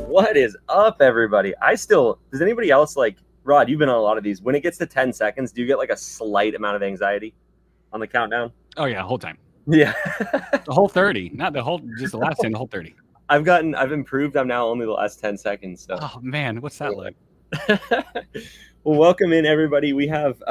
What is up, everybody? Does anybody else Rod, you've been on a lot of these. When it gets to 10 seconds, do you get like a slight amount of anxiety on the countdown? Oh yeah, the whole time. Yeah. The whole 30, not just the last 10, the whole 30. I've improved. I'm now only the last 10 seconds. So. Oh man, what's that like? Well, welcome in, everybody. We have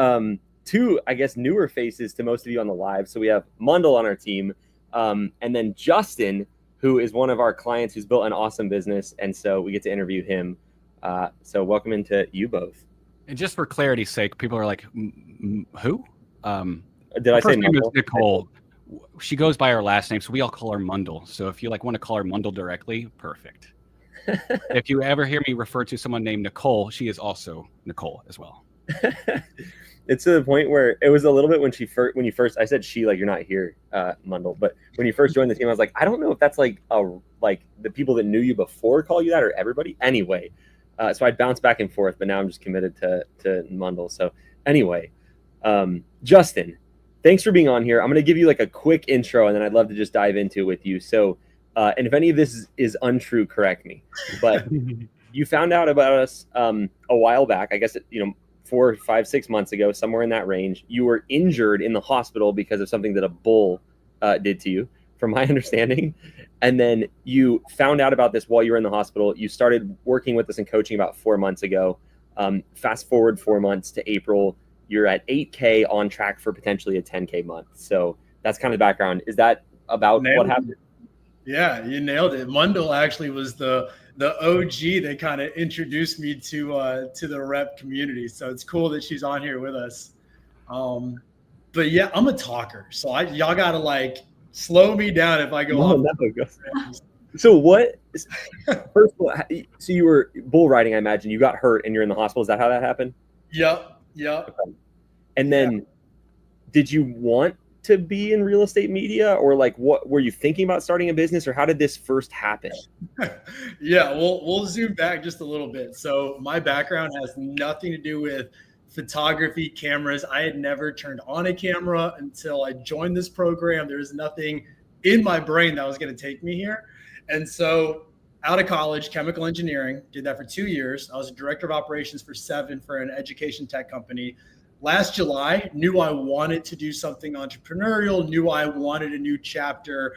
two, I guess, newer faces to most of you on the live. So we have Mundell on our team, and then Justin, who is one of our clients who's built an awesome business. And so we get to interview him. So welcome into you both. And just for clarity's sake, people are like, who? Did I say Mundell? Nicole. She goes by her last name, so we all call her Mundell. So if you want to call her Mundell directly, perfect. If you ever hear me refer to someone named Nicole, she is also Nicole as well. It's to the point where it was a little bit when you first, I said she, like, you're not here, Mundell, but when you first joined the team, I was like, I don't know if that's like the people that knew you before call you that or everybody. Anyway, so I'd bounce back and forth, but now I'm just committed to Mundell. So anyway, Justin, thanks for being on here. I'm going to give you like a quick intro, and then I'd love to just dive into it with you. So, and if any of this is untrue, correct me. But you found out about us a while back, I guess, 4, 5, 6 months ago, somewhere in that range. You were injured in the hospital because of something that a bull did to you, from my understanding. And then you found out about this while you were in the hospital. You started working with us and coaching about 4 months ago. Fast forward 4 months to April. You're at 8K, on track for potentially a 10K month. So that's kind of the background. Is that about what happened? Yeah, you nailed it. Mundell actually was the OG that kind of introduced me to the REPP community. So it's cool that she's on here with us. But yeah, I'm a talker. So y'all got to like slow me down if I go on. So first of all, so you were bull riding, I imagine. You got hurt and you're in the hospital. Is that how that happened? Yep. Okay. And then did you want to be in real estate media, or like what were you thinking about starting a business, or how did this first happen? Yeah, we'll zoom back just a little bit. So my background has nothing to do with photography, cameras. I had never turned on a camera until I joined this program. There was nothing in my brain that was going to take me here. And so out of college, chemical engineering, did that for 2 years. I was a director of operations for 7 for an education tech company. Last July, knew I wanted to do something entrepreneurial, knew I wanted a new chapter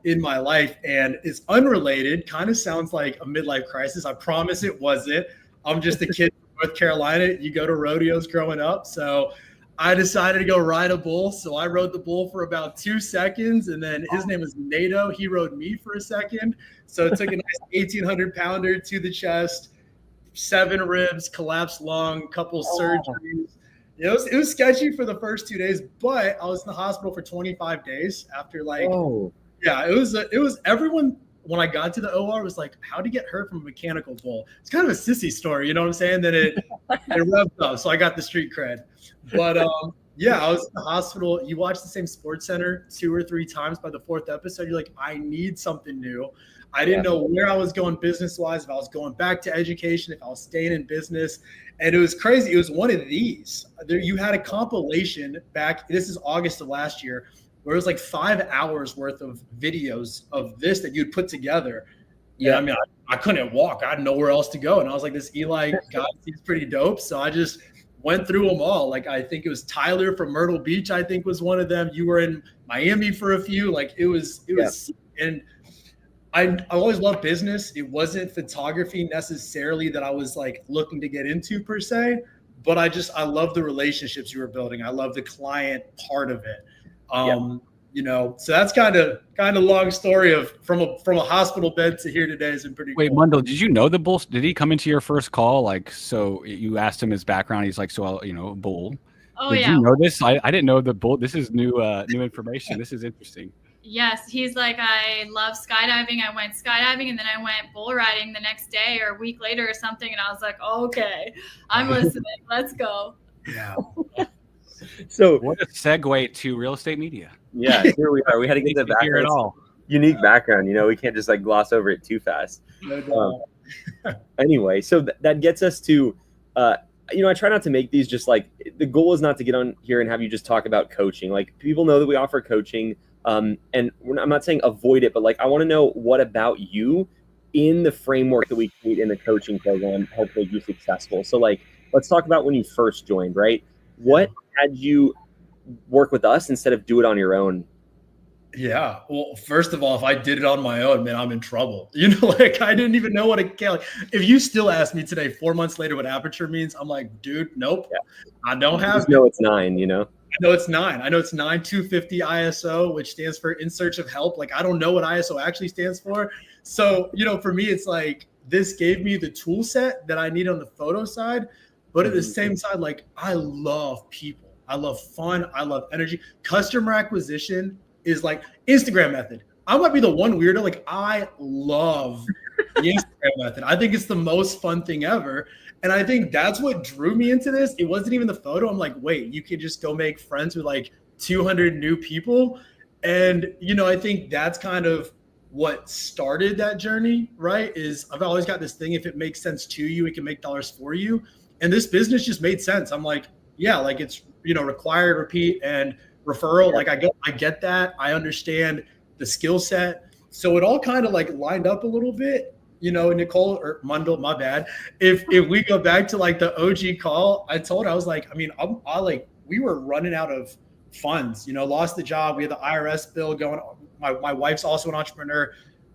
in my life. And it's unrelated, kind of sounds like a midlife crisis. I promise it wasn't. I'm just a kid from North Carolina. You go to rodeos growing up. So I decided to go ride a bull. So I rode the bull for about 2 seconds. And then his name was Nato. He rode me for a second. So it took a nice 1,800 pounder to the chest, 7 ribs, collapsed lung, couple surgeries. It was sketchy for the first 2 days, but I was in the hospital for 25 days after yeah, it was everyone when I got to the OR was like, how'd you get hurt from a mechanical bull? It's kind of a sissy story, you know what I'm saying? Then it revved up. So I got the street cred. But yeah, I was in the hospital. You watch the same Sports Center 2 or 3 times. By the 4th episode, you're like, I need something new. I didn't know where I was going business-wise, if I was going back to education, if I was staying in business. And it was crazy. It was one of these. You had a compilation back, this is August of last year, where it was like 5 hours worth of videos of this that you'd put together. Yeah, I mean, I couldn't walk. I had nowhere else to go. And I was like, this Eli guy seems pretty dope. So I just went through them all. Like, I think it was Tyler from Myrtle Beach, I think was one of them. You were in Miami for a few. Like, it was, and I always loved business. It wasn't photography necessarily that I was like looking to get into per se, but I love the relationships you were building. I love the client part of it. So that's kind of long story of from a hospital bed to here today has been pretty Wait, cool. Mundell, did you know the bull? Did he come into your first call? Like, so you asked him his background. He's like, bull. Oh, did you know this? I didn't know the bull. This is new information. This is interesting. Yes, he's like, I love skydiving. I went skydiving and then I went bull riding the next day or a week later or something. And I was like, okay, I'm listening. Let's go. Yeah. So what a segue to real estate media. Yeah, here we are. We had to get the background. Unique background. We can't just like gloss over it too fast. Anyway, so that gets us to, I try not to make these just like, the goal is not to get on here and have you just talk about coaching. Like, people know that we offer coaching. And I'm not saying avoid it, but like, I want to know what about you in the framework that we create in the coaching program help make you successful. So like, let's talk about when you first joined, right? What had you work with us instead of do it on your own? Yeah. Well, first of all, if I did it on my own, man, I'm in trouble. Like I didn't even know what it like, if you still ask me today, 4 months later, what aperture means, I'm like, dude, nope. Yeah. I don't have know it's 9, you know? I know it's 9. I know it's 9250 ISO, which stands for in search of help. Like I don't know what ISO actually stands for. So, for me, it's like this gave me the tool set that I need on the photo side. But at the same side, like I love people. I love fun. I love energy. Customer acquisition is like Instagram method. I might be the one weirdo. Like I love the Instagram method. I think it's the most fun thing ever. And I think that's what drew me into this. It wasn't even the photo. I'm like, wait, you can just go make friends with like 200 new people. And, I think that's kind of what started that journey, right? Is I've always got this thing. If it makes sense to you, it can make dollars for you. And this business just made sense. I'm like, yeah, like it's, required, repeat, and referral. Like I get that. I understand the skill set. So it all kind of like lined up a little bit, Nicole or Mundell, my bad. If we go back to like the OG call, I told her, I was like, we were running out of funds, lost the job. We had the IRS bill going. My wife's also an entrepreneur.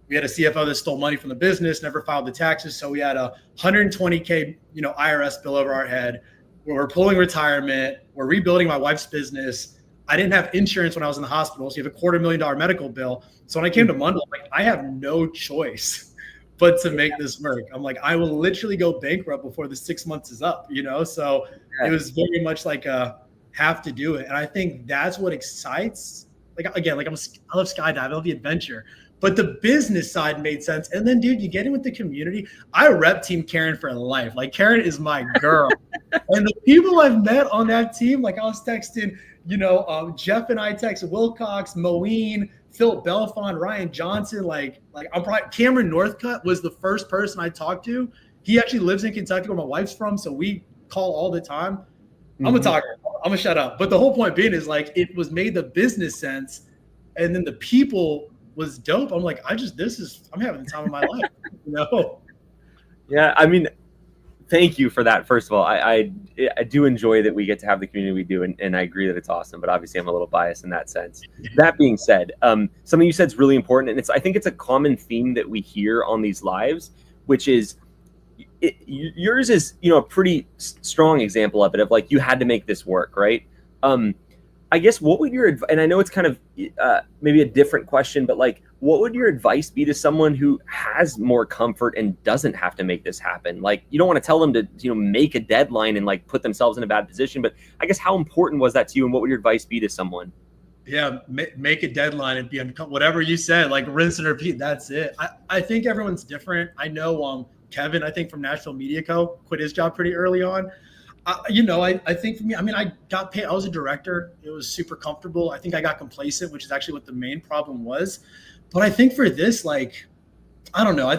We had a CFO that stole money from the business, never filed the taxes. So we had a $120K, IRS bill over our head. We're pulling retirement. We're rebuilding my wife's business. I didn't have insurance when I was in the hospital. So you have a $250,000 medical bill. So when I came to Mundell, like I have no choice but to make this work. I'm like, I will literally go bankrupt before the 6 months is up, So it was very much like a have to do it. And I think that's what excites. Like, again, like I love skydiving. I love the adventure. But the business side made sense. And then, dude, you get in with the community. I rep Team Karen for life. Like, Karen is my girl. And the people I've met on that team, like I was texting, Jeff and I texted Wilcox, Moeen, Phil Belfont, Ryan Johnson. Like I'm probably Cameron Northcutt was the first person I talked to. He actually lives in Kentucky where my wife's from. So we call all the time. I'm a talker. I'm gonna shut up. But the whole point being is like, it was made the business sense. And then the people was dope. I'm like, I'm having the time of my life, Yeah. I mean, thank you for that. First of all, I do enjoy that we get to have the community we do. And I agree that it's awesome, but obviously I'm a little biased in that sense. That being said, something you said is really important. And I think it's a common theme that we hear on these lives, which is yours is, a pretty strong example of it, of like, you had to make this work. Right. I guess what would your and I know it's kind of maybe a different question, but like, what would your advice be to someone who has more comfort and doesn't have to make this happen? Like, you don't want to tell them to make a deadline and like put themselves in a bad position, but I guess how important was that to you, and what would your advice be to someone? Yeah, make a deadline and be whatever you said, like rinse and repeat. That's it. I think everyone's different. I know Kevin, I think from Nashville Media Co. quit his job pretty early on. I think for me, I got paid. I was a director. It was super comfortable. I think I got complacent, which is actually what the main problem was. But I think for this, like, I don't know.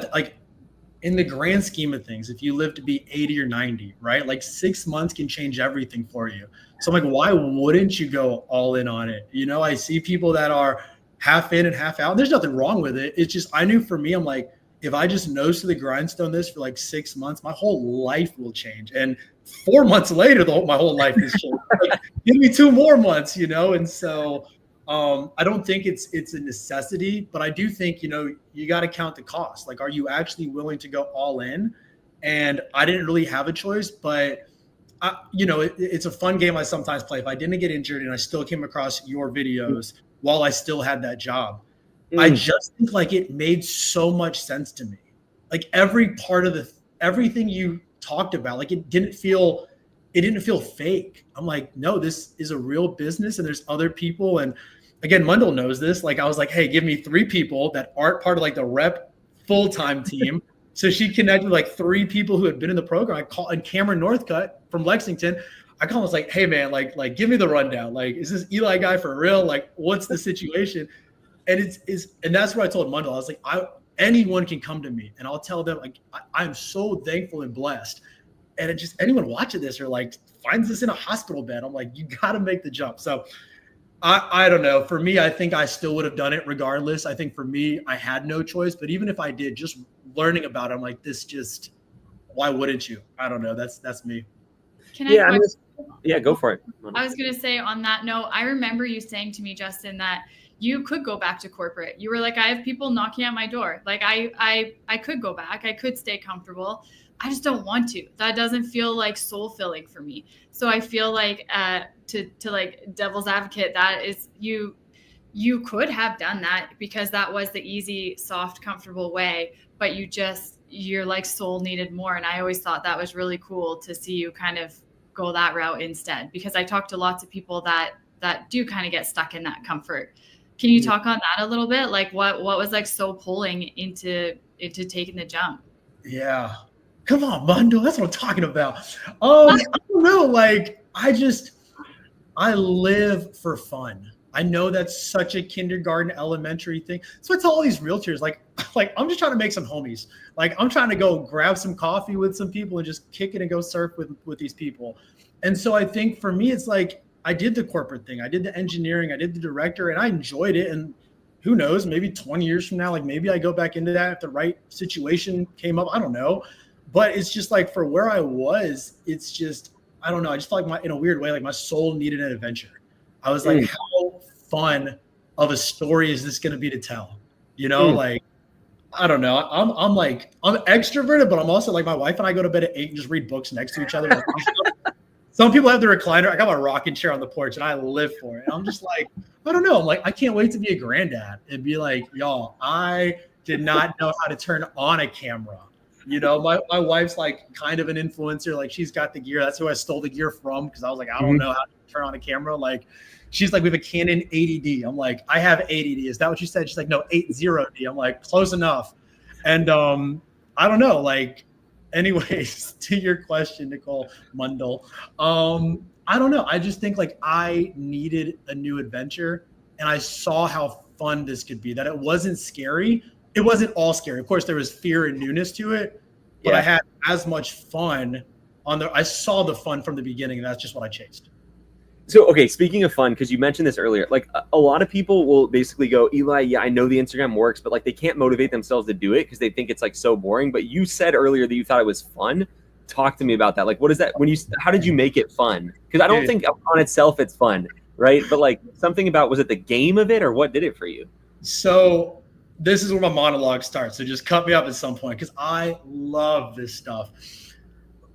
In the grand scheme of things, if you live to be 80 or 90, right? Like 6 months can change everything for you. So I'm like, why wouldn't you go all in on it? I see people that are half in and half out. There's nothing wrong with it. It's just, I knew for me, I'm like, if I just nose to the grindstone this for like 6 months, my whole life will change. And 4 months later, my whole life has changed. Like, give me 2 more months, And so I don't think it's a necessity, but I do think, you got to count the cost. Like, are you actually willing to go all in? And I didn't really have a choice, but it's a fun game I sometimes play. If I didn't get injured and I still came across your videos while I still had that job, I just think like it made so much sense to me. Like every part of everything you talked about, like it didn't feel fake. I'm like, no, this is a real business and there's other people. And again, Mundell knows this. Like I was like, hey, give me 3 people that aren't part of like the REPP full-time team. So she connected with like 3 people who had been in the program. I called, and Cameron Northcutt from Lexington. I called, was like, hey man, like give me the rundown. Like, is this Eli guy for real? Like, what's the situation? And and that's what I told Mundell. I was like, anyone can come to me and I'll tell them, like, I'm so thankful and blessed. And it just, anyone watching this or like finds this in a hospital bed, I'm like, you got to make the jump. So I don't know. For me, I think I still would have done it regardless. I think for me, I had no choice. But even if I did, just learning about it, I'm like, this just, why wouldn't you? I don't know. That's me. Can I yeah, go for it. I was going to say on that note, I remember you saying to me, Justin, that you could go back to corporate. You were like, I have people knocking at my door. Like I could go back. I could stay comfortable. I just don't want to. That doesn't feel like soul filling for me. So I feel like to like devil's advocate, that is you could have done that because that was the easy, soft, comfortable way, but your like soul needed more. And I always thought that was really cool to see you kind of go that route instead, because I talked to lots of people that do kind of get stuck in that comfort. Can you talk on that a little bit? Like what was like so pulling into taking the jump? Yeah. Come on, Mundo. That's what I'm talking about. I don't know. Like, I live for fun. I know that's such a kindergarten, elementary thing. So I tell all these realtors, like I'm just trying to make some homies. Like, I'm trying to go grab some coffee with some people and just kick it and go surf with these people. And so I think for me, it's like, I did the corporate thing. I did the engineering. I did the director, and I enjoyed it. And who knows, maybe 20 years from now, like maybe I go back into that if the right situation came up. I don't know. But it's just like for where I was, it's just, I don't know. I just felt like in a weird way, like my soul needed an adventure. I was like, how fun of a story is this going to be to tell? You know, like, I don't know. I'm extroverted, but I'm also like, my wife and I go to bed at 8 and just read books next to each other. Some people have the recliner. I got my rocking chair on the porch and I live for it. And I'm just like, I don't know. I'm like, I can't wait to be a granddad and be like, y'all, I did not know how to turn on a camera. You know, my wife's like kind of an influencer. Like, she's got the gear. That's who I stole the gear from, because I was like, I don't know how to turn on a camera. Like, she's like, we have a Canon 80D. I'm like, I have 80D. Is that what you said? She's like, no, 80D. I'm like, close enough. And I don't know. Like, anyways, to your question, Nicole Mundell, I don't know. I just think like I needed a new adventure, and I saw how fun this could be, that it wasn't scary. It wasn't all scary. Of course, there was fear and newness to it, but I had as much fun I saw the fun from the beginning, and that's just what I chased. So, okay, speaking of fun, because you mentioned this earlier, like a lot of people will basically go, Eli, yeah, I know the Instagram works, but like they can't motivate themselves to do it because they think it's like so boring. But you said earlier that you thought it was fun. Talk to me about that. Like, what is that? How did you make it fun? Because I don't think on itself it's fun, right? But like something about, was it the game of it, or what did it for you? So this is where my monologue starts. So just cut me up at some point, because I love this stuff.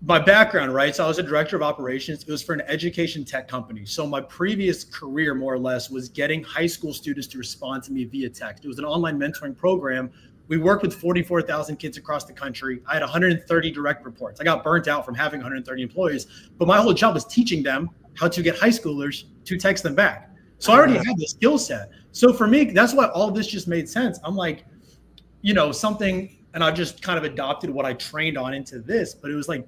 My background, right? So I was a director of operations. It was for an education tech company. So my previous career, more or less, was getting high school students to respond to me via text. It was an online mentoring program. We worked with 44,000 kids across the country. I had 130 direct reports. I got burnt out from having 130 employees, but my whole job was teaching them how to get high schoolers to text them back. So I already had the skill set. So for me, that's why all of this just made sense. I'm like, you know, something, and I just kind of adopted what I trained on into this, but it was like,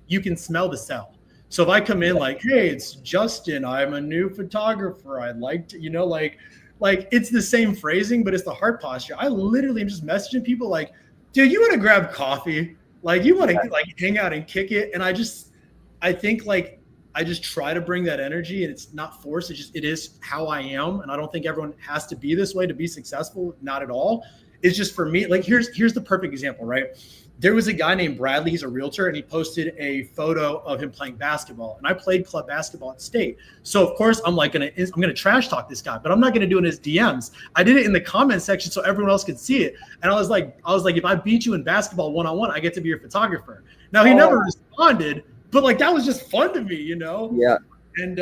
you can smell the sell. So if I come in like, hey, it's Justin, I'm a new photographer, I'd like to, you know, like it's the same phrasing, but it's the heart posture. I literally am just messaging people like, dude, you want to grab coffee? Like, you want to like hang out and kick it? And I think like, I just try to bring that energy, and it's not forced. It is how I am. And I don't think everyone has to be this way to be successful. Not at all. It's just for me, like, here's the perfect example, right? There was a guy named Bradley, he's a realtor, and he posted a photo of him playing basketball. And I played club basketball at State. So of course I'm like, I'm gonna trash talk this guy, but I'm not gonna do it in his DMs. I did it in the comment section so everyone else could see it. And I was like, if I beat you in basketball one-on-one, I get to be your photographer. Now he never responded, but like that was just fun to me, you know? Yeah. And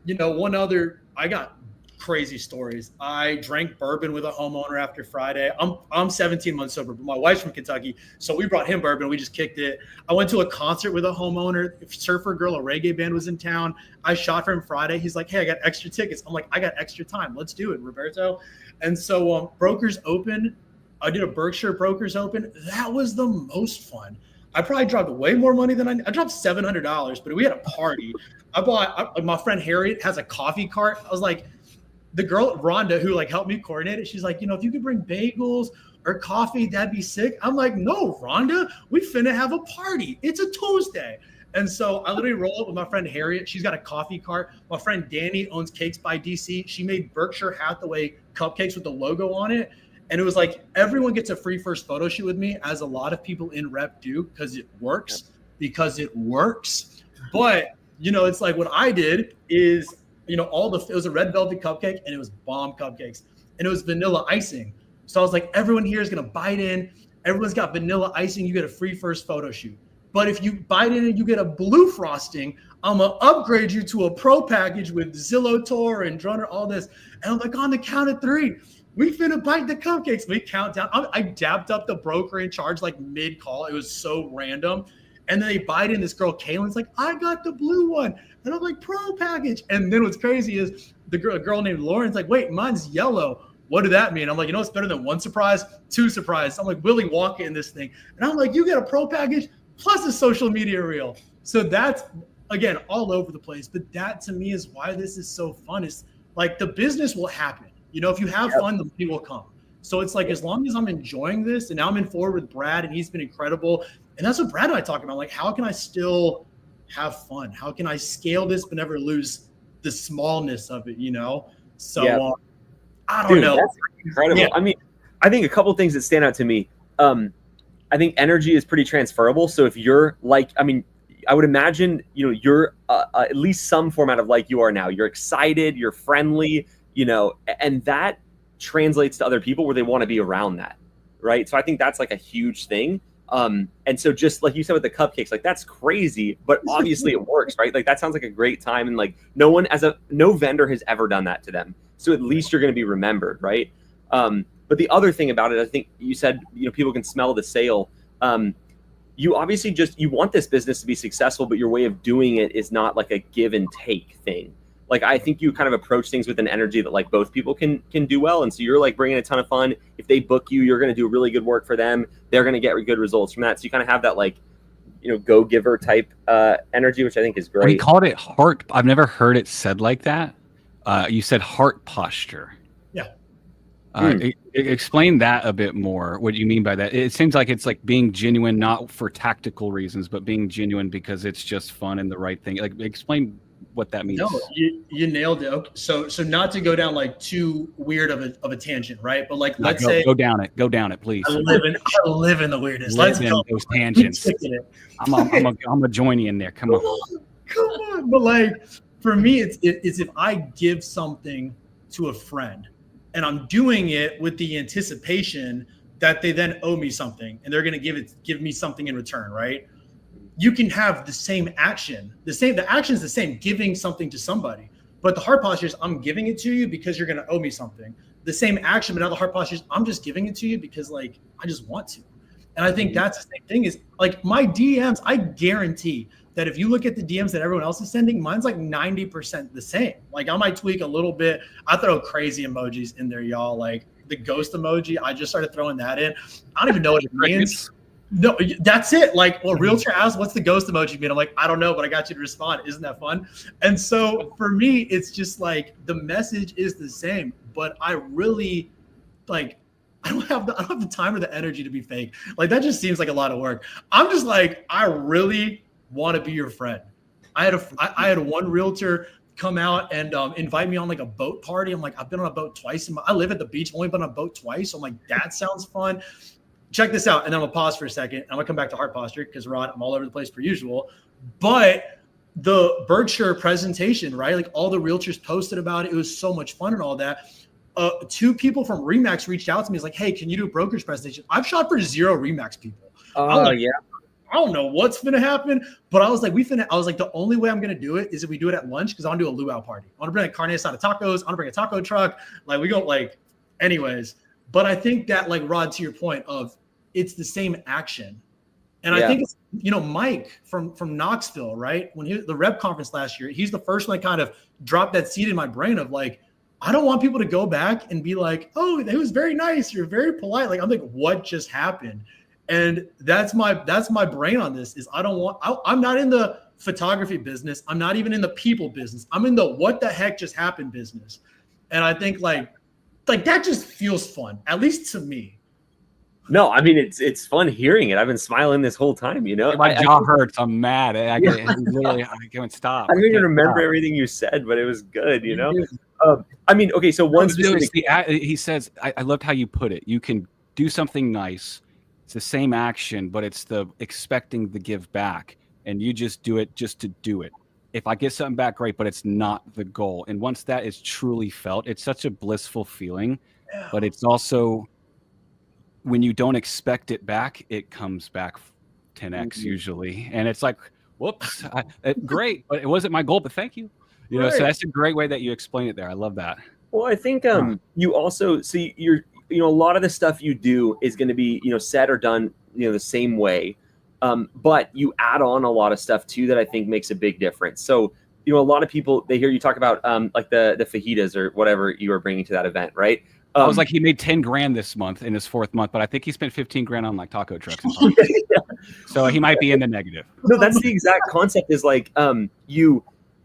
you know, I got crazy stories. I drank bourbon with a homeowner after Friday. I'm 17 months sober, but my wife's from Kentucky, so we brought him bourbon. We just kicked it. I went to a concert with a homeowner. Surfer Girl, a reggae band, was in town. I shot for him Friday. He's like, hey, I got extra tickets. I'm like, I got extra time. Let's do it, Roberto. And so Brokers Open, I did a Berkshire Brokers Open. That was the most fun. I probably dropped way more money than I dropped $700, but we had a party. My friend Harriet has a coffee cart. I was like, the girl Rhonda, who like helped me coordinate it, she's like, you know, if you could bring bagels or coffee, that'd be sick. I'm like, no, Rhonda, we finna have a party. It's a Tuesday. And so I literally roll up with my friend Harriet. She's got a coffee cart. My friend Danny owns Cakes by DC. She made Berkshire Hathaway cupcakes with the logo on it. And it was like, everyone gets a free first photo shoot with me, as a lot of people in rep do, because it works. But, it's like what I did is, it was a red velvet cupcake, and it was bomb cupcakes, and it was vanilla icing. So I was like, everyone here is going to bite in. Everyone's got vanilla icing. You get a free first photo shoot. But if you bite in and you get a blue frosting, I'm going to upgrade you to a pro package with Zillow Tour and Drunner, all this. And I'm like, on the count of 3, we finna bite the cupcakes. We count down. I dapped up the broker in charge like mid-call. It was so random. And then they bite in. This girl, Kaylin's like, I got the blue one. And I'm like, pro package. And then what's crazy is a girl named Lauren's like, wait, mine's yellow. What did that mean? I'm like, it's better than 1 surprise, 2 surprise. I'm like Willy Wonka in this thing. And I'm like, you get a pro package plus a social media reel. So that's, again, all over the place. But that to me is why this is so fun. It's like the business will happen. If you have fun, the money will come. So it's like, as long as I'm enjoying this, and now I'm in forward with Brad, and he's been incredible. And that's what Brad and I talk about. Like, how can I still have fun? How can I scale this but never lose the smallness of it, So I don't know. That's incredible. Yeah. I mean, I think a couple things that stand out to me. I think energy is pretty transferable. So if you're like, I would imagine, you're at least some format of like you are now. You're excited, you're friendly, and that translates to other people where they want to be around that, right? So I think that's like a huge thing. And so just like you said with the cupcakes, like that's crazy, but obviously it works, right? Like that sounds like a great time. And like no vendor has ever done that to them. So at least you're going to be remembered, right? But the other thing about it, I think you said, people can smell the sale. You obviously you want this business to be successful, but your way of doing it is not like a give and take thing. Like, I think you kind of approach things with an energy that like both people can do well. And so you're like bringing a ton of fun. If they book you, you're going to do really good work for them. They're going to get good results from that. So you kind of have that like, go giver type energy, which I think is great. We called it heart. I've never heard it said like that. You said heart posture. Yeah. Explain that a bit more. What do you mean by that? It seems like it's like being genuine, not for tactical reasons, but being genuine because it's just fun and the right thing. Like, explain what that means. No, you nailed it. Okay. So not to go down like too weird of a tangent, right? But like, let's say go down it, please. I live in the weirdness. Let's go those tangents. I'm gonna join you in there. Come on. But like, for me, it's if I give something to a friend, and I'm doing it with the anticipation that they then owe me something, and they're going to give me something in return, right? You can have the same action. The action is the same, giving something to somebody. But the heart posture is, I'm giving it to you because you're going to owe me something. The same action, but now the heart posture is, I'm just giving it to you because like I just want to. And I think that's the same thing is like my DMs, I guarantee that if you look at the DMs that everyone else is sending, mine's like 90% the same. Like I might tweak a little bit. I throw crazy emojis in there, y'all. Like the ghost emoji, I just started throwing that in. I don't even know what it means. No, that's it. Like, well, realtor asked, what's the ghost emoji mean? I'm like, I don't know, but I got you to respond. Isn't that fun? And so for me, it's just like the message is the same, but I really like, I don't have the time or the energy to be fake. Like that just seems like a lot of work. I'm just like, I really want to be your friend. I had one realtor come out and invite me on like a boat party. I'm like, I've been on a boat twice. I live at the beach, only been on a boat twice. So I'm like, that sounds fun. Check this out. And then I'm gonna pause for a second. I'm gonna come back to heart posture because Rod, I'm all over the place per usual. But the Berkshire presentation, right? Like all the realtors posted about it. It was so much fun and all that. 2 people from Remax reached out to me. It's like, hey, can you do a brokerage presentation? I've shot for 0 Remax people. Yeah. I don't know what's going to happen, but I was like, the only way I'm going to do it is if we do it at lunch because I want to do a luau party. I want to bring a carne asada tacos. I want to bring a taco truck. Like we go like, anyways. But I think that like Rod, to your point of it's the same action. And I think it's, Mike from Knoxville, right? When the REPP conference last year, he's the first one that kind of dropped that seed in my brain of like, I don't want people to go back and be like, oh, it was very nice. You're very polite. Like, I'm like, what just happened? And that's my brain on this is I'm not in the photography business. I'm not even in the people business. I'm in the what the heck just happened business. And I think like that just feels fun, at least to me. No, I mean, it's fun hearing it. I've been smiling this whole time, you know. My jaw hurts. I'm mad. I can't stop. I don't even remember stop. everything you said, but it was good, you know. I mean, okay, so one specific. He says, I loved how you put it. You can do something nice. It's the same action, but it's the expecting the give back, and you just do it just to do it. If I get something back, great, but it's not the goal. And once that is truly felt, it's such a blissful feeling, but it's also when you don't expect it back, it comes back 10x usually. And it's like, whoops, great, but it wasn't my goal, but thank you. You know, so that's a great way that you explain it there. I love that. Well, I think you also see a lot of the stuff you do is going to be, said or done, the same way. But you add on a lot of stuff too that I think makes a big difference. So, a lot of people, they hear you talk about like the fajitas or whatever you were bringing to that event, right? I was like, he made 10 grand this month in his 4th month, but I think he spent 15 grand on like taco trucks. So he might be in the negative. No, that's the exact concept is like,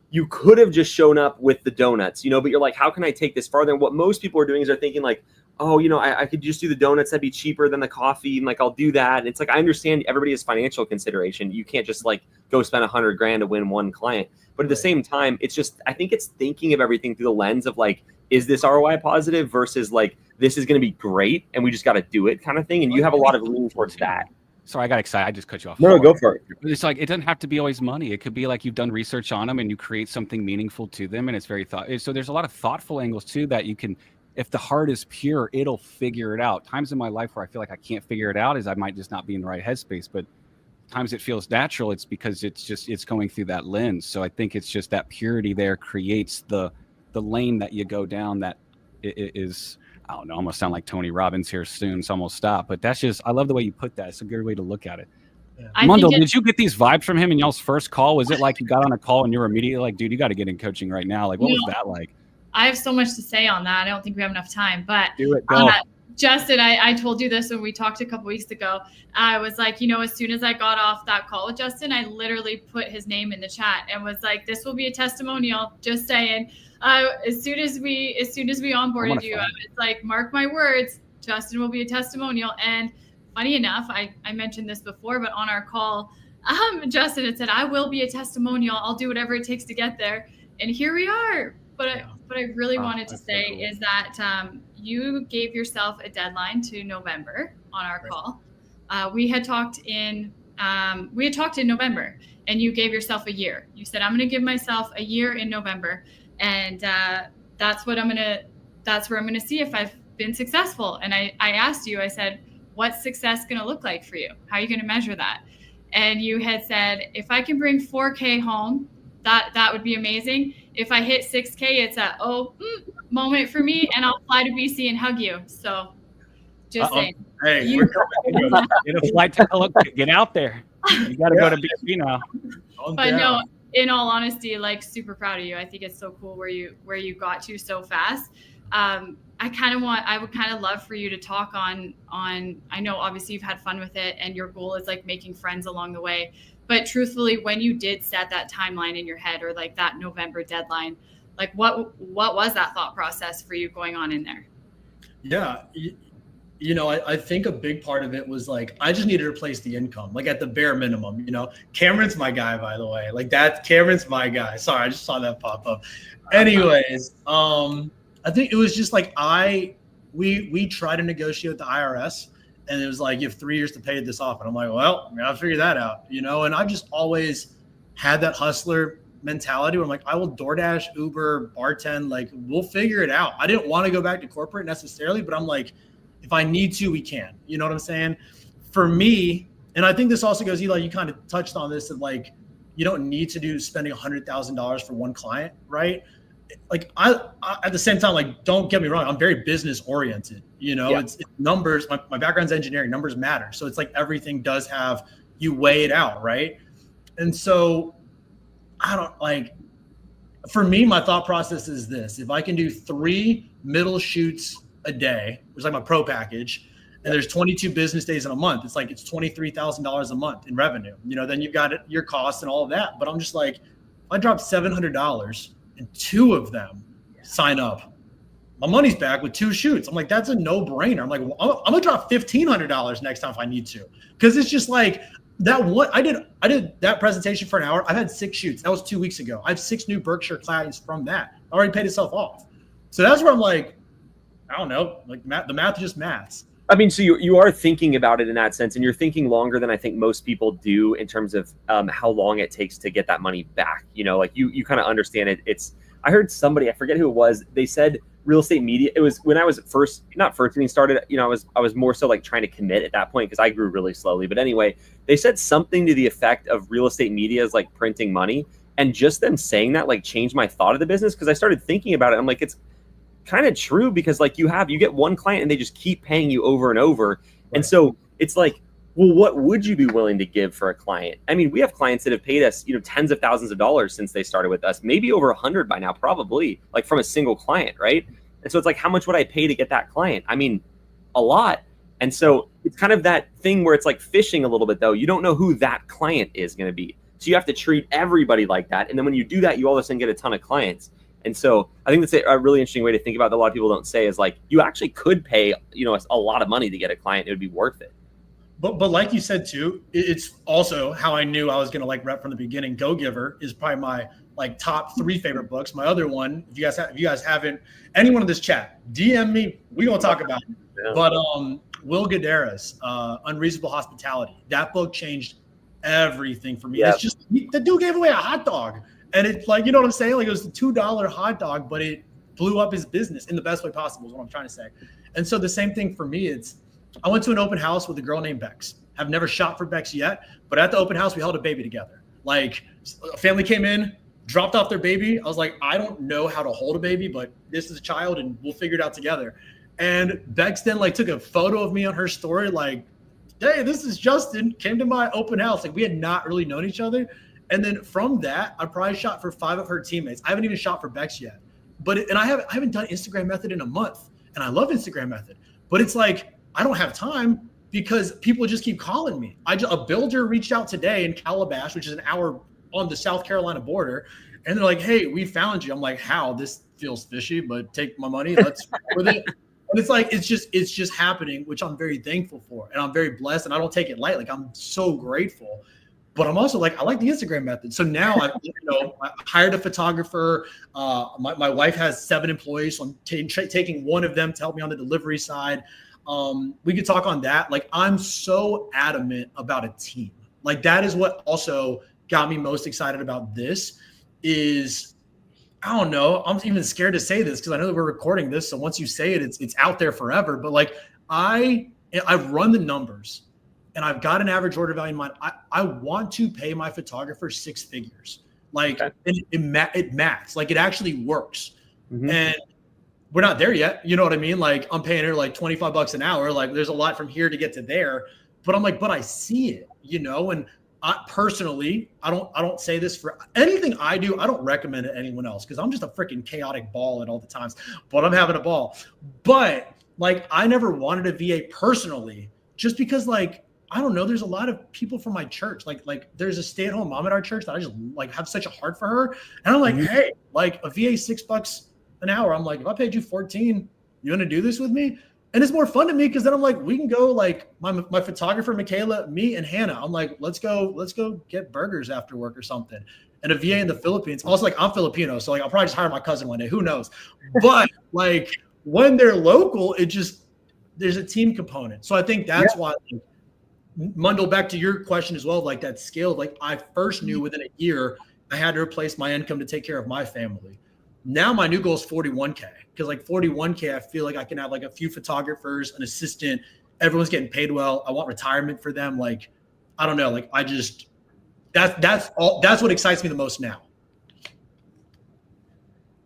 you could have just shown up with the donuts, but you're like, how can I take this farther? And what most people are doing is they're thinking like, oh, I could just do the donuts. That'd be cheaper than the coffee. And like, I'll do that. And it's like, I understand everybody has financial consideration. You can't just like go spend 100 grand to win one client. But at the same time, it's just, I think it's thinking of everything through the lens of like, is this ROI positive versus like, this is going to be great and we just got to do it kind of thing. And you have a lot of lean towards that. Sorry, I got excited. I just cut you off. No, go for it. It's like, it doesn't have to be always money. It could be like you've done research on them and you create something meaningful to them. And it's very so there's a lot of thoughtful angles too that you can, if the heart is pure, it'll figure it out. Times in my life where I feel like I can't figure it out is I might just not be in the right headspace, but times it feels natural. It's because it's going through that lens. So I think it's just that purity there creates the lane that you go down that is, I don't know, I'm gonna sound like Tony Robbins here soon, so I'm gonna stop. But that's just, I love the way you put that. It's a good way to look at it. Yeah. Mundell, did you get these vibes from him in y'all's first call? Was it like you got on a call and you were immediately like, dude, you got to get in coaching right now? Like, what was that like? I have so much to say on that. I don't think we have enough time, but do it. Go. Justin, I told you this when we talked a couple weeks ago. I was like, as soon as I got off that call with Justin, I literally put his name in the chat and was like, this will be a testimonial. Just saying. As soon as we onboarded you, I was like, mark my words, Justin will be a testimonial. And funny enough, I mentioned this before, but on our call, Justin had said, I will be a testimonial. I'll do whatever it takes to get there. And here we are. But I really wanted to say is that you gave yourself a deadline to November on our call. We had talked in November, and you gave yourself a year. You said, I'm going to give myself a year in November, and that's where I'm going to see if I've been successful. And I asked you, I said, what's success going to look like for you? How are you going to measure that? And you had said, if I can bring 4K home, that would be amazing. If I hit 6K, it's a moment for me, and I'll fly to BC and hug you. So just saying. Hey, we're coming. Get a flight to get out there. You got to go to BC now. But no, in all honesty, like super proud of you. I think it's so cool where you got to so fast. I would kind of love for you to talk on, I know obviously you've had fun with it and your goal is like making friends along the way. But truthfully, when you did set that timeline in your head or like that November deadline, like what was that thought process for you going on in there? Yeah. I think a big part of it was like, I just needed to replace the income, like at the bare minimum, Cameron's my guy, by the way, like Cameron's my guy. Sorry, I just saw that pop up. Anyways, I think it was just like, we tried to negotiate with the IRS. And it was like, you have 3 years to pay this off. And I'm like, well, I'll figure that out, and I've just always had that hustler mentality where I'm like, I will DoorDash, Uber, bartend, like we'll figure it out. I didn't want to go back to corporate necessarily, but I'm like, if I need to, we can, you know what I'm saying? For me, and I think this also goes, Eli, you kind of touched on this of like, you don't need to do spending $100,000 for one client, right? Like I at the same time, like, don't get me wrong, I'm very business oriented, it's numbers. My background's engineering, numbers matter. So it's like everything does have, you weigh it out. Right. And so for me, my thought process is this: if I can do 3 middle shoots a day, which is like my pro package, and there's 22 business days in a month, it's like, it's $23,000 a month in revenue, then you've got your costs and all of that. But I'm just like, if I drop $700 and 2 of them sign up, my money's back with 2 shoots. I'm like, that's a no brainer. I'm like, well, I'm gonna drop $1,500 next time if I need to. Cause it's just like that one, I did that presentation for an hour. I've had 6 shoots. That was 2 weeks ago. I have 6 new Berkshire clients from that. I already paid itself off. So that's where I'm like, I don't know, like the math just maths. I mean, so you are thinking about it in that sense, and you're thinking longer than I think most people do in terms of how long it takes to get that money back. You know, like you kind of understand it. I heard somebody, I forget who it was, they said real estate media. It was when I was not first getting started. You know, I was more so like trying to commit at that point because I grew really slowly. But anyway, they said something to the effect of real estate media is like printing money, and just them saying that like changed my thought of the business because I started thinking about it. I'm like, it's kind of true because like you get one client and they just keep paying you over and over. Right. And so it's like, well, what would you be willing to give for a client? I mean, we have clients that have paid us, you know, tens of thousands of dollars since they started with us, maybe over 100 by now, probably like from a single client. Right. And so it's like, how much would I pay to get that client? I mean, a lot. And so it's kind of that thing where it's like fishing a little bit though. You don't know who that client is going to be. So you have to treat everybody like that. And then when you do that, you all of a sudden get a ton of clients. And so I think that's a really interesting way to think about it that a lot of people don't say is like, you actually could pay, you know, a lot of money to get a client. It would be worth it. But like you said too, it's also how I knew I was going to like rep from the beginning. Go Giver is probably my like top 3 favorite books. My other one, if you guys haven't, anyone in this chat, DM me. We gonna talk about it. Yeah. But Will Guidara's Unreasonable Hospitality. That book changed everything for me. Yeah. It's just the dude gave away a hot dog. And it's like, you know what I'm saying? Like it was a $2 hot dog, but it blew up his business in the best way possible is what I'm trying to say. And so the same thing for me, I went to an open house with a girl named Bex. I've never shot for Bex yet, but at the open house, we held a baby together. Like a family came in, dropped off their baby. I was like, I don't know how to hold a baby, but this is a child and we'll figure it out together. And Bex then like took a photo of me on her story, like, hey, this is Justin, came to my open house. Like we had not really known each other. And then from that, I probably shot for 5 of her teammates. I haven't even shot for Bex yet. I haven't done Instagram Method in a month. And I love Instagram Method. But it's like, I don't have time because people just keep calling me. A builder reached out today in Calabash, which is an hour on the South Carolina border. And they're like, hey, we found you. I'm like, how? This feels fishy, but take my money. Let's with it. And it's like, it's just happening, which I'm very thankful for. And I'm very blessed. And I don't take it lightly. Like I'm so grateful. But I'm also like, I like the Instagram Method. So now I hired a photographer. My wife has 7 employees. So I'm taking one of them to help me on the delivery side. We could talk on that. Like I'm so adamant about a team. Like that is what also got me most excited about this is, I don't know. I'm even scared to say this because I know that we're recording this. So once you say it, it's out there forever. But like I've run the numbers. And I've got an average order value in mind. I want to pay my photographer 6 figures. Like it matters. Like it actually works. Mm-hmm. And we're not there yet. You know what I mean? Like I'm paying her like $25 an hour. Like there's a lot from here to get to there. But I'm like, but I see it, you know? And I personally, I don't say this for anything I do. I don't recommend it to anyone else because I'm just a freaking chaotic ball at all the times. But I'm having a ball. But like I never wanted a VA personally just because like, I don't know. There's a lot of people from my church. Like there's a stay-at-home mom at our church that I just like have such a heart for her. And I'm like, hey, like a VA $6 an hour. I'm like, if I paid you 14, you want to do this with me? And it's more fun to me because then I'm like, we can go like my photographer, Michaela, me and Hannah. I'm like, let's go get burgers after work or something. And a VA in the Philippines. Also, like I'm Filipino, so like I'll probably just hire my cousin one day. Who knows? But like when they're local, there's a team component. So I think that's why. Mundell, back to your question as well, like that scale, like I first knew within a year, I had to replace my income to take care of my family. Now my new goal is 41K because like 41K, I feel like I can have like a few photographers, an assistant, everyone's getting paid well. I want retirement for them. Like, I don't know. Like I just, that's what excites me the most now.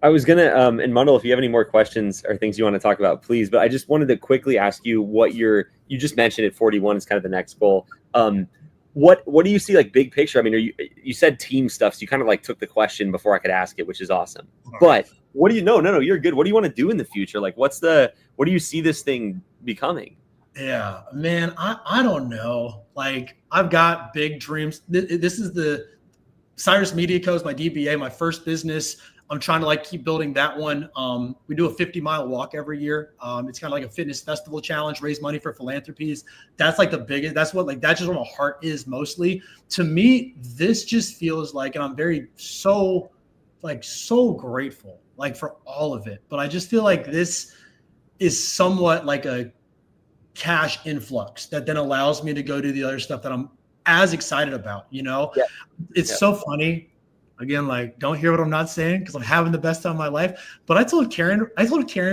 I was going to, and Mundell, if you have any more questions or things you want to talk about, please, but I just wanted to quickly ask you what you just mentioned at 41 is kind of the next goal. What do you see like big picture? I mean, you said team stuff, so you kind of like took the question before I could ask it, which is awesome. But what do you know? No, you're good. What do you want to do in the future? Like, what do you see this thing becoming? Yeah, man, I don't know. Like I've got big dreams. This is the Cyrus Media Co. is my DBA, my first business. I'm trying to like keep building that one. We do a 50-mile walk every year. It's kind of like a fitness festival challenge, raise money for philanthropies. That's like the biggest, that's just where my heart is mostly. To me, this just feels like, and I'm very so grateful like for all of it. But I just feel like this is somewhat like a cash influx that then allows me to go do the other stuff that I'm as excited about, you know? Yeah. It's so funny. Again, like, don't hear what I'm not saying because I'm having the best time of my life. But I told Karen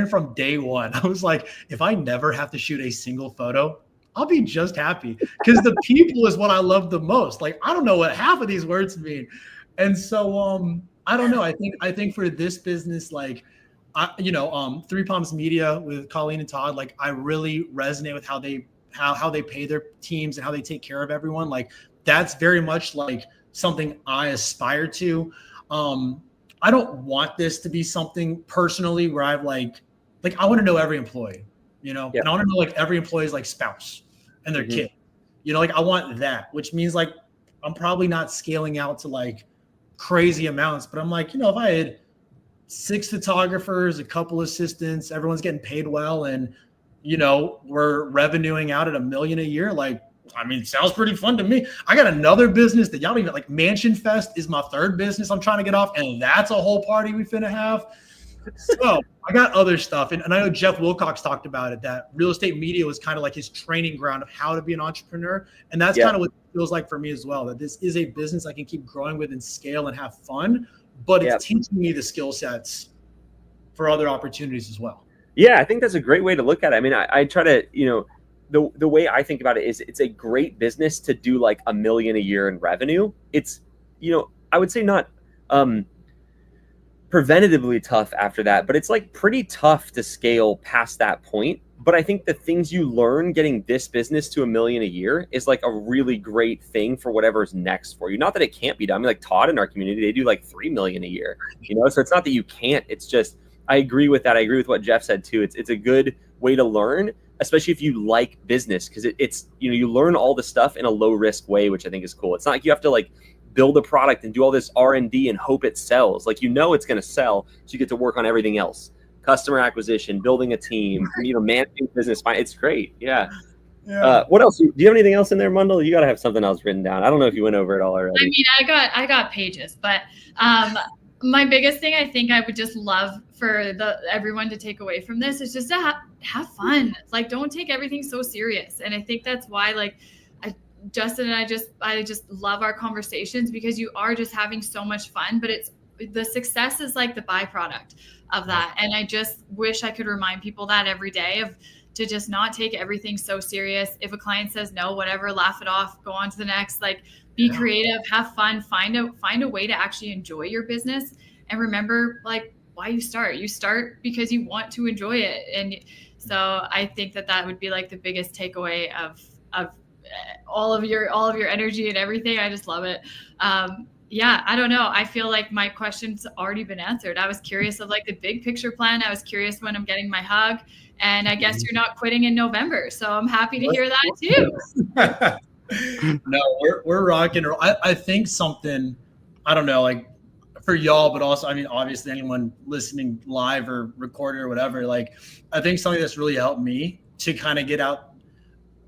from day one, I was like, if I never have to shoot a single photo, I'll be just happy because the people is what I love the most. Like, I don't know what half of these words mean. And so, I don't know. I think for this business, like, Three Palms Media with Colleen and Todd, like, I really resonate with how they pay their teams and how they take care of everyone. Like, that's very much like something I aspire to. I don't want this to be something personally where I've like I want to know every employee, you know, and I want to know like every employee's like spouse and their kid, you know, like I want that, which means like I'm probably not scaling out to like crazy amounts, but I'm like, you know, if I had 6 photographers, a couple assistants, everyone's getting paid well, and you know, we're revenuing out at $1 million a year, like, I mean, sounds pretty fun to me. I got another business that y'all don't even like. Mansion Fest is my 3rd business I'm trying to get off, and that's a whole party we finna have. So I got other stuff, and I know Jeff Wilcox talked about it, that real estate media was kind of like his training ground of how to be an entrepreneur, and that's kind of what it feels like for me as well. That this is a business I can keep growing with and scale and have fun, but it's teaching me the skill sets for other opportunities as well. Yeah, I think that's a great way to look at it. I mean, I try to, you know, the way I think about it is it's a great business to do like $1 million a year in revenue. It's, you know, I would say not preventatively tough after that, but it's like pretty tough to scale past that point. But I think the things you learn getting this business to $1 million a year is like a really great thing for whatever's next for you. Not that it can't be done. I mean, like Todd in our community, they do like $3 million a year, you know? So it's not that you can't, it's just, I agree with that. I agree with what Jeff said too. It's a good way to learn, especially if you like business, because it's, you know, you learn all the stuff in a low risk way, which I think is cool. It's not like you have to like build a product and do all this R&D and hope it sells. Like, you know, it's going to sell. So you get to work on everything else. Customer acquisition, building a team, you know, managing business. It's great. Yeah. What else? Do you have anything else in there, Mundell? You got to have something else written down. I don't know if you went over it all already. I mean, I got pages, but my biggest thing I think I would just love for everyone to take away from this is just to have fun. Like, don't take everything so serious. And I think that's why, like, Justin and I just love our conversations, because you are just having so much fun, but the success is like the byproduct of that. And I just wish I could remind people that every day, to just not take everything so serious. If a client says no, whatever, laugh it off, go on to the next. Like, be creative, have fun, find a way to actually enjoy your business, and remember like why you start. You start because you want to enjoy it. And so I think that would be like the biggest takeaway of all of your energy and everything. I just love it. Yeah, I don't know. I feel like my question's already been answered. I was curious of like the big picture plan. I was curious when I'm getting my hug, and I guess you're not quitting in November. So I'm happy to hear that too. No, we're rocking. I think something, I don't know, like for y'all, but also, I mean, obviously anyone listening live or recorded or whatever, like, I think something that's really helped me to kind of get out.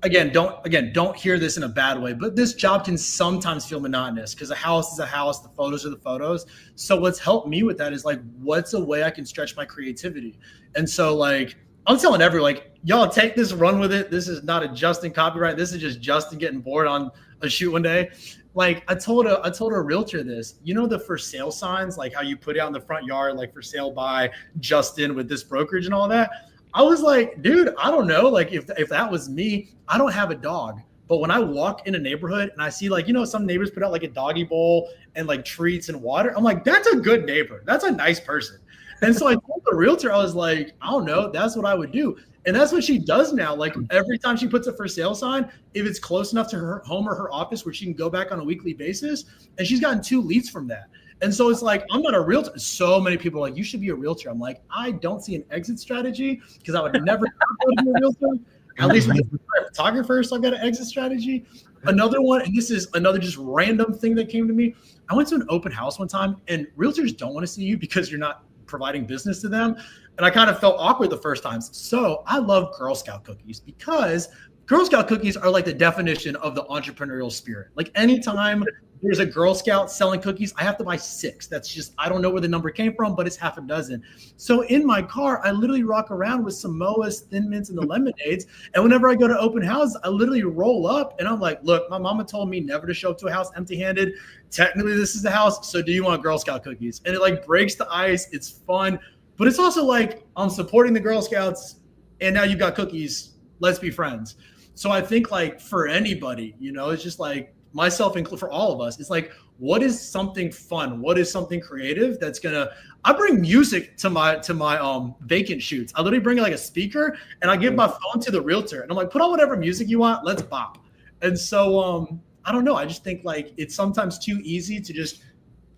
Again, don't hear this in a bad way, but this job can sometimes feel monotonous because a house is a house, the photos are the photos. So what's helped me with that is like, what's a way I can stretch my creativity? And so like, I'm telling everyone, like, y'all take this, run with it. This is not a Justin copyright. This is just Justin getting bored on a shoot one day. Like, I told a realtor this, you know, the for sale signs, like how you put it out in the front yard, like for sale by Justin with this brokerage and all that. I was like, dude, I don't know. Like, if that was me, I don't have a dog. But when I walk in a neighborhood and I see, like, you know, some neighbors put out like a doggy bowl and like treats and water, I'm like, that's a good neighbor. That's a nice person. And so I told the realtor, I was like, I don't know, that's what I would do. And that's what she does now. Like, every time she puts a for sale sign, if it's close enough to her home or her office where she can go back on a weekly basis, and she's gotten 2 leads from that. And so it's like, I'm not a realtor. So many people are like, you should be a realtor. I'm like, I don't see an exit strategy because I would never go to be a realtor. At least with a photographer, so I've got an exit strategy. Another one, and this is another just random thing that came to me. I went to an open house one time, and realtors don't want to see you because you're not providing business to them. And I kind of felt awkward the first times. So I love Girl Scout cookies because Girl Scout cookies are like the definition of the entrepreneurial spirit. Like anytime there's a Girl Scout selling cookies, I have to buy 6. That's just, I don't know where the number came from, but it's half a dozen. So in my car, I literally rock around with some Moas, Thin Mints, and the lemonades. And whenever I go to open houses, I literally roll up and I'm like, look, my mama told me never to show up to a house empty-handed. Technically, this is the house. So do you want Girl Scout cookies? And it like breaks the ice. It's fun. But it's also like, I'm supporting the Girl Scouts and now you've got cookies. Let's be friends. So I think like for anybody, you know, it's just like myself included, for all of us, it's like, what is something fun? What is something creative that's gonna, I bring music to my vacant shoots. I literally bring like a speaker and I give my phone to the realtor and I'm like, put on whatever music you want, let's bop. And so I don't know. I just think like it's sometimes too easy to just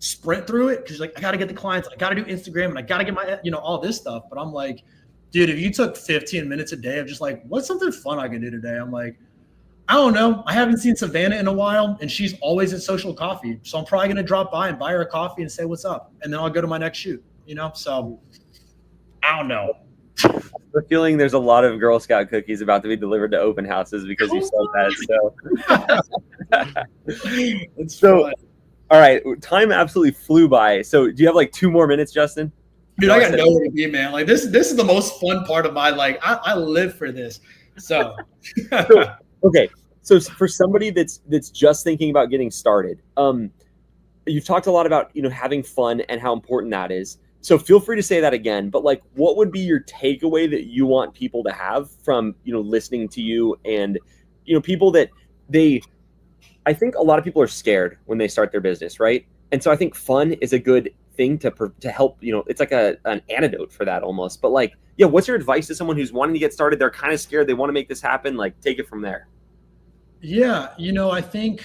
sprint through it because like I got to get the clients, I got to do Instagram, and I got to get my, you know, all this stuff. But I'm like, dude, if you took 15 minutes a day of just like, what's something fun I can do today? I'm like, I don't know. I haven't seen Savannah in a while, and she's always at Social Coffee. So I'm probably going to drop by and buy her a coffee and say what's up. And then I'll go to my next shoot, you know? So I don't know. The feeling there's a lot of Girl Scout cookies about to be delivered to open houses because you said that. So all right, time absolutely flew by. So do you have like 2 more minutes, Justin? Dude, I got nowhere to be, man. Like this is the most fun part of my like. I live for this. So okay. So for somebody that's just thinking about getting started, you've talked a lot about, you know, having fun and how important that is. So feel free to say that again, but like, what would be your takeaway that you want people to have from, you know, listening to you and, you know, people that I think a lot of people are scared when they start their business, right? And so I think fun is a good thing to help, you know, it's like an antidote for that almost. But like, yeah, what's your advice to someone who's wanting to get started? They're kind of scared. They want to make this happen. Like, take it from there. Yeah. You know, I think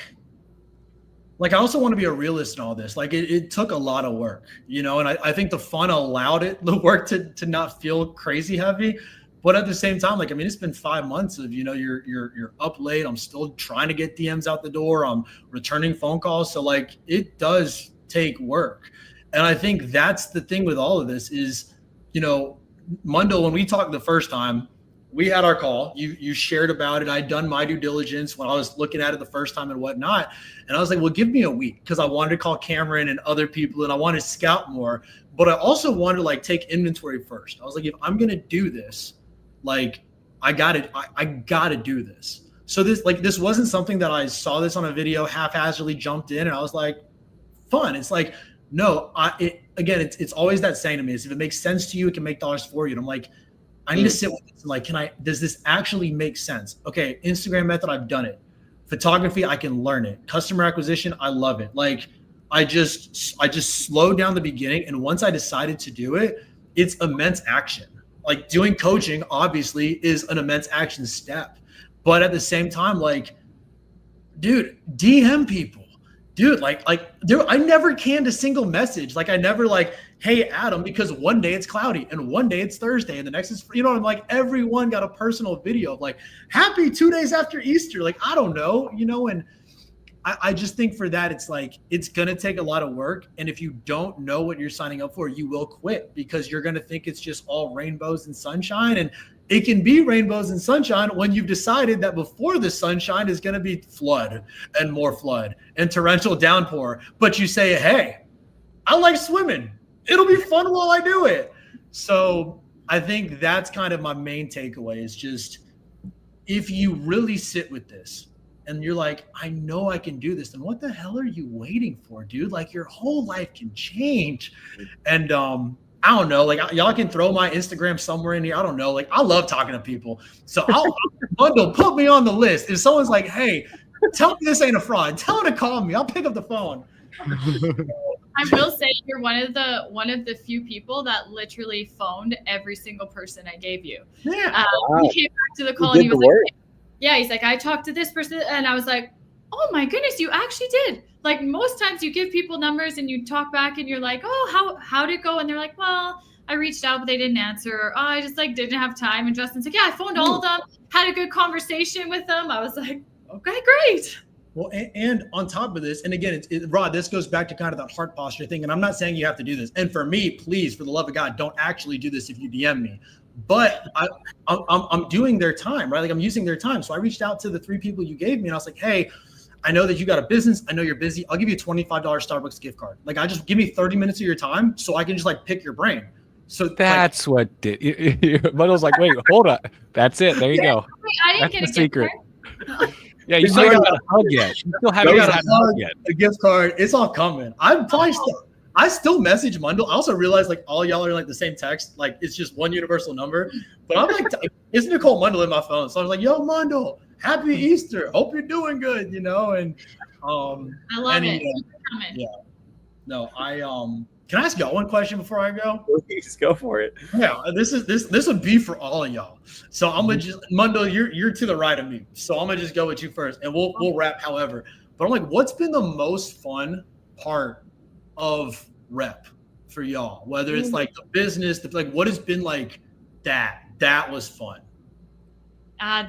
like, I also want to be a realist in all this. Like it took a lot of work, you know, and I think the fun allowed the work to not feel crazy heavy. But at the same time, like, I mean, it's been 5 months of, you know, you're up late. I'm still trying to get DMs out the door. I'm returning phone calls. So like, it does take work. And I think that's the thing with all of this is, you know, Mundo, when we talked the first time, we had our call, you shared about it. I'd done my due diligence when I was looking at it the first time and whatnot. And I was like, well, give me a week because I wanted to call Cameron and other people and I wanted to scout more, but I also wanted to like take inventory first. I was like, if I'm going to do this, like I got to do this. So this wasn't something that I saw this on a video, haphazardly jumped in and I was like, fun. It's like, no, it's always that saying to me is if it makes sense to you, it can make dollars for you. And I'm like, I need to sit with this. Like, does this actually make sense? Okay. Instagram method, I've done it. Photography, I can learn it. Customer acquisition, I love it. Like I just slowed down the beginning. And once I decided to do it, it's immense action. Like doing coaching obviously is an immense action step, but at the same time, like, dude, DM people, dude, dude, I never canned a single message. Like I never like, hey, Adam, because one day it's cloudy and one day it's Thursday and the next is, you know, I'm like, everyone got a personal video of like, happy 2 days after Easter. Like, I don't know, you know, and I just think for that, it's like, it's going to take a lot of work. And if you don't know what you're signing up for, you will quit because you're going to think it's just all rainbows and sunshine. And it can be rainbows and sunshine when you've decided that before the sunshine is going to be flood and more flood and torrential downpour. But you say, hey, I like swimming. It'll be fun while I do it. So I think that's kind of my main takeaway is just if you really sit with this, and you're like, I know I can do this. Then what the hell are you waiting for, dude? Like your whole life can change. And I don't know, like y'all can throw my Instagram somewhere in here. I don't know. Like I love talking to people. So Mundo, put me on the list. If someone's like, hey, tell me this ain't a fraud, tell them to call me. I'll pick up the phone. I will say you're one of the few people that literally phoned every single person I gave you. Yeah. He came back to the call and he was like, yeah, he's like, I talked to this person. And I was like, oh my goodness, you actually did. Like most times you give people numbers and you talk back and you're like, oh, how'd it go? And they're like, well, I reached out, but they didn't answer. Or, oh, I just like didn't have time. And Justin's like, yeah, I phoned all of them, had a good conversation with them. I was like, okay, great. Well, and on top of this, and again, Rod, this goes back to kind of that heart posture thing. And I'm not saying you have to do this. And for me, please, for the love of God, don't actually do this if you DM me. But I'm doing their time, right? Like I'm using their time. So I reached out to the 3 people you gave me and I was like, hey, I know that you got a business. I know you're busy. I'll give you a $25 Starbucks gift card. Like I just give me 30 minutes of your time so I can just like pick your brain. So that's like, what did Bundle's like, wait, hold on. That's it. There you go. Wait, I didn't that's get the a secret. Card. Yeah, you still haven't got a hug yet. You still haven't got a hug yet. A gift card. It's all coming. I still message Mundle. I also realized like all y'all are like the same text. Like it's just one universal number. But I'm like, it's Nicole Mundle in my phone. So I was like, yo, Mundle, happy Easter. Hope you're doing good, you know? And I love it. Yeah. No, can I ask y'all one question before I go? Just go for it. Yeah, this would be for all of y'all. So I'm gonna just Mundle, you're to the right of me. So I'm gonna just go with you first and we'll wrap however. But I'm like, what's been the most fun part of REPP for y'all? Whether it's like the business, like what has been like that was fun. I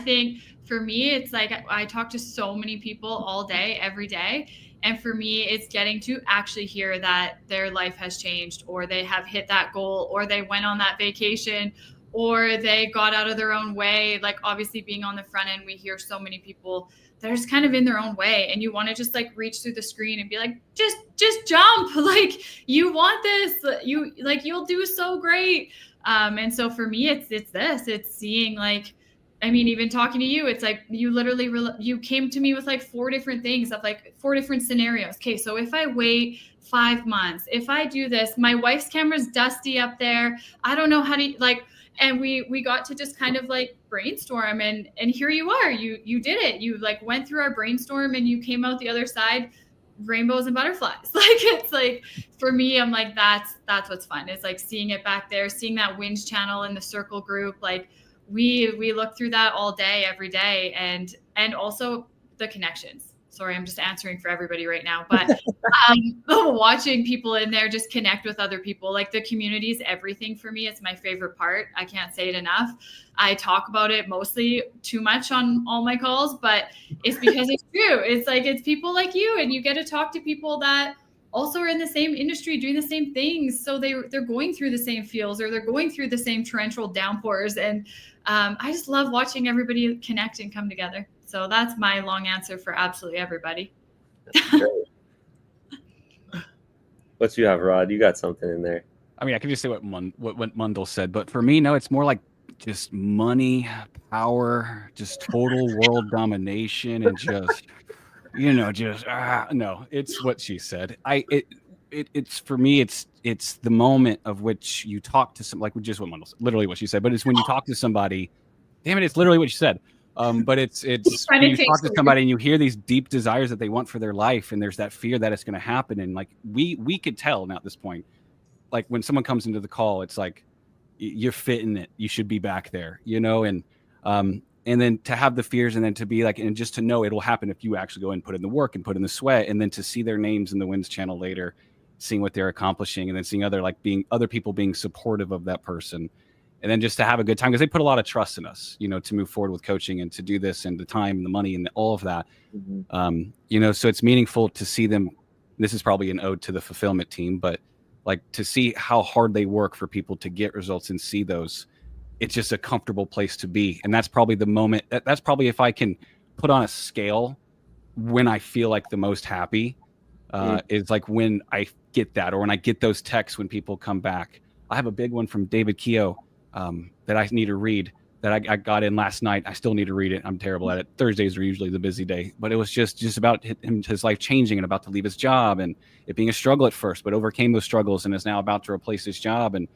think for me, it's like I talk to so many people all day, every day. And for me, it's getting to actually hear that their life has changed or they have hit that goal or they went on that vacation or they got out of their own way. Like obviously being on the front end, we hear so many people that are just kind of in their own way and you want to just like reach through the screen and be like, just jump. Like you want this, you'll do so great. And so for me, it's seeing like, I mean, even talking to you, it's like you literally, you came to me with like 4 different things of like 4 different scenarios. Okay, so if I wait 5 months, if I do this, my wife's camera's dusty up there. I don't know how to like, and we got to just kind of like brainstorm and here you are, you did it. You like went through our brainstorm and you came out the other side, rainbows and butterflies. Like, it's like, for me, I'm like, that's what's fun. It's like seeing it back there, seeing that wins channel in the circle group. Like, we look through that all day, every day, and also the connections. Sorry, I'm just answering for everybody right now, but watching people in there just connect with other people, like the community is everything for me. It's my favorite part. I can't say it enough. I talk about it mostly too much on all my calls, but it's because it's true. It's like, it's people like you, and you get to talk to people that also are in the same industry doing the same things. So they're going through the same fields or they're going through the same torrential downpours. And I just love watching everybody connect and come together. So that's my long answer for absolutely everybody. What you have, Rod? You got something in there. I mean, I can just say what Mundle said, but for me, no, it's more like just money, power, just total world domination, and just, no, it's what she said. It's for me, it's the moment of which you talk to some, like just what Mundle said, literally what she said, but it's when you talk to somebody, damn it, it's literally what she said. But it's when you talk to somebody and you hear these deep desires that they want for their life, and there's that fear that it's going to happen. And like, we could tell now at this point, like when someone comes into the call, it's like, you're fitting it. You should be back there, and then to have the fears, and then to be like, and just to know it'll happen if you actually go and put in the work and put in the sweat, and then to see their names in the wins channel later, seeing what they're accomplishing, and then seeing other people being supportive of that person. And then just to have a good time, because they put a lot of trust in us, to move forward with coaching and to do this, and the time and the money and all of that. Mm-hmm. So it's meaningful to see them. This is probably an ode to the fulfillment team, but like to see how hard they work for people to get results and see those, it's just a comfortable place to be. And that's probably the moment that's probably, if I can put on a scale, when I feel like the most happy, is like when I get that, or when I get those texts when people come back. I have a big one from David Keogh, that I need to read, that I got in last night. I still need to read it. I'm terrible at it. Thursdays are usually the busy day, but it was just about his life changing and about to leave his job, and it being a struggle at first, but overcame those struggles and is now about to replace his job. And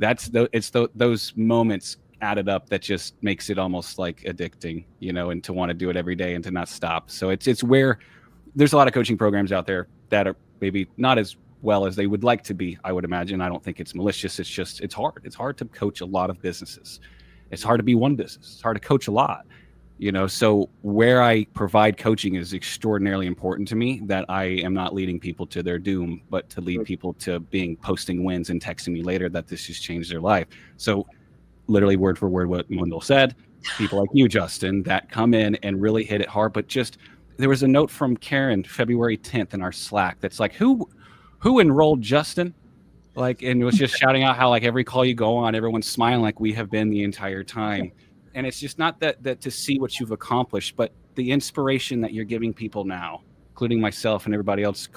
it's those moments added up that just makes it almost like addicting, and to want to do it every day and to not stop. So it's where there's a lot of coaching programs out there that are maybe not as well as they would like to be, I would imagine. I don't think it's malicious. It's just, it's hard. It's hard to coach a lot of businesses. It's hard to be one business. It's hard to coach a lot. You know, so where I provide coaching is extraordinarily important to me, that I am not leading people to their doom, but to lead people to posting wins and texting me later that this just changed their life. So literally word for word what Mundell said, people like you, Justin, that come in and really hit it hard. But just, there was a note from Karen February 10th in our Slack that's like, who enrolled Justin? Like, and it was just shouting out how like every call you go on, everyone's smiling like we have been the entire time. And it's just not that to see what you've accomplished, but the inspiration that you're giving people now, including myself and everybody else,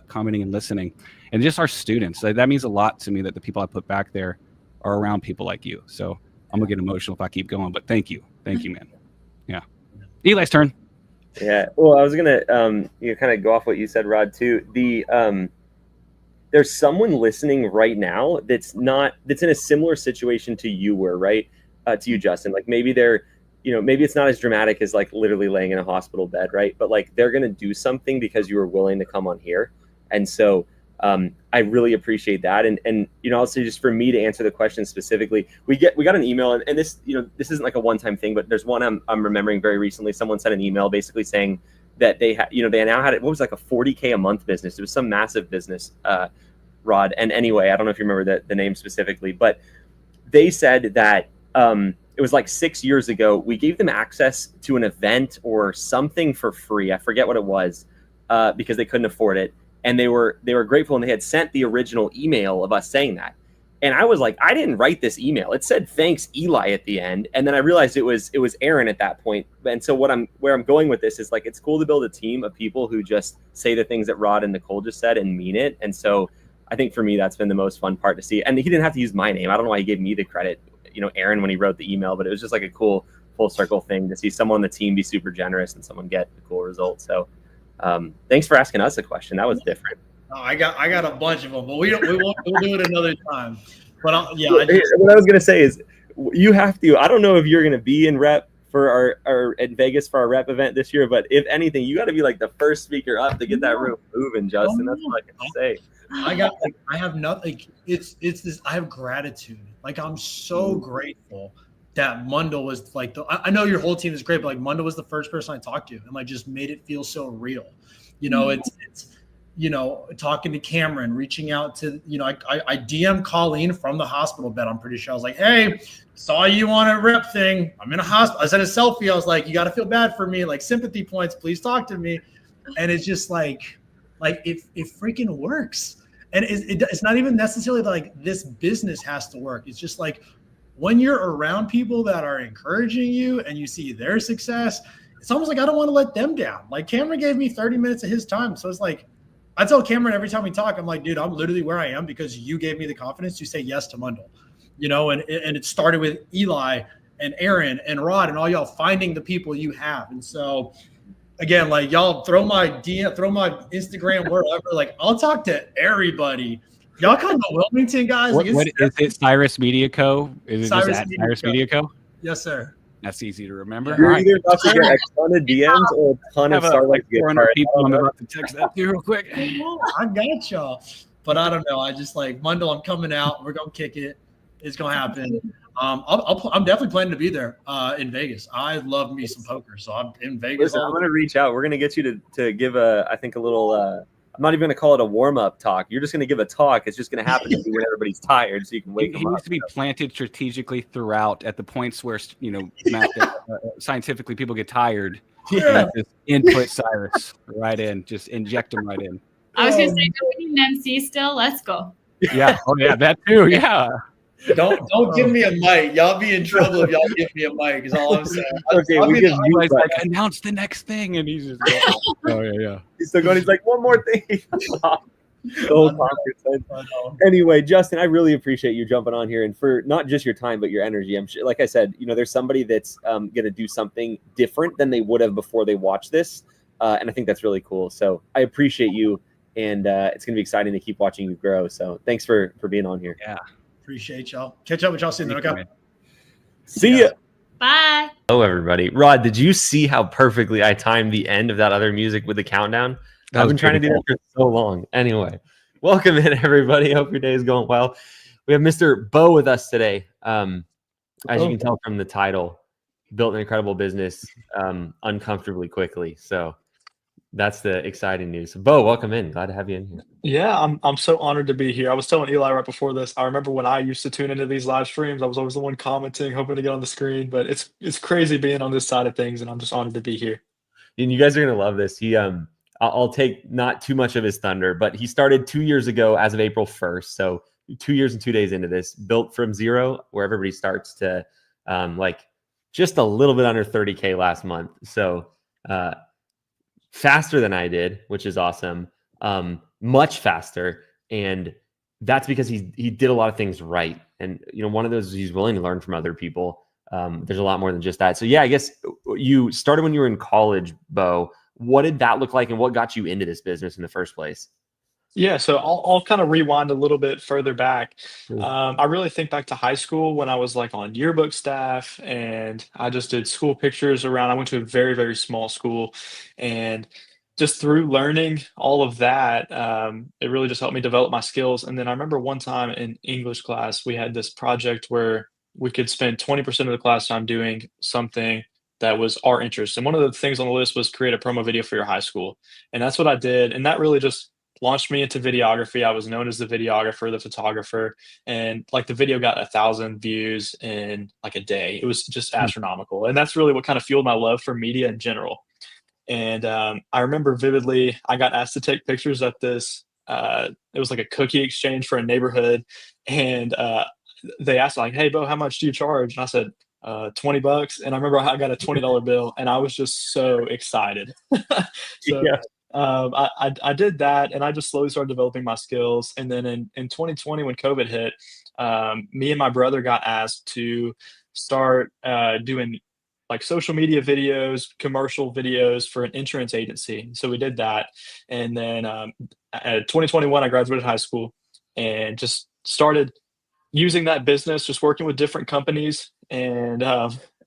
commenting and listening, and just our students. That means a lot to me, that the people I put back there are around people like you. So I'm gonna get emotional if I keep going, but thank you, man. Yeah, Eli's turn. Yeah. Well, I was gonna kind of go off what you said, Rod, too. There's someone listening right now that's in a similar situation to you were, right? To you, Justin. Like maybe they're, maybe it's not as dramatic as like literally laying in a hospital bed, right? But like they're gonna do something because you were willing to come on here. And so I really appreciate that. And I'll say, just for me to answer the question specifically, we got an email, and this, this isn't like a one-time thing, but there's one I'm remembering very recently. Someone sent an email basically saying that they had, they now had, what was like a $40K a month business. It was some massive business, Rod. And anyway, I don't know if you remember the name specifically, but they said that it was like 6 years ago, we gave them access to an event or something for free. I forget what it was, because they couldn't afford it. And they were grateful, and they had sent the original email of us saying that. And I was like, I didn't write this email. It said thanks Eli at the end, and then I realized it was Aaron at that point. And so where I'm going with this is like, it's cool to build a team of people who just say the things that Rod and Nicole just said and mean it. And so I think for me, that's been the most fun part to see. And he didn't have to use my name. I don't know why he gave me the credit, Aaron, when he wrote the email, but it was just like a cool full circle thing to see someone on the team be super generous and someone get a cool result. So thanks for asking us a question. That was different. Oh, I got a bunch of them, but we'll do it another time. But what I was gonna say is, you have to. I don't know if you're gonna be in rep for our at Vegas for our rep event this year, but if anything, you got to be like the first speaker up to get that room moving, Justin. That's what I can say. I have nothing. It's this. I have gratitude. Like, I'm so grateful that Mundell was like I know your whole team is great, but like Mundell was the first person I talked to, and like just made it feel so real. It's talking to Cameron, reaching out to, I DM Colleen from the hospital bed. I'm pretty sure. I was like, hey, saw you on a rep thing. I'm in a hospital. I sent a selfie. I was like, you got to feel bad for me. Like, sympathy points, please talk to me. And it's just like it freaking works. And it's not even necessarily like this business has to work. It's just like, when you're around people that are encouraging you and you see their success, it's almost like I don't want to let them down. Like, Cameron gave me 30 minutes of his time. So it's like, I tell Cameron every time we talk, I'm like, dude, I'm literally where I am because you gave me the confidence to say yes to Mundell, and it started with Eli and Aaron and Rod and all y'all finding the people you have. And so again, like, y'all throw my DM, throw my Instagram, wherever, like, I'll talk to everybody. Y'all come to Wilmington, guys. What is it? Cyrus Media Co. Is it Cyrus just at Cyrus Media Co? Yes, sir. That's easy to remember. You're either about to get a ton of DMs or a ton of like 400 people. I'm about to text that to real quick. I got y'all, but I don't know. I just like Mundell. I'm coming out. We're gonna kick it. It's gonna happen. I'm definitely planning to be there in Vegas. I love me some poker, so I'm in Vegas. Listen, I'm gonna reach out. We're gonna get you to give I think a little. I'm not even going to call it a warm-up talk. You're just going to give a talk. It's just going to happen to be when everybody's tired, so you can wake them up. It needs to be planted strategically throughout at the points where, Matt, scientifically people get tired. Yeah. Just input Cyrus right in. Just inject them right in. I was going to say, do we need an MC still? Let's go. Yeah. Oh, yeah, that too. Yeah. Don't give me a mic. Y'all be in trouble if y'all give me a mic. Is all I'm saying. Okay, we can like announce the next thing, and he's just going, oh yeah. He's still going. He's like, one more thing. The whole conference. Anyway, Justin, I really appreciate you jumping on here, and for not just your time but your energy. I'm sure, like I said, there's somebody that's going to do something different than they would have before they watch this, and I think that's really cool. So I appreciate you, and it's going to be exciting to keep watching you grow. So thanks for being on here. Yeah. Appreciate y'all. Catch up with y'all soon. Okay. See ya. Bye. Hello, everybody. Rod, did you see how perfectly I timed the end of that other music with the countdown? I've been trying to do that for so long. Anyway, welcome in, everybody. Hope your day is going well. We have Mr. Bo with us today. As you can tell from the title, built an incredible business uncomfortably quickly. So that's the exciting news. Bo, welcome in. Glad to have you in here. Yeah, I'm so honored to be here. I was telling Eli right before this, I remember when I used to tune into these live streams, I was always the one commenting, hoping to get on the screen, but it's crazy being on this side of things, and I'm just honored to be here. And you guys are gonna love this. I'll take not too much of his thunder, but he started 2 years ago as of April 1st. So 2 years and 2 days into this, built from zero, where everybody starts, to like just a little bit under 30K last month. So faster than I did, which is awesome. Much faster. And that's because he did a lot of things right. And, one of those is he's willing to learn from other people. There's a lot more than just that. So yeah, I guess you started when you were in college, Bo. What did that look like, and what got you into this business in the first place? Yeah, so I'll kind of rewind a little bit further back. I really think back to high school when I was like on yearbook staff, and I just did school pictures around. I went to a very, very small school, and just through learning all of that, it really just helped me develop my skills. And then I remember one time in English class, we had this project where we could spend 20% of the class time doing something that was our interest. And one of the things on the list was create a promo video for your high school. And that's what I did. And that really just launched me into videography. I was known as the videographer, the photographer, and like the video got 1,000 views in like a day. It was just astronomical. And that's really what kind of fueled my love for media in general. And I remember vividly, I got asked to take pictures at this, it was like a cookie exchange for a neighborhood. And they asked like, "Hey, Bo, how much do you charge?" And I said, $20. And I remember I got a $20 bill, and I was just so excited. So Yeah. I did that, and I just slowly started developing my skills. And then in 2020, when COVID hit, me and my brother got asked to start doing like social media videos, commercial videos for an insurance agency. So we did that. And then 2021, I graduated high school and just started using that business, just working with different companies. And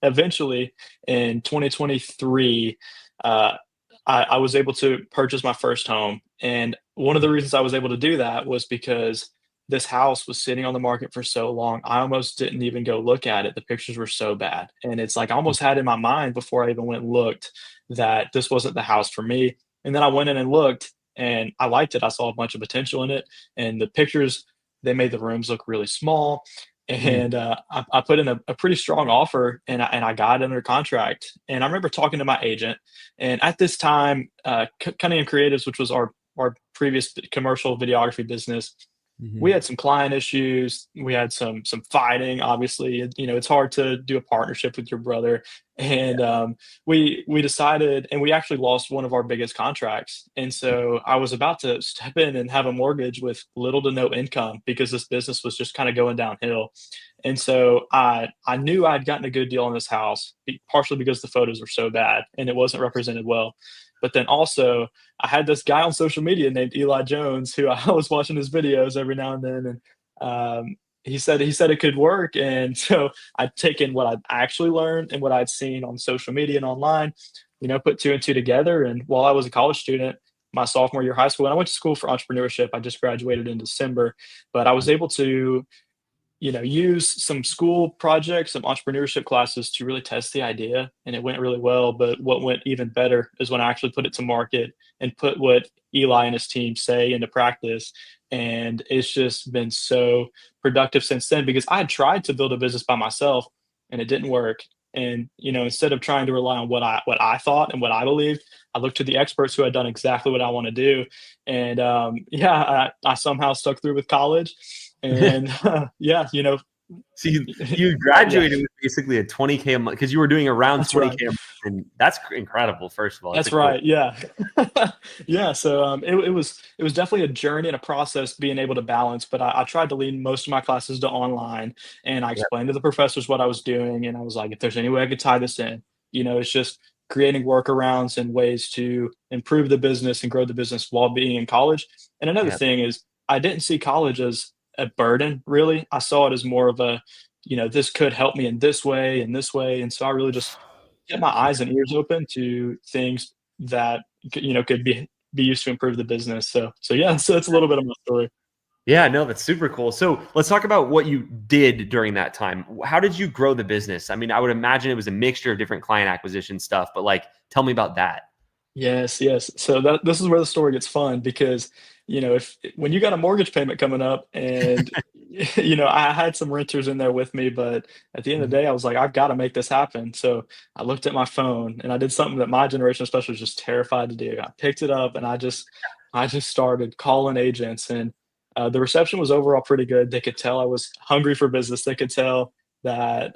eventually in 2023, I was able to purchase my first home. And one of the reasons I was able to do that was because this house was sitting on the market for so long. I almost didn't even go look at it. The pictures were so bad. And it's like I almost had in my mind before I even went and looked that this wasn't the house for me. And then I went in and looked, and I liked it. I saw a bunch of potential in it. And the pictures, they made the rooms look really small. And I put in a pretty strong offer, and I got it under contract. And I remember talking to my agent, and at this time, Cunningham Creatives, which was our previous commercial videography business, we had some client issues. We had some fighting. Obviously, it's hard to do a partnership with your brother. And we decided, and we actually lost one of our biggest contracts. And so I was about to step in and have a mortgage with little to no income because this business was just kind of going downhill. And so I knew I'd gotten a good deal on this house, partially because the photos were so bad and it wasn't represented well. But then also I had this guy on social media named Eli Jones, who I was watching his videos every now and then. And he said it could work. And so I'd taken what I'd actually learned and what I'd seen on social media and online, put two and two together. And while I was a college student, my sophomore year of high school, and I went to school for entrepreneurship. I just graduated in December, but I was able to use some school projects, some entrepreneurship classes to really test the idea, and it went really well. But what went even better is when I actually put it to market and put what Eli and his team say into practice. And it's just been so productive since then, because I had tried to build a business by myself and it didn't work. And, instead of trying to rely on what I thought and what I believed, I looked to the experts who had done exactly what I want to do. And I somehow stuck through with college. And So you graduated with basically a 20K a month, because you were doing around 20K a month, and that's incredible. First of all, that's right. Yeah. Yeah. So it was definitely a journey and a process being able to balance, but I tried to lean most of my classes to online, and I explained to the professors what I was doing. And I was like, if there's any way I could tie this in, it's just creating workarounds and ways to improve the business and grow the business while being in college. And another thing is, I didn't see college as a burden, really. I saw it as more of a, this could help me in this way and this way. And so I really just kept my eyes and ears open to things that, could be used to improve the business. So yeah, so it's a little bit of my story. Yeah, no, that's super cool. So let's talk about what you did during that time. How did you grow the business? I mean, I would imagine it was a mixture of different client acquisition stuff, but like, tell me about that. Yes, yes. So that this is where the story gets fun because, if when you got a mortgage payment coming up and I had some renters in there with me, but at the end of the Mhm. day, I was like, I've got to make this happen. So I looked at my phone and I did something that my generation especially was just terrified to do. I picked it up and I just started calling agents and the reception was overall pretty good. They could tell I was hungry for business. They could tell that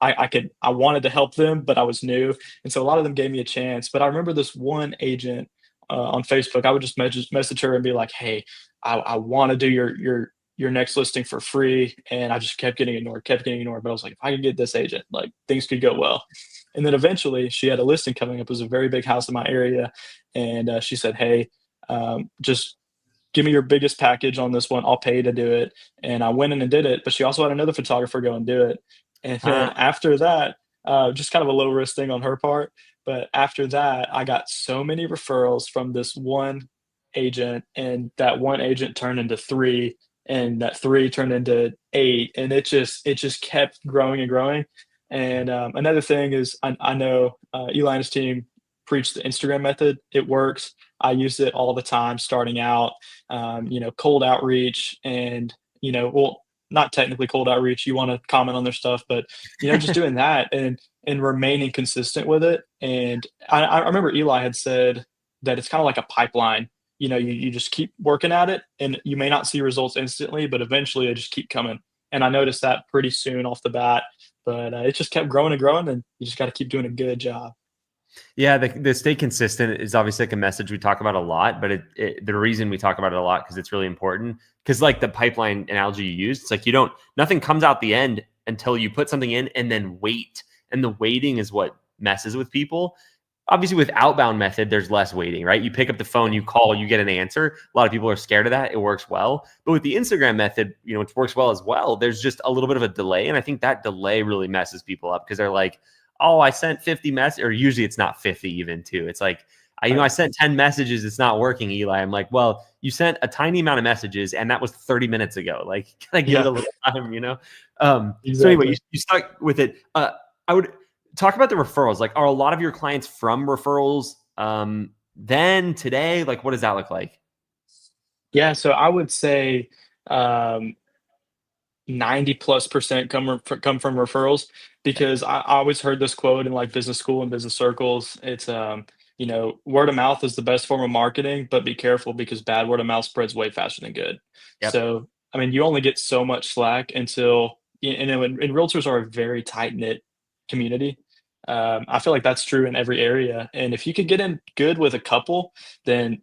I wanted to help them, but I was new, and so a lot of them gave me a chance. But I remember this one agent on Facebook. I would just message her and be like, "Hey, I want to do your next listing for free," and I just kept getting ignored, kept getting ignored. But I was like, if I could get this agent, like things could go well. And then eventually, she had a listing coming up. It was a very big house in my area, and she said, "Hey, just give me your biggest package on this one. I'll pay you to do it." And I went in and did it, but she also had another photographer go and do it. And then Ah, after that, just kind of a low risk thing on her part. But after that, I got so many referrals from this one agent, and that one agent turned into three, and that three turned into eight, and it just kept growing and growing. And another thing is, I know Eli and his team preach the Instagram method. It works. I use it all the time starting out, cold outreach and, well, not technically cold outreach. You want to comment on their stuff, but, just doing that and remaining consistent with it. And I remember Eli had said that it's kind of like a pipeline. You just keep working at it and you may not see results instantly, but eventually they just keep coming. And I noticed that pretty soon off the bat, but it just kept growing and growing, and you just got to keep doing a good job. yeah, the stay consistent is obviously like a message we talk about a lot, but the reason we talk about it a lot because it's really important. Because like the pipeline analogy you used, it's like nothing comes out the end until you put something in and then wait. And the waiting is what messes with people. Obviously, with outbound method, there's less waiting, right? You pick up the phone, you call, you get an answer. A lot of people are scared of that. It works well. But with the Instagram method, which works well as well, there's just a little bit of a delay. And I think that delay really messes people up because they're like, oh, I sent 50 messages, or usually it's not 50 even too. It's like, I sent 10 messages. It's not working, Eli. I'm like, well, you sent a tiny amount of messages and that was 30 minutes ago. Like, can I give it Yeah, a little time? So anyway, exactly. you stuck with it. I would talk about the referrals. Like, are a lot of your clients from referrals? Then today, like, what does that look like? Yeah, so I would say, um, 90+% come from referrals because I always heard this quote in like business school and business circles. It's word of mouth is the best form of marketing, but be careful because bad word of mouth spreads way faster than good. Yep. So I mean, you only get so much slack until and realtors are a very tight knit community. I feel like that's true in every area, and if you could get in good with a couple, then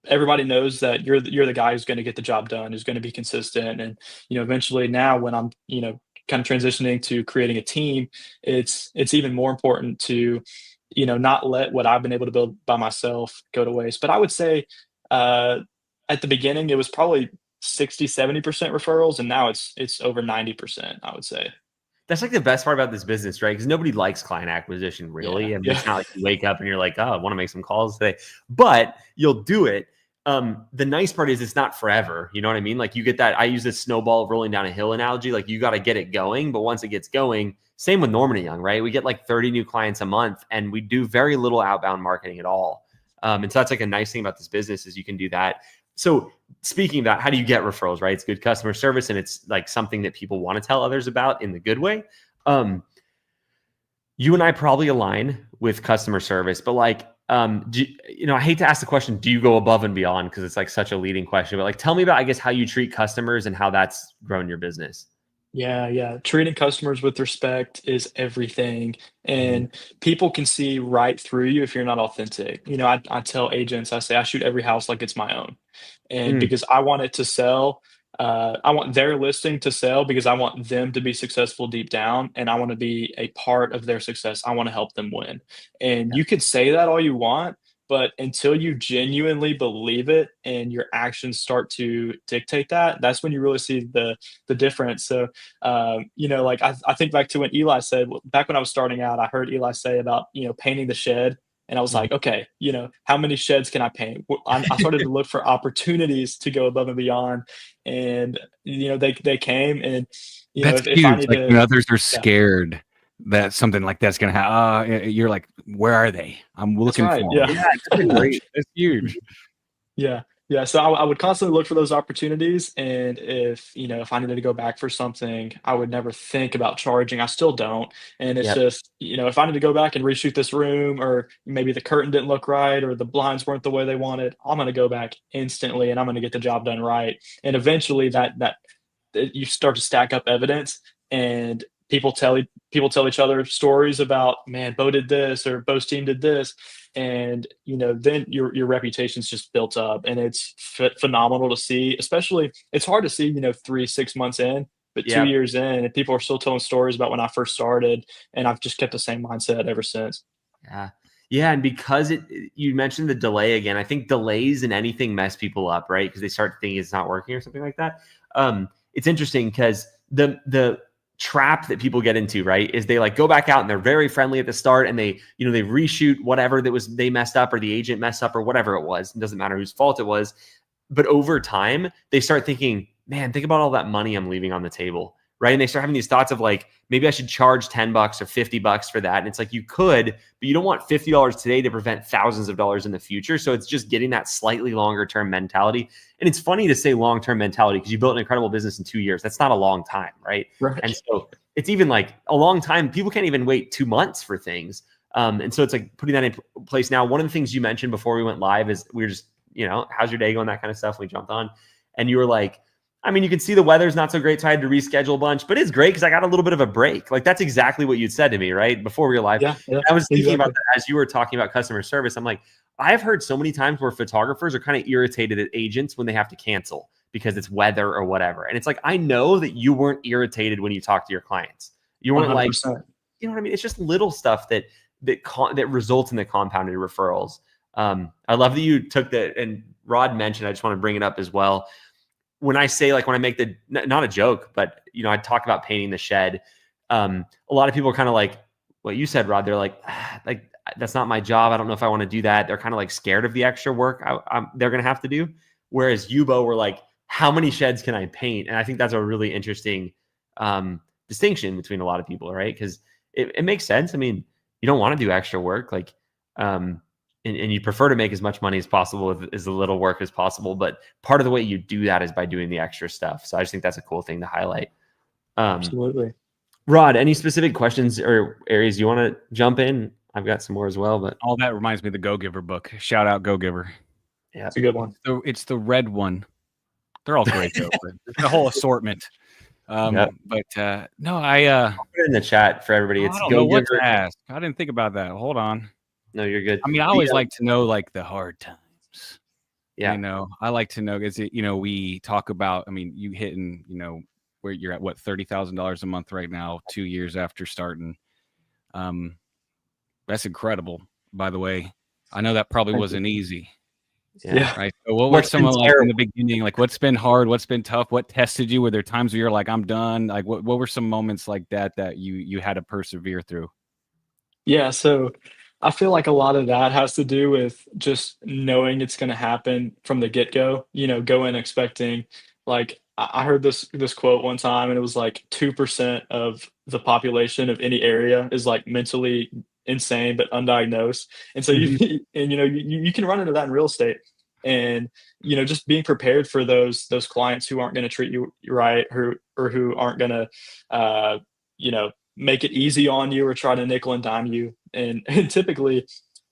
everybody knows that you're the guy who's going to get the job done, who's going to be consistent, and eventually now when I'm kind of transitioning to creating a team, it's even more important to not let what I've been able to build by myself go to waste. But I would say uh, at the beginning it was probably 60-70% referrals, and now it's over 90%, I would say. That's like the best part about this business, right? Because nobody likes client acquisition, Yeah, really. I mean, yeah. it's not like you wake up and you're like, oh, I want to make some calls today, but you'll do it. The nice part is it's not forever. You know what I mean? Like you get that. I use this snowball rolling down a hill analogy. Like you got to get it going, but once it gets going, same with Norman and Young, right? We get like 30 new clients a month, and we do very little outbound marketing at all. And so that's like a nice thing about this business is you can do that. So speaking of that, how do you get referrals, right? It's good customer service and it's like something that people want to tell others about in the good way. Um, you and I probably align with customer service, but like, I hate to ask the question, do you go above and beyond? Because it's like such a leading question, but like, tell me about, I guess, how you treat customers and how that's grown your business. Yeah, yeah. Treating customers with respect is everything. Mhm. And people can see right through you if you're not authentic. I tell agents, I say, I shoot every house like it's my own. And Mm, because I want it to sell, I want their listing to sell because I want them to be successful deep down and I want to be a part of their success. I want to help them win. And yeah. you could say that all you want, but until you genuinely believe it and your actions start to dictate that, that's when you really see the difference. So like I think back to when Eli said back when I was starting out, I heard Eli say about painting the shed. And I was like, okay, how many sheds can I paint? I started to look for opportunities to go above and beyond. And, they came, and, That's if I huge. need Like to, when others are yeah, scared that something like that's gonna happen, you're like, where are they? I'm that's looking right. for Yeah. them. Yeah, that's a great. That's huge. Yeah. Yeah. So I would constantly look for those opportunities. And if I needed to go back for something, I would never think about charging. I still don't. And it's Yep. just, if I need to go back and reshoot this room, or maybe the curtain didn't look right, or the blinds weren't the way they wanted, I'm going to go back instantly, and I'm going to get the job done right. And eventually that you start to stack up evidence, and people tell each other stories about, man, Bo did this, or Bo's team did this. And then your reputation's just built up, and it's phenomenal to see. Especially, it's hard to see 3-6 months in, but Yeah. 2 years in, and people are still telling stories about when I first started, and I've just kept the same mindset ever since. Yeah. Yeah. And because you mentioned the delay again, I think delays in anything mess people up, right? Because they start thinking it's not working or something like that. It's interesting because the trap that people get into, right, is they like go back out and they're very friendly at the start, and they reshoot whatever they messed up, or the agent messed up, or whatever it was. It doesn't matter whose fault it was. But over time, they start thinking, man, think about all that money I'm leaving on the table, right? And they start having these thoughts of like, maybe I should charge $10 or $50 for that. And it's like, you could, but you don't want $50 today to prevent thousands of dollars in the future. So it's just getting that slightly longer term mentality. And it's funny to say long-term mentality because you built an incredible business in 2 years. That's not a long time, right? Right. And so it's even like a long time. People can't even wait 2 months for things. And so it's like putting that in place now. One of the things you mentioned before we went live is we were just, how's your day going? That kind of stuff. We jumped on, and you were like, I mean, you can see the weather's not so great, so I had to reschedule a bunch, but it's great because I got a little bit of a break. Like that's exactly what you'd said to me, right? Before we were live. Yeah, I was thinking about exactly. that as you were talking about customer service. I'm like, I've heard so many times where photographers are kind of irritated at agents when they have to cancel because it's weather or whatever. And it's like, I know that you weren't irritated when you talked to your clients. You weren't 100%. like, you know what I mean? It's just little stuff that results in the compounded referrals. I love that you took that, and Rod mentioned, I just want to bring it up as well. When I say, like, when I make not a joke, but, I talk about painting the shed. A lot of people are kind of like what you said, Rod. They're like, that's not my job. I don't know if I want to do that. They're kind of like scared of the extra work they're going to have to do. Whereas you, Bo, were like, how many sheds can I paint? And I think that's a really interesting distinction between a lot of people, right? Because it makes sense. I mean, you don't want to do extra work, like, and you prefer to make as much money as possible with as little work as possible. But part of the way you do that is by doing the extra stuff. So I just think that's a cool thing to highlight. Absolutely. Rod, any specific questions or areas you want to jump in? I've got some more as well, but all that reminds me of the Go Giver book. Shout out Go Giver. Yeah, it's a good one. So it's the red one. They're all great though. The whole assortment. But no, I'll put it in the chat for everybody. It's I don't Go know what Giver. to ask. I didn't think about that. Hold on. No, you're good. I mean, I always like to know like the hard times. Yeah. I like to know, is it, we talk about, I mean, you hitting, where you're at, what, $30,000 a month right now, 2 years after starting. That's incredible, by the way. I know that probably wasn't easy. Yeah. Right. So what was some of like in the beginning, like what's been hard, what's been tough, what tested you? Were there times where you're like, I'm done? Like what were some moments like that you had to persevere through? Yeah, so I feel like a lot of that has to do with just knowing it's going to happen from the get-go. Go in expecting, like, I heard this quote one time, and it was like 2% of the population of any area is like mentally insane but undiagnosed. And so you can run into that in real estate. And just being prepared for those clients who aren't going to treat you right, who aren't going to make it easy on you or try to nickel and dime you. And typically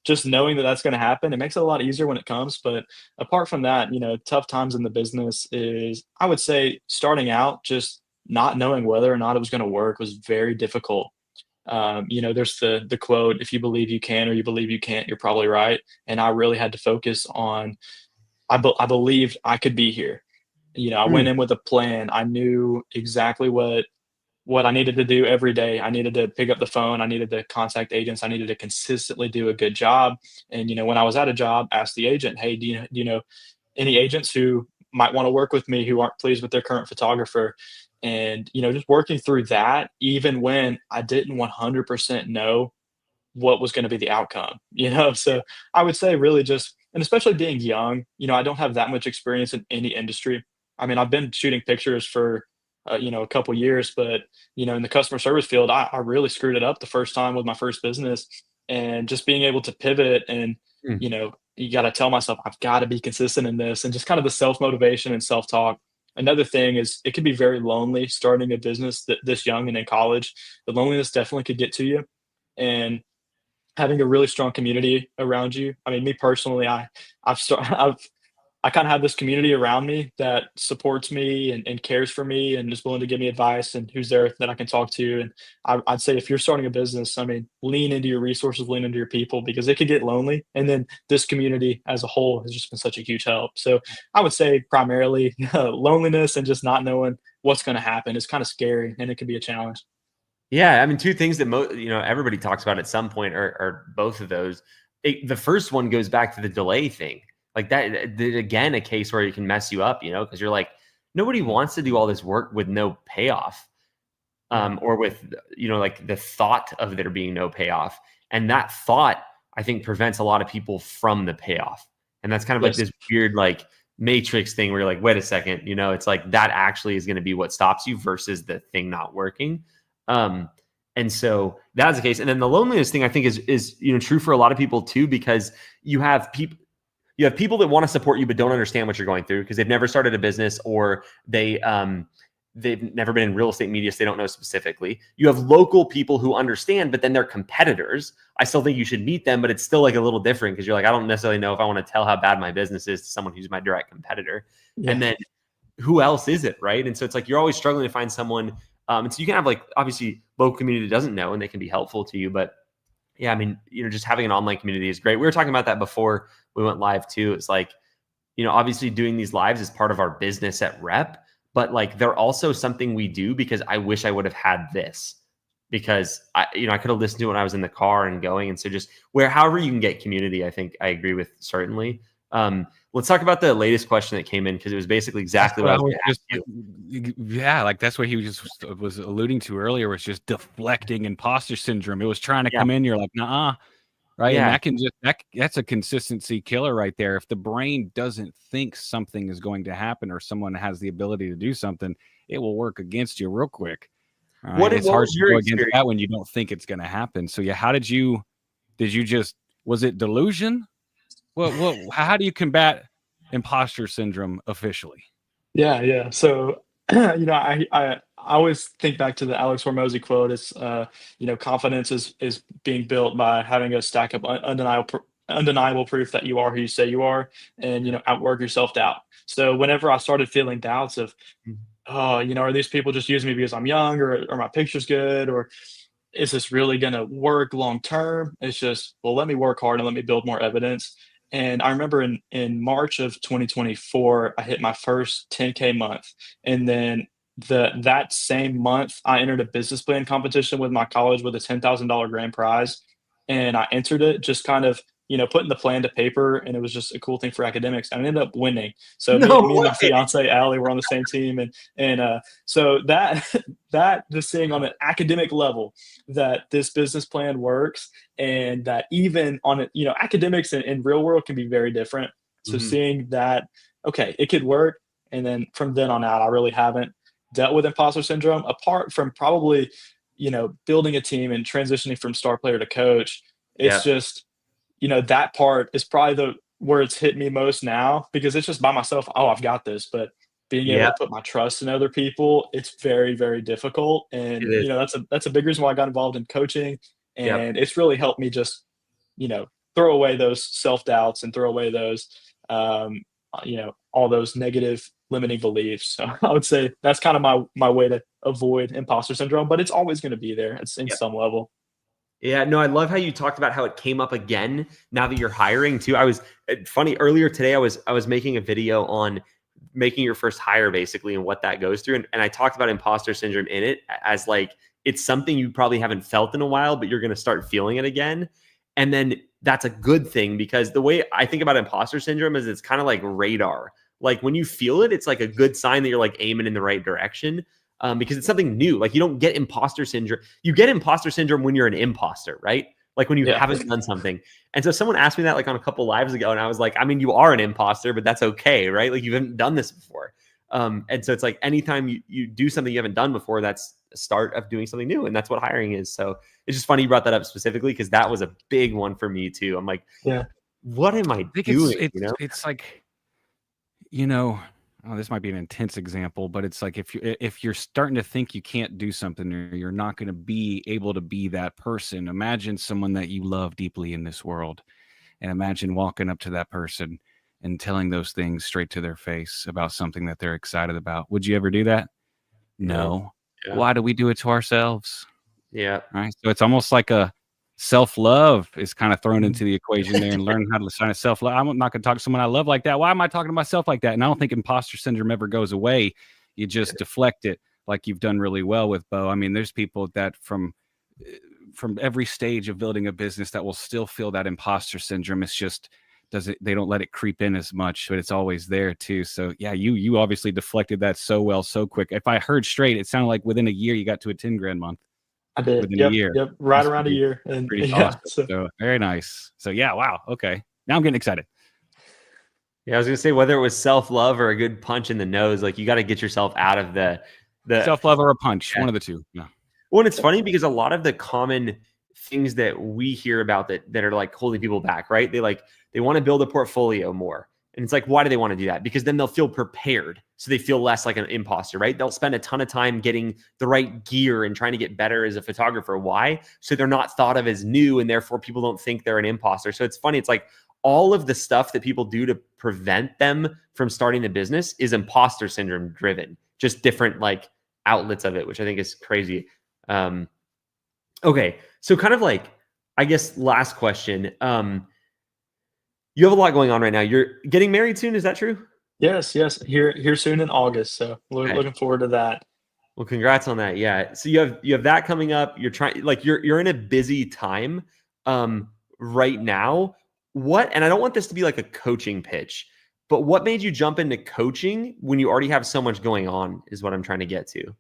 just knowing that that's going to happen, it makes it a lot easier when it comes. But apart from that, tough times in the business is, I would say, starting out, just not knowing whether or not it was going to work was very difficult. There's the quote, if you believe you can or you believe you can't, you're probably right. And I really had to focus on, I believed I could be here. I went in with a plan. I knew exactly what I needed to do every day. I needed to pick up the phone. I needed to contact agents. I needed to consistently do a good job. And, when I was at a job, ask the agent, hey, do you know any agents who might want to work with me who aren't pleased with their current photographer? And, just working through that, even when I didn't 100% know what was going to be the outcome, you know? So I would say really just, and especially being young, you know, I don't have that much experience in any industry. I mean, I've been shooting pictures for, you know, a couple years, but, you know, in the customer service field, I really screwed it up the first time with my first business, and just being able to pivot and, Mm. you know, you got to tell myself, I've got to be consistent in this, and just kind of the self-motivation and self-talk. Another thing is it can be very lonely starting a business this young and in college. The loneliness definitely could get to you. And having a really strong community around you. I mean, me personally, I've I kind of have this community around me that supports me and cares for me and is willing to give me advice and who's there that I can talk to. And I'd say if you're starting a business, I mean, lean into your resources, lean into your people, because it could get lonely. And then this community as a whole has just been such a huge help. So I would say primarily loneliness and just not knowing what's going to happen is kind of scary, and it can be a challenge. Yeah, I mean, two things that everybody talks about at some point are both of those. The first one goes back to the delay thing. Like that, again, a case where it can mess you up, because you're like, nobody wants to do all this work with no payoff, or with, like the thought of there being no payoff. And that thought, I think, prevents a lot of people from the payoff. And that's kind of like this weird, like, matrix thing where you're like, wait a second, it's like that actually is going to be what stops you versus the thing not working. And so that's the case. And then the loneliness thing, I think, is true for a lot of people too, because you have people that want to support you but don't understand what you're going through because they've never started a business, or they've never been in real estate media, so they don't know specifically. You have local people who understand, but then they're competitors. I still think you should meet them, but it's still like a little different because you're like, I don't necessarily know if I want to tell how bad my business is to someone who's my direct competitor. Yeah. And then who else is it, right? And so it's like you're always struggling to find someone. And so you can have, like, obviously local community that doesn't know and they can be helpful to you, but yeah, I mean, just having an online community is great. We were talking about that before we went live too. It's like, obviously doing these lives is part of our business at REPP, but like they're also something we do because I wish I would have had this, because I could have listened to it when I was in the car and going. And so just however you can get community, I think I agree with, certainly. Let's talk about the latest question that came in, because it was basically exactly what I was just. Yeah, like that's what he was alluding to earlier, was just deflecting imposter syndrome. It was trying to come in. You're like, nah, right? Yeah. And that can that's a consistency killer right there. If the brain doesn't think something is going to happen or someone has the ability to do something, it will work against you real quick. Right? It's hard to go against that when you don't think it's going to happen. So yeah, how did you was it delusion? Well, how do you combat imposter syndrome officially? Yeah. So, I always think back to the Alex Hormozy quote. It's, confidence is being built by having a stack of undeniable proof that you are who you say you are, and, outwork your self-doubt. So whenever I started feeling doubts of, are these people just using me because I'm young, or my picture's good, or is this really going to work long term? It's just, well, let me work hard and let me build more evidence. And I remember in March of 2024, I hit my first 10K month. And then that same month, I entered a business plan competition with my college with a $10,000 grand prize. And I entered it just kind of, putting the plan to paper, and it was just a cool thing for academics. And I ended up winning. So me and my fiance, Allie, were on the same team. And so that just seeing on an academic level that this business plan works, and that even on it, academics and real world can be very different. So seeing that, okay, it could work. And then from then on out, I really haven't dealt with imposter syndrome, apart from probably, building a team and transitioning from star player to coach. It's just, that part is probably where it's hit me most now, because it's just by myself. Oh, I've got this. But being able to put my trust in other people, it's very, very difficult. And, that's a big reason why I got involved in coaching. And it's really helped me just, throw away those self-doubts and throw away those, all those negative limiting beliefs. So I would say that's kind of my way to avoid imposter syndrome, but it's always going to be there. It's in some level. Yeah, no, I love how you talked about how it came up again now that you're hiring too. Funny, earlier today, I was making a video on making your first hire, basically, and what that goes through. And I talked about imposter syndrome in it as like, it's something you probably haven't felt in a while, but you're going to start feeling it again. And then that's a good thing, because the way I think about imposter syndrome is it's kind of like radar. Like when you feel it, it's like a good sign that you're like aiming in the right direction. Because it's something new. Like you don't get imposter syndrome. You get imposter syndrome when you're an imposter, right? like when you Yeah. haven't done something. And so someone asked me that like on a couple lives ago, and I was like, I mean, you are an imposter, but that's okay, right? Like you haven't done this before. And so it's like anytime you do something you haven't done before, that's a start of doing something new. And that's what hiring is. So it's just funny you brought that up specifically, because that was a big one for me too. I'm like, Yeah. what am I think doing? it's like, oh, this might be an intense example, but it's like if you're starting to think you can't do something, or you're not going to be able to be that person, imagine someone that you love deeply in this world, and imagine walking up to that person and telling those things straight to their face about something that they're excited about. Would you ever do that? No. Yeah. Why do we do it to ourselves? Yeah. Right. So it's almost like a self-love is kind of thrown into the equation there, and learn how to sign a self-love. I'm not going to talk to someone I love like that. Why am I talking to myself like that? And I don't think imposter syndrome ever goes away. You just deflect it, like you've done really well with Bo. I mean, there's people that from every stage of building a business that will still feel that imposter syndrome. It's just they don't let it creep in as much, but it's always there too. So yeah, you obviously deflected that so well, so quick. If I heard straight, it sounded like within a year you got to a 10 grand month. I did. Within Yep. a year. Yep. Right That's around a year. And pretty yeah, awesome. So very nice. So yeah, wow. Okay. Now I'm getting excited. Yeah, I was gonna say, whether it was self-love or a good punch in the nose, like you got to get yourself out of the self-love or a punch, one of the two. Yeah. Well, and it's funny because a lot of the common things that we hear about that are like holding people back, right? They want to build a portfolio more. And it's like, why do they want to do that? Because then they'll feel prepared. So they feel less like an imposter, right? They'll spend a ton of time getting the right gear and trying to get better as a photographer. Why? So they're not thought of as new, and therefore people don't think they're an imposter. So it's funny. It's like all of the stuff that people do to prevent them from starting the business is imposter syndrome driven, just different like outlets of it, which I think is crazy. Okay. So kind of like, I guess last question. You have a lot going on right now. You're getting married soon. Is that true? Yes. Here soon in August. So looking forward to that. Well, congrats on that. Yeah. So you have that coming up. You're trying, like you're in a busy time right now. And I don't want this to be like a coaching pitch, but what made you jump into coaching when you already have so much going on is what I'm trying to get to.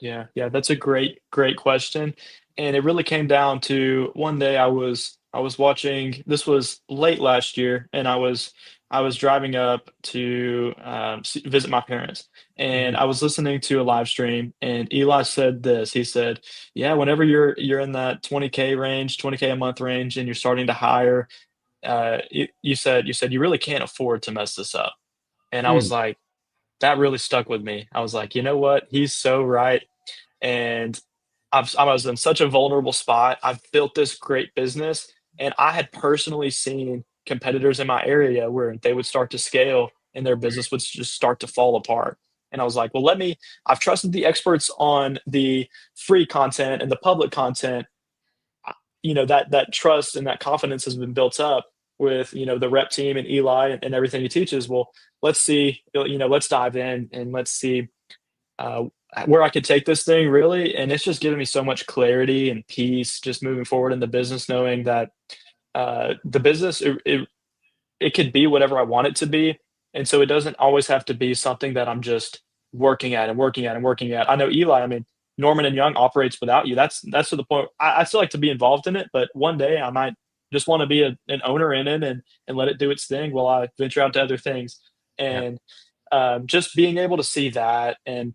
Yeah, that's a great question. And it really came down to one day I was watching, this was late last year, and I was driving up to visit my parents, and I was listening to a live stream, and Eli said this. He said, "Yeah, whenever you're in that 20K range, 20K a month range, and you're starting to hire, you said you really can't afford to mess this up." And I was like, that really stuck with me. I was like, you know what? He's so right. And I was in such a vulnerable spot. I've built this great business, and I had personally seen competitors in my area where they would start to scale and their business would just start to fall apart. And I was like, well, I've trusted the experts on the free content and the public content. That trust and that confidence has been built up with, the rep team and Eli and everything he teaches. Well, let's see, let's dive in and let's see where I could take this thing really. And it's just given me so much clarity and peace just moving forward in the business, knowing that the business, it could be whatever I want it to be. And so it doesn't always have to be something that I'm just working at and working at and working at. I know Eli, I mean, Norman and Young operates without you. That's to the point. I still like to be involved in it, but one day I might just want to be an owner in it and let it do its thing while I venture out to other things. And just being able to see that, and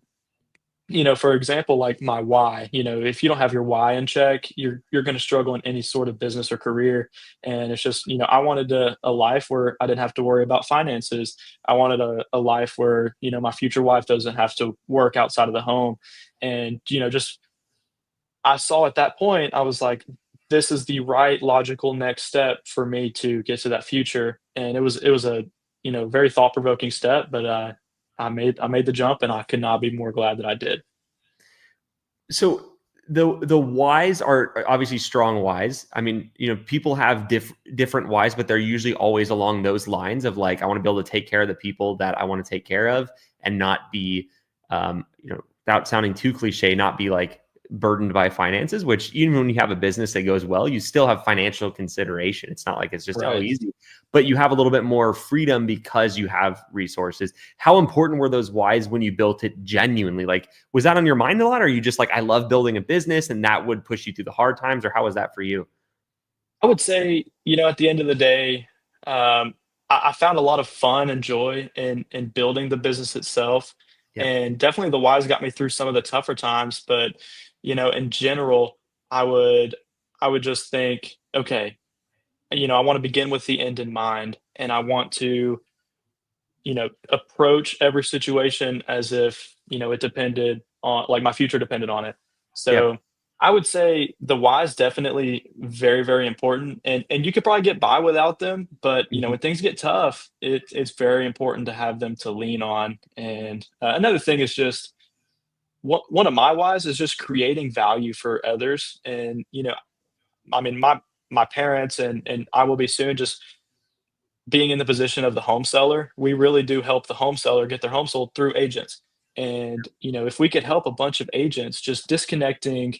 for example, like my why. If you don't have your why in check, you're going to struggle in any sort of business or career. And it's just, I wanted a life where I didn't have to worry about finances. I wanted a life where my future wife doesn't have to work outside of the home. And just I saw at that point, I was like, this is the right logical next step for me to get to that future. And it was a very thought provoking step, but I made the jump, and I could not be more glad that I did. So the whys are obviously strong whys. I mean, people have different whys, but they're usually always along those lines of like, I want to be able to take care of the people that I want to take care of, and not be, without sounding too cliche, not be like burdened by finances, which even when you have a business that goes well, you still have financial consideration. It's not like it's just Right. easy, but you have a little bit more freedom because you have resources. How important were those whys when you built it genuinely? Like, was that on your mind a lot? Or are you just like, I love building a business, and that would push you through the hard times? Or how was that for you? I would say, at the end of the day, I found a lot of fun and joy in building the business itself, Yeah. and definitely the whys got me through some of the tougher times. But in general, I would I would just think, okay, I want to begin with the end in mind, and I want to approach every situation as if, it depended on, like, my future depended on it. Yeah. So I would say the why is definitely very, very important. And you could probably get by without them, but Mhm. when things get tough, it's very important to have them to lean on. And another thing is just one of my whys is just creating value for others. And, I mean, my parents and I will be soon, just being in the position of the home seller, we really do help the home seller get their home sold through agents. And, if we could help a bunch of agents, just disconnecting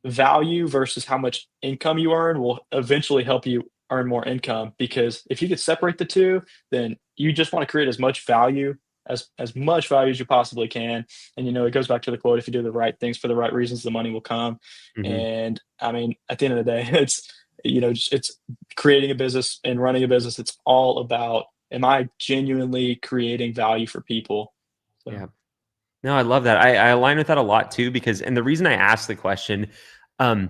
value versus how much income you earn will eventually help you earn more income. Because if you could separate the two, then you just want to create as much value as much value as you possibly can. And it goes back to the quote: if you do the right things for the right reasons, the money will come. Mhm. And I mean, at the end of the day, it's creating a business and running a business. It's all about, am I genuinely creating value for people? So Yeah. No, I love that. I align with that a lot too, because, and the reason I asked the question, um,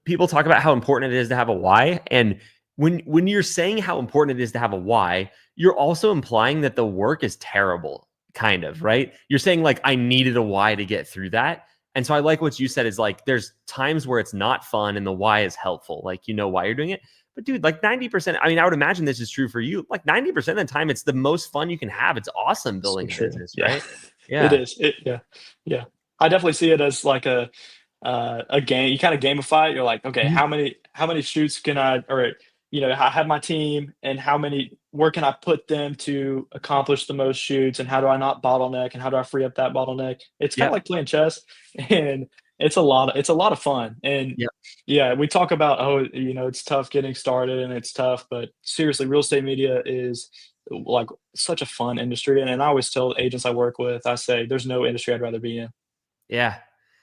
people talk about how important it is to have a why. And when you're saying how important it is to have a why, you're also implying that the work is terrible, kind of, right? You're saying like, I needed a why to get through that. And so I like what you said is like, there's times where it's not fun and the why is helpful. Like, you know why you're doing it. But dude, like 90%, I mean, I would imagine this is true for you. Like 90% of the time, it's the most fun you can have. It's awesome so building a true. business, Yeah, right? it Yeah. is. Yeah, yeah. I definitely see it as like a game. You kind of gamify it. You're like, okay, Mhm. how many shoots can I, or I have my team, and where can I put them to accomplish the most shoots, and how do I not bottleneck, and how do I free up that bottleneck? It's kind of Yep. like playing chess, and it's a lot of fun. And Yep. yeah, we talk about, oh, it's tough getting started and it's tough, but seriously, real estate media is like such a fun industry. And I always tell agents I work with, I say, there's no industry I'd rather be in. Yeah.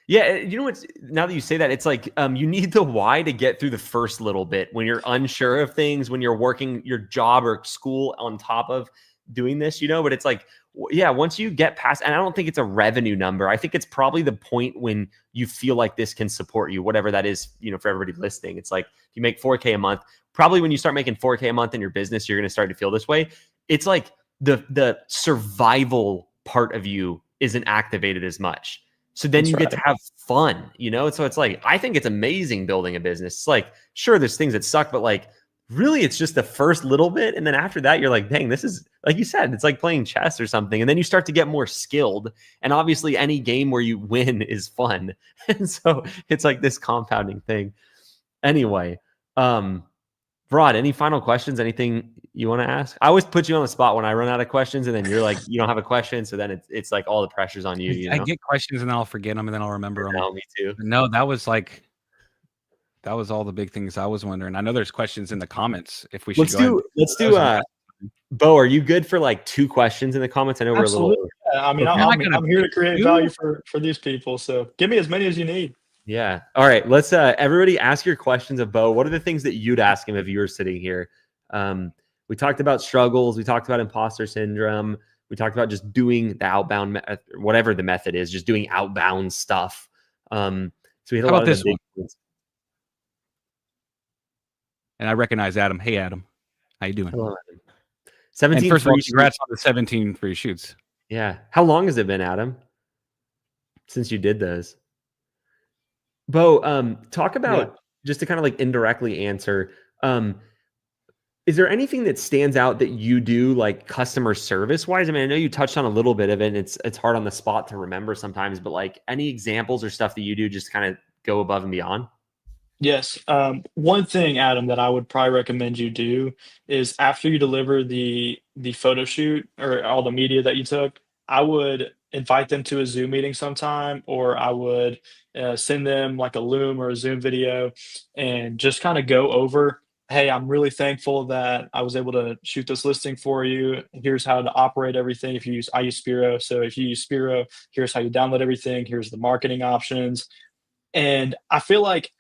Yeah. You know what's, now that you say that, it's like you need the why to get through the first little bit when you're unsure of things, when you're working your job or school on top of doing this, but it's like, yeah, once you get past, and I don't think it's a revenue number. I think it's probably the point when you feel like this can support you, whatever that is, for everybody listening. It's like if you make 4K a month, probably when you start making 4K a month in your business, you're going to start to feel this way. It's like the survival part of you isn't activated as much. So then That's you get to right. have fun, So it's like, I think it's amazing building a business. It's like, sure, there's things that suck, but like, really, it's just the first little bit. And then after that, you're like, dang, this is, like you said, it's like playing chess or something. And then you start to get more skilled. And obviously, any game where you win is fun. And so it's like this compounding thing. Anyway, um, Rod, any final questions? Anything you want to ask? I always put you on the spot when I run out of questions, and then you're like, you don't have a question, so then it's like all the pressure's on you. I get questions and then I'll forget them and then I'll remember them. No, me too. No, that was all the big things I was wondering. I know there's questions in the comments. If we should Let's do. Bo, are you good for like 2 questions in the comments? I know we're a little. Absolutely. Yeah, I mean, Okay. I'm here to create value for these people. So give me as many as you need. Yeah. All right. Let's everybody ask your questions of Bo. What are the things that you'd ask him if you were sitting here? We talked about struggles. We talked about imposter syndrome. We talked about just doing the outbound, whatever the method is, just doing outbound stuff. So we had a How lot about of this the big one? points. And I recognize Adam. Hey, Adam. How you doing? Hello, Adam. And 17 first of all, free congrats shoots. on the 17 free shoots. Yeah. How long has it been, Adam, since you did those? Bo, talk about, just to kind of like indirectly answer, is there anything that stands out that you do like customer service wise? I mean, I know you touched on a little bit of it, and it's hard on the spot to remember sometimes, but like any examples or stuff that you do just kind of go above and beyond? Yes. One thing, Adam, that I would probably recommend you do is, after you deliver the photo shoot or all the media that you took, I would invite them to a Zoom meeting sometime, or I would send them like a Loom or a Zoom video, and just kind of go over, hey, I'm really thankful that I was able to shoot this listing for you. Here's how to operate everything. I use Spiro. So if you use Spiro, here's how you download everything. Here's the marketing options. And I feel like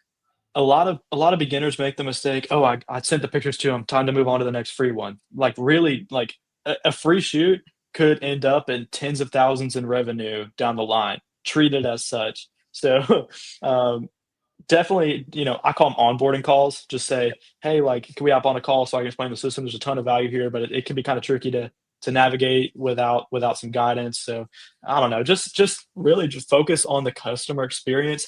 a lot of beginners make the mistake, "Oh, I sent the pictures to him, time to move on to the next free one." Like, really, like, a free shoot could end up in tens of thousands in revenue down the line. Treat it as such. So, um, definitely, I call them onboarding calls. Just say, "Hey, like, can we hop on a call so I can explain the system? There's a ton of value here, but it can be kinda tricky to navigate without some guidance." So, I don't know, just really just focus on the customer experience.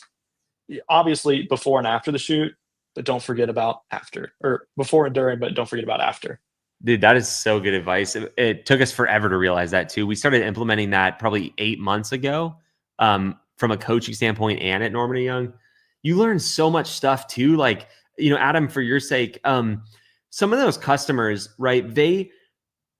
Obviously, before and after the shoot, but don't forget about after, or before and during, but don't forget about after. Dude, that is so good advice. It took us forever to realize that too. We started implementing that probably 8 months ago, from a coaching standpoint and at Norman Young. You learn so much stuff too. Like, Adam, for your sake, some of those customers, right?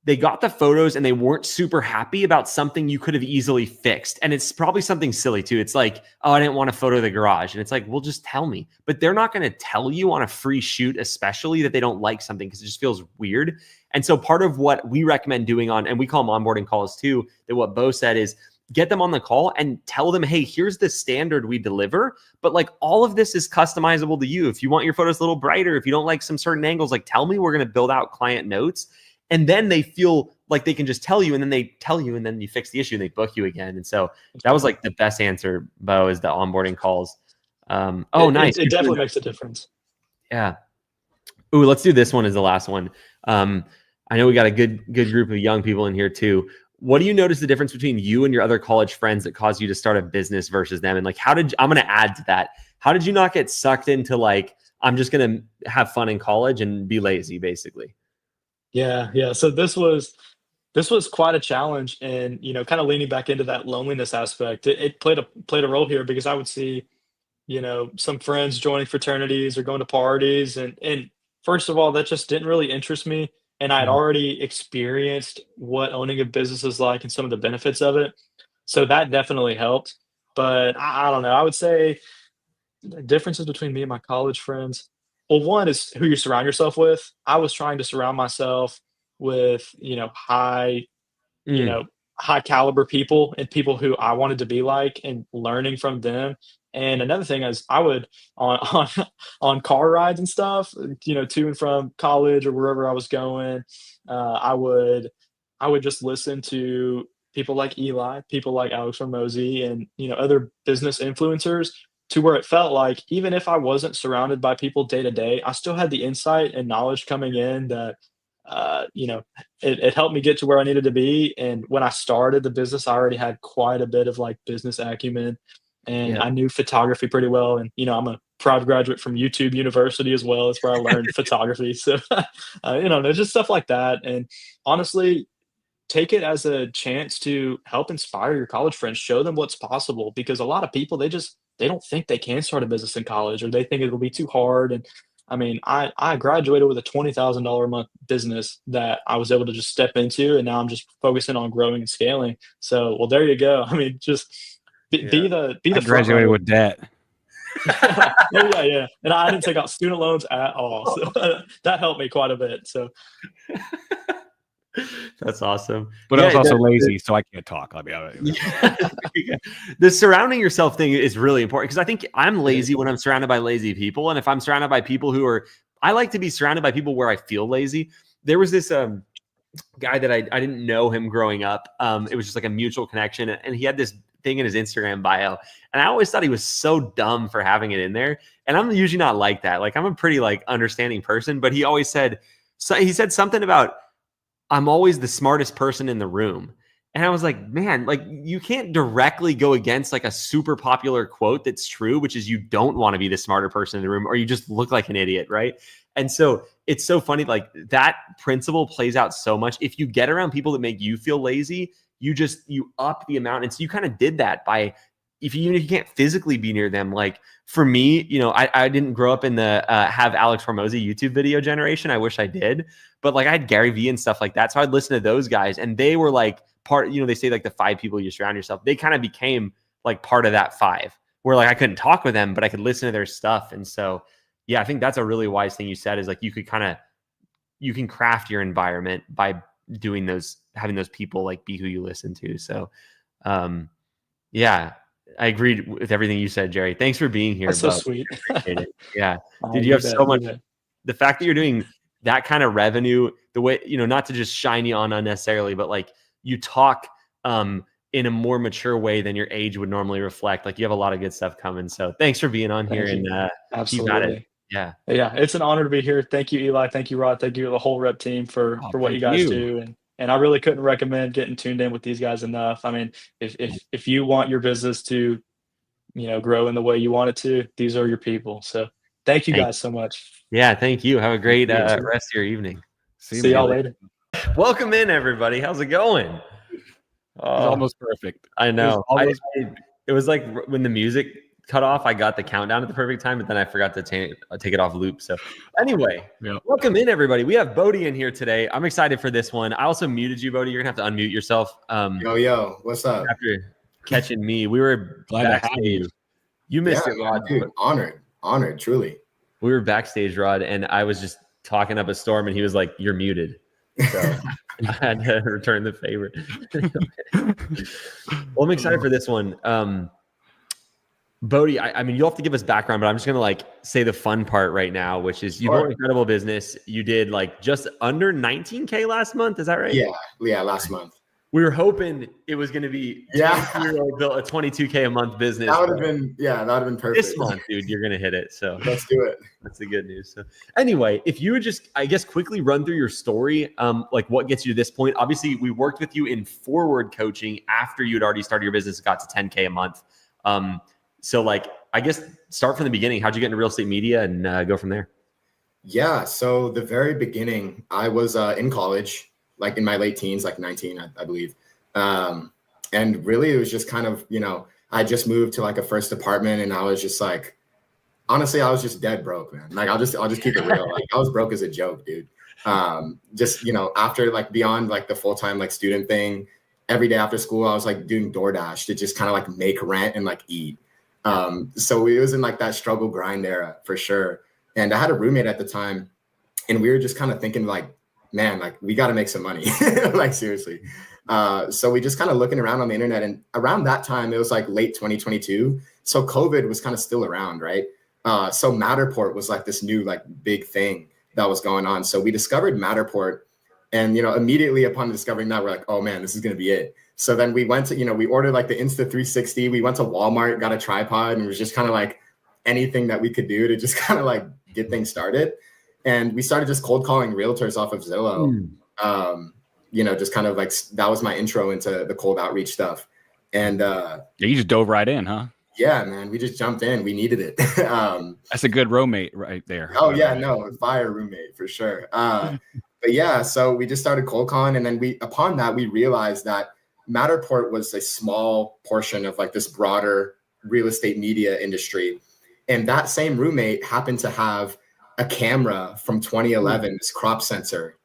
They got the photos and they weren't super happy about something you could have easily fixed. And it's probably something silly too. It's like, oh, I didn't want to photo the garage. And it's like, well, just tell me. But they're not going to tell you on a free shoot, especially that they don't like something, because it just feels weird. And so part of what we recommend doing and we call them onboarding calls too, that what Bo said is get them on the call and tell them, hey, here's the standard we deliver. But like all of this is customizable to you. If you want your photos a little brighter, if you don't like some certain angles, like tell me, we're going to build out client notes. And then they feel like they can just tell you, and then they tell you, and then you fix the issue and they book you again. And so that was like the best answer, Bo, is the onboarding calls. Nice. It definitely makes a difference. Yeah. Ooh, let's do this one as the last one. I know we got a good group of young people in here too. What do you notice the difference between you and your other college friends that caused you to start a business versus them? And like, I'm going to add to that. How did you not get sucked into like, I'm just going to have fun in college and be lazy, basically? Yeah. So this was quite a challenge, and kind of leaning back into that loneliness aspect. It played a role here, because I would see, some friends joining fraternities or going to parties, and first of all, that just didn't really interest me, and I had already experienced what owning a business is like and some of the benefits of it. So that definitely helped. But I don't know. I would say the differences between me and my college friends. Well, one is who you surround yourself with. I was trying to surround myself with, you know, high caliber people and people who I wanted to be like, and learning from them. And another thing is I would on on car rides and stuff, to and from college or wherever I was going, I would just listen to people like Eli, people like Alex Hormozy, and other business influencers, to where it felt like even if I wasn't surrounded by people day to day, I still had the insight and knowledge coming in that, it helped me get to where I needed to be. And when I started the business, I already had quite a bit of like business acumen, and Yeah. I knew photography pretty well. And, I'm a proud graduate from YouTube University as well. It's where I learned photography. So, there's just stuff like that. And honestly, take it as a chance to help inspire your college friends, show them what's possible, because a lot of people, they don't think they can start a business in college, or they think it'll be too hard. And I mean, I graduated with a $20,000 a month business that I was able to just step into, and now I'm just focusing on growing and scaling. So, well, there you go. I mean, just be the I graduated with debt. Oh yeah. And I didn't take out student loans at all, so that helped me quite a bit. So That's awesome. But I was also lazy, so I can't talk. I mean, the surrounding yourself thing is really important, because I think I'm lazy when I'm surrounded by lazy people. And if I'm surrounded by people I like to be surrounded by people where I feel lazy. There was this guy that I didn't know him growing up. It was just like a mutual connection. And he had this thing in his Instagram bio. And I always thought he was so dumb for having it in there. And I'm usually not like that. Like, I'm a pretty like understanding person, but he always said something about, I'm always the smartest person in the room. And I was like, man, like, you can't directly go against like a super popular quote that's true, which is you don't want to be the smarter person in the room, or you just look like an idiot, right? And so it's so funny, like that principle plays out so much. If you get around people that make you feel lazy, you up the amount. And so you kind of did that by, if you can't physically be near them. Like for me, I didn't grow up in the have Alex Hormozy YouTube video generation. I wish I did, but like I had Gary Vee and stuff like that. So I'd listen to those guys, and they were like they say like the 5 people you surround yourself. They kind of became like part of that 5, where like I couldn't talk with them, but I could listen to their stuff. And so, yeah, I think that's a really wise thing you said, is like you can craft your environment by having those people like be who you listen to. So, yeah. I agreed with everything you said, Jerry. Thanks for being here. That's so Bub. sweet. Appreciate it. Yeah. Oh, Dude, you have so much. bet. The fact that you're doing that kind of revenue, the way, not to just shine you on unnecessarily, but like you talk in a more mature way than your age would normally reflect. Like you have a lot of good stuff coming. So thanks for being on here and Absolutely. keep at it. Yeah. Yeah. It's an honor to be here. Thank you, Eli. Thank you, Rod. Thank you, the whole Rep team for what you guys do. And I really couldn't recommend getting tuned in with these guys enough. I mean, if you want your business to, grow in the way you want it to, these are your people. So thank you guys so much. Yeah. Thank you. Have a great rest of your evening. See y'all later. Welcome in, everybody. How's it going? It's almost perfect. I know. It was like when the music cut off, I got the countdown at the perfect time, but then I forgot to take it off loop. So anyway, Welcome in, everybody. We have Bodie in here today. I'm excited for this one. I also muted you, Bodie. You're going to have to unmute yourself. Yo, what's up? After catching me, we were glad to have you. You missed it, Rod. Dude, honored, truly. We were backstage, Rod, and I was just talking up a storm, and he was like, "You're muted." So I had to return the favor. Well, I'm excited for this one. Bodie, I mean, you'll have to give us background, but I'm just going to say the fun part right now, which is you've got an incredible business. You did just under 19K last month. Is that right? Yeah, last month. We were hoping it was going to be built a 22K a month business. That would have been perfect. This month, dude, you're going to hit it. So let's do it. That's the good news. So anyway, if you would just, I guess, quickly run through your story, what gets you to this point. Obviously, we worked with you in forward coaching after you had already started your business, got to 10K a month. So I guess start from the beginning. How'd you get into real estate media and go from there? Yeah. So the very beginning, I was in college, in my late teens, 19, I believe. And really it was just kind of, I just moved to a first apartment and I was just honestly, I was just dead broke, man. I'll just keep it real. I was broke as a joke, dude. After beyond the full-time student thing, every day after school, I was doing DoorDash to just kind of make rent and eat. So it was in that struggle grind era for sure. And I had a roommate at the time and we were just kind of thinking man, we got to make some money, seriously. So we just kind of looking around on the internet, and around that time, it was late 2022. So COVID was kind of still around, right? So Matterport was this new big thing that was going on. So we discovered Matterport, and immediately upon discovering that, we're like, oh man, this is going to be it. So then we went to, we ordered the Insta360. We went to Walmart, got a tripod, and it was just kind of anything that we could do to just kind of get things started. And we started just cold calling realtors off of Zillow. Just kind of that was my intro into the cold outreach stuff. And you just dove right in, huh? Yeah, man, we just jumped in. We needed it. That's a good roommate right there. Oh yeah, no, fire roommate for sure. But yeah, so we just started cold calling, and then upon that we realized that Matterport was a small portion of this broader real estate media industry. And that same roommate happened to have a camera from 2011, this crop sensor.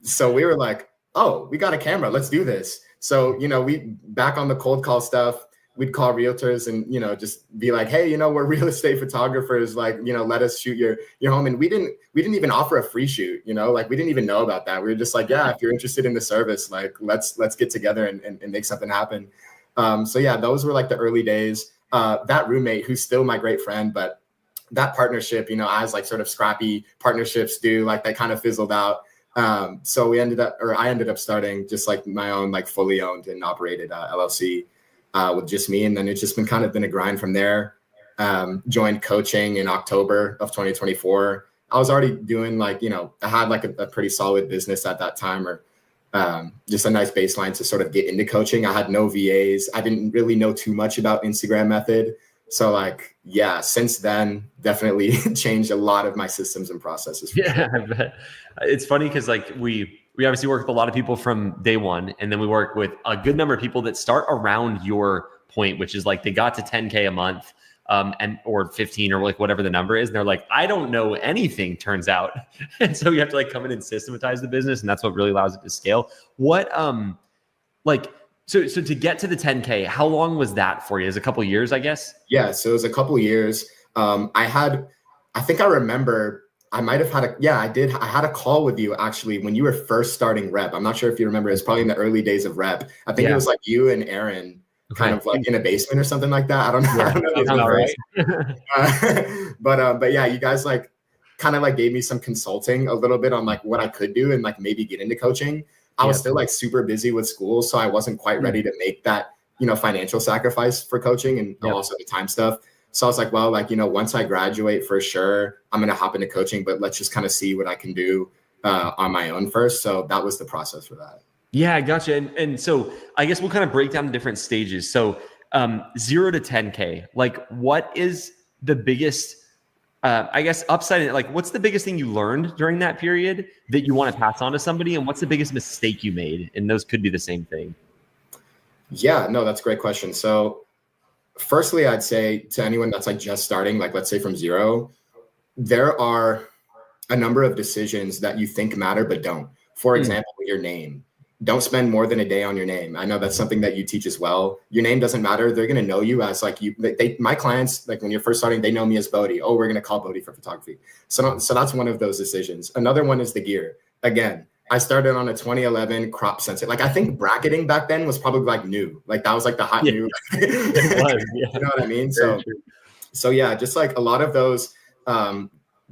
So we were like, oh, we got a camera, let's do this. So, we back on the cold call stuff, we'd call realtors and, just be like, hey, we're real estate photographers, let us shoot your home. And we didn't even offer a free shoot, we didn't even know about that. We were just yeah, if you're interested in the service, let's get together and make something happen. So yeah, those were the early days. That roommate, who's still my great friend, but that partnership, as sort of scrappy partnerships do, that kind of fizzled out. So I ended up starting just my own fully owned and operated LLC with just me. And then it's just been a grind from there. Joined coaching in October of 2024. I was already doing I had a pretty solid business at that time, or just a nice baseline to sort of get into coaching. I had no VAs. I didn't really know too much about Instagram method. So yeah, since then, definitely changed a lot of my systems and processes. Yeah, I bet. It's funny because we obviously work with a lot of people from day one, and then we work with a good number of people that start around your point, which is they got to 10K a month, or 15 or whatever the number is. And they're I don't know anything, turns out. And so you have to come in and systematize the business. And that's what really allows it to scale. What, So to get to the 10K, how long was that for you? It was a couple of years, I guess? Yeah, so it was a couple of years. I think I remember I might have had I did. I had a call with you actually when you were first starting REPP. I'm not sure if you remember. It was probably in the early days of REPP. I think it was you and Aaron kind of like in a basement or something like that. I don't know. Yeah, I don't know the right. but yeah, you guys like kind of like gave me some consulting a little bit on like what I could do and like maybe get into coaching. I was still like super busy with school, so I wasn't quite ready to make that, you know, financial sacrifice for coaching and also the time stuff. So I was like, well, like, you know, once I graduate for sure, I'm going to hop into coaching, but let's just kind of see what I can do on my own first. So that was the process for that. Yeah, I gotcha. And so I guess we'll kind of break down the different stages. So 0 to 10K, like what is the biggest, I guess upside, like what's the biggest thing you learned during that period that you want to pass on to somebody? And what's the biggest mistake you made? And those could be the same thing. Yeah, no, that's a great question. So firstly, I'd say to anyone that's like just starting, like let's say from 0, there are a number of decisions that you think matter, but don't. For example, your name. Don't spend more than a day on your name. I know that's something that you teach as well. Your name doesn't matter. They're going to know you as like you. My clients, like when you're first starting, they know me as Bodhi. Oh, we're going to call Bodhi for photography. So that's one of those decisions. Another one is the gear. Again, I started on a 2011 crop sensor. Like I think bracketing back then was probably like new. Like that was like the hot new. It was, yeah. You know what I mean? So yeah, just like a lot of those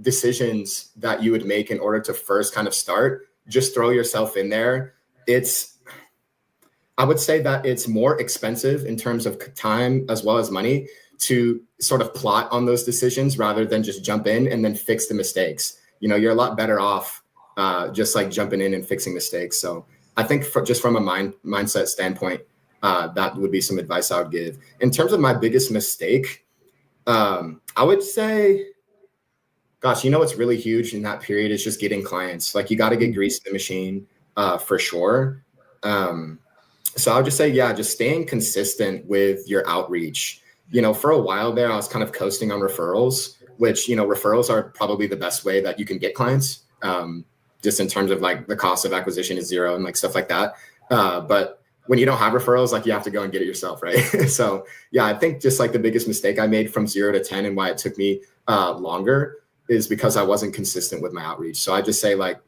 decisions that you would make in order to first kind of start, just throw yourself in there. I would say that it's more expensive in terms of time as well as money to sort of plot on those decisions rather than just jump in and then fix the mistakes. You know, you're a lot better off just like jumping in and fixing mistakes. So I think just from a mindset standpoint, that would be some advice I would give. In terms of my biggest mistake, I would say, gosh, you know what's really huge in that period is just getting clients. Like you got to get grease in the machine for sure. So I would just say, yeah, just staying consistent with your outreach. You know, for a while there, I was kind of coasting on referrals, which, you know, referrals are probably the best way that you can get clients, just in terms of like the cost of acquisition is 0 and like stuff like that. But when you don't have referrals, like you have to go and get it yourself, right? So yeah, I think just like the biggest mistake I made from 0 to 10 and why it took me longer is because I wasn't consistent with my outreach. So I just say like,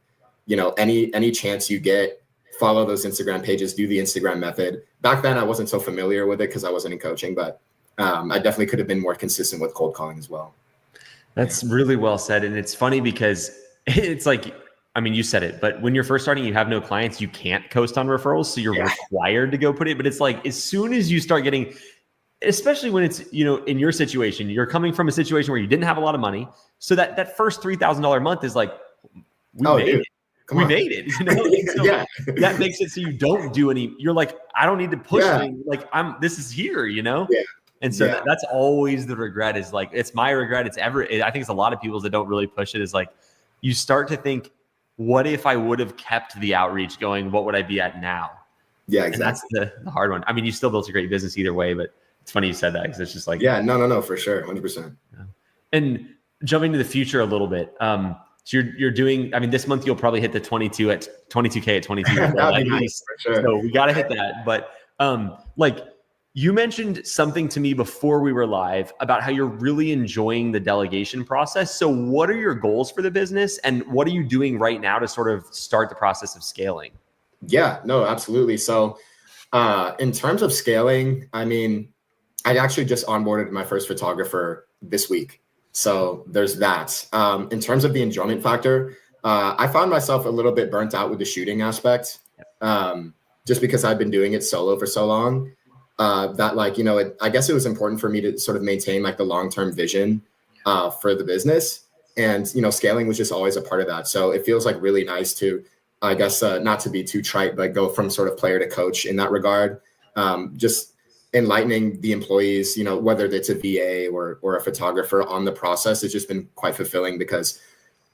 you know, any chance you get, follow those Instagram pages, do the Instagram method. Back then I wasn't so familiar with it because I wasn't in coaching, but I definitely could have been more consistent with cold calling as well. That's really well said. And it's funny because it's like, I mean, you said it, but when you're first starting, you have no clients, you can't coast on referrals. So you're required to go put it. But it's like, as soon as you start getting, especially when it's, you know, in your situation, you're coming from a situation where you didn't have a lot of money. So that first $3,000 month is like, we made it. We made it, you know? So that makes it so you don't do any, you're like, I don't need to push anything. Like this is here, you know? Yeah. And so that's always the regret is like, it's my regret. I think it's a lot of people that don't really push it is like, you start to think, what if I would have kept the outreach going? What would I be at now? Yeah, exactly. And that's the hard one. I mean, you still built a great business either way, but it's funny you said that because it's just like, no, for sure. 100%. Yeah. And jumping to the future a little bit. So you're doing, I mean, this month you'll probably hit the 22K at 22. That'd be nice, for sure. So we got to hit that. But like you mentioned something to me before we were live about how you're really enjoying the delegation process. So what are your goals for the business and what are you doing right now to sort of start the process of scaling? Yeah, no, absolutely. So in terms of scaling, I mean, I actually just onboarded my first photographer this week. So there's that. In terms of the enjoyment factor, I found myself a little bit burnt out with the shooting aspect, just because I've been doing it solo for so long, that like, you know, I guess it was important for me to sort of maintain like the long-term vision for the business. And, you know, scaling was just always a part of that. So it feels like really nice to, I guess, not to be too trite, but go from sort of player to coach in that regard. Just enlightening the employees, you know, whether it's a VA or a photographer on the process, it's just been quite fulfilling because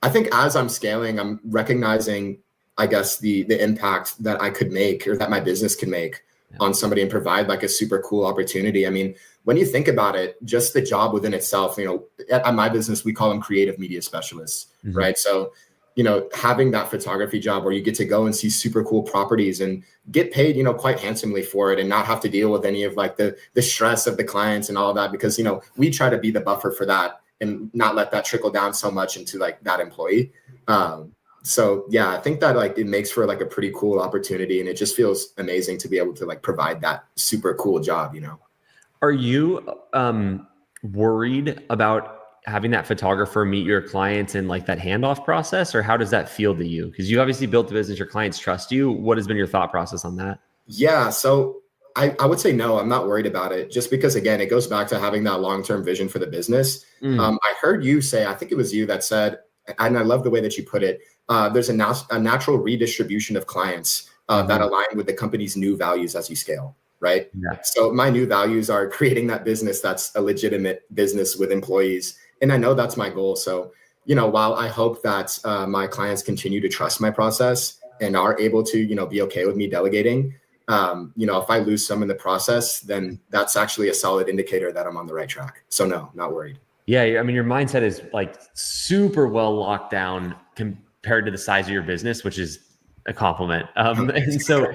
I think as I'm scaling, I'm recognizing, I guess, the impact that I could make or that my business can make on somebody and provide like a super cool opportunity. I mean, when you think about it, just the job within itself, you know, at my business, we call them creative media specialists, right? So, you know, having that photography job where you get to go and see super cool properties and get paid, you know, quite handsomely for it and not have to deal with any of like the stress of the clients and all of that, because, you know, we try to be the buffer for that and not let that trickle down so much into like that employee. So yeah, I think that like it makes for like a pretty cool opportunity, and it just feels amazing to be able to like provide that super cool job, you know? Are you worried about having that photographer meet your clients in like that handoff process, or how does that feel to you? Because you obviously built the business, your clients trust you. What has been your thought process on that? Yeah, so I would say no, I'm not worried about it, just because again, it goes back to having that long-term vision for the business. I heard you say, I think it was you that said, and I love the way that you put it, there's a natural redistribution of clients that align with the company's new values as you scale, right? Yeah. So my new values are creating that business that's a legitimate business with employees. And I know that's my goal. So, you know, while I hope that my clients continue to trust my process and are able to, you know, be okay with me delegating, you know, if I lose some in the process, then that's actually a solid indicator that I'm on the right track. So no, not worried. Yeah. I mean, your mindset is like super well locked down compared to the size of your business, which is a compliment. And so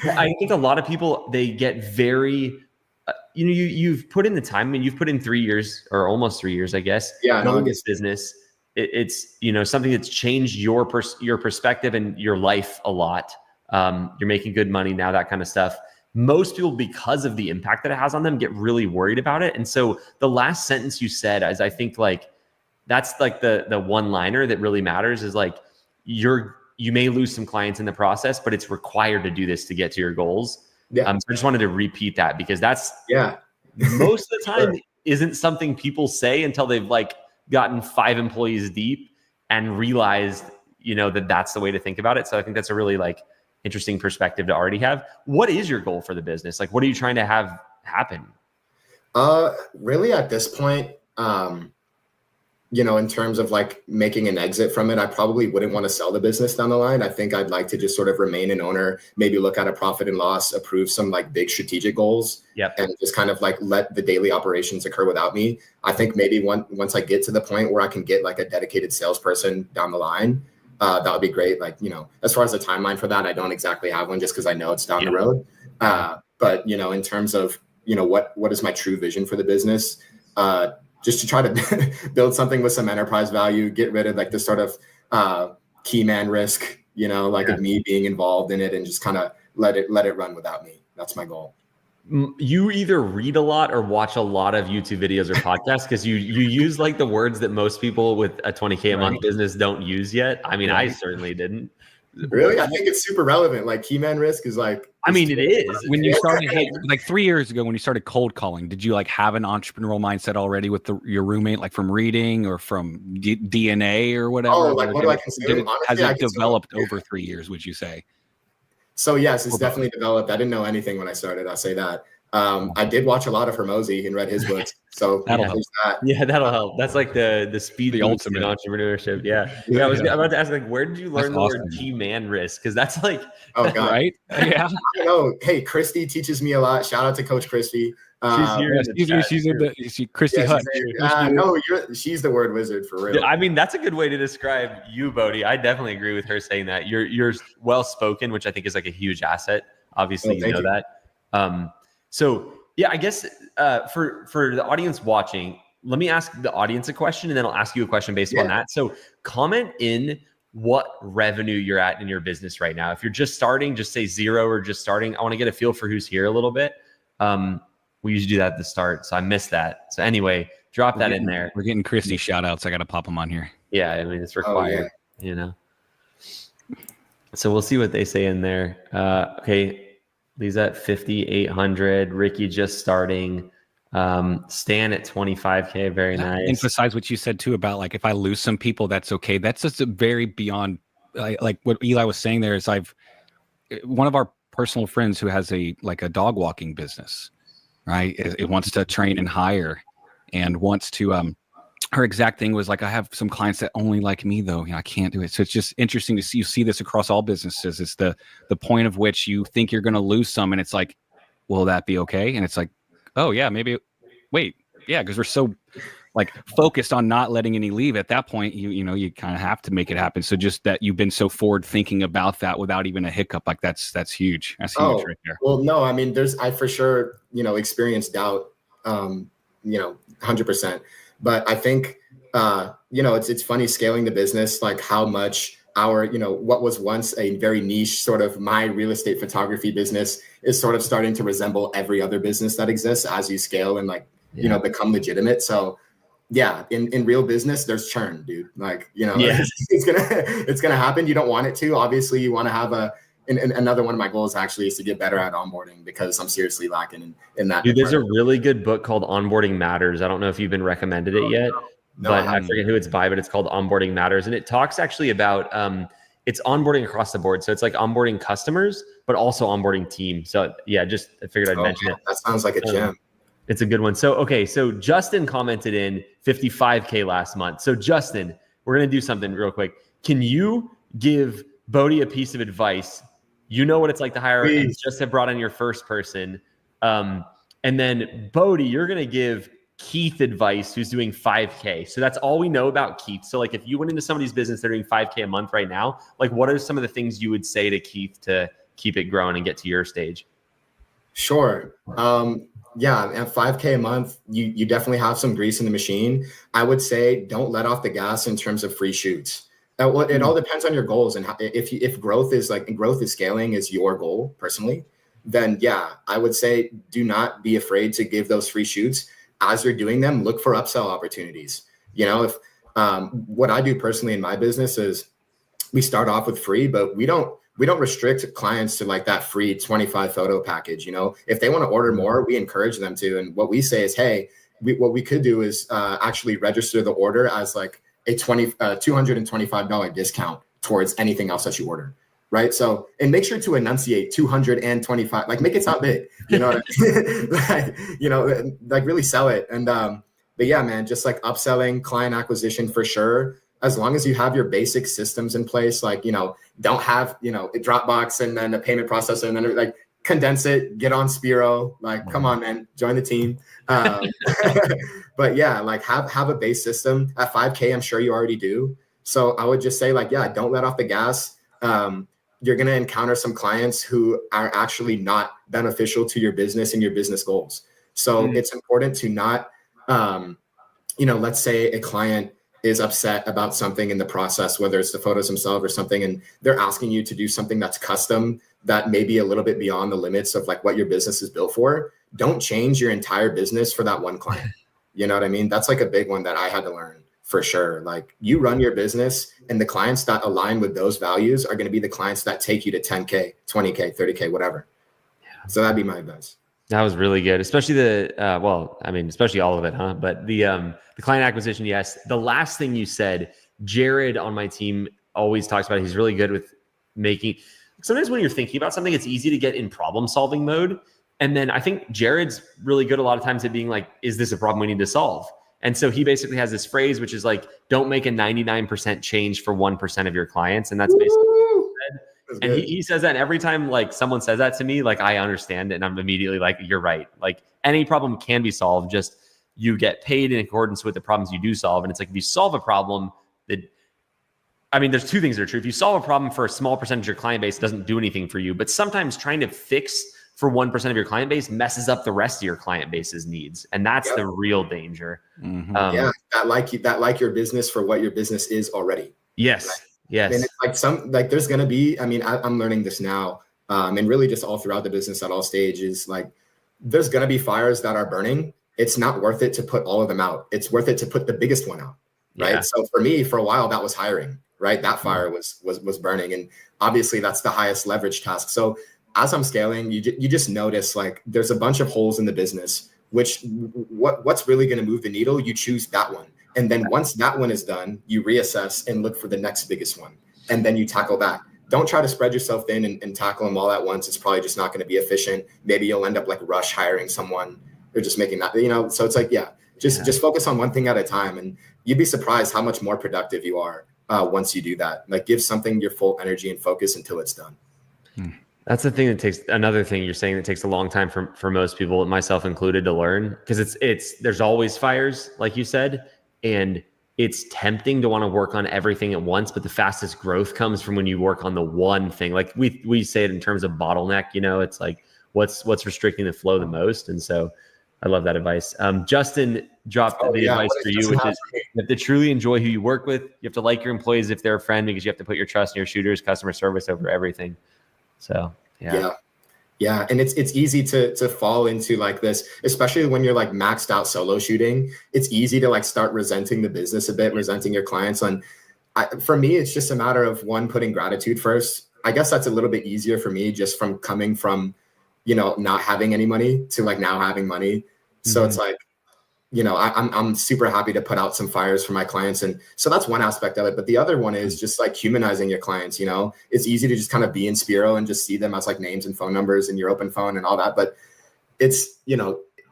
I think a lot of people, they get very, you know, you've put in the time. I mean, you've put in 3 years or almost 3 years, I guess. Yeah, building this business. It's, you know, something that's changed your perspective and your life a lot. You're making good money now, that kind of stuff. Most people, because of the impact that it has on them, get really worried about it. And so the last sentence you said, as I think like, that's like the one liner that really matters, is like, you may lose some clients in the process, but it's required to do this to get to your goals. Yeah. So I just wanted to repeat that, because that's most of the time Sure. isn't something people say until they've like gotten 5 employees deep and realized, you know, that that's the way to think about it. So I think that's a really like interesting perspective to already have. What is your goal for the business? Like, what are you trying to have happen? Really at this point, you know, in terms of like making an exit from it, I probably wouldn't want to sell the business down the line. I think I'd like to just sort of remain an owner, maybe look at a profit and loss, approve some like big strategic goals, and just kind of like let the daily operations occur without me. I think maybe once I get to the point where I can get like a dedicated salesperson down the line, that would be great. Like, you know, as far as the timeline for that, I don't exactly have one, just because I know it's down the road. But, you know, in terms of, you know, what is my true vision for the business, just to try to build something with some enterprise value, get rid of like this sort of key man risk, you know, like of me being involved in it, and just kind of let it run without me. That's my goal. You either read a lot or watch a lot of YouTube videos or podcasts, because you use like the words that most people with a 20K a month business don't use yet. I mean, I certainly didn't. Really? I think it's super relevant. Like key man risk is like, I mean, it is. When you started, like 3 years ago, when you started cold calling, did you like have an entrepreneurial mindset already with your roommate, like from reading or from DNA or whatever? Oh, like what do I consume? Has it developed over 3 years, would you say? So yes, it's definitely developed. I didn't know anything when I started. I'll say that. I did watch a lot of Hormozi and read his books. So that'll help. That'll help. That's like the speed, the ultimate in entrepreneurship. I was about to ask, like, where did you learn the word key man risk? Because that's like, oh god, right? Yeah. I know. Hey, Christy teaches me a lot. Shout out to Coach Christy. She's here. She's Christy Hutt. No, she's the word wizard for real. I mean, that's a good way to describe you, Bodhi. I definitely agree with her saying that. You're well spoken, which I think is like a huge asset. Obviously, you know that. So yeah, I guess for the audience watching, let me ask the audience a question, and then I'll ask you a question based on that. So comment in what revenue you're at in your business right now. If you're just starting, just say 0 or just starting. I want to get a feel for who's here a little bit. We usually do that at the start, so I missed that. So anyway, drop that in there. We're getting Christy shout outs. I got to pop them on here. Yeah, I mean, it's required, you know. So we'll see what they say in there. Okay. Lisa at 5,800. Ricky just starting. Stan at 25K. Very nice. Emphasize what you said too about like, if I lose some people, that's okay. That's just a very beyond like what Eli was saying there is one of our personal friends who has a dog walking business, right? It wants to train and hire and wants to, her exact thing was like, I have some clients that only like me though. You know, I can't do it. So it's just interesting to see, you see this across all businesses. It's the point of which you think you're going to lose some. And it's like, will that be okay? And it's like, oh yeah, maybe wait. Yeah. Cause we're so like focused on not letting any leave at that point, you know, you kind of have to make it happen. So just that you've been so forward thinking about that without even a hiccup, like that's huge. That's huge right there. Well, no, I mean, I for sure, you know, experienced doubt, you know, 100%. But I think, you know, it's funny scaling the business, like how much our, what was once a very niche sort of my real estate photography business is sort of starting to resemble every other business that exists as you scale and become legitimate. So yeah, in real business, there's churn, dude. It's gonna happen. You don't want it to. Obviously, you want to have and another one of my goals actually is to get better at onboarding, because I'm seriously lacking in that. Dude, there's a really good book called Onboarding Matters. I don't know if you've been recommended it yet, but I forget who it's by, but it's called Onboarding Matters. And it talks actually about, it's onboarding across the board. So it's like onboarding customers, but also onboarding team. So yeah, I figured I'd mention it. That sounds like a gem. It's a good one. So, okay. So Justin commented in 55K last month. So Justin, we're going to do something real quick. Can you give Bodie a piece of advice? You know what it's like to hire and just have brought on your first person. And then Bodie, you're going to give Keith advice, who's doing 5K. So that's all we know about Keith. So like if you went into somebody's business, they're doing 5K a month right now, like what are some of the things you would say to Keith to keep it growing and get to your stage? Sure. Yeah, at 5K a month, you definitely have some grease in the machine. I would say don't let off the gas in terms of free shoots. It all depends on your goals, and if growth is scaling is your goal personally, then yeah, I would say do not be afraid to give those free shoots. As you're doing them, look for upsell opportunities. If what I do personally in my business is we start off with free, but we don't restrict clients to like that free 25 photo package. If they want to order more, we encourage them to. And what we say is, hey, what we could do is actually register the order as like a $225 discount towards anything else that you order. Right. So, and make sure to enunciate 225, like make it sound big, what I mean? like really sell it. And, but yeah, man, just like upselling, client acquisition for sure. As long as you have your basic systems in place, like, don't have, a Dropbox and then a payment processor and then like condense it, get on Spiro, like, come on, man, join the team. But yeah, like have a base system at 5K. I'm sure you already do. So I would just say like, yeah, don't let off the gas. You're going to encounter some clients who are actually not beneficial to your business and your business goals. So it's important to not, let's say a client is upset about something in the process, whether it's the photos themselves or something, and they're asking you to do something that's custom that may be a little bit beyond the limits of like what your business is built for. Don't change your entire business for that one client. You know what I mean? That's like a big one that I had to learn for sure. Like you run your business and the clients that align with those values are going to be the clients that take you to 10K, 20K, 30K, whatever. Yeah. So that'd be my advice. That was really good, especially especially all of it, huh? But the client acquisition, yes. The last thing you said, Jared on my team always talks about it. He's really good with making. Sometimes when you're thinking about something, it's easy to get in problem solving mode, and then I think Jared's really good a lot of times at being like, "Is this a problem we need to solve?" And so he basically has this phrase, which is like, "Don't make a 99% change for 1% of your clients," and that's basically. And he says that, and every time like someone says that to me, like I understand it, and I'm immediately like, you're right. Like any problem can be solved, just you get paid in accordance with the problems you do solve. And it's like if you solve a problem there's two things that are true. If you solve a problem for a small percentage of your client base, it doesn't do anything for you. But sometimes trying to fix for 1% of your client base messes up the rest of your client base's needs. And that's the real danger. Mm-hmm. That like your business for what your business is already. Yes. Right? Yes. And it's there's going to be, I'm learning this now, and really just all throughout the business at all stages, like there's going to be fires that are burning. It's not worth it to put all of them out. It's worth it to put the biggest one out. Right. Yeah. So for me, for a while, that was hiring, right? That fire was burning. And obviously that's the highest leverage task. So as I'm scaling, you just notice like there's a bunch of holes in the business, what's really going to move the needle? You choose that one. And then once that one is done, you reassess and look for the next biggest one. And then you tackle that. Don't try to spread yourself thin and tackle them all at once. It's probably just not going to be efficient. Maybe you'll end up like rush hiring someone or just making that, so it's like, just focus on one thing at a time. And you'd be surprised how much more productive you are once you do that. Like give something your full energy and focus until it's done. That's the thing that takes another thing you're saying that takes a long time for most people, myself included, to learn, because there's always fires, like you said. And it's tempting to want to work on everything at once, but the fastest growth comes from when you work on the one thing. Like we say it in terms of bottleneck, it's like what's restricting the flow the most. And so I love that advice. Justin dropped the advice for you, which is you have to truly enjoy who you work with. You have to like your employees if they're a friend, because you have to put your trust in your shooters, customer service over everything. So yeah. And it's easy to fall into like this, especially when you're like maxed out solo shooting. It's easy to like start resenting the business a bit, resenting your clients. And for me, it's just a matter of putting gratitude first. I guess that's a little bit easier for me, just from coming from, not having any money to like now having money. So it's like, I'm super happy to put out some fires for my clients. And so that's one aspect of it. But the other one is just like humanizing your clients. It's easy to just kind of be in Spiro and just see them as like names and phone numbers and your open phone and all that. But it's,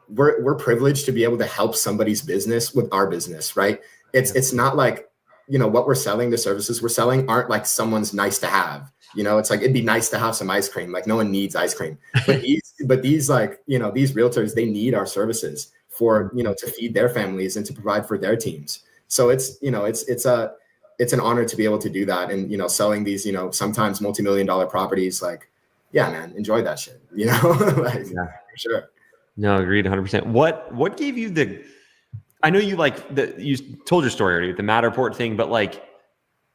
we're privileged to be able to help somebody's business with our business, right? It's not like, what we're selling, the services we're selling aren't like someone's nice to have. It's like, it'd be nice to have some ice cream. Like no one needs ice cream, but these like, these realtors, they need our services for, to feed their families and to provide for their teams. So it's an honor to be able to do that. And, selling these, sometimes multi-million-dollar properties, like, yeah, man, enjoy that shit, like, for sure. No, agreed 100%. What gave you I know you you told your story already with the Matterport thing, but like,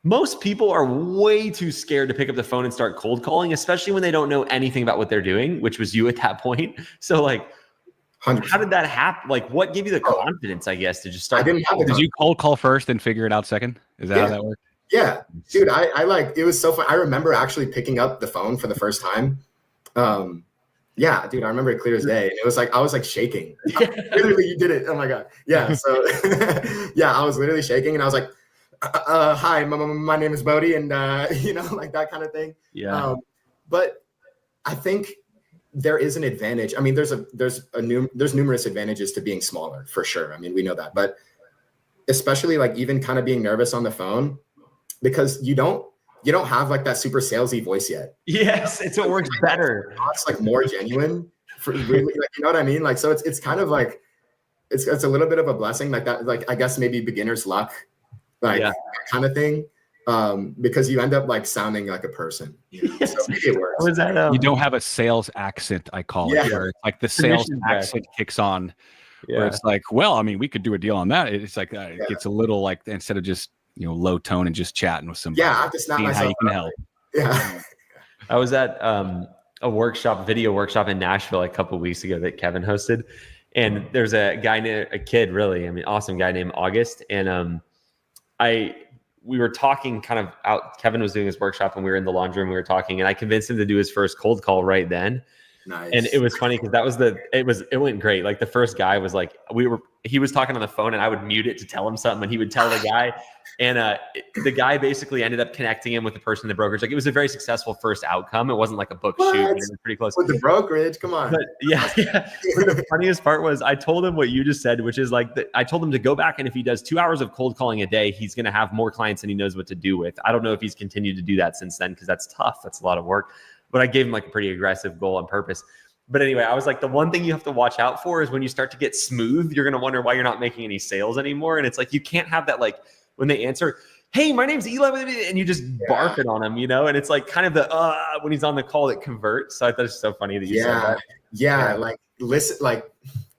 most people are way too scared to pick up the phone and start cold calling, especially when they don't know anything about what they're doing, which was you at that point. So like, 100%. How did that happen? Like, what gave you the confidence, I guess, to just start? Did you cold call first and figure it out second? Is that how that worked? Yeah, dude, I like, it was so fun. I remember actually picking up the phone for the first time. Yeah, dude, I remember it clear as day. And it was like, I was like shaking. Literally, you did it. Oh my God. Yeah. So yeah, I was literally shaking and I was like, hi, my name is Bodie, and like that kind of thing. Yeah. But I think there is an advantage. I mean, there's numerous advantages to being smaller, for sure. I mean, we know that, but especially like even kind of being nervous on the phone, because you don't have like that super salesy voice yet. Yes, it works better. It's like more genuine for really, like, you know what I mean? Like, so it's kind of like it's a little bit of a blessing, like that, like I guess maybe beginner's luck. Like that kind of thing, because you end up like sounding like a person. Yes. So maybe it works. Was that, you don't have a sales accent, I call it, where it's like the sales accent kicks on. Where it's like, well, I mean, we could do a deal on that. It's like it gets a little like, instead of just low tone and just chatting with somebody. Yeah, I have to snap myself. How you can help. Yeah. I was at a video workshop in Nashville a couple of weeks ago that Kevin hosted, and there's a kid, really, I mean, awesome guy named August, and we were talking kind of out. Kevin was doing his workshop and we were in the laundry room. We were talking, and I convinced him to do his first cold call right then. Nice. And it was funny because it went great. Like the first guy was like, he was talking on the phone and I would mute it to tell him something, and he would tell the guy, and the guy basically ended up connecting him with the person in the brokerage. Like it was a very successful first outcome. It wasn't like a book shoot. It was pretty close. With the brokerage, come on. But yeah. But the funniest part was I told him what you just said, which is like, I told him to go back, and if he does 2 hours of cold calling a day, he's going to have more clients than he knows what to do with. I don't know if he's continued to do that since then, because that's tough. That's a lot of work. But I gave him like a pretty aggressive goal on purpose. But anyway, I was like, the one thing you have to watch out for is when you start to get smooth, you're going to wonder why you're not making any sales anymore. And it's like, you can't have that, like when they answer, hey, my name's Eli, and you just barf it on him, and it's like kind of the, when he's on the call that converts. So I thought it's so funny that you said that. Yeah.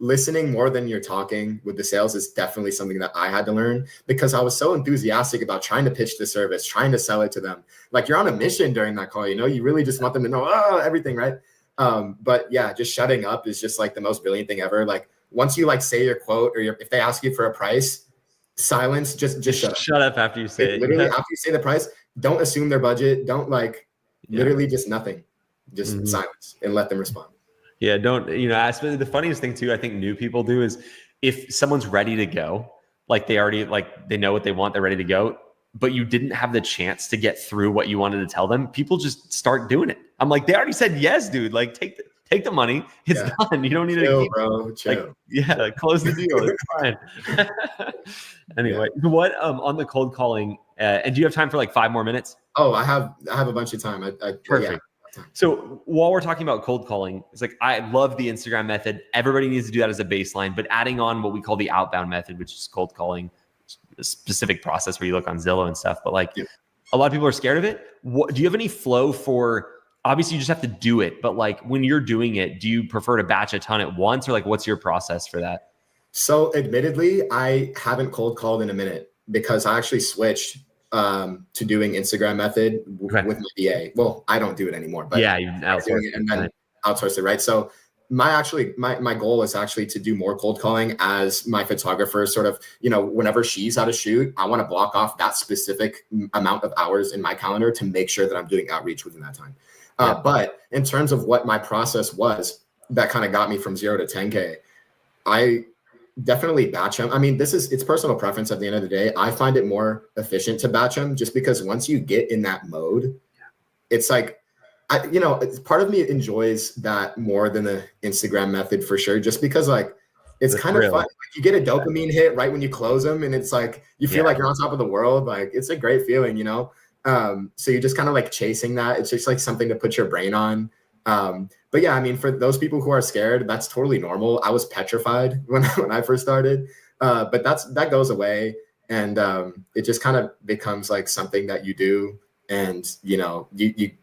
Listening more than you're talking with the sales is definitely something that I had to learn, because I was so enthusiastic about trying to pitch the service, trying to sell it to them. Like you're on a mission during that call, you really just want them to know everything, right? But yeah, just shutting up is just like the most brilliant thing ever. Like once you like say your quote, or if they ask you for a price, silence, just shut up after you say it. Literally after you say the price, don't assume their budget. Don't literally just nothing, just silence and let them respond. Yeah. Don't, the funniest thing too, I think new people do is if someone's ready to go, like they already, like they know what they want, they're ready to go, but you didn't have the chance to get through what you wanted to tell them, people just start doing it. I'm like, they already said yes, dude. Like take the money. It's done. You don't need to keep, bro. Chill. Like, close the deal. It's fine. Anyway, what on the cold calling? And do you have time for like 5 more minutes? Oh, I have a bunch of time. Perfect. Yeah. So while we're talking about cold calling, it's like I love the Instagram method. Everybody needs to do that as a baseline, but adding on what we call the outbound method, which is cold calling, a specific process where you look on Zillow and stuff. But like a lot of people are scared of it. Do you have any flow for obviously you just have to do it, but like when you're doing it, do you prefer to batch a ton at once, or like what's your process for that? So admittedly, I haven't cold called in a minute because I actually switched to doing Instagram method with my VA. Well, I don't do it anymore, but yeah, you outsource it and then outsource it, right? So my goal is actually to do more cold calling as my photographer sort of, whenever she's at a shoot, I want to block off that specific amount of hours in my calendar to make sure that I'm doing outreach within that time. But in terms of what my process was that kind of got me from 0 to 10K, I definitely batch them. I mean, it's personal preference at the end of the day. I find it more efficient to batch them just because once you get in that mode, it's like, part of me enjoys that more than the Instagram method for sure, just because like it's kind of fun. Like, you get a dopamine hit right when you close them, and it's like you feel like you're on top of the world. Like it's a great feeling, so you're just kind of like chasing that. It's just like something to put your brain on. But yeah, I mean, for those people who are scared, that's totally normal. I was petrified when I first started, but that goes away, and it just kind of becomes like something that you do. And, you're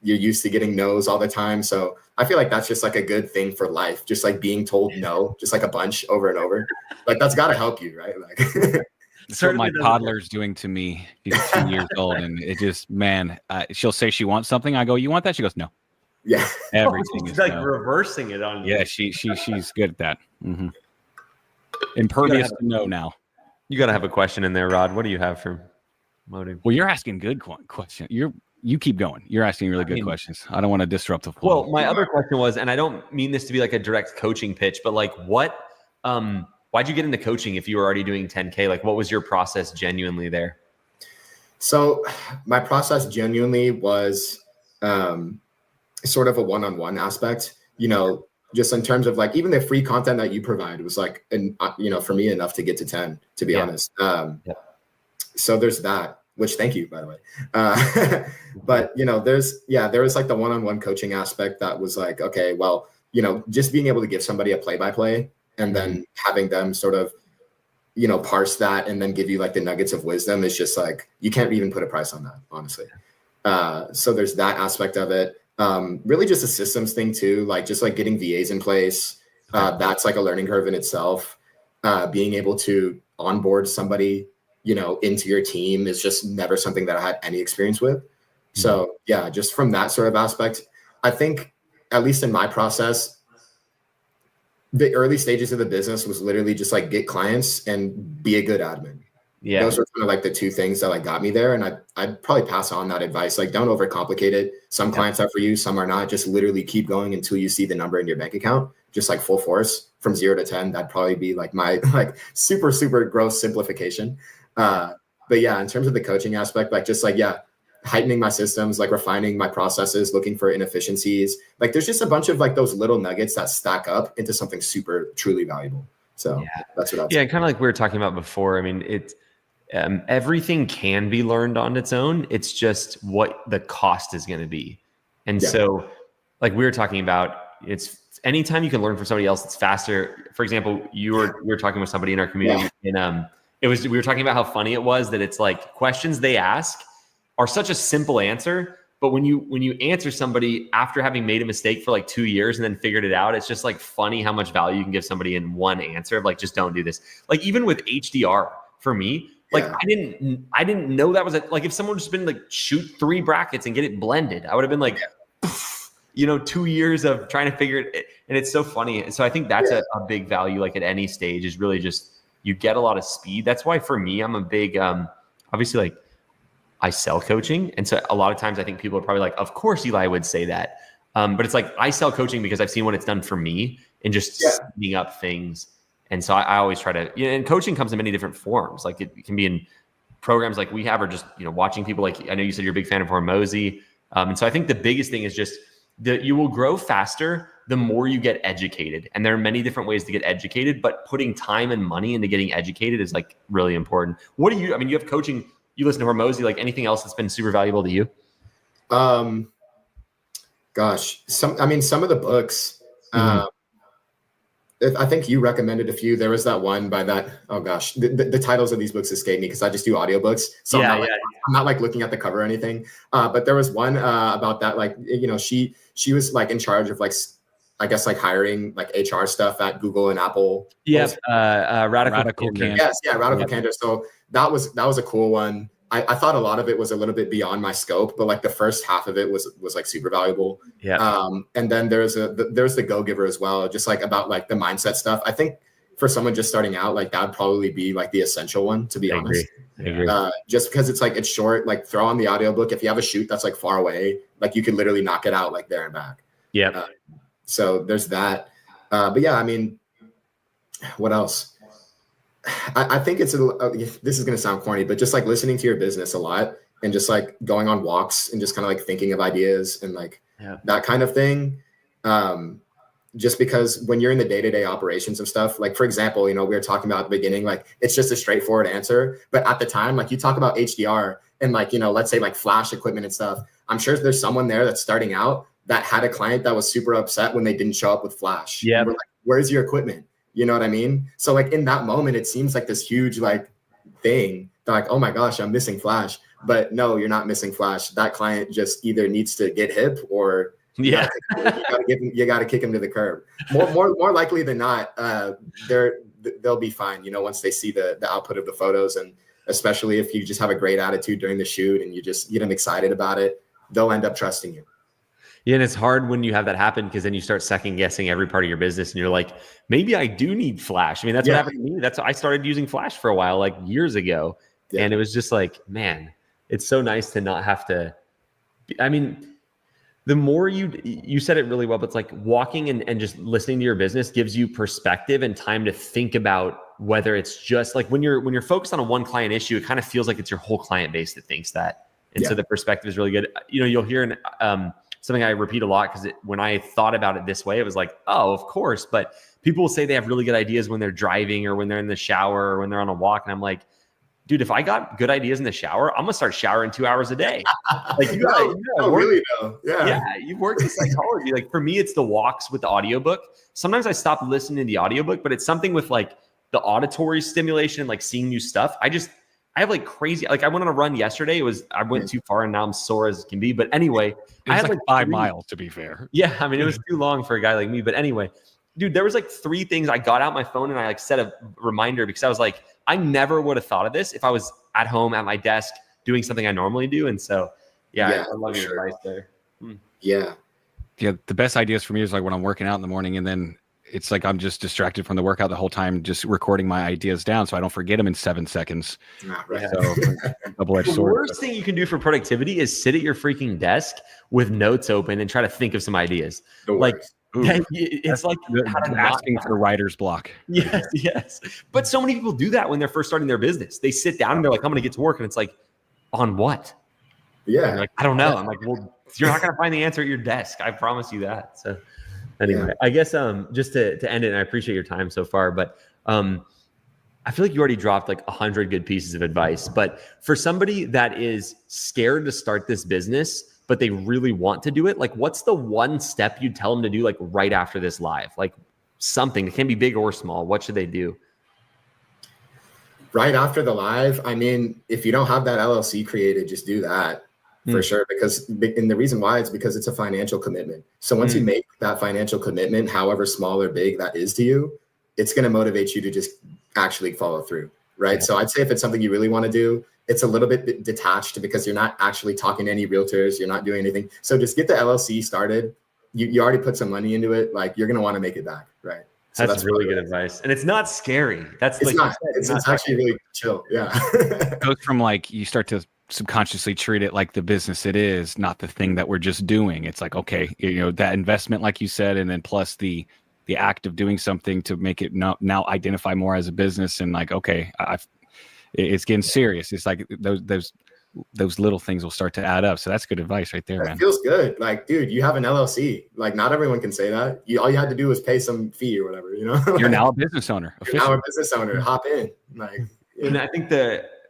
used to getting no's all the time. So I feel like that's just like a good thing for life. Just like being told no, just like a bunch over and over. Like that's got to help you, right? Like that's what my toddler's doing to me. She's 2 years old, and it just, she'll say she wants something. I go, you want that? She goes, no. Yeah. Everything is like no. Reversing it on you. Yeah, she's good at that. Mm-hmm. Impervious to no now. You got to have a question in there, Rod. What do you have for motive? Well, you're asking good questions. You keep going. You're asking really good questions. I don't want to disrupt the flow. Well, my other question was, and I don't mean this to be like a direct coaching pitch, but like why'd you get into coaching if you were already doing 10K? Like what was your process genuinely there? So my process genuinely was sort of a one-on-one aspect, just in terms of like even the free content that you provide was like, for me enough to get to 10, to be honest. So there's that, which thank you, by the way. But, there was like the one-on-one coaching aspect that was like, okay, well, just being able to give somebody a play-by-play and then having them sort of, parse that and then give you like the nuggets of wisdom is just like, you can't even put a price on that, honestly. So there's that aspect of it. Really just a systems thing too, like just like getting VAs in place. That's like a learning curve in itself. Being able to onboard somebody into your team is just never something that I had any experience with. So yeah, just from that sort of aspect, I think at least in my process, the early stages of the business was literally just like get clients and be a good admin. Yeah. Those were kind of like the two things that like got me there. And I'd probably pass on that advice. Like don't overcomplicate it. Some clients are for you, some are not. Just literally keep going until you see the number in your bank account, just like full force from 0 to 10. That'd probably be like my like super, super gross simplification. But yeah, in terms of the coaching aspect, like just like, heightening my systems, like refining my processes, looking for inefficiencies. Like there's just a bunch of like those little nuggets that stack up into something super, truly valuable. So that's what I'd say. Yeah, kind of like we were talking about before. I mean, it's everything can be learned on its own. It's just what the cost is going to be. And so like we were talking about, it's anytime you can learn from somebody else, it's faster. For example, we were talking with somebody in our community and we were talking about how funny it was that it's like questions they ask are such a simple answer, but when you answer somebody after having made a mistake for like 2 years and then figured it out, it's just like funny how much value you can give somebody in one answer of like, just don't do this. Like even with HDR for me, like I didn't know that was like if someone just been like shoot 3 brackets and get it blended, I would have been like, 2 years of trying to figure it. And it's so funny. And so I think that's a big value, like at any stage is really just, you get a lot of speed. That's why for me, I'm a big, obviously like I sell coaching. And so a lot of times I think people are probably like, of course, Eli would say that. But it's like, I sell coaching because I've seen what it's done for me and just speeding up things. And so I always try to, and coaching comes in many different forms. Like it can be in programs like we have, or just, watching people like, I know you said you're a big fan of Hormozy. And so I think the biggest thing is just that you will grow faster the more you get educated. And there are many different ways to get educated, but putting time and money into getting educated is like really important. What do you, I mean, you have coaching, you listen to Hormozy, like anything else that's been super valuable to you? Gosh, some of the books, I think you recommended a few. There was that one by that, oh gosh, the titles of these books escape me because I just do audiobooks. So I'm not like looking at the cover or anything. But there was one about that, like, she she was like in charge of like, I guess like hiring like HR stuff at Google and Apple. Yes. Radical Candor. Yes. Yeah. Radical Candor. So that was a cool one. I thought a lot of it was a little bit beyond my scope, but like the first half of it was like super valuable. Yeah. And then there's the Go Giver as well, just like about like the mindset stuff. I think for someone just starting out, like that'd probably be like the essential one, to be honest. I agree. Just because it's like, it's short, like throw on the audiobook. If you have a shoot that's like far away, like you can literally knock it out like there and back. Yeah. So there's that. But yeah, I mean, what else? I think it's this is going to sound corny, but just like listening to your business a lot and just like going on walks and just kind of like thinking of ideas and like that kind of thing. Just because when you're in the day-to-day operations of stuff, like for example, you know, we were talking about at the beginning, like it's just a straightforward answer, but at the time, like you talk about HDR and like, you know, let's say like flash equipment and stuff. I'm sure there's someone there that's starting out that had a client that was super upset when they didn't show up with flash. Yeah. Like, where's your equipment? You know what I mean? So like in that moment, it seems like this huge like thing. They're like, oh my gosh, I'm missing flash. But no, you're not missing flash. That client just either needs to get hip or you gotta kick him to the curb. More likely than not, they'll be fine. You know, once they see the output of the photos, and especially if you just have a great attitude during the shoot and you just get them excited about it, they'll end up trusting you. Yeah, and it's hard when you have that happen because then you start second guessing every part of your business, and you're like, maybe I do need flash. I mean, that's what happened to me. I started using flash for a while, like years ago, and it was just like, man, it's so nice to not have to. I mean, the more you said it really well, but it's like walking and just listening to your business gives you perspective and time to think about whether it's just like when you're focused on a one client issue, it kind of feels like it's your whole client base that thinks that, and so the perspective is really good. You know, you'll hear something I repeat a lot because when I thought about it this way, it was like, oh, of course. But people will say they have really good ideas when they're driving or when they're in the shower or when they're on a walk. And I'm like, dude, if I got good ideas in the shower, I'm going to start showering 2 hours a day. Like you really though. Yeah. You've worked in psychology. Like for me, it's the walks with the audiobook. Sometimes I stop listening to the audiobook, but it's something with like the auditory stimulation, like seeing new stuff. I have like crazy, like I went on a run yesterday. I went too far and now I'm sore as can be. But anyway, I had like 5 miles to be fair. Yeah. I mean, it was too long for a guy like me, but anyway, dude, there was like 3 things. I got out my phone and I like set a reminder because I was like, I never would have thought of this if I was at home at my desk doing something I normally do. And so, I love your advice there. Yeah. Yeah. The best ideas for me is like when I'm working out in the morning and then it's like I'm just distracted from the workout the whole time, just recording my ideas down so I don't forget them in 7 seconds. Right. So double-edged sword. The worst thing you can do for productivity is sit at your freaking desk with notes open and try to think of some ideas. It's like asking for writer's block. Yes. But so many people do that when they're first starting their business. They sit down and they're like, I'm going to get to work. And it's like, on what? Yeah. Like, I don't know. I'm like, well, you're not going to find the answer at your desk. I promise you that. So anyway, I guess just to end it, and I appreciate your time so far, but I feel like you already dropped like 100 good pieces of advice. But for somebody that is scared to start this business, but they really want to do it, like what's the one step you'd tell them to do like right after this live? Like something, it can be big or small. What should they do? Right after the live, I mean, if you don't have that LLC created, just do that. For sure, and the reason why is because it's a financial commitment. So once you make that financial commitment, however small or big that is to you, it's going to motivate you to just actually follow through, right? So I'd say if it's something you really want to do, it's a little bit detached because you're not actually talking to any realtors, you're not doing anything. So just get the LLC started. You already put some money into it, like you're going to want to make it back, right? So that's really good advice, and it's not scary. It's actually really chill. Yeah, it goes from like you start to subconsciously treat it like the business it is, not the thing that we're just doing. It's like, okay, you know, that investment, like you said, and then plus the act of doing something to make it now identify more as a business, and like, okay, it's getting serious. It's like those little things will start to add up. So that's good advice right there, man. It feels good. Like, dude, you have an LLC. Like, not everyone can say that. All you had to do was pay some fee or whatever, you know? You're now a business owner. You're now a business owner. Hop in. Like, and I think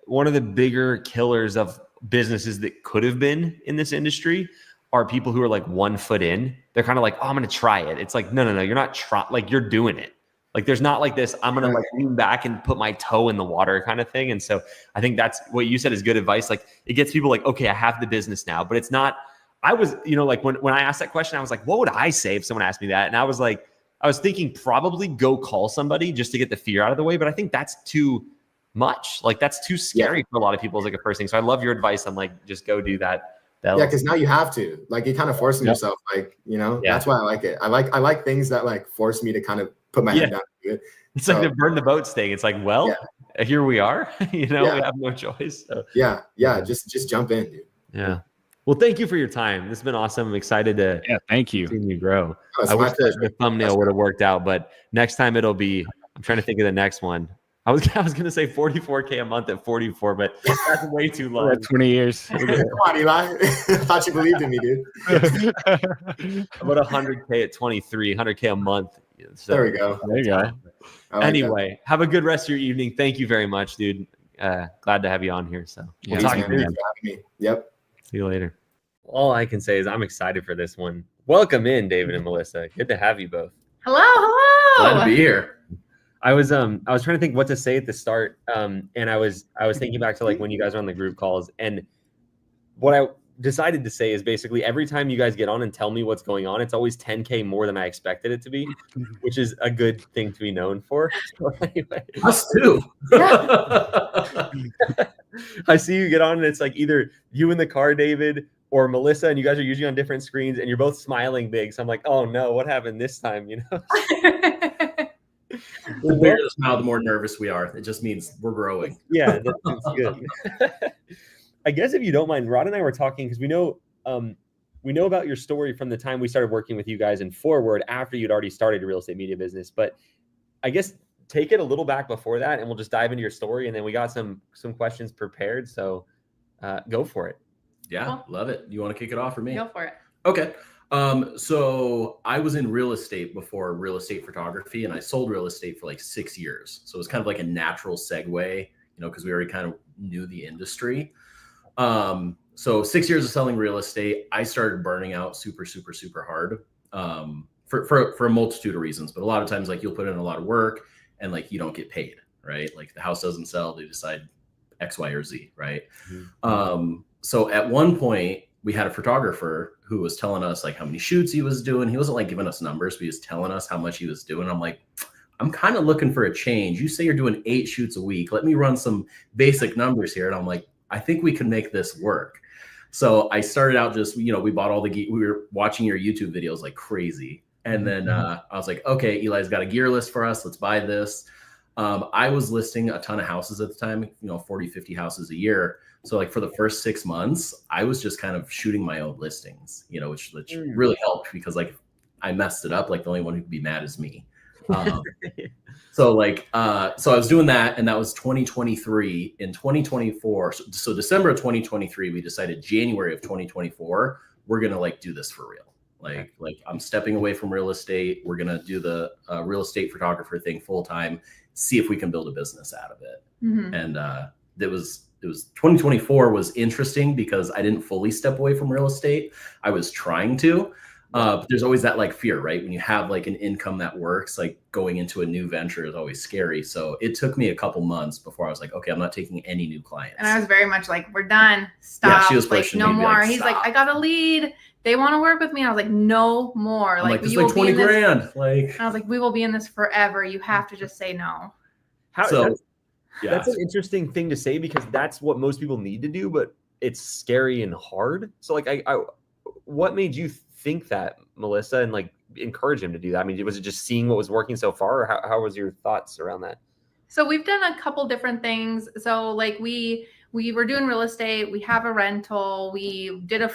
one of the bigger killers of businesses that could have been in this industry are people who are like 1 foot in. They're kind of like, oh, I'm going to try it. It's like, no, you're not trying. Like, you're doing it. Like, there's not like this, I'm going to like lean back and put my toe in the water kind of thing. And so I think that's what you said is good advice. Like, it gets people like, okay, I have the business now, but it's not, I was, like when I asked that question, I was like, what would I say if someone asked me that? And I was thinking probably go call somebody just to get the fear out of the way. But I think that's too much. Like that's too scary for a lot of people as like a first thing. So I love your advice on like, just go do that. Yeah, because now you have to, like, you're kind of forcing yourself, like, that's why I like it. I like things that like force me to kind of put my head down and do it. It's like the burn the boats thing. It's like, well, here we are. We have no choice. So. Just jump in, dude. Yeah. Well, thank you for your time. This has been awesome. I'm excited to thank you. See you grow. Oh, I wish the thumbnail would have worked out, but next time it'll be. I'm trying to think of the next one. I was gonna say 44K a month at 44, but that's way too long. 20 years. Come on, Eli. I thought you believed in me, dude. About 100K at 23, 100K a month. So, there we go. There you go. Anyway, have a good rest of your evening. Thank you very much, dude. Glad to have you on here. So we'll talk soon. Yep. See you later. All I can say is I'm excited for this one. Welcome in, David and Melissa. Good to have you both. Hello. Glad to be here. I was trying to think what to say at the start. And I was thinking back to like when you guys are on the group calls, and what I decided to say is basically every time you guys get on and tell me what's going on, it's always 10K more than I expected it to be, which is a good thing to be known for. So anyway. Us too. I see you get on and it's like either you in the car, David, or Melissa, and you guys are usually on different screens and you're both smiling big. So I'm like, oh no, what happened this time? The bigger the smile, the more nervous we are. It just means we're growing. Yeah, that's good. I guess if you don't mind, Rod and I were talking because we know about your story from the time we started working with you guys and forward after you'd already started a real estate media business. But I guess take it a little back before that, and we'll just dive into your story. And then we got some questions prepared. So go for it. Yeah, cool. Love it. You want to kick it off for me? Go for it. Okay. So I was in real estate before real estate photography, and I sold real estate for like 6 years. So it was kind of like a natural segue, because we already kind of knew the industry. So 6 years of selling real estate, I started burning out super, super, super hard, for a multitude of reasons. But a lot of times, like, you'll put in a lot of work and like you don't get paid, right? Like the house doesn't sell, they decide X, Y, or Z, right? Mm-hmm. So at one point we had a photographer who was telling us like how many shoots he was doing. He wasn't like giving us numbers, but he was telling us how much he was doing. I'm like, I'm kind of looking for a change. You say you're doing 8 shoots a week. Let me run some basic numbers here. And I'm like, I think we can make this work. So I started out just, we bought all we were watching your YouTube videos like crazy. And then I was like, okay, Eli's got a gear list for us. Let's buy this. I was listing a ton of houses at the time, 40, 50 houses a year. So like for the first 6 months, I was just kind of shooting my own listings, which really helped because like I messed it up. Like the only one who could be mad is me. So I was doing that, and that was 2023. In 2024, so December of 2023, we decided January of 2024, we're going to like do this for real. Like I'm stepping away from real estate. We're going to do the real estate photographer thing full time, see if we can build a business out of it. Mm-hmm. And it was 2024 was interesting because I didn't fully step away from real estate. I was trying to, but there's always that like fear, right? When you have like an income that works, like going into a new venture is always scary. So it took me a couple months before I was like, okay, I'm not taking any new clients. And I was very much like, we're done. Stop. Yeah, she was pushing like, no me, more. like, he's like, I got a lead. They want to work with me. I was like, no more. Like it's like 20 grand. Like, and I was like, we will be in this forever. You have to just say no. That's an interesting thing to say because that's what most people need to do, but it's scary and hard. So like, I what made you think that, Melissa, and like encourage him to do that? I mean, was it just seeing what was working so far, or how was your thoughts around that? So we've done a couple different things. So like we were doing real estate. We have a rental. We did a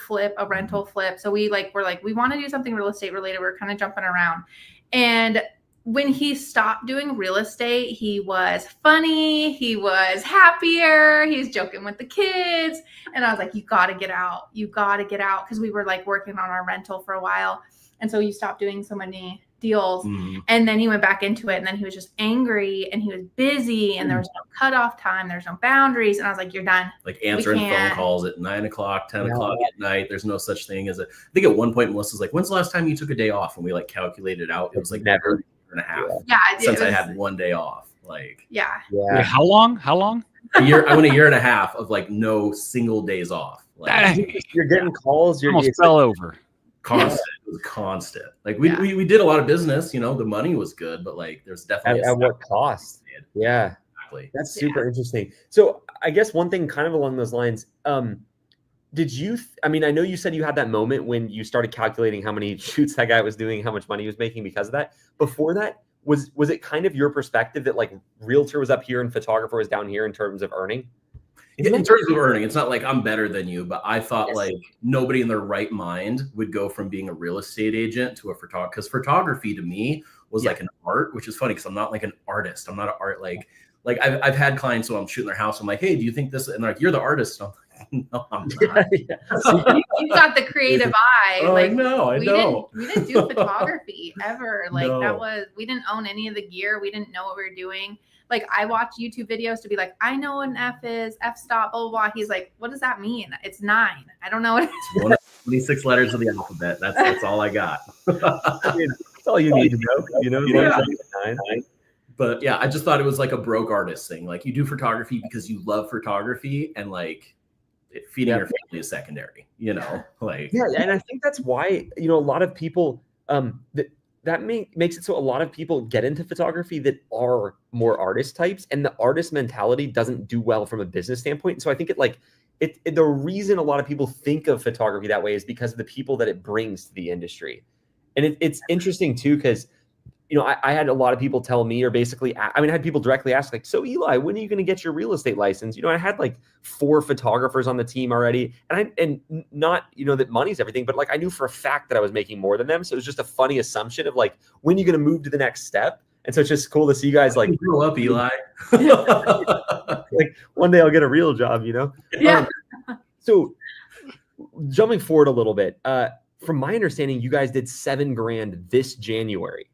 rental flip. So we want to do something real estate related. We're kind of jumping around. And when he stopped doing real estate, he was funny. He was happier. He's joking with the kids. And I was like, you got to get out. You got to get out. Because we were like working on our rental for a while. And so you stopped doing so many deals. Mm-hmm. And then he went back into it. And then he was just angry and he was busy and there was no cutoff time. There's no boundaries. And I was like, you're done. Like answering phone calls at 9 o'clock, 10 o'clock at night. There's no such thing as I think at one point, Melissa's like, when's the last time you took a day off? And we like calculated it out. It was like never. And a half. Yeah. Since I had 1 day off. Like, yeah. Wait, how long? I went a year and a half of like no single days off. Like, you're getting calls. You're almost fell over. Constant. It was constant. Like we did a lot of business, you know, the money was good, but like there's definitely at what cost? Yeah. Exactly. That's super interesting. So I guess one thing kind of along those lines, did you, I mean, I know you said you had that moment when you started calculating how many shoots that guy was doing, how much money he was making because of that. Before that, was it kind of your perspective that like realtor was up here and photographer was down here in terms of earning? In terms of earning, it's not like I'm better than you, but I thought like nobody in their right mind would go from being a real estate agent to a photographer, because photography to me was like an art, which is funny because I'm not like an artist. I'm not an art like I've had clients when I'm shooting their house. I'm like, hey, do you think this? And they're like, you're the artist. I'm like, no, I'm not. You've got the creative eye. Oh, like, I know. We didn't do photography ever. Like No. we didn't own any of the gear. We didn't know what we were doing. Like I watch YouTube videos to be like, I know what an F is, F stop, blah, blah, blah. He's like, what does that mean? It's 9. I don't know what it is. One of the 26 letters of the alphabet. That's all I got. I mean, that's all you need to know. You know, But yeah, I just thought it was like a broke artist thing. Like you do photography because you love photography, and like feeding your family is secondary, you know, like. Yeah. And I think that's why, you know, a lot of people, that makes it so a lot of people get into photography that are more artist types, and the artist mentality doesn't do well from a business standpoint. And so I think the reason a lot of people think of photography that way is because of the people that it brings to the industry. And it's interesting too, because, you know, I had a lot of people tell me, or basically, I had people directly ask like, so Eli, when are you going to get your real estate license? You know, I had like 4 photographers on the team already, and not, you know, that money's everything, but like I knew for a fact that I was making more than them. So it was just a funny assumption of like, when are you going to move to the next step? And so it's just cool to see you guys like grow up, Eli. Like one day I'll get a real job, you know? Yeah. So jumping forward a little bit, from my understanding, you guys did $7,000 this January.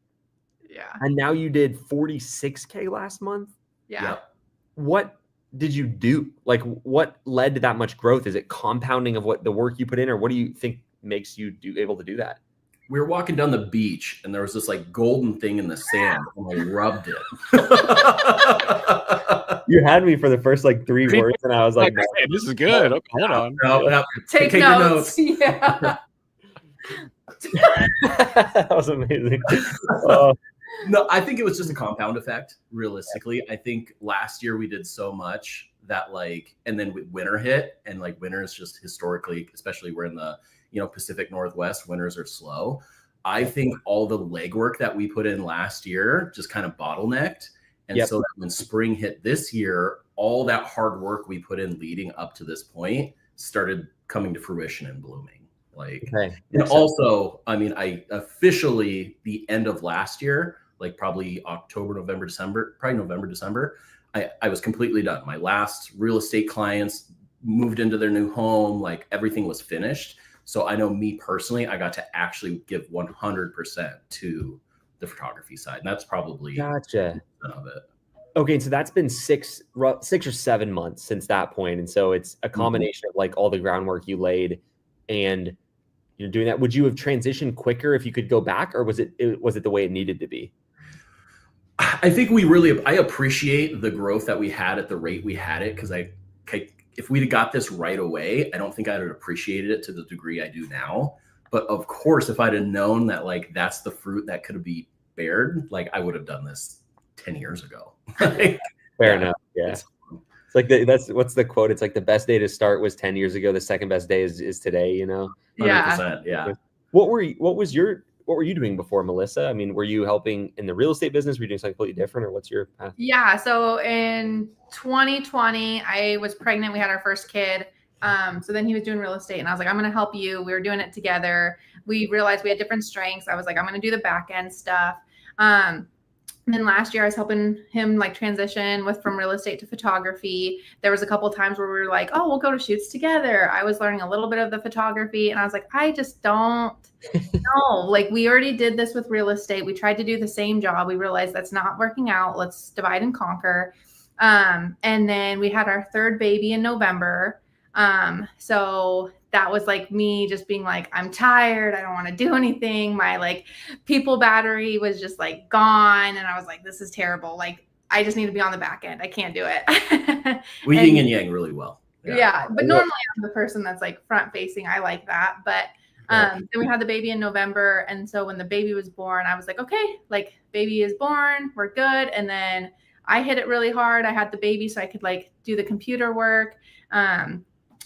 Yeah. And now you did 46K last month. Yeah. Yep. What did you do? Like what led to that much growth? Is it compounding of what the work you put in, or what do you think makes you able to do that? We were walking down the beach and there was this like golden thing in the sand, and I rubbed it. You had me for the first like 3 words, and I was like, hey, this is good. Okay, hold on. No, Take notes. Yeah. that was amazing. No, I think it was just a compound effect. Realistically, I think last year we did so much that like, and then winter hit, and like winter is just historically, especially we're in the, you know, Pacific Northwest, winters are slow. I think all the legwork that we put in last year just kind of bottlenecked. And so when spring hit this year, all that hard work we put in leading up to this point started coming to fruition and blooming. Like, and also, I mean, I officially the end of last year, like probably October, November, December, probably November, December, I was completely done. My last real estate clients moved into their new home, like everything was finished. So I know me personally, I got to actually give 100% to the photography side. And that's probably gotcha of it. Okay, so that's been 6 or 7 months since that point. And so it's a combination of like all the groundwork you laid and you're doing that. Would you have transitioned quicker if you could go back, or was it the way it needed to be? I think I appreciate the growth that we had at the rate we had it, because if we'd have got this right away, I don't think I'd have appreciated it to the degree I do now. But of course, if I'd have known that like that's the fruit that could be bared, like I would have done this 10 years ago. Fair enough. Yeah. It's like that's what's the quote? It's like the best day to start was 10 years ago. The second best day is today, you know? 100%, yeah. What were you doing before, Melissa? I mean, were you helping in the real estate business? Were you doing something completely different, or what's your path? Yeah. So in 2020, I was pregnant. We had our first kid. So then he was doing real estate, and I was like, I'm going to help you. We were doing it together. We realized we had different strengths. I was like, I'm going to do the back end stuff. And then last year I was helping him like transition from real estate to photography. There was a couple of times where we were like, oh, we'll go to shoots together. I was learning a little bit of the photography, and I was like, I just don't know. Like we already did this with real estate. We tried to do the same job. We realized that's not working out. Let's divide and conquer. And then we had our 3rd baby in November. So that was like me just being like, I'm tired. I don't want to do anything. My like people battery was just like gone. And I was like, this is terrible. Like I just need to be on the back end. I can't do it. We yin and yang really well. Yeah. But normally I'm the person that's like front facing. I like that. But then we had the baby in November. And so when the baby was born, I was like, okay, like baby is born, we're good. And then I hit it really hard. I had the baby so I could like do the computer work. And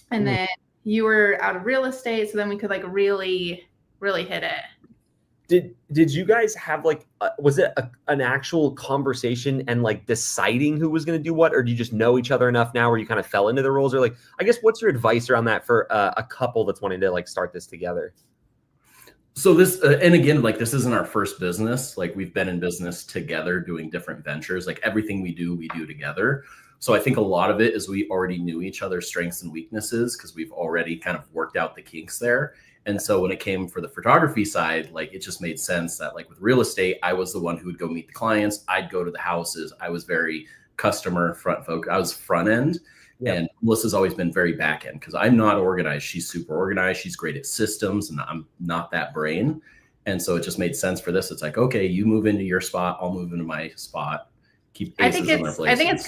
then you were out of real estate. So then we could like really, really hit it. Did you guys have like, was it an actual conversation and like deciding who was going to do what, or do you just know each other enough now where you kind of fell into the roles? Or like, I guess, what's your advice around that for a couple that's wanting to like start this together? So this, and again, like this isn't our first business. Like we've been in business together doing different ventures. Like everything we do together. So I think a lot of it is we already knew each other's strengths and weaknesses because we've already kind of worked out the kinks there. And so when it came for the photography side, like it just made sense that like with real estate, I was the one who would go meet the clients. I'd go to the houses. I was very customer front focused. I was front end. Yeah. And Melissa's always been very back end because I'm not organized. She's super organized. She's great at systems and I'm not that brain. And so it just made sense for this. It's like, okay, you move into your spot. I'll move into my spot. Keep aces in their places. I think it's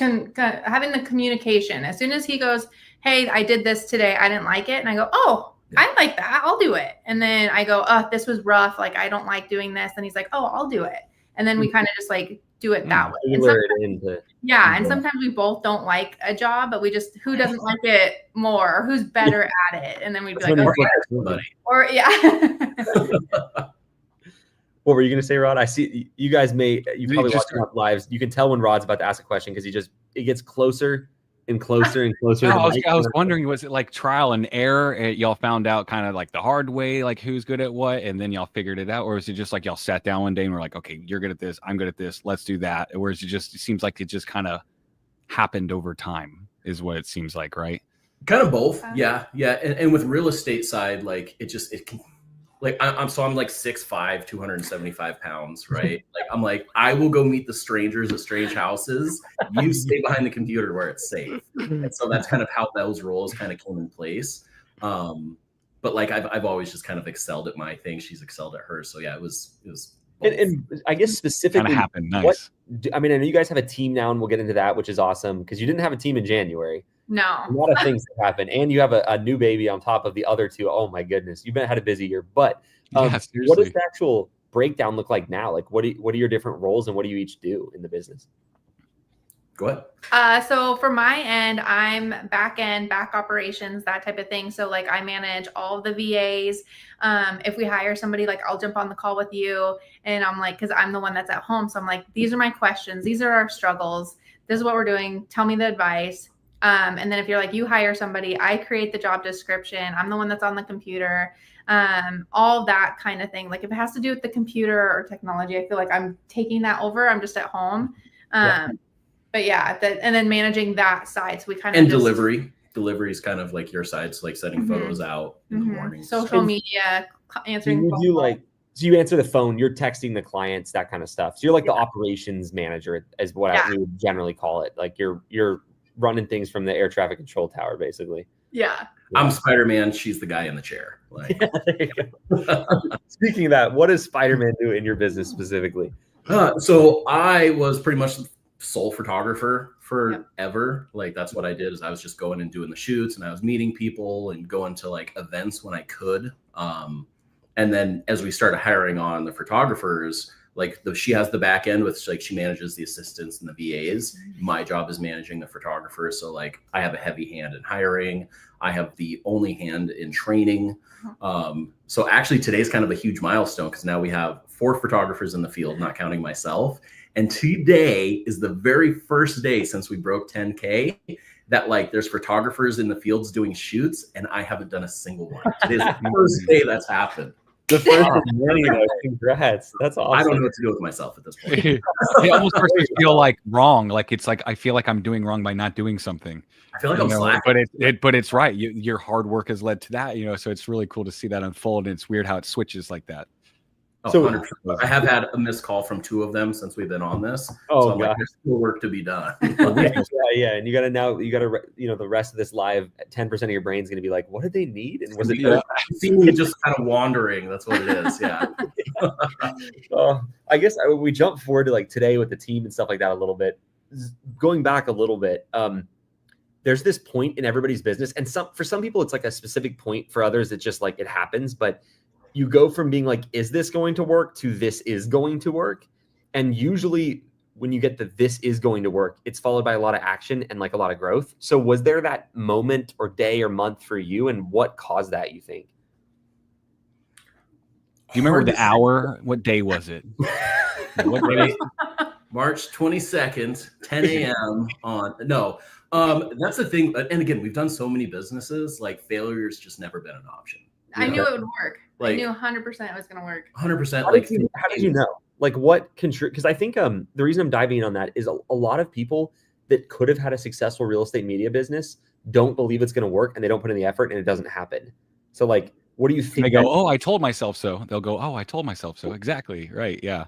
having the communication. As soon as he goes, hey, I did this today. I didn't like it. And I go, oh, I like that. I'll do it. And then I go, oh, this was rough. Like, I don't like doing this. And he's like, oh, I'll do it. And then we kind of just like do it that way. And sometimes we both don't like a job, but we just, who doesn't like it more? Or who's better at it? And then we'd be like, okay. Or What were you going to say, Rod? I see you guys you probably watch enough lives. You can tell when Rod's about to ask a question because it gets closer and closer and closer. I was wondering, was it like trial and error? Y'all found out kind of like the hard way, like who's good at what, and then y'all figured it out? Or is it just like y'all sat down one day and were like, okay, you're good at this, I'm good at this, let's do that? Or is it seems like it just kind of happened over time is what it seems like, right? Kind of both. Yeah. And with real estate side, like it can, like I'm like 6'5", 275 pounds, right? Like I'm like, I will go meet the strangers at strange houses. You stay behind the computer where it's safe. And so that's kind of how those roles kind of came in place. But like I've always just kind of excelled at my thing. She's excelled at hers. So yeah, it was and I guess specifically kind of happened. Nice. I mean, I know you guys have a team now and we'll get into that, which is awesome because you didn't have a team in January. No. A lot of things have happened. And you have a new baby on top of the other two. Oh my goodness. You've had a busy year. But what does the actual breakdown look like now? Like what are your different roles and what do you each do in the business? Go ahead. So for my end, I'm back operations, that type of thing. So like I manage all of the VAs. If we hire somebody, like I'll jump on the call with you and I'm like, cause I'm the one that's at home. So I'm like, these are my questions. These are our struggles. This is what we're doing. Tell me the advice. And then if you're like, you hire somebody, I create the job description. I'm the one that's on the computer. All that kind of thing. Like if it has to do with the computer or technology, I feel like I'm taking that over. I'm just at home. But yeah, and then managing that side. So we kind of and delivery is kind of like your side. So like sending photos out in the morning. Social media, answering phone calls. So you answer the phone, you're texting the clients, that kind of stuff. So you're like the operations manager is what we would generally call it. Like you're running things from the air traffic control tower, basically. Yeah. I'm Spider-Man. She's the guy in the chair. Like, Speaking of that, what does Spider-Man do in your business specifically? So I was pretty much sole photographer forever. Like that's what I did is I was just going and doing the shoots and I was meeting people and going to like events when I could. And then as we started hiring on the photographers, like she has the back end with like she manages the assistants and the VAs. My job is managing the photographers. So like I have a heavy hand in hiring. I have the only hand in training. So actually today's kind of a huge milestone because now we have 4 photographers in the field, not counting myself. And today is the very first day since we broke 10K that like there's photographers in the fields doing shoots and I haven't done a single one. Today's the first day that's happened. The first many of those. Congrats. That's awesome. I don't know what to do with myself at this point. It almost makes me feel like wrong. Like it's like I feel like I'm doing wrong by not doing something. I feel like I'm slacking. But it's right. Your hard work has led to that, so it's really cool to see that unfold. And it's weird how it switches like that. Oh, so 100%. I have had a missed call from 2 of them since we've been on this. Oh, so I'm like, there's still work to be done. Yeah. And you got to, the rest of this live, 10% of your brain's going to be like, what did they need? And was it see me just kind of wandering? That's what it is. Yeah. I guess we jump forward to like today with the team and stuff like that a little bit. going back a little bit, there's this point in everybody's business, and for some people it's like a specific point. For others, it's just like it happens. But you go from being like, is this going to work, to this is going to work. And usually when you get the this is going to work, it's followed by a lot of action and like a lot of growth. So was there that moment or day or month for you, and what caused that, you think? Do you remember the hour? What day was it? What day? March 22nd, 10 a.m. on, no. That's the thing. And again, we've done so many businesses, like failure's just never been an option. I knew it would work. Like, I knew 100% it was going to work. 100%. How did you know? Like what contribute? Because I think the reason I'm diving in on that is a lot of people that could have had a successful real estate media business don't believe it's going to work, and they don't put in the effort, and it doesn't happen. So like, what do you think? They go, oh, I told myself so. They'll go, oh, I told myself so. Exactly. Right. Yeah.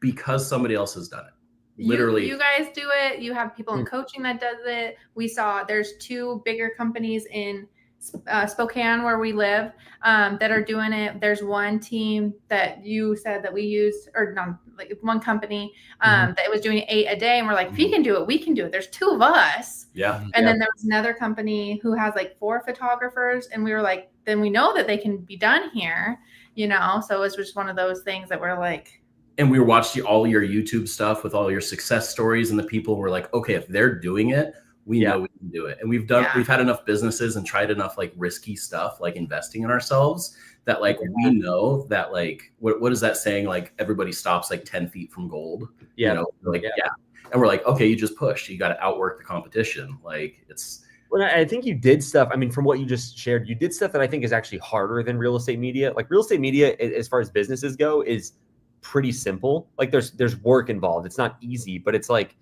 Because somebody else has done it. Literally. You guys do it. You have people in coaching that does it. We saw there's 2 bigger companies in Spokane where we live that are doing it. There's one team that you said that we used, or not, like one company that was doing 8 a day, and we're like, if he can do it, we can do it. There's 2 of us. Yeah. And then there was another company who has like 4 photographers, and we were like, then we know that they can be done here, you know. So it was just one of those things that we're like. And we watched all your YouTube stuff with all your success stories, and the people were like, okay, if they're doing it, we know we can do it. And we've had enough businesses and tried enough like risky stuff, like investing in ourselves, that like we know that like, what is that saying? Like everybody stops like 10 feet from gold. Yeah. You know, like, yeah. And we're like, okay, you just push, you got to outwork the competition. Like it's. Well, I think you did stuff. I mean, from what you just shared, you did stuff that I think is actually harder than real estate media. Like real estate media, as far as businesses go, is pretty simple. Like there's work involved. It's not easy, but it's like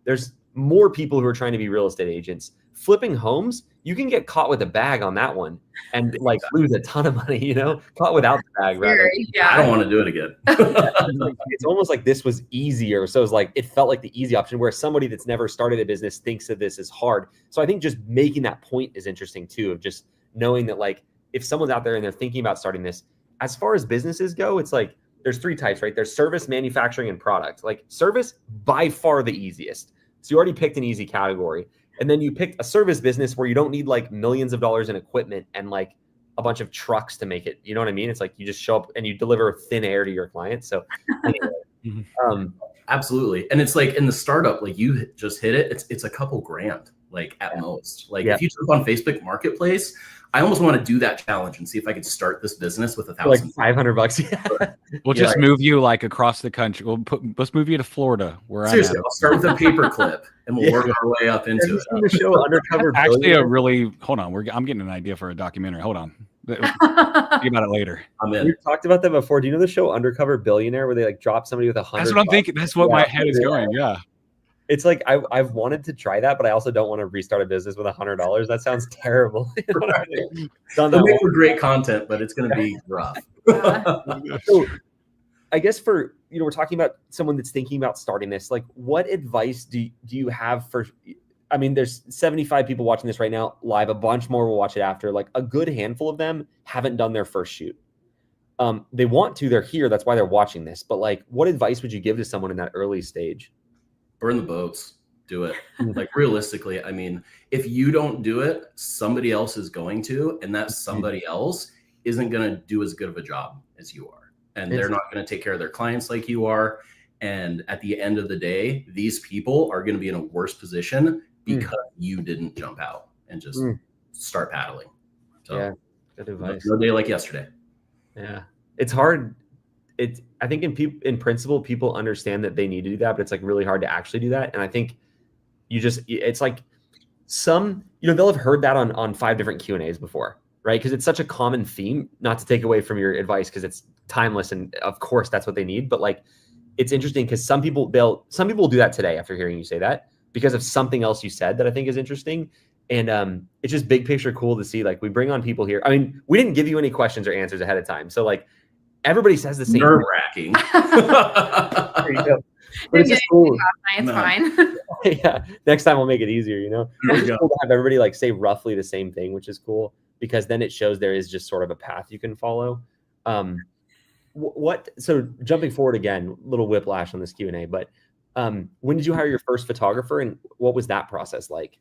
there's more people who are trying to be real estate agents. Flipping homes, you can get caught with a bag on that one and like lose a ton of money, you know, caught without the bag. Rather. Yeah. I don't want to do it again. It's almost like this was easier. So it's like, it felt like the easy option, where somebody that's never started a business thinks that this is hard. So I think just making that point is interesting too, of just knowing that like, if someone's out there and they're thinking about starting this, as far as businesses go, it's like, there's 3 types, right? There's service, manufacturing, and product. Like service, by far the easiest. So you already picked an easy category. And then you picked a service business where you don't need like millions of dollars in equipment and like a bunch of trucks to make it. You know what I mean? It's like you just show up and you deliver thin air to your clients. So anyway, absolutely. And it's like in the startup, like you just hit it. It's a couple grand, like at most. Like if you jump on Facebook Marketplace, I almost want to do that challenge and see if I could start this business with $1,000. Like $500. Yeah. We'll just move you like across the country. Let's move you to Florida, where seriously, I'll start with a paperclip and we'll work our way up into it. The show Undercover Actually, hold on. I'm getting an idea for a documentary. Hold on. Think about it later. I'm in. We've talked about that before. Do you know the show Undercover Billionaire, where they like drop somebody with $100? That's what I'm thinking. That's what my head is going. Yeah. It's like I've wanted to try that, but I also don't want to restart a business with $100. That sounds terrible. You know what I mean? It'll make for great content, but it's going to be rough. So I guess we're talking about someone that's thinking about starting this. Like, what advice do you have for? I mean, there's 75 people watching this right now live. A bunch more will watch it after. Like a good handful of them haven't done their first shoot. They want to. They're here. That's why they're watching this. But like, what advice would you give to someone in that early stage? Burn the boats. Do it. Like realistically, I mean, if you don't do it, somebody else is going to, and that somebody else isn't going to do as good of a job as you are. And they're not going to take care of their clients like you are. And at the end of the day, these people are going to be in a worse position because you didn't jump out and just start paddling. So yeah, good advice. No day like yesterday. Yeah. It's hard. I think in principle, people understand that they need to do that, but it's like really hard to actually do that. And I think it's like they'll have heard that on 5 different Q&As before, right? Because it's such a common theme, not to take away from your advice, because it's timeless. And of course that's what they need. But like, it's interesting because some people will do that today after hearing you say that because of something else you said that I think is interesting. And it's just big picture cool to see, like, we bring on people here. I mean, we didn't give you any questions or answers ahead of time. So like, everybody says the same. Nerve-wracking. There you go. But it's just cool. It's fine. Yeah. Next time we'll make it easier, you know? It's cool to have everybody like say roughly the same thing, which is cool because then it shows there is just sort of a path you can follow. So jumping forward again, little whiplash on this Q&A, but When did you hire your first photographer, and what was that process like?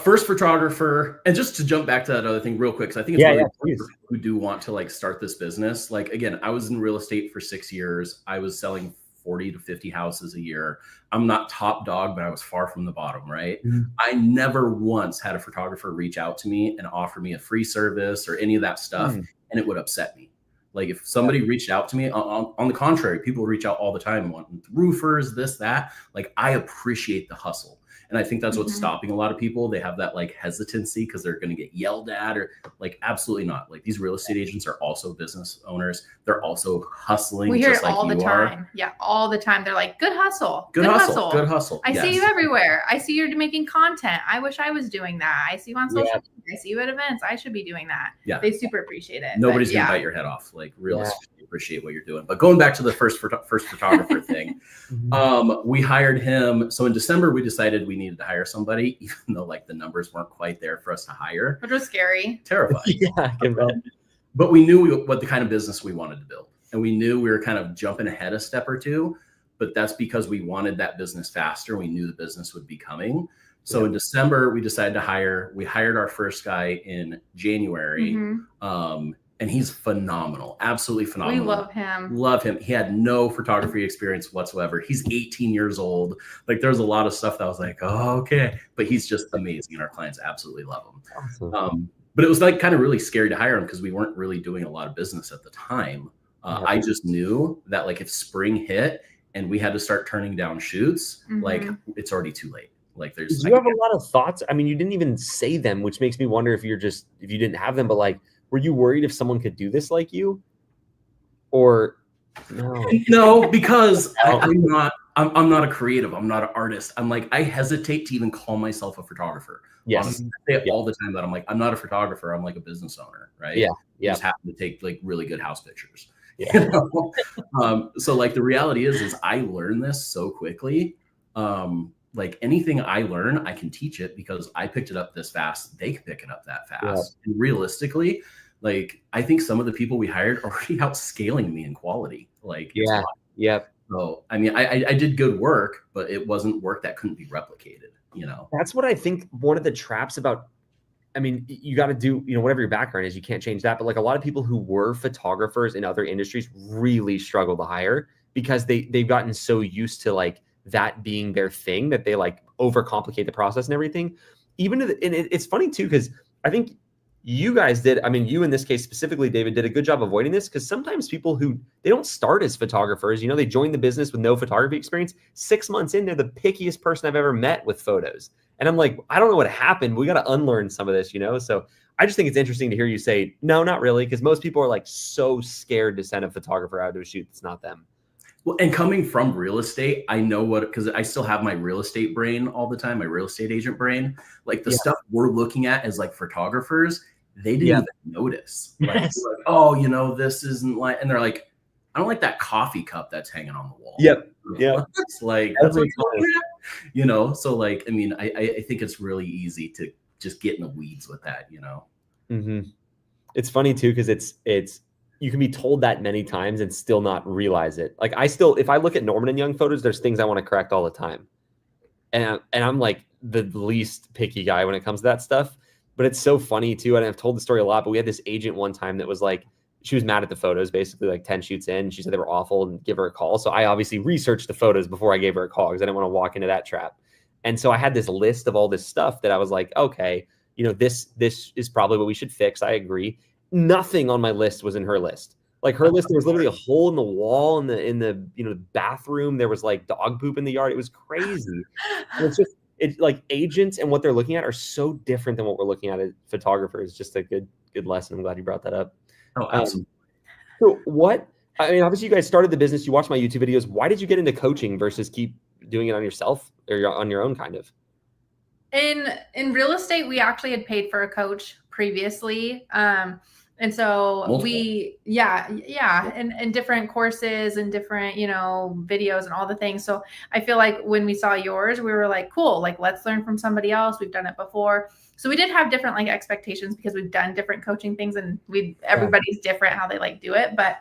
First photographer, and just to jump back to that other thing real quick, because I think it's really important who do want to like start this business. Like, again, I was in real estate for 6 years. I was selling 40 to 50 houses a year. I'm not top dog, but I was far from the bottom, right? Mm-hmm. I never once had a photographer reach out to me and offer me a free service or any of that stuff, and it would upset me. Like if somebody reached out to me, on the contrary, people reach out all the time, wanting roofers, this, that. Like, I appreciate the hustle. And I think that's what's stopping a lot of people. They have that like hesitancy because they're going to get yelled at, or like, absolutely not. Like, these real estate agents are also business owners. They're also hustling. We hear just it all like the you time. are. Yeah, all the time. They're like, good hustle. Good hustle. Good hustle. I see you everywhere. I see you're making content. I wish I was doing that. I see you on social media. I see you at events. I should be doing that. Yeah. They super appreciate it. Nobody's going to bite your head off. Like, realistically, appreciate what you're doing. But going back to the first photographer thing, we hired him. So in December, we decided we needed to hire somebody, even though like the numbers weren't quite there for us to hire. Which was scary. Terrifying. Yeah, but we knew what the kind of business we wanted to build. And we knew we were kind of jumping ahead a step or two, but that's because we wanted that business faster. We knew the business would be coming. So in December, we decided to hire. We hired our first guy in January. And he's phenomenal, absolutely phenomenal. We love him. Love him. He had no photography experience whatsoever. He's 18 years old. Like, there's a lot of stuff that I was like, oh, okay. But he's just amazing, and our clients absolutely love him. Awesome. But it was like kind of really scary to hire him because we weren't really doing a lot of business at the time. I just knew that like if spring hit and we had to start turning down shoots, like it's already too late. Like, there's you have a lot of thoughts. I mean, you didn't even say them, which makes me wonder if you didn't have them, but like, were you worried if someone could do this like you? Or no? No, because I'm not a creative. I'm not an artist. I'm like, I hesitate to even call myself a photographer. Yes. Honestly, I say it all the time that I'm like, I'm not a photographer. I'm like a business owner, right? Yeah. Yeah. Just happen to take like really good house pictures. Yeah. You know? So like the reality is I learned this so quickly. Like anything I learn, I can teach it because I picked it up this fast. They can pick it up that fast. And realistically, like, I think some of the people we hired are already outscaling me in quality. Like, So, I mean, I did good work, but it wasn't work that couldn't be replicated, you know? That's what I think one of the traps about, I mean, you got to do, you know, whatever your background is, you can't change that. But like a lot of people who were photographers in other industries really struggle to hire because they've gotten so used to like that being their thing that they like overcomplicate the process and everything. And it's funny too, because I think you guys did, I mean, you in this case specifically, David, did a good job avoiding this because sometimes people who, they don't start as photographers, you know, they join the business with no photography experience. 6 months in, they're the pickiest person I've ever met with photos. And I'm like, I don't know what happened. We got to unlearn some of this, you know? So I just think it's interesting to hear you say, no, not really. Because most people are like so scared to send a photographer out to a shoot. It's not them. Well, and coming from real estate, I know because I still have my real estate brain all the time, my real estate agent brain. Like the stuff we're looking at as like photographers, they didn't even notice. Like, oh, you know, this isn't like, and they're like, I don't like that coffee cup that's hanging on the wall. It's like, that's like, you know, so like, I mean, I think it's really easy to just get in the weeds with that, you know? It's funny too, because it's, you can be told that many times and still not realize it. Like if I look at Norman and Young photos, there's things I want to correct all the time. And I'm like the least picky guy when it comes to that stuff, but it's so funny too. And I've told the story a lot, but we had this agent one time that was like, she was mad at the photos, basically like 10 shoots in. She said they were awful and give her a call. So I obviously researched the photos before I gave her a call because I didn't want to walk into that trap. And so I had this list of all this stuff that I was like, okay, you know, this is probably what we should fix. I agree. Nothing on my list was in her list. Like her list, there was literally a hole in the wall in the you know, bathroom. There was like dog poop in the yard. It was crazy. And it's like agents and what they're looking at are so different than what we're looking at as photographers. Just a good lesson. I'm glad you brought that up. Oh, absolutely. So I mean, obviously you guys started the business. You watched my YouTube videos. Why did you get into coaching versus keep doing it on yourself or on your own kind of? In real estate, we actually had paid for a coach previously. And so Multiple. and different courses and different, videos and all the things. So I feel like when we saw yours, we were like, cool, like let's learn from somebody else. We've done it before. So we did have different like expectations because we've done different coaching things and everybody's different how they like do it. But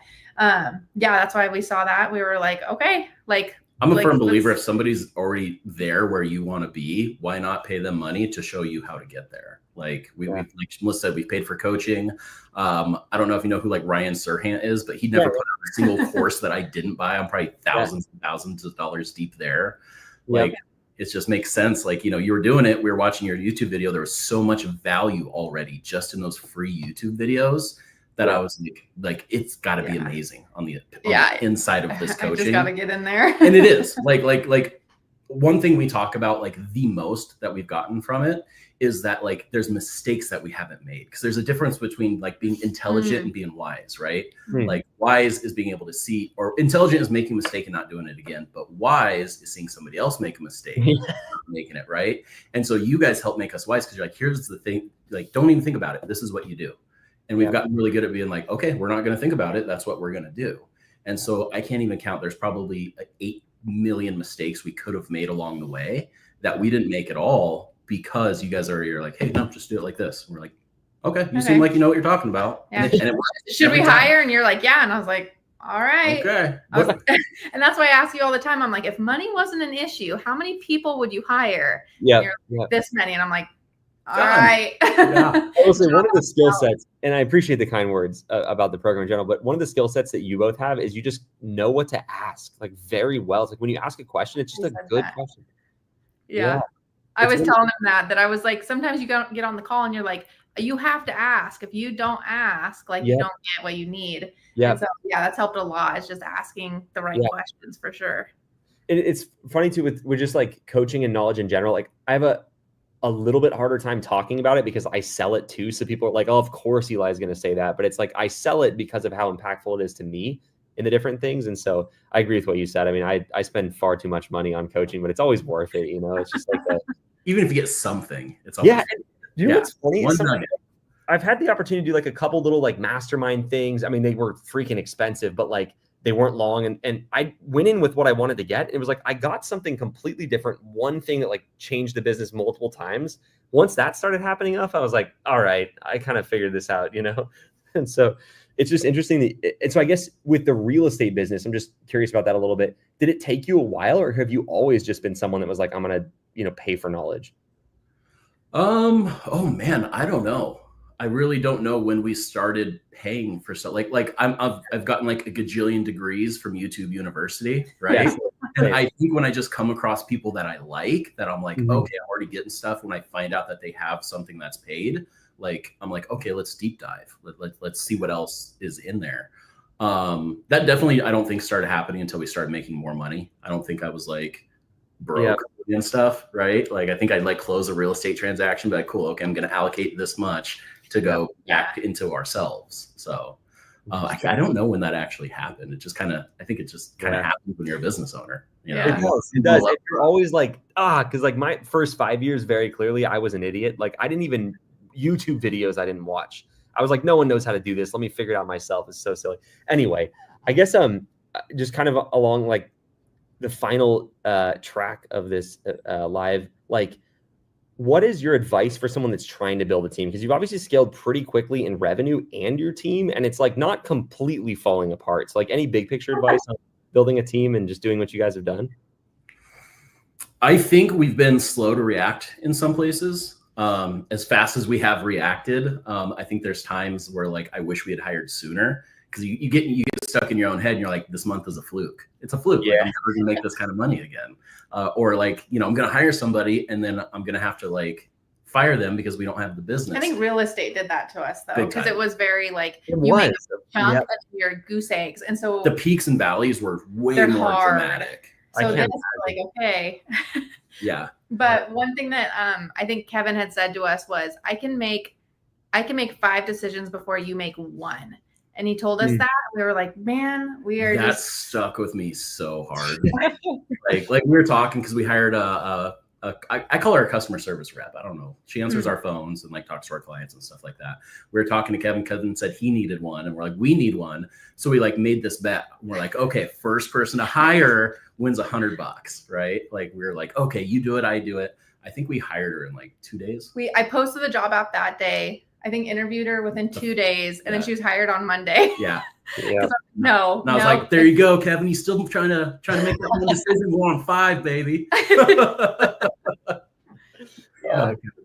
that's why we saw that. We were like, okay, like I'm a firm believer if somebody's already there where you want to be, why not pay them money to show you how to get there? Like we've like Melissa said, we've paid for coaching. I don't know if you know who like Ryan Serhant is, but he never put out a single course that I didn't buy. I'm probably thousands and thousands of dollars deep there. Like it just makes sense. Like, you were doing it. We were watching your YouTube video. There was so much value already just in those free YouTube videos that I was like, it's got to be amazing on the inside of this coaching. I just got to get in there. And it is like one thing we talk about like the most that we've gotten from it is that like there's mistakes that we haven't made, because there's a difference between like being intelligent and being wise, right? Like wise is being able to see, or intelligent is making a mistake and not doing it again, but wise is seeing somebody else make a mistake and not making it right. And so you guys help make us wise, because you're like, here's the thing, like don't even think about it, this is what you do. And we've gotten really good at being like, okay, we're not going to think about it, that's what we're going to do. And so I can't even count, there's probably 8 million mistakes we could have made along the way that we didn't make at all, because you guys you're like, hey, no, just do it like this. And we're like, okay, you seem like you know what you're talking about. Yeah. And it works. Should we hire? And you're like, yeah. And I was like, all right. Okay. And that's why I ask you all the time. I'm like, if money wasn't an issue, how many people would you hire? This many. And I'm like, all right. Also, one of the skill sets, and I appreciate the kind words about the program in general, but one of the skill sets that you both have is you just know what to ask like very well. It's like when you ask a question, it's just a good question. Yeah. I was telling him that I was like, sometimes you get on the call and you're like, you have to ask. If you don't ask, like you don't get what you need. Yeah. So that's helped a lot. It's just asking the right questions for sure. It's funny too with just like coaching and knowledge in general. Like I have a little bit harder time talking about it because I sell it too. So people are like, oh, of course Eli's going to say that. But it's like, I sell it because of how impactful it is to me in the different things. And so I agree with what you said. I mean, I spend far too much money on coaching, but it's always worth it. It's just like even if you get something, it's always you know what's funny? I've had the opportunity to do like a couple little like mastermind things. I mean, they were freaking expensive, but like they weren't long. And I went in with what I wanted to get. It was like, I got something completely different. One thing that like changed the business multiple times. Once that started happening enough, I was like, all right, I kind of figured this out, And so it's just interesting. And so I guess with the real estate business, I'm just curious about that a little bit. Did it take you a while, or have you always just been someone that was like, I'm going to, pay for knowledge? Oh man, I don't know. I really don't know when we started paying for stuff. Like I've gotten like a gajillion degrees from YouTube University, right? Yeah. And I think when I just come across people that I like, that I'm like, okay, I'm already getting stuff. When I find out that they have something that's paid, like I'm like, okay, let's deep dive. Let's see what else is in there. That definitely I don't think started happening until we started making more money. I don't think I was like broke and stuff, right? Like I think I'd like close a real estate transaction, be like, cool, okay, I'm going to allocate this much to go back into ourselves. So I don't know when that actually happened. It just kind of, I think it just kind of happens when you're a business owner. It does. You're always like, because like my first 5 years, very clearly, I was an idiot. Like I didn't even YouTube videos I didn't watch. I was like, no one knows how to do this. Let me figure it out myself. It's so silly. Anyway, I guess just kind of along like the final track of this live, like what is your advice for someone that's trying to build a team? Because you've obviously scaled pretty quickly in revenue and your team, and it's like not completely falling apart. So like any big picture advice on building a team and just doing what you guys have done? I think we've been slow to react in some places. As fast as we have reacted, I think there's times where like I wish we had hired sooner, because you get stuck in your own head and you're like, this month is a fluke. It's a fluke. Yeah. Like, I'm never gonna make this kind of money again. Or like, I'm gonna hire somebody and then I'm gonna have to like fire them because we don't have the business. I think real estate did that to us though, because it was very like you make a chunk of your goose eggs, and so the peaks and valleys were way more dramatic. So then it's like, okay. Yeah. But one thing that I think Kevin had said to us was, I can make 5 decisions before you make one. And he told us that. We were like, man, that stuck with me so hard. like we were talking because we hired a I call her a customer service rep. I don't know. She answers our phones and like talks to our clients and stuff like that. We were talking to Kevin. Kevin said he needed one, and we're like, we need one. So we like made this bet. We're like, okay, first person to hire wins $100, right? Like we were like, okay, you do it, I do it. I think we hired her in like 2 days. I posted the job out that day. I think interviewed her within 2 days, and then she was hired on Monday. Yeah. Yeah. No. And I was like, there you go, Kevin. He's still trying to make that one decision. We're on 5, baby. Kevin's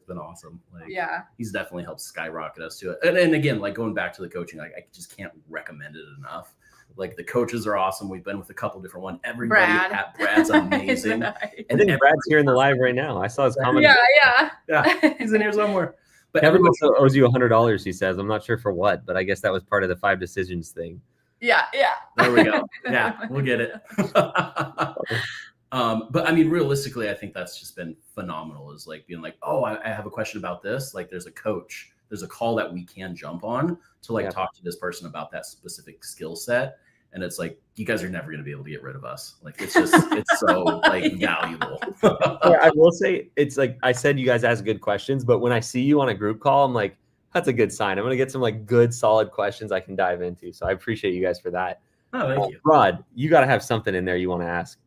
been awesome. Like, he's definitely helped skyrocket us to it. And again, like going back to the coaching, like I just can't recommend it enough. Like the coaches are awesome. We've been with a couple different ones. Brad's amazing. And then Brad's here in the live right now. I saw his comment. Yeah. He's in here somewhere. But Kevin also owes you $100, he says. I'm not sure for what, but I guess that was part of the 5 decisions thing. Yeah. There we go. Yeah, we'll get it. But I mean, realistically, I think that's just been phenomenal. Is like being like, oh, I have a question about this. Like there's a coach, there's a call that we can jump on to like talk to this person about that specific skill set. And it's like, you guys are never going to be able to get rid of us. Like, it's just, it's so like valuable. I will say, it's like, I said, you guys ask good questions, but when I see you on a group call, I'm like, that's a good sign. I'm going to get some like good, solid questions I can dive into. So I appreciate you guys for that. Oh, thank you. Rod, you got to have something in there you want to ask.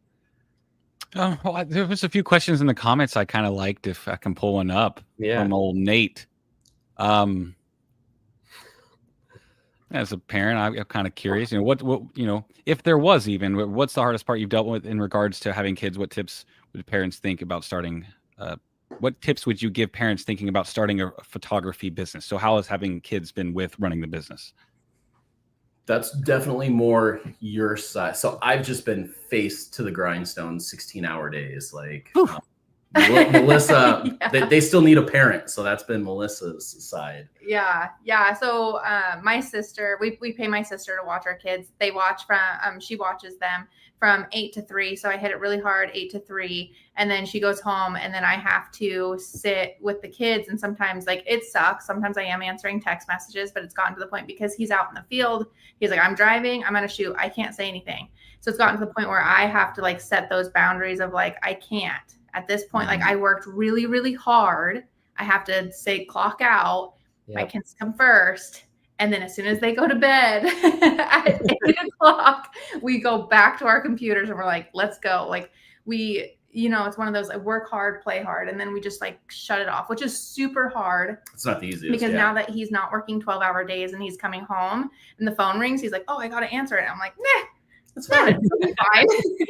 Well, there was a few questions in the comments I kind of liked, if I can pull one up from old Nate. As a parent, I'm kind of curious, what, if there was even, what's the hardest part you've dealt with in regards to having kids? What tips would parents think about starting? What tips would you give parents thinking about starting a photography business? So how has having kids been with running the business? That's definitely more your side. So I've just been face to the grindstone, 16-hour days. Like Melissa, they still need a parent. So that's been Melissa's side. Yeah. So my sister, we pay my sister to watch our kids. They watch from, she watches them from 8 to 3. So I hit it really hard, 8 to 3. And then she goes home, and then I have to sit with the kids. And sometimes like it sucks. Sometimes I am answering text messages, but it's gotten to the point because he's out in the field. He's like, I'm driving, I'm going to shoot. I can't say anything. So it's gotten to the point where I have to like set those boundaries of like, I can't. At this point, like I worked really, really hard. I have to say clock out. My kids come first. And then as soon as they go to bed at 8 o'clock, we go back to our computers and we're like, let's go. Like it's one of those, like, work hard, play hard. And then we just like shut it off, which is super hard. It's not the easiest. Because now that he's not working 12-hour days and he's coming home and the phone rings, he's like, oh, I got to answer it. I'm like, nah. It's fine.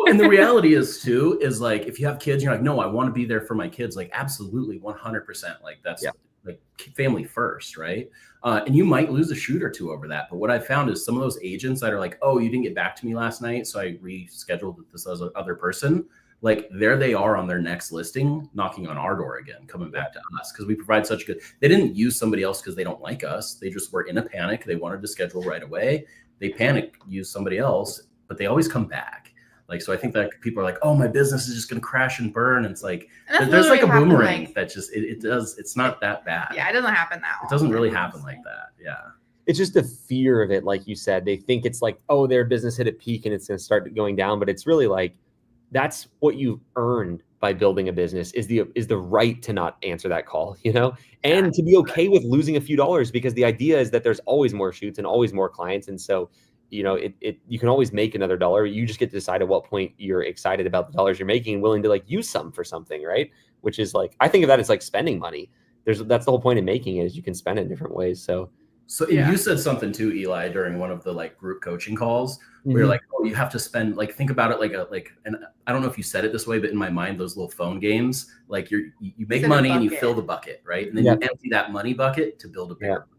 And the reality is too, is like, if you have kids, you're like, no, I want to be there for my kids. Like, absolutely. 100%. Like that's like family first. Right. And you might lose a shoot or two over that. But what I found is some of those agents that are like, oh, you didn't get back to me last night, so I rescheduled with this other person. Like there they are on their next listing, knocking on our door again, coming back to us. Cause we provide such good, they didn't use somebody else because they don't like us. They just were in a panic. They wanted to schedule right away. They panicked, used somebody else, but they always come back. Like, so I think that people are like, oh, my business is just going to crash and burn. And it's like, there's like a boomerang that just, it does. It's not that bad. Yeah. It doesn't happen that often. It doesn't really happen like that. Yeah. It's just the fear of it. Like you said, they think it's like, oh, their business hit a peak and it's going to start going down. But it's really like, that's what you've earned by building a business is the right to not answer that call, and to be okay with losing a few dollars, because the idea is that there's always more shoots and always more clients. And so, you can always make another dollar. You just get to decide at what point you're excited about the dollars you're making and willing to like use some for something, right? Which is like, I think of that as like spending money. That's the whole point of making it, is you can spend it in different ways. So you said something too, Eli, during one of the like group coaching calls where you're like, oh, you have to spend, like, think about it and I don't know if you said it this way, but in my mind, those little phone games, like you make money and you fill the bucket, right? And then you empty that money bucket to build a bigger bucket.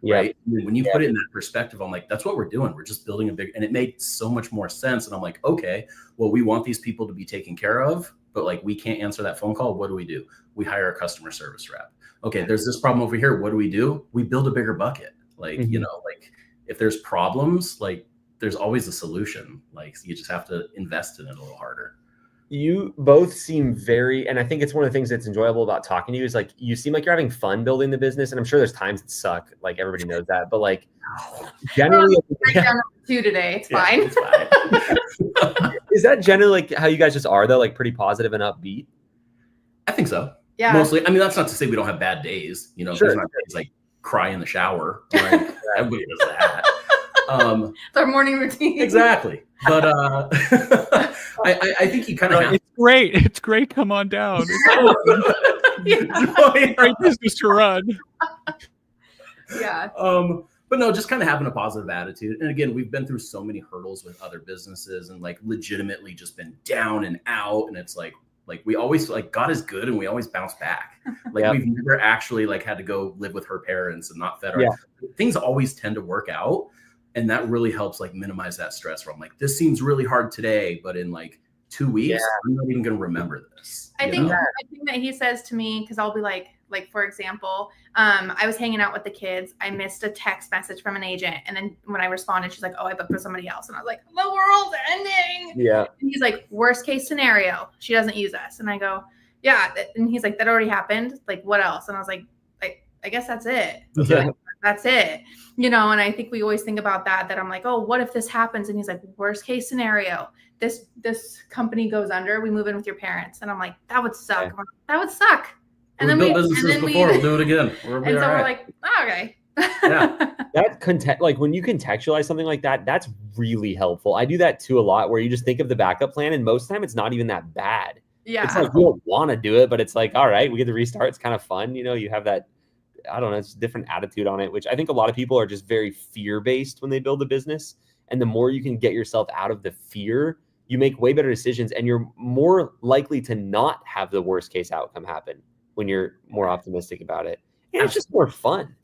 Right. When you put it in that perspective, I'm like, that's what we're doing. We're just building and it made so much more sense. And I'm like, okay, well, we want these people to be taken care of, but like, we can't answer that phone call. What do? We hire a customer service rep. Okay. There's this problem over here. What do? We build a bigger bucket. Like, like if there's problems, like there's always a solution. Like you just have to invest in it a little harder. You both seem and I think it's one of the things that's enjoyable about talking to you is like, you seem like you're having fun building the business. And I'm sure there's times that suck. Like everybody knows that, but like generally today, it's fine. It's fine. Is that generally like how you guys just are though? Like pretty positive and upbeat? I think so. Yeah. Mostly. I mean, that's not to say we don't have bad days. You know, Sure. there's not days like cry in the shower. Like, everybody does that. It's our morning routine. Exactly. But I think you kind of have. It's great. It's great. Come on down. Yeah. Great business to run. Yeah. But no, just kind of having a positive attitude. And again, we've been through so many hurdles with other businesses and like legitimately just been down and out. And it's like we always like God is good and we always bounce back. Like we've never actually like had to go live with her parents and not fed her. Things always tend to work out. And that really helps like minimize that stress where I'm like, this seems really hard today, but in like 2 weeks, I'm not even going to remember this. I think that he says to me, because I'll be like, for example, I was hanging out with the kids. I missed a text message from an agent. And then when I responded, she's like, oh, I booked with somebody else. And I was like, the world's ending. Yeah. And he's like, worst case scenario, she doesn't use us. And I go, yeah. And he's like, that already happened. Like, what else? And I was like, I guess that's it. That's it. You know, and I think we always think about that I'm like, oh, what if this happens? And he's like, worst case scenario, this company goes under, we move in with your parents. And I'm like, that would suck. Yeah. That would suck. And we've built businesses before, we'll do it again. We're like, oh, okay. That like when you contextualize something like that, that's really helpful. I do that too a lot where you just think of the backup plan and most of the time it's not even that bad. Yeah. It's like, we don't want to do it, but it's like, all right, we get to restart. It's kind of fun. You know, you have that, I don't know, it's a different attitude on it, which I think a lot of people are just very fear-based when they build a business. And the more you can get yourself out of the fear, you make way better decisions and you're more likely to not have the worst case outcome happen when you're more optimistic about it. And it's just more fun.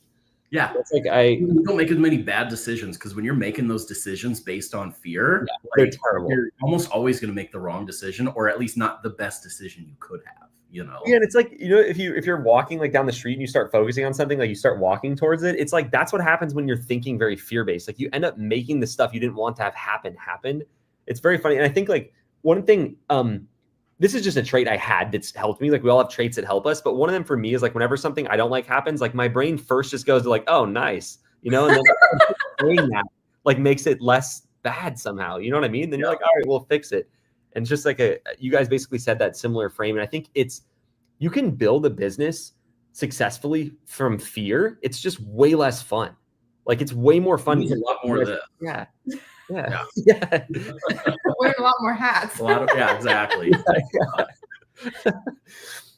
Yeah. It's like you don't make as many bad decisions because when you're making those decisions based on fear, they're terrible. You're almost always going to make the wrong decision or at least not the best decision you could have. You know? Yeah, and it's like, you know, if you're walking like down the street and you start focusing on something, like you start walking towards it, it's like that's what happens when you're thinking very fear-based. Like you end up making the stuff you didn't want to have happen. It's very funny. And I think like one thing, this is just a trait I had that's helped me. Like we all have traits that help us, but one of them for me is like whenever something I don't like happens, like my brain first just goes to like, oh, nice, you know, and then doing that like makes it less bad somehow. You know what I mean? Then you're like, all right, we'll fix it. And it's just like you guys basically said that similar frame. And I think you can build a business successfully from fear. It's just way less fun. Like it's way more fun. A lot more of this. Yeah. Wearing a lot more hats. Exactly.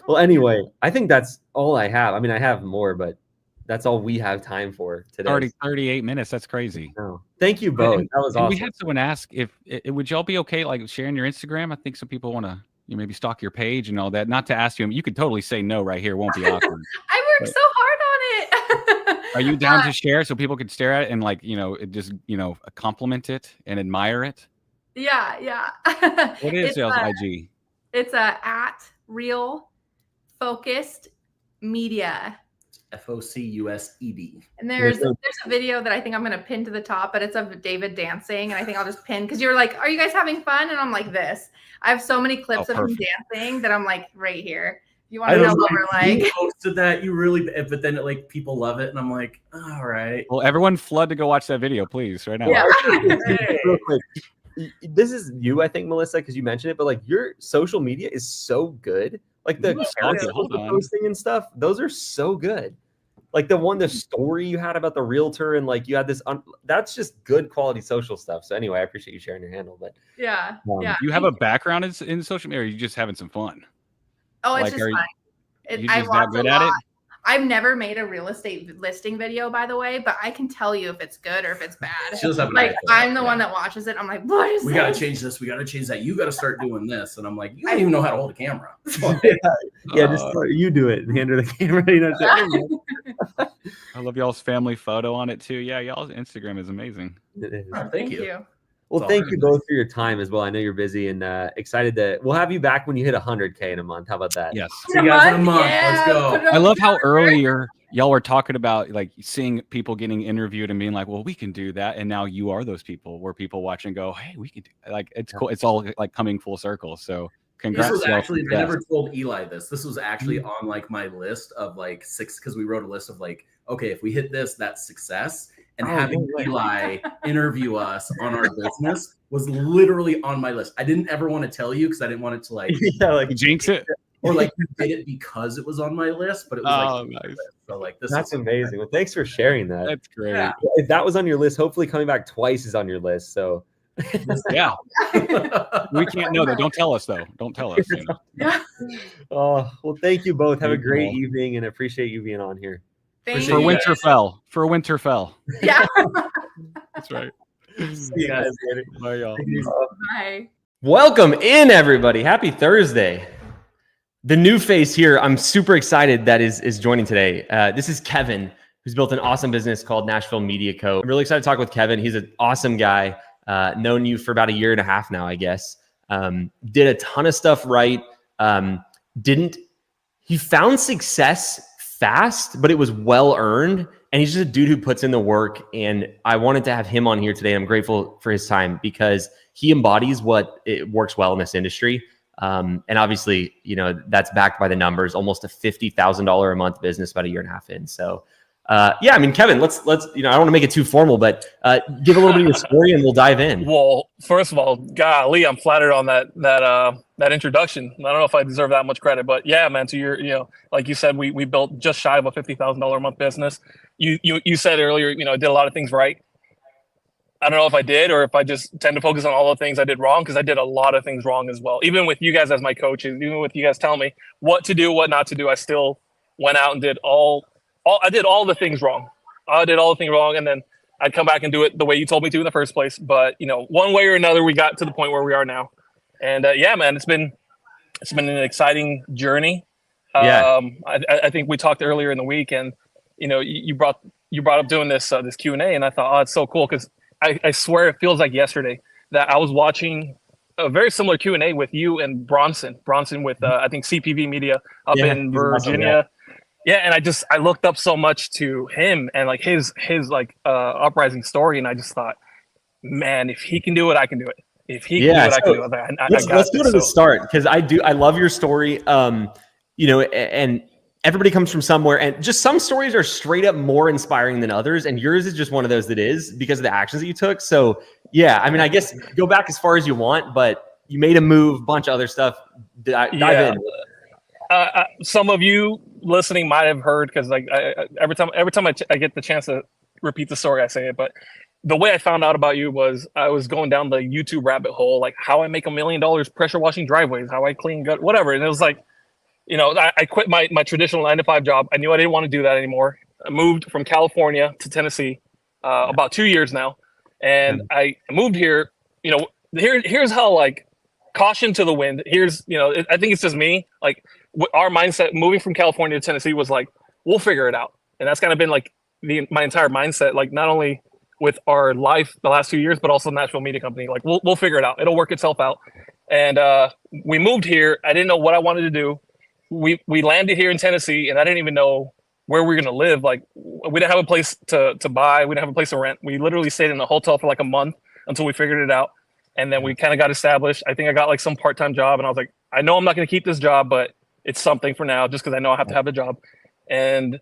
Well, anyway, I think that's all I have. I mean, I have more, but that's all we have time for today. Already 38 minutes. That's crazy. Oh, thank you both. That was awesome. We had someone ask if would y'all be okay like sharing your Instagram? I think some people want to maybe stalk your page and all that. Not to ask you. You could totally say no right here. It won't be awkward. I worked so hard on it. Are you down to share so people could stare at it and like, just, compliment it and admire it? Yeah. What is y'all's IG? It's at Real Focused Media. FOCUSED. And there's a video that I think I'm going to pin to the top, but it's of David dancing. And I think I'll just pin because you're like, are you guys having fun? And I'm like this. I have so many clips of him dancing that I'm like right here. You want to know what we're like? You posted that, you really, but then like people love it, and I'm like, all right. Well, everyone flood to go watch that video, please, right now. Yeah. Real quick, this is you, I think, Melissa, because you mentioned it, but like your social media is so good. Like the posting and stuff, those are so good. Like the story you had about the realtor and like you had this, that's just good quality social stuff. So anyway, I appreciate you sharing your handle. But yeah. You have a background in social media, or are you just having some fun? Oh, it's just fun. I watch a lot. I've never made a real estate listing video, by the way, but I can tell you if it's good or if it's bad. Like I'm the one that watches it. I'm like, what is this? We got to change this. We got to change that. You got to start doing this. And I'm like, you don't even know how to hold a camera. Just you do it and hand her the camera. I love y'all's family photo on it too. Yeah, y'all's Instagram is amazing. It is. Oh, thank you. Well, thank you both for your time as well. I know you're busy and excited we'll have you back when you hit 100K in a month. How about that? Yes. See you guys in a month. Let's go. I love how earlier y'all were talking about like seeing people getting interviewed and being like, well, we can do that. And now you are those people where people watch and go, hey, we can do it. Like, it's cool. It's all like coming full circle. So congrats. This was actually, I never told Eli this. This was actually on like my list of like 6, because we wrote a list of like, okay, if we hit this, that's success. And having Eli interview us on our business was literally on my list. I didn't ever want to tell you because I didn't want it to like jinx it. or like you did it because it was on my list, but it was like nice. So like this. That's amazing. Well, thanks for sharing that. That's great. Yeah. If that was on your list, hopefully coming back twice is on your list. So Yeah. We can't know though. Don't tell us though. Don't tell us. You know? Yeah. Oh, well, thank you both. Have a Thank you great all. evening and appreciate you being on here. Thank For For you. Winterfell. For Winterfell. Yeah. That's right. See you guys later. Bye, y'all. Bye. Welcome in, everybody. Happy Thursday. The new face here, I'm super excited that is joining today. This is Kevin, who's built an awesome business called Nashville Media Co. I'm really excited to talk with Kevin. He's an awesome guy. Known you for about a year and a half now, I guess. Did a ton of stuff right. He found success fast, but it was well earned. And he's just a dude who puts in the work. And I wanted to have him on here today. I'm grateful for his time because he embodies what it works well in this industry. And obviously, you know, that's backed by the numbers, almost a $50,000 a month business about a year and a half in. So yeah, I mean, Kevin, let's, you know, I don't want to make it too formal, but give a little bit of your story and we'll dive in. Well, first of all, golly, I'm flattered on that introduction. I don't know if I deserve that much credit, but yeah, man, to your, you know, like you said, we built just shy of a $50,000 a month business. You said earlier, you know, I did a lot of things right. I don't know if I did or if I just tend to focus on all the things I did wrong, because I did a lot of things wrong as well. Even with you guys as my coaches, even with you guys telling me what to do, what not to do, I still went out and did I did all the things wrong. I did all the things wrong, and then I'd come back and do it the way you told me to in the first place. But you know, one way or another, we got to the point where we are now. And yeah, man, it's been an exciting journey. Yeah. I think we talked earlier in the week, and you know, you brought up doing this Q&A, and I thought, oh, it's so cool because I swear it feels like yesterday that I was watching a very similar Q&A with you and Bronson with I think CPV Media up in Virginia. Yeah, and I looked up so much to him and like his like uprising story, and I just thought, man, if he can do it, I can do it. If he can do it, I can do it. Let's go to the start because I love your story. You know, and everybody comes from somewhere, and just some stories are straight up more inspiring than others, and yours is just one of those that is because of the actions that you took. So yeah, I mean, I guess go back as far as you want, but you made a move, bunch of other stuff. Dive in. Some of you listening might have heard because like every time I get the chance to repeat the story, I say it. But the way I found out about you was I was going down the YouTube rabbit hole, like how I make $1 million pressure washing driveways, how I clean gut, whatever. And it was like, you know, I quit my traditional 9-to-5 job. I knew I didn't want to do that anymore. I moved from California to Tennessee about 2 years now, and I moved here. You know, here's how like caution to the wind. Here's, you know, I think it's just me. Like our mindset moving from California to Tennessee was like, we'll figure it out. And that's kind of been like my entire mindset, like not only with our life the last 2 years, but also Nashville Media Company. Like we'll figure it out. It'll work itself out. And we moved here. I didn't know what I wanted to do. We landed here in Tennessee, and I didn't even know where we were going to live. Like we didn't have a place to buy. We didn't have a place to rent. We literally stayed in a hotel for like a month until we figured it out. And then we kind of got established. I think I got like some part-time job, and I was like, I know I'm not going to keep this job, but it's something for now just because I know I have to have a job. And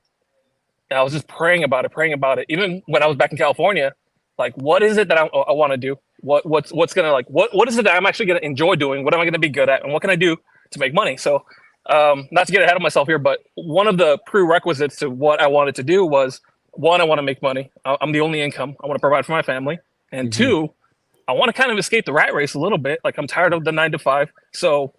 I was just praying about it. Even when I was back in California, like, what is it that I want to do? What's going to like, what is it that I'm actually going to enjoy doing? What am I going to be good at? And what can I do to make money? So not to get ahead of myself here, but one of the prerequisites to what I wanted to do was, one, I want to make money. I'm the only income. I want to provide for my family. And two, I want to kind of escape the rat race a little bit. Like I'm tired of the 9-to-5. So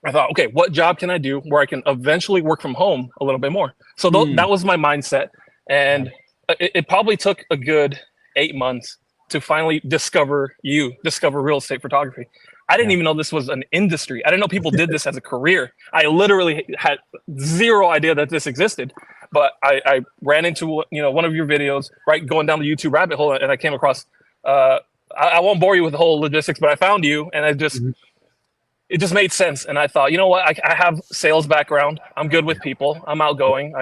I thought, okay, what job can I do where I can eventually work from home a little bit more? So that was my mindset. And it probably took a good 8 months to finally discover real estate photography. I didn't even know this was an industry. I didn't know people did this as a career. I literally had zero idea that this existed. But I ran into, you know, one of your videos, right, going down the YouTube rabbit hole, and I came across, I won't bore you with the whole logistics, but I found you, and it just made sense. And I thought, you know what, I have sales background. I'm good with people. I'm outgoing.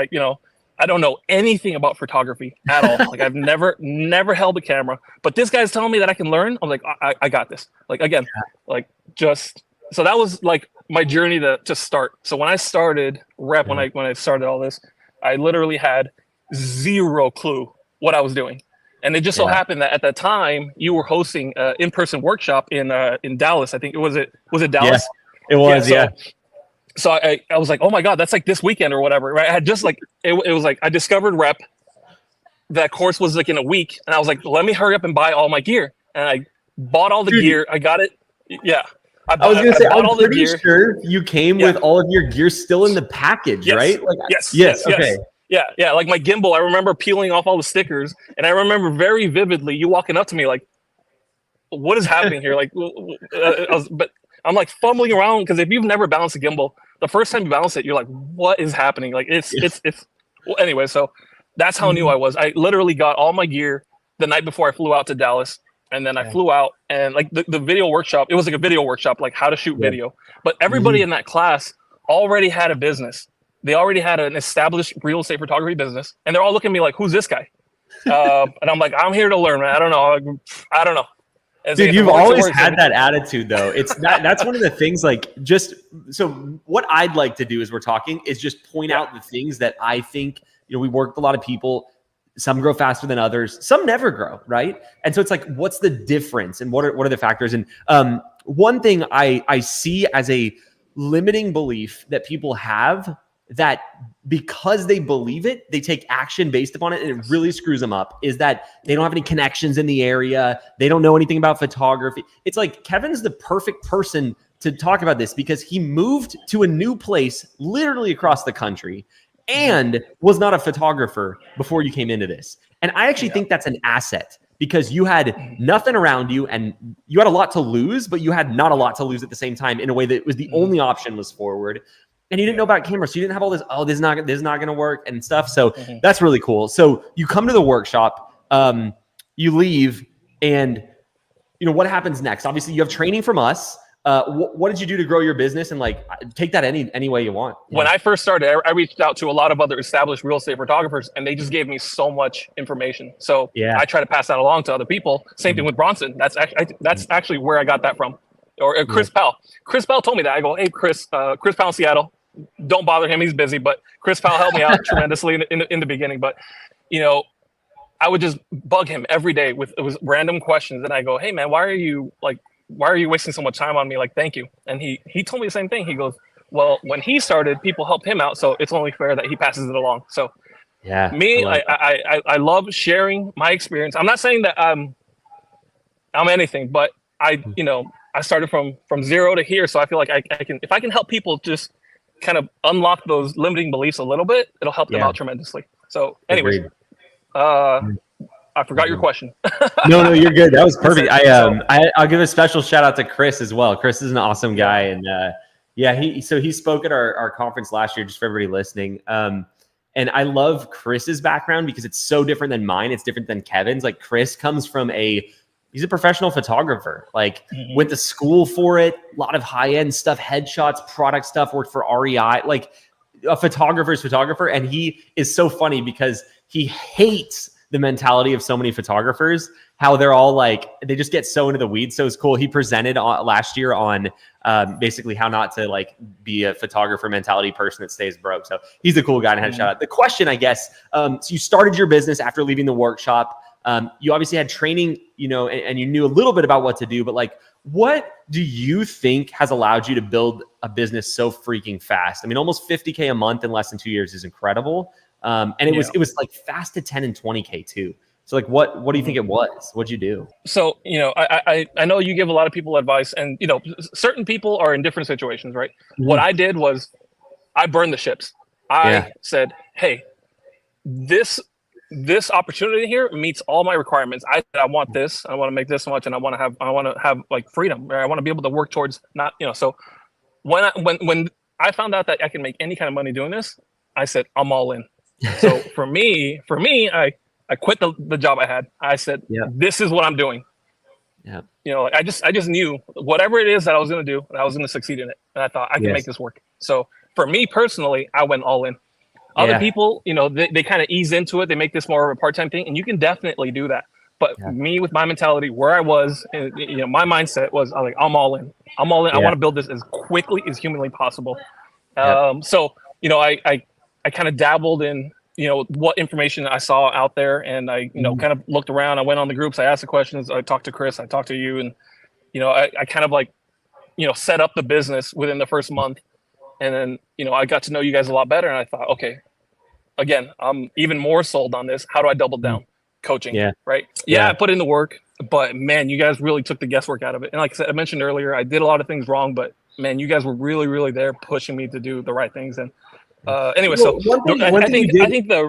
I don't know anything about photography at all. Like I've never held a camera, but this guy's telling me that I can learn. I'm like, I got this. Like, again, like just, so that was like my journey to start. So when I started REPP, when I started all this, I literally had zero clue what I was doing. And it just so happened that at that time you were hosting an in-person workshop in Dallas. I think was it Dallas? Yeah, it was. so I was like, oh my God, that's like this weekend or whatever. Right? I had just like, it was like, I discovered REPP. That course was like in a week. And I was like, let me hurry up and buy all my gear. And I bought all the gear. I got it. Yeah. I was going to say, I'm pretty sure you came with all of your gear still in the package, right? Like, yes. Okay. Yeah. Like my gimbal, I remember peeling off all the stickers. And I remember very vividly you walking up to me like, what is happening here? Like, but I'm like fumbling around because if you've never balanced a gimbal, the first time you balance it, you're like, what is happening? Like it's well, anyway, so that's how new I was. I literally got all my gear the night before I flew out to Dallas. And then I flew out and like the video workshop, it was like a video workshop, like how to shoot video. But everybody in that class already had a business. They already had an established real estate photography business. And they're all looking at me like, who's this guy? And I'm like, I'm here to learn, man. I don't know. Dude, you've always had that attitude though. It's that's one of the things, like, just so what I'd like to do as we're talking is just point out the things that I think, we work with a lot of people. Some grow faster than others. Some never grow, right? And so it's like, what's the difference and what are the factors? And one thing I see as a limiting belief that people have, that because they believe it, they take action based upon it, and it really screws them up, is that they don't have any connections in the area. They don't know anything about photography. It's like Kevin's the perfect person to talk about this because he moved to a new place literally across the country and was not a photographer before you came into this. And I actually think that's an asset because you had nothing around you and you had a lot to lose, but you had not a lot to lose at the same time in a way that was the only option was forward. And you didn't know about cameras. So you didn't have all this, this is not going to work and stuff. So that's really cool. So you come to the workshop, you leave, and what happens next? Obviously you have training from us. What did you do to grow your business and like take that any way you want? When I first started, I reached out to a lot of other established real estate photographers and they just gave me so much information. So I try to pass that along to other people. Same thing with Bronson. That's actually where I got that from. Or Chris Powell. Chris Powell told me that. I go, hey, Chris Powell in Seattle. Don't bother him. He's busy. But Chris Powell helped me out tremendously in the beginning. But, I would just bug him every day with random questions. And I go, hey, man, why are you wasting so much time on me? Like, thank you. And he told me the same thing. He goes, well, when he started, people helped him out. So it's only fair that he passes it along. So I love sharing my experience. I'm not saying that I'm anything, but I started from zero to here. So I feel like I can, if I can help people just kind of unlock those limiting beliefs a little bit, it'll help them out tremendously. So anyways, I forgot your question. No, you're good. That was perfect. I'll give a special shout out to Chris as well. Chris is an awesome guy. And he spoke at our conference last year, just for everybody listening. And I love Chris's background because it's so different than mine. It's different than Kevin's. Like Chris comes from he's a professional photographer, like went to school for it, a lot of high-end stuff, headshots, product stuff, worked for REI, like a photographer's photographer. And he is so funny because he hates the mentality of so many photographers, how they're all like, they just get so into the weeds. So it's cool. He presented last year on basically how not to like be a photographer mentality person that stays broke. So he's a cool guy and had a shout out. The question, I guess, so you started your business after leaving the workshop. You obviously had training, and you knew a little bit about what to do, but like, what do you think has allowed you to build a business so freaking fast? I mean, almost 50K a month in less than 2 years is incredible. And it was like fast to 10 and 20K too. So like, what do you think it was? What'd you do? So, I know you give a lot of people advice and, certain people are in different situations, right? What I did was I burned the ships. I said, hey, this opportunity here meets all my requirements. I want this. I want to make this much, and I want to have like freedom. Or I want to be able to work towards not, So when I found out that I can make any kind of money doing this, I said I'm all in. So for me, I quit the job I had. I said, this is what I'm doing. Yeah. I just knew whatever it is that I was going to do, and I was going to succeed in it. And I thought I can make this work. So for me personally, I went all in. Other people, they kind of ease into it. They make this more of a part-time thing, and you can definitely do that. But me, with my mentality, where I was, my mindset was, I'm all in. I'm all in. I want to build this as quickly as humanly possible. So, I kind of dabbled in, what information I saw out there, and I, kind of looked around. I went on the groups. I asked the questions. I talked to Chris. I talked to you, and I kind of like, set up the business within the first month. And then, you know, I got to know you guys a lot better, and I thought, okay, again, I'm even more sold on this. How do I double down? Coaching, right? Yeah, I put in the work, but man, you guys really took the guesswork out of it. And like I said, I mentioned earlier, I did a lot of things wrong, but man, you guys were really, really there pushing me to do the right things. And anyway, Well, I think I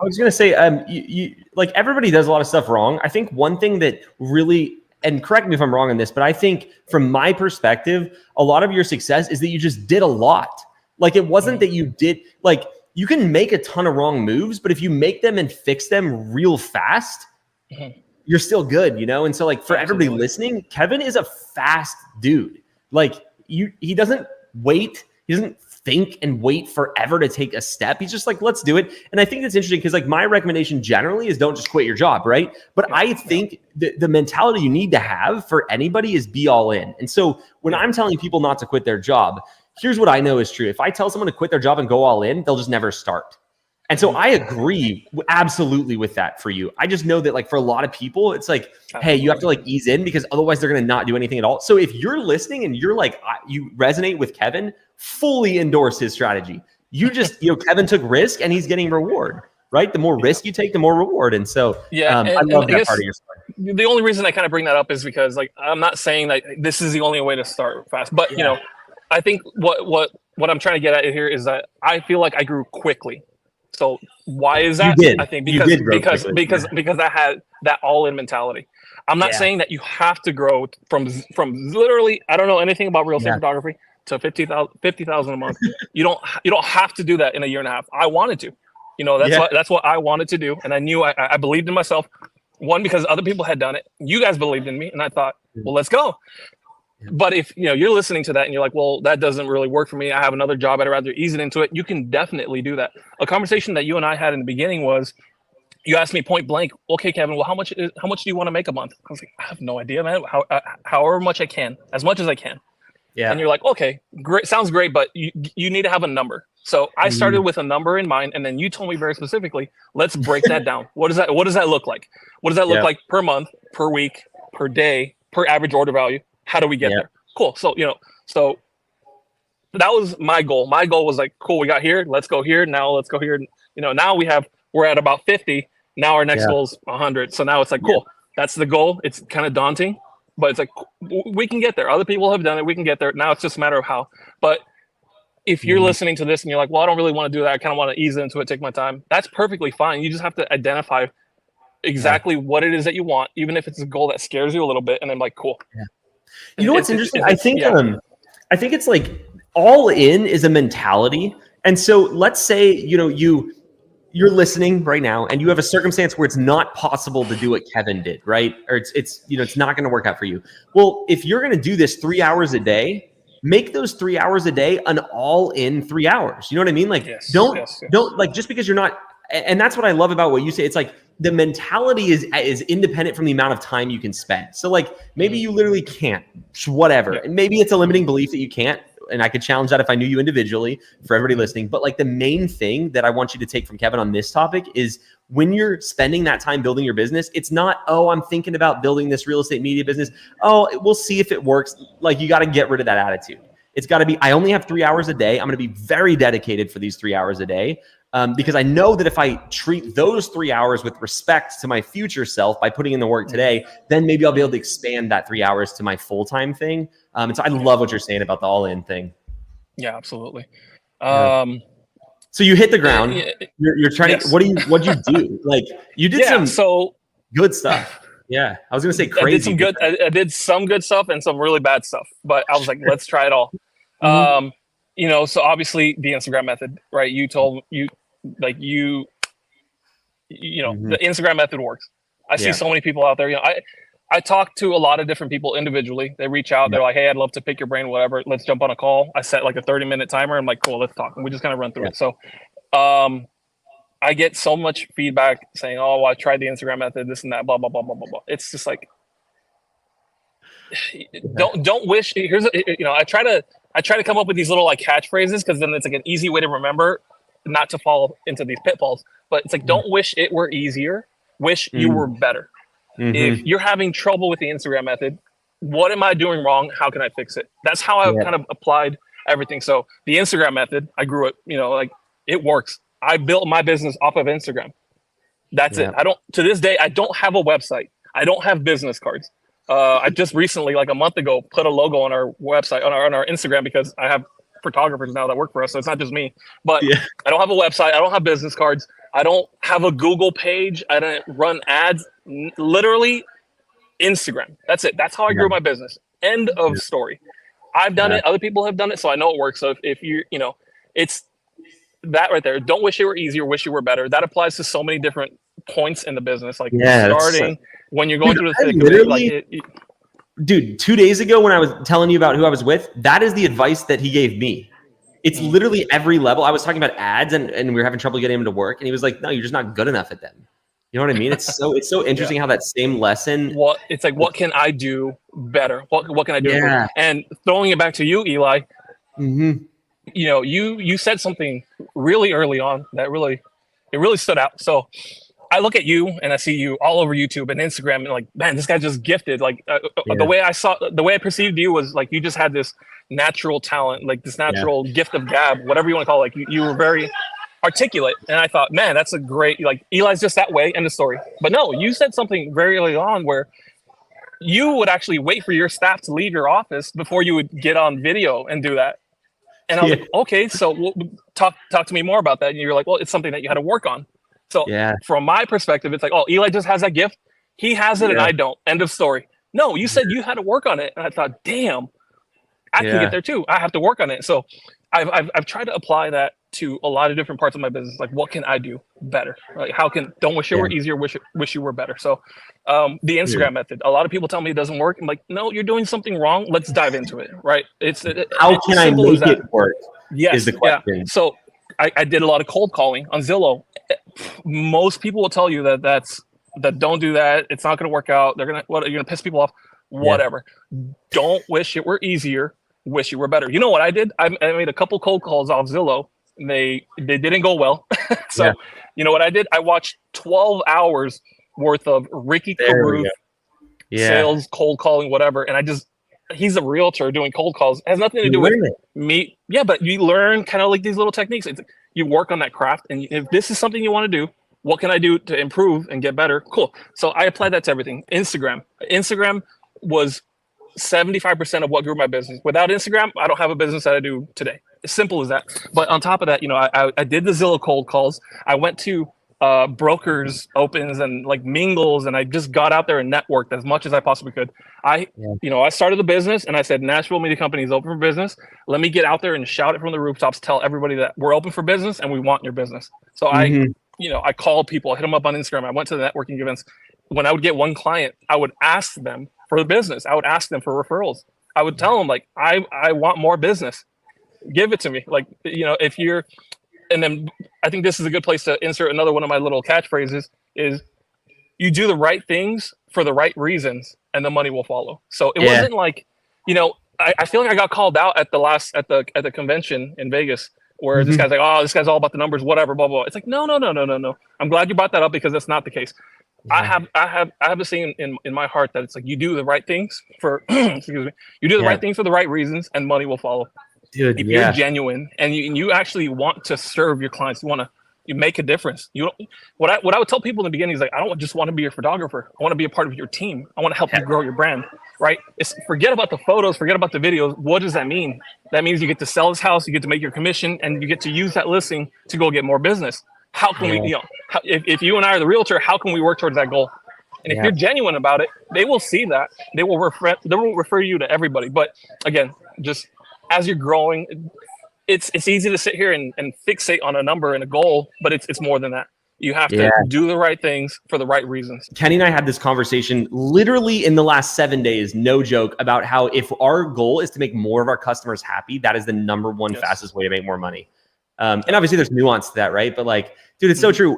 was gonna say, you like everybody does a lot of stuff wrong. I think one thing that really, and correct me if I'm wrong on this, but I think from my perspective, a lot of your success is that you just did a lot. Like it wasn't that you did, like you can make a ton of wrong moves, but if you make them and fix them real fast, you're still good, you know? And so like for everybody listening, Kevin is a fast dude. Like he doesn't wait. He doesn't think and wait forever to take a step. He's just like, let's do it. And I think that's interesting because like my recommendation generally is don't just quit your job, right? But I think the mentality you need to have for anybody is be all in. And so when I'm telling people not to quit their job, here's what I know is true. If I tell someone to quit their job and go all in, they'll just never start. And so I agree absolutely with that for you. I just know that like for a lot of people, it's like, hey, you have to like ease in because otherwise they're going to not do anything at all. So if you're listening and you're like, you resonate with Kevin, fully endorse his strategy. You just, Kevin took risk and he's getting reward, right? The more risk you take, the more reward. And so I love that part of your story. The only reason I kind of bring that up is because like, I'm not saying that this is the only way to start fast, but you know, I think what I'm trying to get at here is that I feel like I grew quickly. So why is that? You did. I think because I had that all-in mentality. I'm not saying that you have to grow from literally, I don't know anything about real estate photography, to 50,000 a month. You don't have to do that in a year and a half. I wanted to. You know, that's what I wanted to do, and I knew I believed in myself. One, because other people had done it. You guys believed in me, and I thought, well, let's go. But if you're listening to that and you're like, well, that doesn't really work for me. I have another job. I'd rather ease it into it. You can definitely do that. A conversation that you and I had in the beginning was, you asked me point blank, okay, Kevin, well, how much do you want to make a month? I was like, I have no idea, man. However much I can, as much as I can. Yeah. And you're like, okay, great. Sounds great. But you need to have a number. So I started with a number in mind. And then you told me very specifically, let's break that down. What does that look like? What does that look like per month, per week, per day, per average order value? How do we get there? Cool. So, so that was my goal. My goal was like, cool, we got here. Let's go here. Now let's go here. Now we're at about 50. Now our next goal is 100. So now it's like, cool. That's the goal. It's kind of daunting, but it's like, we can get there. Other people have done it. We can get there. Now it's just a matter of how. But if you're listening to this and you're like, well, I don't really want to do that. I kind of want to ease into it, take my time. That's perfectly fine. You just have to identify exactly what it is that you want, even if it's a goal that scares you a little bit. And then like, cool. Yeah. You know what's interesting? I think it's like all in is a mentality. And so let's say, you're listening right now and you have a circumstance where it's not possible to do what Kevin did, right? Or it's not going to work out for you. Well, if you're going to do this 3 hours a day, make those 3 hours a day an all in 3 hours. You know what I mean? Like don't like, just because you're not, and that's what I love about what you say. It's like the mentality is independent from the amount of time you can spend. So like maybe you literally can't, whatever. And maybe it's a limiting belief that you can't. And I could challenge that if I knew you individually for everybody listening. But like the main thing that I want you to take from Kevin on this topic is when you're spending that time building your business, it's not, oh, I'm thinking about building this real estate media business. Oh, we'll see if it works. Like you got to get rid of that attitude. It's got to be, I only have 3 hours a day. I'm going to be very dedicated for these 3 hours a day. Because I know that if I treat those 3 hours with respect to my future self by putting in the work today, then maybe I'll be able to expand that 3 hours to my full-time thing. And so I love what you're saying about the all-in thing. Yeah, absolutely. So you hit the ground. You're trying to, what'd you do? Like you did some good stuff. Yeah. I was going to say crazy. I did some good stuff and some really bad stuff, but I was like, let's try it all. So obviously the Instagram method, right? You told the Instagram method works. I see so many people out there, I talk to a lot of different people individually. They reach out, they're like, hey, I'd love to pick your brain, whatever. Let's jump on a call. I set like a 30-minute timer. I'm like, cool, let's talk. And we just kind of run through it. So, I get so much feedback saying, oh, well, I tried the Instagram method, this and that, blah, blah, blah, blah, blah, blah. It's just like, don't wish. I try to come up with these little like catchphrases because then it's like an easy way to remember not to fall into these pitfalls. But it's like, don't wish it were easier. Wish you were better. If you're having trouble with the Instagram method, what am I doing wrong? How can I fix it? That's how I kind of applied everything. So the Instagram method, I grew it, like it works. I built my business off of Instagram. That's it. To this day, I don't have a website. I don't have business cards. I just recently, like a month ago, put a logo on our website, on our Instagram, because I have photographers now that work for us. So it's not just me, but I don't have a website. I don't have business cards. I don't have a Google page. I don't run ads. Literally Instagram. That's it. That's how I grew my business. End of story. I've done it. Other people have done it. So I know it works. So if you, it's that right there. Don't wish it were easier, wish you were better. That applies to so many different points in the business. Like starting when you're going through the thick of it, like dude, 2 days ago when I was telling you about who I was with, that is the advice that he gave me. It's literally every level. I was talking about ads and we were having trouble getting him to work. And he was like, no, you're just not good enough at them. You know what I mean? It's so interesting how that same lesson. It's like, what can I do better? What can I do? Yeah. And throwing it back to you, Eli, you said something really early on that really stood out. So I look at you and I see you all over YouTube and Instagram and like, man, this guy just gifted. Like the way I perceived you was like, you just had this natural talent, like this natural gift of gab, whatever you want to call it. Like you were very articulate. And I thought, man, that's a great, like Eli's just that way, end of story. But no, you said something very early on where you would actually wait for your staff to leave your office before you would get on video and do that. And I was like, okay, so talk to me more about that. And you're like, well, it's something that you had to work on. So from my perspective, it's like, oh, Eli just has that gift. He has it and I don't. End of story. No, you said you had to work on it. And I thought, damn, I can get there too. I have to work on it. So I've tried to apply that to a lot of different parts of my business. Like, what can I do better? Like, don't wish it were easier, wish you were better. So the Instagram method, a lot of people tell me it doesn't work. I'm like, no, you're doing something wrong. Let's dive into it. Right. How can I make it work? Yes. Is the question. Yeah. So I did a lot of cold calling on Zillow. Most people will tell you that don't do that. It's not going to work out. You're going to piss people off, whatever. Don't wish it were easier. Wish you were better. You know what I did? I made a couple cold calls off Zillow. They didn't go well. So you know what I did? I watched 12 hours worth of Ricky Caruth sales, cold calling, whatever. And he's a realtor doing cold calls. It has nothing to do with me. Yeah, but you learn kind of like these little techniques. You work on that craft. And if this is something you want to do, what can I do to improve and get better? Cool. So I applied that to everything. Instagram was 75% of what grew my business. Without Instagram, I don't have a business that I do today. As simple as that. But on top of that, I did the Zillow cold calls. I went to brokers opens and like mingles, and I just got out there and networked as much as I possibly could. I started the business and I said, Nashville Media Company is open for business. Let me get out there and shout it from the rooftops, tell everybody that we're open for business and we want your business. So I called people, I hit them up on Instagram. I went to the networking events. When I would get one client, I would ask them for the business. I would ask them for referrals. I would tell them like, I want more business. Give it to me. Like, if you're, and then I think this is a good place to insert another one of my little catchphrases is you do the right things for the right reasons and the money will follow. So it wasn't like, I feel like I got called out at the convention in Vegas where this guy's like, oh, this guy's all about the numbers, whatever, blah, blah. It's like, no. I'm glad you brought that up because that's not the case. I have a saying in my heart that it's like you do the right things for excuse me, you do the right things for the right reasons and money will follow. Dude, if you're genuine and you actually want to serve your clients, you make a difference. What I would tell people in the beginning is like, I don't just want to be your photographer. I want to be a part of your team. I want to help you grow your brand, right? Forget about the photos, forget about the videos. What does that mean? That means you get to sell this house, you get to make your commission, and you get to use that listing to go get more business. How can we, if you and I are the realtor, how can we work towards that goal? And if you're genuine about it, they will see that. They will refer you to everybody. But again, just as you're growing, it's easy to sit here and fixate on a number and a goal, but it's more than that. You have to do the right things for the right reasons. Kenny and I had this conversation literally in the last 7 days, no joke, about how if our goal is to make more of our customers happy, that is the number one fastest way to make more money. And obviously there's nuance to that, right? But like, dude, it's so true.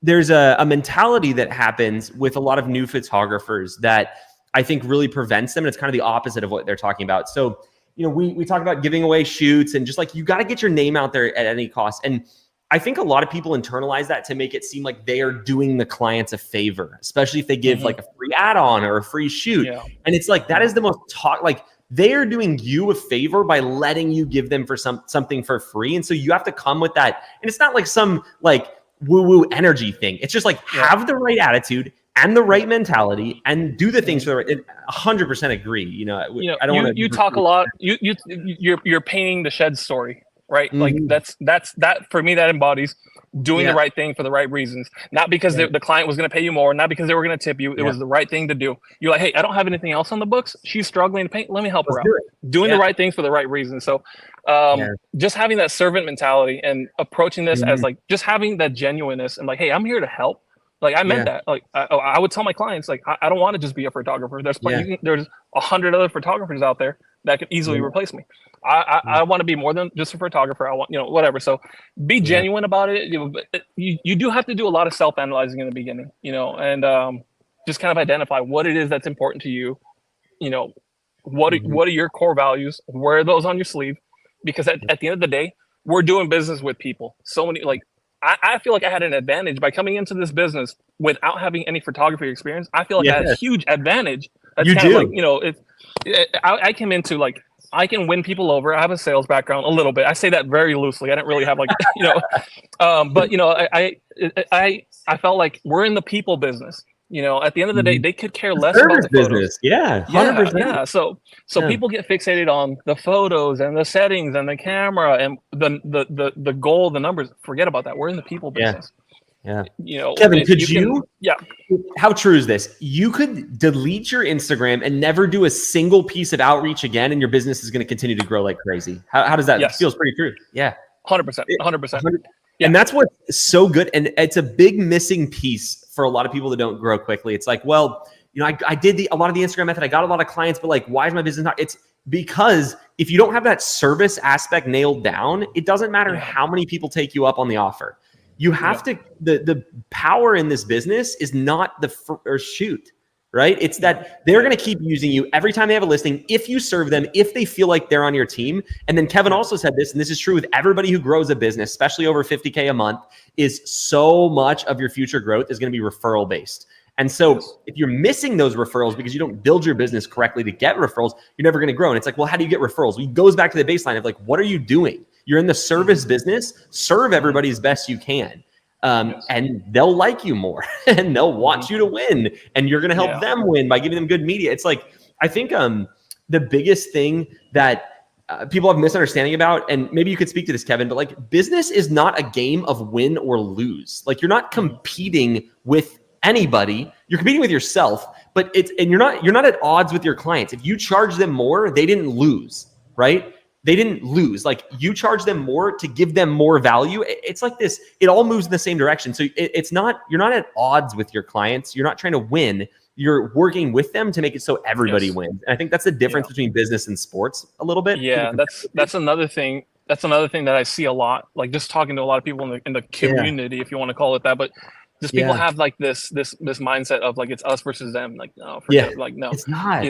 There's a mentality that happens with a lot of new photographers that I think really prevents them. And it's kind of the opposite of what they're talking about. So, we talk about giving away shoots and just like, you got to get your name out there at any cost. And I think a lot of people internalize that to make it seem like they are doing the clients a favor, especially if they give like a free add-on or a free shoot. And it's like, that is the most they are doing you a favor by letting you give them for something for free. And so you have to come with that. And it's not like some like woo-woo energy thing. It's just like have the right attitude and the right mentality and do the things for the right. 100% agree. You know, I don't want to. You talk a lot. You're painting the shed story, right? Like that for me, that embodies doing the right thing for the right reasons, not because the client was going to pay you more, not because they were going to tip you. It was the right thing to do. You're like, hey, I don't have anything else on the books. She's struggling to paint. Let me help her out. Doing the right things for the right reasons. So just having that servant mentality and approaching this as like just having that genuineness and like, hey, I'm here to help. Like I meant that. Like I would tell my clients, like I don't want to just be a photographer. There's there's 100 other photographers out there that could easily replace me. I want to be more than just a photographer. I want, whatever. So be genuine about it. You do have to do a lot of self-analyzing in the beginning, and just kind of identify what it is that's important to you. What are your core values? Wear those on your sleeve, because at the end of the day, we're doing business with people. So many I feel like I had an advantage by coming into this business without having any photography experience. I feel like I had a huge advantage. That's you kind do. Of like, I came into like, I can win people over. I have a sales background a little bit. I say that very loosely. I didn't really have like, but I felt like we're in the people business. At the end of the day, they could care less about the business. Photos. 100%. Yeah. So people get fixated on the photos and the settings and the camera and the goal, the numbers. Forget about that. We're in the people business. Yeah. Kevin, could you? Yeah. How true is this? You could delete your Instagram and never do a single piece of outreach again, and your business is going to continue to grow like crazy. How does that? Yes. It feels pretty true. Yeah. 100%. 100%. And that's what's so good. And it's a big missing piece for a lot of people that don't grow quickly. It's like, well, I did a lot of the Instagram method. I got a lot of clients, but like, why is my business not? It's because if you don't have that service aspect nailed down, it doesn't matter how many people take you up on the offer. You have to, the power in this business is not the first shoot, right? It's that they're going to keep using you every time they have a listing. If you serve them, if they feel like they're on your team. And then Kevin also said this, and this is true with everybody who grows a business, especially over 50K a month, is so much of your future growth is going to be referral based. And so if you're missing those referrals because you don't build your business correctly to get referrals, you're never going to grow. And it's like, well, how do you get referrals? Well, it goes back to the baseline of like, what are you doing? You're in the service business, serve everybody as best you can. And they'll like you more and they'll want you to win, and you're going to help them win by giving them good media. It's like, I think the biggest thing that people have misunderstanding about, and maybe you could speak to this, Kevin, but like business is not a game of win or lose. Like you're not competing with anybody, you're competing with yourself, but you're not at odds with your clients. If you charge them more, they didn't lose, right? They didn't lose. Like you charge them more to give them more value. It's like this, it all moves in the same direction. So you're not at odds with your clients. You're not trying to win. You're working with them to make it so everybody wins. And I think that's the difference between business and sports a little bit. Yeah, that's another thing. That's another thing that I see a lot, like just talking to a lot of people in the community, if you want to call it that. But just people have like this mindset of like it's us versus them. Like no, forget it. Like no, it's not.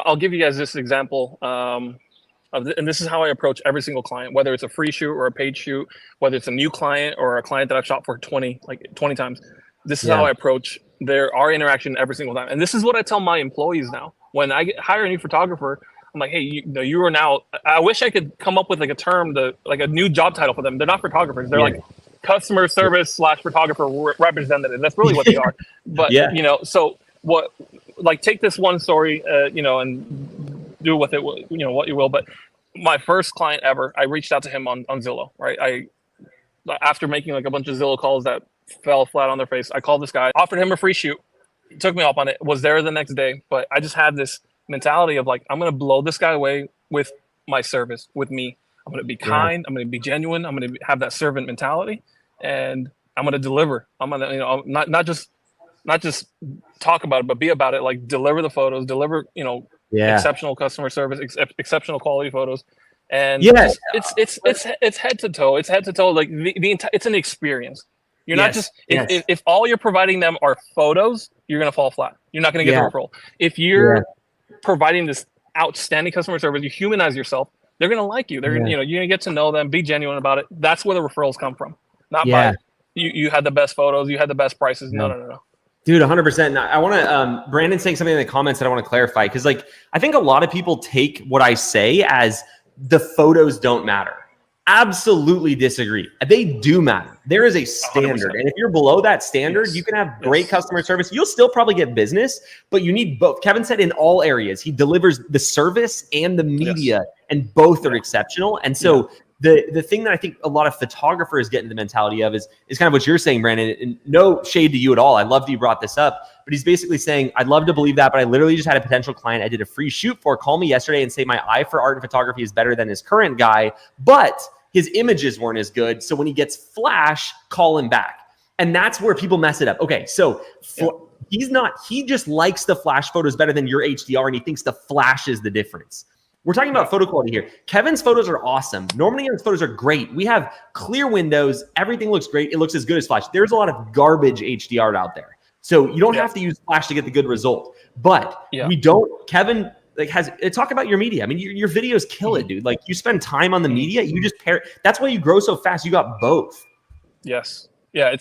I'll give you guys this example. And this is how I approach every single client, whether it's a free shoot or a paid shoot, whether it's a new client or a client that I've shot for 20 times. This is how I approach our interaction every single time. And this is what I tell my employees now. When I hire a new photographer, I'm like, hey, you are now, I wish I could come up with like a term, like a new job title for them. They're not photographers. They're like customer service / photographer representative. That's really what they are. But, so what, like take this one story, and do with it, what you will. But my first client ever, I reached out to him on Zillow, right? After making like a bunch of Zillow calls that fell flat on their face, I called this guy, offered him a free shoot, took me up on it, was there the next day. But I just had this mentality of like, I'm going to blow this guy away with my service, with me. I'm going to be kind. I'm going to be genuine. I'm going to have that servant mentality, and I'm going to deliver. I'm going to, not just talk about it, but be about it. Like deliver the photos, deliver, exceptional customer service, exceptional quality photos. And it's head to toe. It's head to toe. Like it's an experience. You're not just, if all you're providing them are photos, you're going to fall flat. You're not going to get the referral. If you're providing this outstanding customer service, you humanize yourself, they're going to like you. They're going to, you're going to get to know them, be genuine about it. That's where the referrals come from. Not by you had the best photos, you had the best prices. No. Dude, 100%. I want to, Brandon saying something in the comments that I want to clarify. Cause like, I think a lot of people take what I say as the photos don't matter. Absolutely disagree. They do matter. There is a standard. 100%. And if you're below that standard, Yes. you can have great customer service. You'll still probably get business, but you need both. Kevin said in all areas, he delivers the service and the media, and both are exceptional. And so the thing that I think a lot of photographers get into the mentality of is kind of what you're saying, Brandon, and no shade to you at all. I love that you brought this up, but he's basically saying, I'd love to believe that, but I literally just had a potential client I did a free shoot for call me yesterday and say my eye for art and photography is better than his current guy, but his images weren't as good. So when he gets flash, call him back. And that's where people mess it up. Okay, so he just likes the flash photos better than your HDR, and he thinks the flash is the difference. We're talking about photo quality here. Kevin's photos are awesome. Normally, his photos are great. We have clear windows. Everything looks great. It looks as good as flash. There's a lot of garbage HDR out there. So you don't have to use flash to get the good result. But we don't, Kevin like talk about your media. I mean, your videos kill it, dude. Like you spend time on the media, you just pair. That's why you grow so fast. You got both. Yes. Yeah.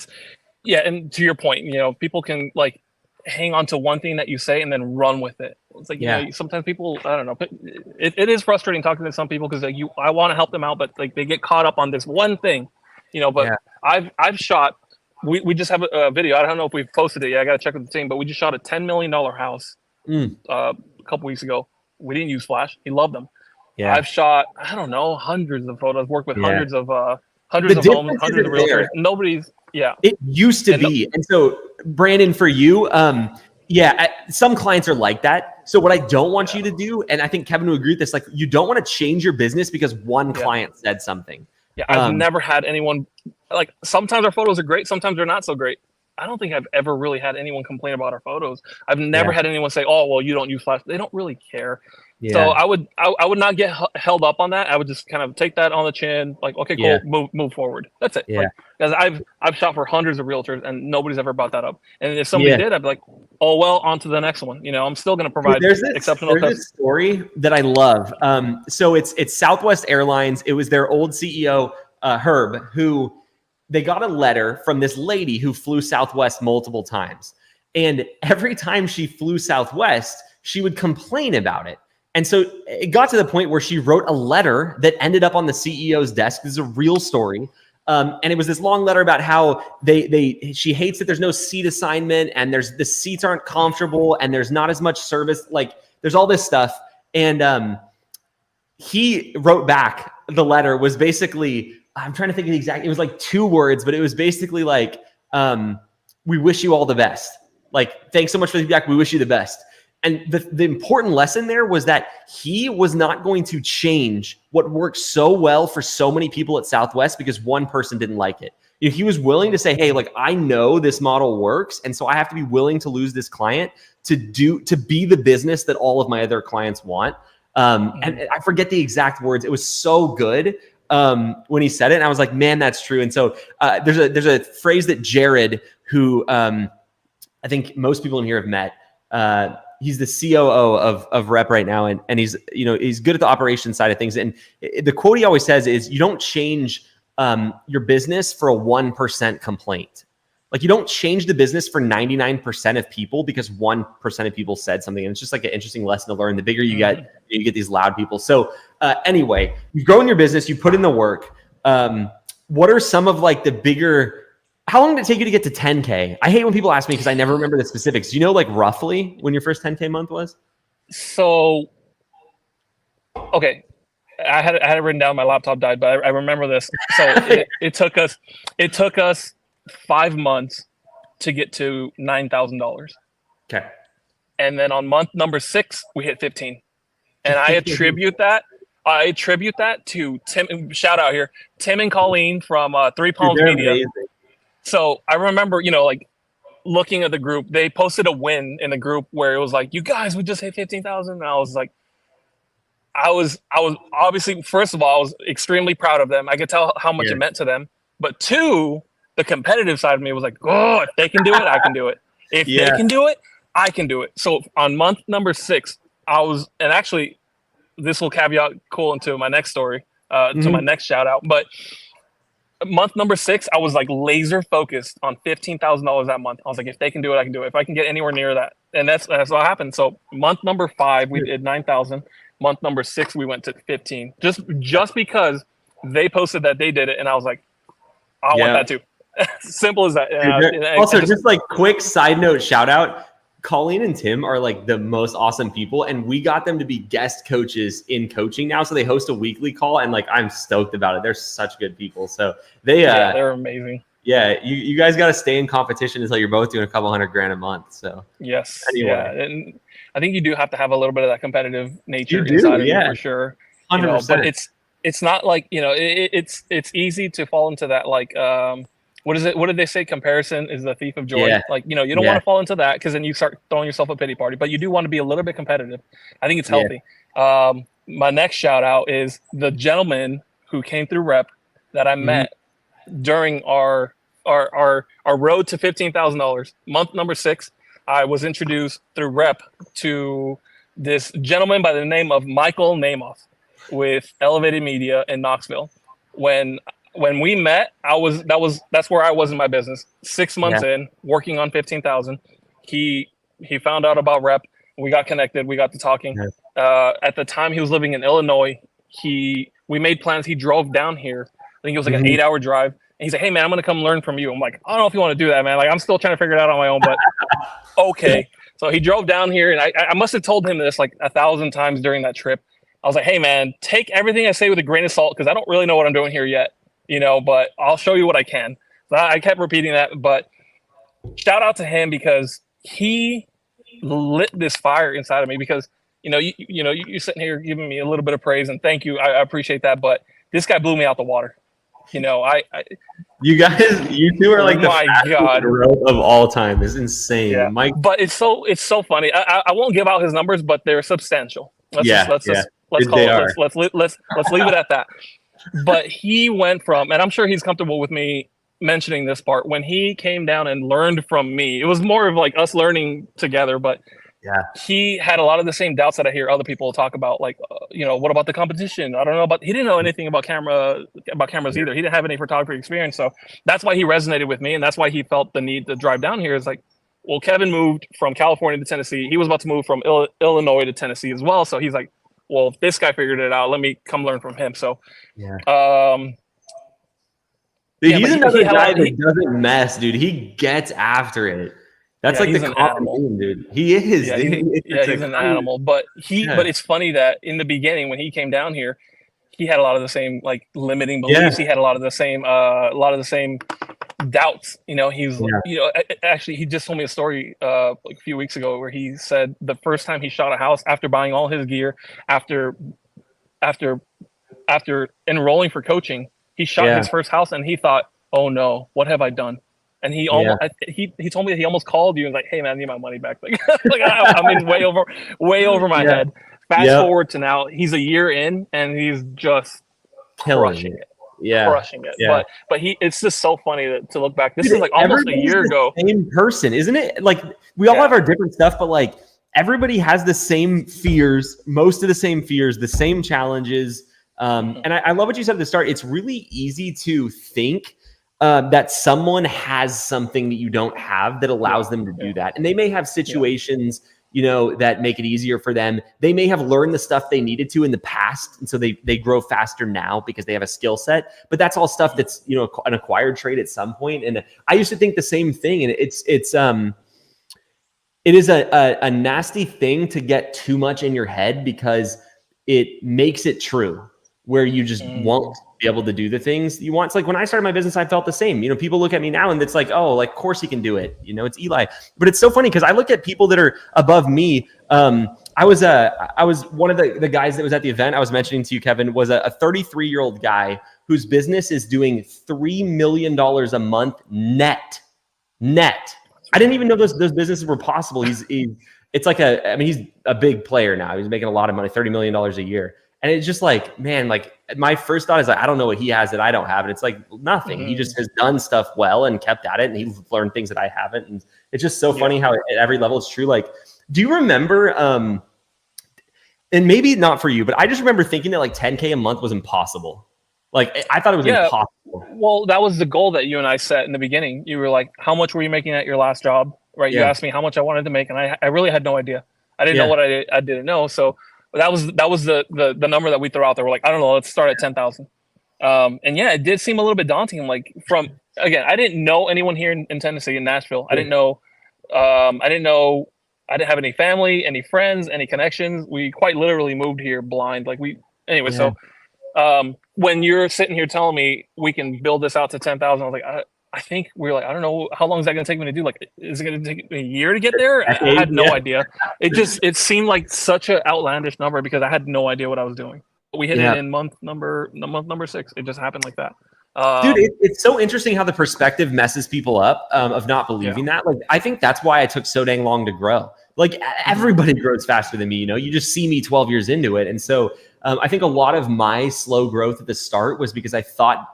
And to your point, you know, people can like hang on to one thing that you say and then run with it. It's like, you know, sometimes people, I don't know, it is frustrating talking to some people because like I want to help them out, but like they get caught up on this one thing, you know, but I've shot, we just have a video. I don't know if we've posted it yet. I got to check with the team, but we just shot a $10 million house a couple weeks ago. We didn't use flash. He loved them. Yeah. I've shot, I don't know, hundreds of photos, worked with hundreds of homes, hundreds of realtors. Nobody's, It used to be. And so Brandon, for you, some clients are like that. So what I don't want you to do, and I think Kevin would agree with this, like you don't want to change your business because one client said something. Yeah, I've never had anyone, like sometimes our photos are great, sometimes they're not so great. I don't think I've ever really had anyone complain about our photos. I've never had anyone say, oh, well, you don't use flash. They don't really care. Yeah. So I would not get held up on that. I would just kind of take that on the chin, like, okay, cool, move forward. That's it. Yeah. Because I've shot for hundreds of realtors and nobody's ever brought that up. And if somebody did, I'd be like, oh well, on to the next one. You know, I'm still going to provide exceptional. There's this story that I love. So it's Southwest Airlines. It was their old CEO, Herb, who they got a letter from this lady who flew Southwest multiple times. And every time she flew Southwest, she would complain about it. And so it got to the point where she wrote a letter that ended up on the CEO's desk. This is a real story. And it was this long letter about how she hates that there's no seat assignment and the seats aren't comfortable and there's not as much service. Like there's all this stuff. And he wrote back, the letter was basically, I'm trying to think of the exact, it was like 2 words, but it was basically like, we wish you all the best. Like, thanks so much for the feedback. We wish you the best. And the important lesson there was that he was not going to change what worked so well for so many people at Southwest because one person didn't like it. You know, he was willing to say, hey, like, I know this model works. And so I have to be willing to lose this client to be the business that all of my other clients want. And I forget the exact words. It was so good when he said it. And I was like, man, that's true. And so there's a phrase that Jared, who I think most people in here have met, he's the COO of REPP right now. And he's good at the operations side of things. And the quote he always says is, you don't change your business for a 1% complaint. Like you don't change the business for 99% of people because 1% of people said something. And it's just like an interesting lesson to learn. The bigger you get these loud people. So anyway, you grow in your business, you put in the work. What are some of like the bigger, how long did it take you to get to 10K? I hate when people ask me because I never remember the specifics. Do you know like roughly when your first 10K month was? So, okay. I had it written down. My laptop died, but I remember this. So it took us 5 months to get to $9,000. Okay. And then on month number 6, we hit 15. And I attribute that to Tim. Shout out here, Tim and Colleen from 3 Palms Media. Amazing. So I remember, like looking at the group, they posted a win in the group where it was like, you guys, we just hit 15,000. And I was like, I was obviously, first of all, I was extremely proud of them. I could tell how much it meant to them. But 2, the competitive side of me was like, oh, if they can do it, I can do it. If they can do it, I can do it. So on month number 6, and actually this will caveat cool into my next story, to my next shout out. But month number 6, I was like laser focused on $15,000 that month. I was like, if they can do it, I can do it. If I can get anywhere near that, and that's what happened. So month number 5, we did 9,000. Month number 6, we went to 15. Just because they posted that they did it, and I was like, I want that too. Simple as that. Also, just like quick side note, shout out. Colleen and Tim are like the most awesome people, and we got them to be guest coaches in coaching now. So they host a weekly call, and like I'm stoked about it. They're such good people. So they're amazing. Yeah, you guys got to stay in competition until you're both doing a couple $100,000 a month. So yes, anyway. Yeah, and I think you do have to have a little bit of that competitive nature inside of you for sure. 100%. But it's not like it's easy to fall into that like what is it? What did they say? Comparison is the thief of joy. Yeah. Like, you don't want to fall into that because then you start throwing yourself a pity party. But you do want to be a little bit competitive. I think it's healthy. My next shout out is the gentleman who came through REPP that I met during our road to $15,000. Month number 6, I was introduced through REPP to this gentleman by the name of Michael Namath with Elevated Media in Knoxville. When we met, that's where I was in my business. 6 months in, working on 15,000. He found out about REPP. We got connected. We got to talking. At the time, he was living in Illinois. We made plans. He drove down here. I think it was like an 8-hour drive. And he's like, "Hey man, I'm gonna come learn from you." I'm like, "I don't know if you want to do that, man. Like, I'm still trying to figure it out on my own." But okay. So he drove down here, and I must have told him this like 1,000 times during that trip. I was like, "Hey man, take everything I say with a grain of salt because I don't really know what I'm doing here yet." But I'll show you what I can. So I kept repeating that, but shout out to him because he lit this fire inside of me because, you're sitting here giving me a little bit of praise and thank you. I appreciate that. But this guy blew me out the water. You two are like the fastest growth of all time. It's insane. Yeah. Mike. But it's so funny. I won't give out his numbers, but they're substantial. Let's leave it at that. But he went from, and I'm sure he's comfortable with me mentioning this part, when he came down and learned from me, it was more of like us learning together, but he had a lot of the same doubts that I hear other people talk about, like, what about the competition? I don't know he didn't know anything about cameras either. He didn't have any photography experience. So that's why he resonated with me. And that's why he felt the need to drive down here. It's like, well, Kevin moved from California to Tennessee. He was about to move from Illinois to Tennessee as well. So he's like, well, if this guy figured it out, let me come learn from him. So, he's another guy that doesn't mess, dude. He gets after it. That's like the common thing, dude. He is. He's an animal. But it's funny that in the beginning when he came down here, he had a lot of the same like limiting beliefs. He had a lot of the same doubts. Actually, he just told me a story like a few weeks ago where he said the first time he shot a house after buying all his gear, after enrolling for coaching, he shot his first house and he thought, "Oh no, what have I done?" And he almost he told me that he almost called you and was like, "Hey man, I need my money back." Like, I'm in way over my head. Fast forward to now, he's a year in and he's just crushing it. Crushing it. Yeah. But it's just so funny to look back. This is like almost a year ago. Same person, isn't it? Like we all have our different stuff, but like everybody has the same fears, most of the same fears, the same challenges. And I love what you said at the start. It's really easy to think that someone has something that you don't have that allows them to do that. And they may have situations, that make it easier for them. They may have learned the stuff they needed to in the past. And so they grow faster now because they have a skill set, but that's all stuff that's, an acquired trait at some point. And I used to think the same thing. And it is a nasty thing to get too much in your head because it makes it true where you just won't be able to do the things you want. It's like when I started my business, I felt the same. People look at me now and it's like, oh, like, of course he can do it. It's Eli. But it's so funny because I look at people that are above me. I was one of the guys that was at the event I was mentioning to you, Kevin, was a 33-year-old guy whose business is doing $3 million a month net. I didn't even know those businesses were possible. He's a big player now. He's making a lot of money, $30 million a year. And it's just like, man, like my first thought is like, I don't know what he has that I don't have. And it's like nothing. He just has done stuff well and kept at it. And he's learned things that I haven't. And it's just so funny how at every level it's true. Like, do you remember, and maybe not for you, but I just remember thinking that like 10K a month was impossible. Like I thought it was impossible. Well, that was the goal that you and I set in the beginning. You were like, how much were you making at your last job? Right. You asked me how much I wanted to make, and I really had no idea. I didn't know what I didn't know. So that was the number that we threw out there. We're like, I don't know, let's start at 10,000. And yeah, it did seem a little bit daunting. Like again, I didn't know anyone here in Tennessee, in Nashville. I didn't know, I didn't have any family, any friends, any connections. We quite literally moved here blind. So when you're sitting here telling me we can build this out to 10,000, I was like, I think we're like, I don't know, how long is that going to take me to do? Like, is it going to take me a year to get there? I had no idea. It seemed like such an outlandish number because I had no idea what I was doing. We hit it in month number 6. It just happened like that. Dude, it's so interesting how the perspective messes people up of not believing that. Like, I think that's why I took so dang long to grow. Like, everybody grows faster than me. You just see me 12 years into it. And so I think a lot of my slow growth at the start was because I thought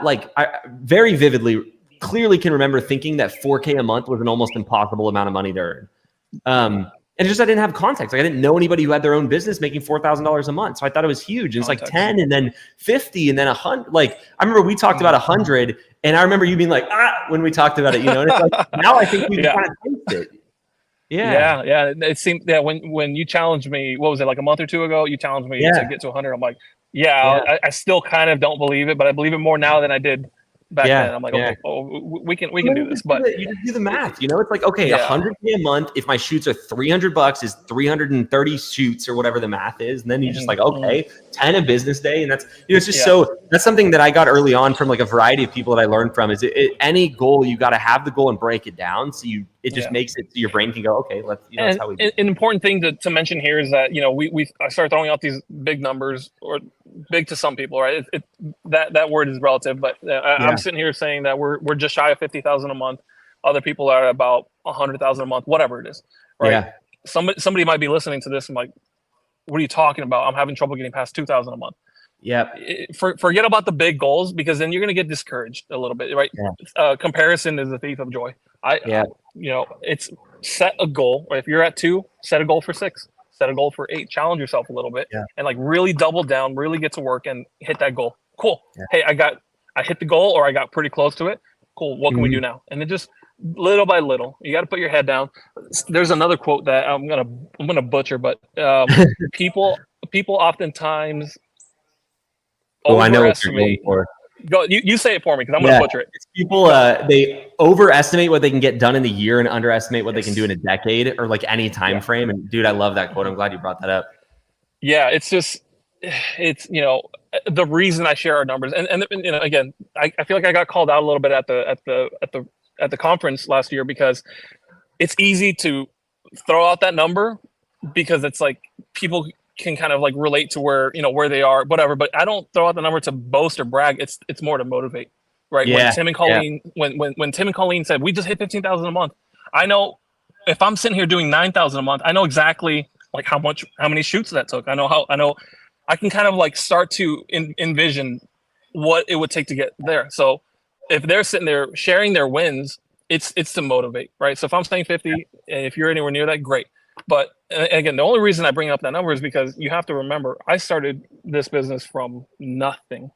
like, I very vividly, clearly can remember thinking that $4K a month was an almost impossible amount of money to earn. And just I didn't have context. Like I didn't know anybody who had their own business making $4,000 a month. So I thought it was huge. And it's like 10 and then 50 and then 100. Like I remember we talked about 100 and I remember you being like, when we talked about it, And it's like, now I think we kind of taste it. Yeah. It seemed when you challenged me, what was it, like a month or two ago? You challenged me to get to 100. I'm like, I still kind of don't believe it, but I believe it more now than I did back then. I'm like, okay, we can do this. But you just do the math, It's like, okay, 100K a month. If my shoots are $300, is 330 shoots or whatever the math is. And then you're just like, okay, 10 a business day. And that's, it's just so, that's something that I got early on from like a variety of people that I learned from is any goal, you got to have the goal and break it down. So it just makes it so your brain can go, okay, let's, that's how we do it. An important thing to mention here is that, I started throwing out these big numbers, or big to some people, right? That word is relative, but I'm sitting here saying that we're just shy of 50,000 a month. Other people are about 100,000 a month, whatever it is, right? Yeah. Somebody might be listening to this and like, what are you talking about? I'm having trouble getting past 2,000 a month. Yeah. Forget about the big goals because then you're going to get discouraged a little bit, right? Yeah. Comparison is the thief of joy. It's set a goal. Right? If you're at 2, set a goal for 6. Set a goal for 8. Challenge yourself a little bit and like really double down, really get to work and hit that goal. Cool. Yeah. Hey, I hit the goal or I got pretty close to it. Cool. What can we do now? And then just little by little, you got to put your head down. There's another quote that I'm gonna butcher, but people oftentimes I know what you're going for. Go, you say it for me because I'm gonna butcher it. It's people they overestimate what they can get done in a year and underestimate what they can do in a decade or like any time frame. And dude, I love that quote. I'm glad you brought that up. Yeah, it's the reason I share our numbers and again, I feel like I got called out a little bit at the conference last year because it's easy to throw out that number because it's like people can kind of like relate to where they are, whatever. But I don't throw out the number to boast or brag. It's more to motivate, right? Yeah. When Tim and Colleen, when Tim and Colleen said we just hit 15,000 a month, I know if I'm sitting here doing 9,000 a month, I know exactly like how many shoots that took. I know I can kind of like start to envision what it would take to get there. So if they're sitting there sharing their wins, it's to motivate, right? So if I'm saying 50, and if you're anywhere near that, great. But again, the only reason I bring up that number is because you have to remember, I started this business from nothing,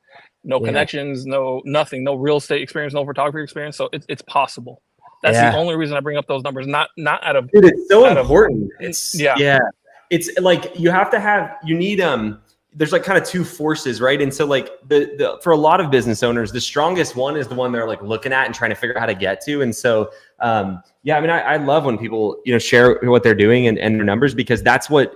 no connections, nothing, no real estate experience, no photography experience. So it's possible. That's the only reason I bring up those numbers, not out of. Dude, it's so important. It's It's like you need there's like kind of two forces, right? And so like the for a lot of business owners, the strongest one is the one they're like looking at and trying to figure out how to get to. And so I love when people share what they're doing and their numbers, because that's what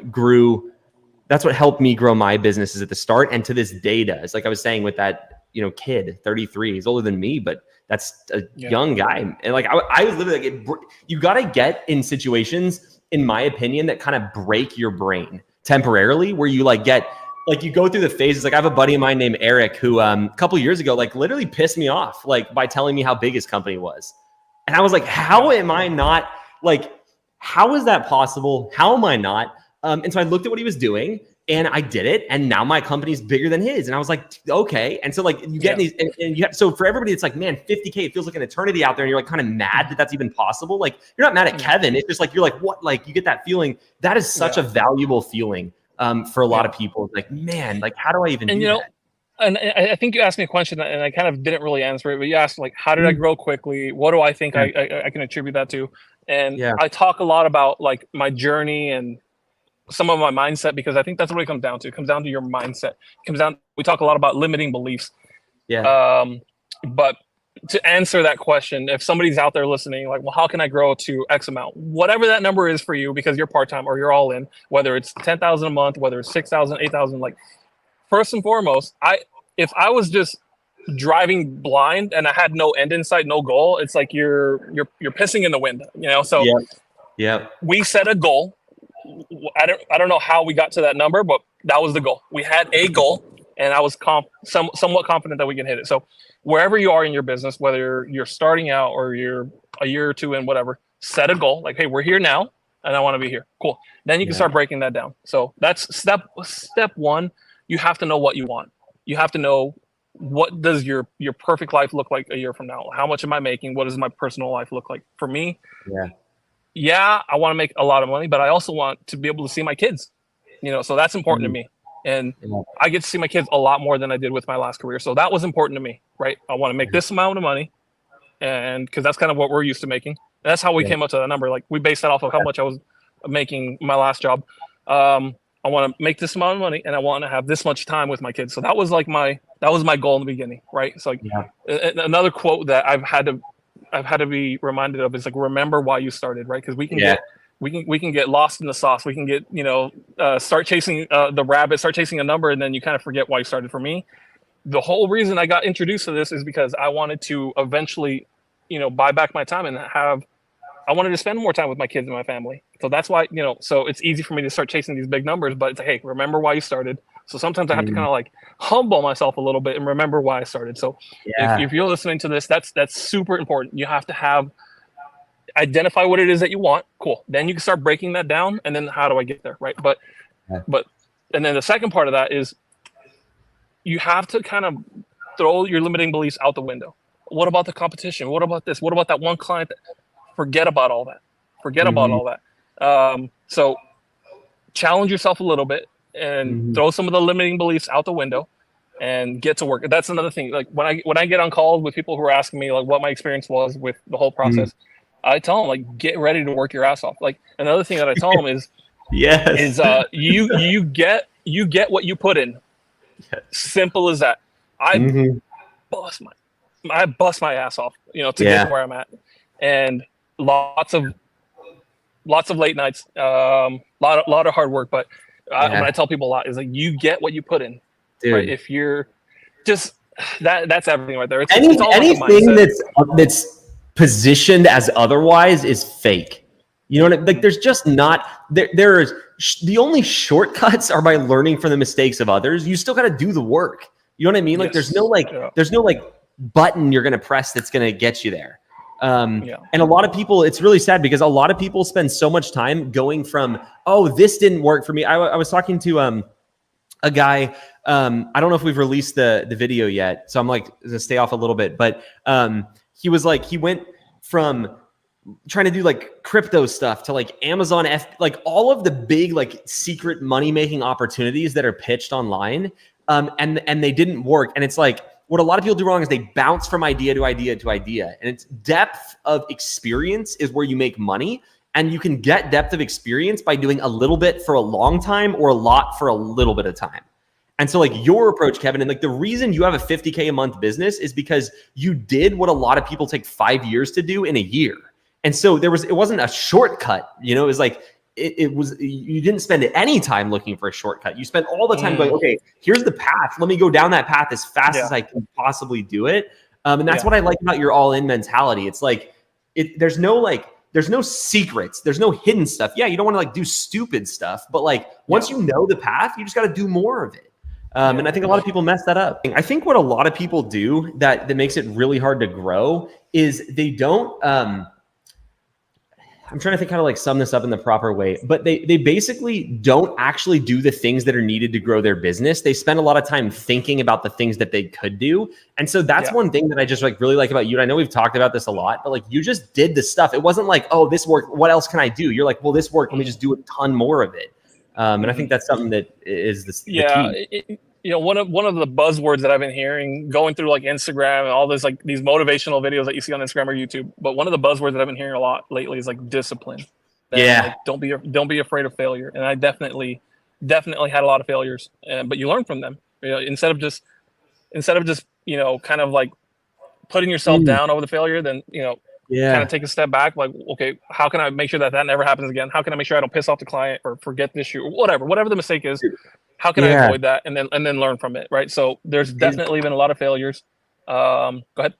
helped me grow my businesses at the start and to this day does. Like I was saying with that kid, 33, he's older than me, but that's a young guy. And like I was literally like, you got to get in situations, in my opinion, that kind of break your brain temporarily, where you like get like you go through the phases. Like I have a buddy of mine named Eric who a couple years ago like literally pissed me off like by telling me how big his company was. And I was like, how am I not like, how is that possible? How am I not? And so I looked at what he was doing and I did it. And now my company's bigger than his. And I was like, okay. And so like you get these, and you have, so for everybody, it's like, man, 50K, it feels like an eternity out there. And you're like kind of mad that that's even possible. Like you're not mad at Kevin. It's just like, you're like, what? Like you get that feeling. That is such a valuable feeling for a lot of people. Like, man, like how do I even do that? and I think you asked me a question and I kind of didn't really answer it, but you asked like, how did I grow quickly? What do I think I can attribute that to? And I talk a lot about like my journey and some of my mindset, because I think that's what it comes down to. It comes down to your mindset. It comes down, we talk a lot about limiting beliefs. But to answer that question, if somebody's out there listening, like, well, how can I grow to X amount? Whatever that number is for you, because you're part-time or you're all in, whether it's 10,000 a month, whether it's 6,000, 8,000, like first and foremost, if I was just driving blind and I had no end in sight, no goal, it's like you're pissing in the wind, you know? So we set a goal. I don't know how we got to that number, but that was the goal. We had a goal, and I was somewhat confident that we can hit it. So wherever you are in your business, whether you're starting out or you're a year or two in, whatever, set a goal. Like, hey, we're here now, and I want to be here. Cool. Then you can start breaking that down. So that's step one. You have to know what you want. You have to know, what does your perfect life look like a year from now? How much am I making? What does my personal life look like? For me, I want to make a lot of money, but I also want to be able to see my kids, you know, so that's important to me. And I get to see my kids a lot more than I did with my last career. So that was important to me, right? I want to make this amount of money, and because that's kind of what we're used to making. And that's how we came up to that number. Like, we based that off of how much I was making my last job. I want to make this amount of money, and I want to have this much time with my kids. So that was like my goal in the beginning, right? It's like another quote that I've had to be reminded of is like, remember why you started, right? Because we can get lost in the sauce. We can get, you know, start chasing the rabbit, start chasing a number, and then you kind of forget why you started. For me, the whole reason I got introduced to this is because I wanted to eventually, you know, buy back my time and I wanted to spend more time with my kids and my family. So that's why, you know, so it's easy for me to start chasing these big numbers, but it's like, hey, remember why you started. So sometimes I have to kind of like humble myself a little bit and remember why I started. So if you're listening to this, that's super important. You have to identify what it is that you want. Cool. Then you can start breaking that down. And then how do I get there? Right. But and then the second part of that is you have to kind of throw your limiting beliefs out the window. What about the competition? What about this? What about that one client? Forget about all that. About all that. So challenge yourself a little bit and throw some of the limiting beliefs out the window and get to work. That's another thing. Like when I get on calls with people who are asking me like what my experience was with the whole process, I tell them like, get ready to work your ass off. Like another thing that I tell them is, you get what you put in. Simple as that. I bust my ass off, you know, to get to where I'm at, and lots of late nights, lot of hard work. But what I tell people a lot is like, you get what you put in. Dude. Right? If you're just that's everything right there. It's all anything that's positioned as otherwise is fake. You know what I mean? Like there's just not there's the only shortcuts are by learning from the mistakes of others. You still got to do the work. You know what I mean? Like there's no button you're going to press that's going to get you there. And a lot of people, it's really sad because a lot of people spend so much time going from, oh, this didn't work for me. I was talking to a guy, I don't know if we've released the video yet, so I'm like to stay off a little bit, but he was like, he went from trying to do like crypto stuff to like Amazon, like all of the big like secret money-making opportunities that are pitched online, and they didn't work. And it's like, what a lot of people do wrong is they bounce from idea to idea to idea. And it's depth of experience is where you make money. And you can get depth of experience by doing a little bit for a long time or a lot for a little bit of time. And so like your approach, Kevin, and like the reason you have a $50K a month business is because you did what a lot of people take 5 years to do in a year. And so it wasn't a shortcut, you know, it was like, it was, you didn't spend any time looking for a shortcut. You spent all the time going, okay, here's the path. Let me go down that path as fast as I can possibly do it. And that's what I like about your all in mentality. It's like, there's no secrets. There's no hidden stuff. Yeah, you don't want to like do stupid stuff, but like once you know the path, you just got to do more of it. And I think a lot of people mess that up. I think what a lot of people do that makes it really hard to grow is they don't, I'm trying to think how to like sum this up in the proper way, but they basically don't actually do the things that are needed to grow their business. They spend a lot of time thinking about the things that they could do. And so that's one thing that I just like really like about you. And I know we've talked about this a lot, but like you just did the stuff. It wasn't like, oh, this worked. What else can I do? You're like, well, this worked. Let me just do a ton more of it. And I think that's something that is the key. one of the buzzwords that I've been hearing going through like Instagram and all this, like these motivational videos that you see on Instagram or YouTube, but one of the buzzwords that I've been hearing a lot lately is like discipline. And like, don't be afraid of failure. And I definitely had a lot of failures, but you learn from them. Instead of just kind of like putting yourself down over the failure, then kind of take a step back, like, okay, how can I make sure that never happens again? How can I make sure I don't piss off the client or forget this issue or whatever the mistake is? How can I avoid that and then learn from it, right? So there's definitely been a lot of failures. Go ahead.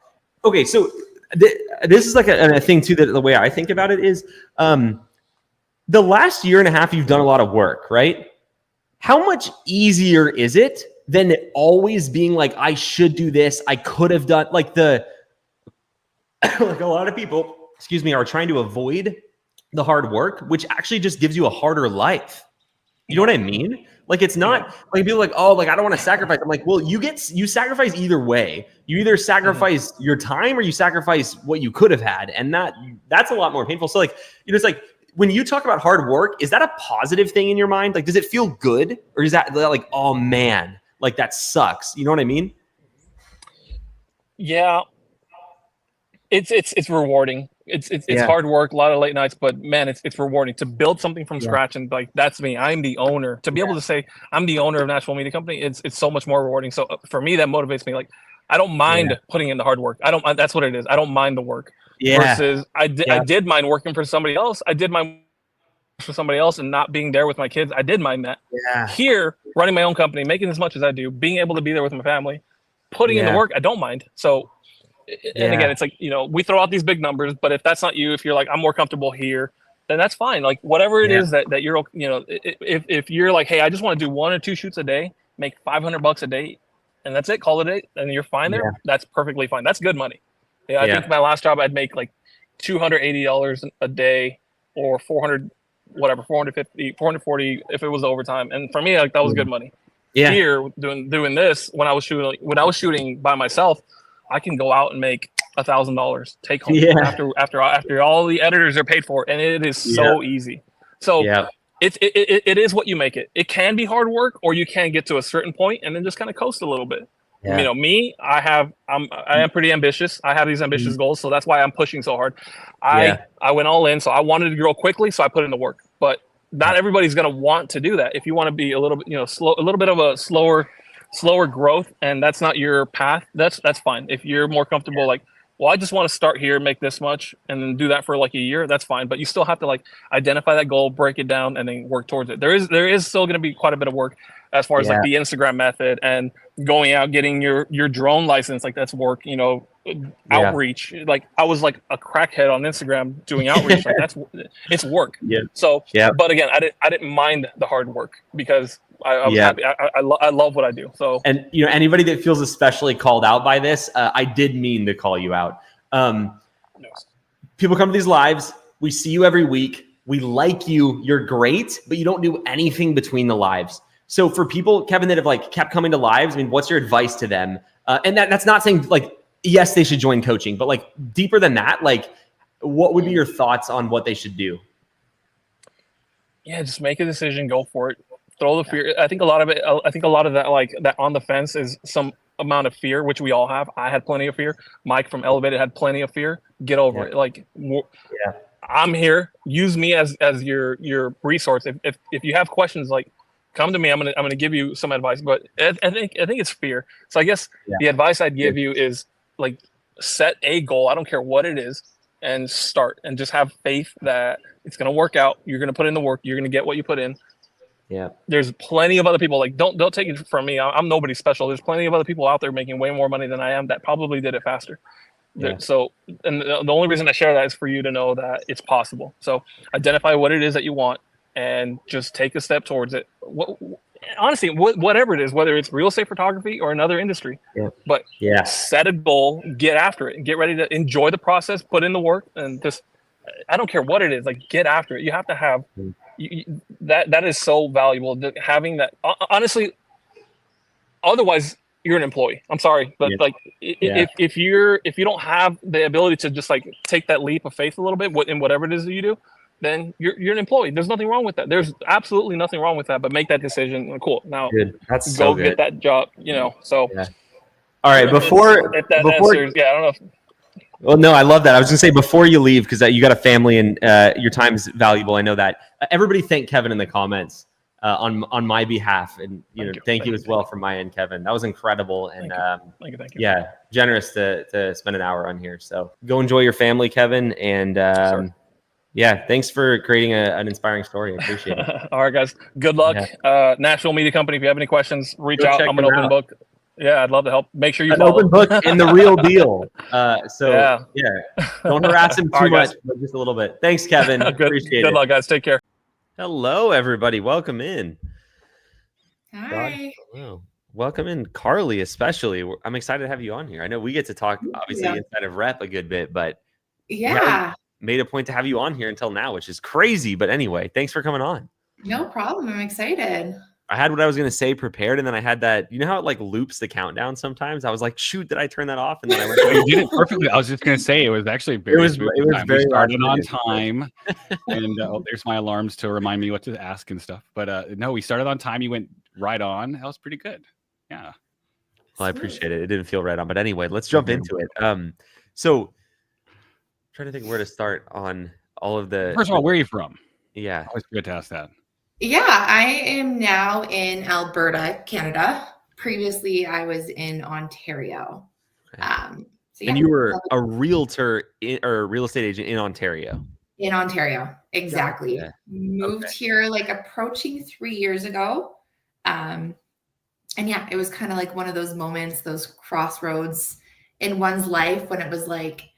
Okay, so this is like a thing too, that the way I think about it is the last year and a half you've done a lot of work, right? How much easier is it than always being like, I should do this, I could have done, like like a lot of people, are trying to avoid the hard work, which actually just gives you a harder life. You know what I mean? Like, it's not like people are like, oh, like, I don't want to sacrifice. I'm like, well, you sacrifice either way. You either sacrifice your time or you sacrifice what you could have had. And that's a lot more painful. So like, it's like when you talk about hard work, is that a positive thing in your mind? Like, does it feel good? Or is that like, oh man, like that sucks? You know what I mean? Yeah. It's rewarding. It's hard work, a lot of late nights, but man, it's rewarding to build something from scratch. And like, that's me. I'm the owner. To be able to say I'm the owner of Nashville Media Company, it's so much more rewarding. So for me, that motivates me. Like, I don't mind putting in the hard work. That's what it is. I don't mind the work. Versus I did mind working for somebody else. I did mind for somebody else and not being there with my kids. I did mind that. Here, running my own company, making as much as I do, being able to be there with my family, putting in the work, I don't mind. So, and again, it's like, we throw out these big numbers, but if that's not you, if you're like, I'm more comfortable here, then that's fine. Like, whatever it is that you're, if you're like, hey, I just want to do 1 or 2 shoots a day, make $500 a day, and that's it, call it a day, and you're fine there. That's perfectly fine. That's good money. I think my last job, I'd make like $280 a day or 450, 440 if it was overtime. And for me, like, that was good money. Here, doing this, when I was shooting by myself, I can go out and make $1,000 take home after all the editors are paid for, and it is so easy. So it is what you make it. It can be hard work, or you can get to a certain point and then just kind of coast a little bit. Me, I am pretty ambitious. I have these ambitious goals, so that's why I'm pushing so hard. I went all in, so I wanted to grow quickly, so I put in the work. But not everybody's going to want to do that. If you want to be a little bit, slow, a little bit of a slower growth, and that's not your path, that's fine. If you're more comfortable, like, well, I just want to start here, make this much, and then do that for like a year, that's fine. But you still have to like identify that goal, break it down, and then work towards it. There is still going to be quite a bit of work as far as like the Instagram method and going out, getting your drone license. Like, that's work, outreach. Like, I was like a crackhead on Instagram doing outreach. Like, it's work. So, but again, I didn't mind the hard work because I was happy. I love what I do. So, and anybody that feels especially called out by this, I did mean to call you out. People come to these lives. We see you every week. We like you. You're great, but you don't do anything between the lives. So for people, Kevin, that have like kept coming to lives, I mean, what's your advice to them? And that's not saying like, yes, they should join coaching, but like deeper than that, like what would be your thoughts on what they should do? Yeah, just make a decision, go for it. Throw the fear. I think a lot of that, like that on the fence, is some amount of fear, which we all have. I had plenty of fear. Mike from Elevated had plenty of fear. Get over it. Like, I'm here. Use me as your resource. If you have questions, like, come to me. I'm gonna give you some advice. But I think it's fear. So I guess the advice I'd give you is like, set a goal. I don't care what it is, and start, and just have faith that it's gonna work out. You're gonna put in the work. You're gonna get what you put in. There's plenty of other people. Like, don't take it from me. I'm nobody special. There's plenty of other people out there making way more money than I am that probably did it faster. So, and the only reason I share that is for you to know that it's possible. So identify what it is that you want and just take a step towards it. Honestly, whatever it is, whether it's real estate photography or another industry, but set a goal, get after it, and get ready to enjoy the process, put in the work, and just, I don't care what it is, like, get after it. You have to have that is so valuable, having that. Honestly, otherwise you're an employee. I'm sorry, but like, if you don't have the ability to just like take that leap of faith a little bit in whatever it is that you do, then you're an employee. There's nothing wrong with that. There's absolutely nothing wrong with that. But make that decision. Cool. Now Good. That's go so good. get that job. So. Yeah. All right. If that answers, I don't know. Well, no, I love that. I was gonna say before you leave, because you got a family and your time is valuable. I know that. Everybody thank Kevin in the comments on my behalf, and thank you as well from my end, Kevin. That was incredible, and thank you. Yeah, generous to spend an hour on here. So go enjoy your family, Kevin, and yeah, thanks for creating an inspiring story. I appreciate it. All right, guys. Good luck. Yeah. National Media Company. If you have any questions, reach Go out. check I'm an them open out. book. Yeah, I'd love to help. Make sure you An follow. open book and the real deal. Yeah. Don't harass him All too right, much, guys. but just a little bit. Thanks, Kevin. Appreciate it. Good luck, guys. Take care. Hello, everybody. Welcome in. Hi. Hello. Welcome in, Carly, especially. I'm excited to have you on here. I know we get to talk, obviously, inside of REPP a good bit, but Yeah. made a point to have you on here until now, which is crazy. But anyway, thanks for coming on. No problem. I'm excited. I had what I was going to say prepared, and then I had that, how it like loops the countdown sometimes? I was like, shoot, did I turn that off? And then I went, You did it perfectly. I was just going to say, it was actually very smooth. It was very we started on last time. And there's my alarms to remind me what to ask and stuff. But no, we started on time. You went right on. That was pretty good. Yeah. Well, I appreciate it. It didn't feel right on. But anyway, let's jump into it. So trying to think where to start on all of the. First of all, where are you from? Yeah. Always good to ask that. Yeah, I am now in Alberta, Canada. Previously, I was in Ontario. Okay. So yeah, and you were a realtor or real estate agent in Ontario. In Ontario, exactly. Yeah. Moved here like approaching 3 years ago. And yeah, it was kind of like one of those moments, those crossroads in one's life when it was like,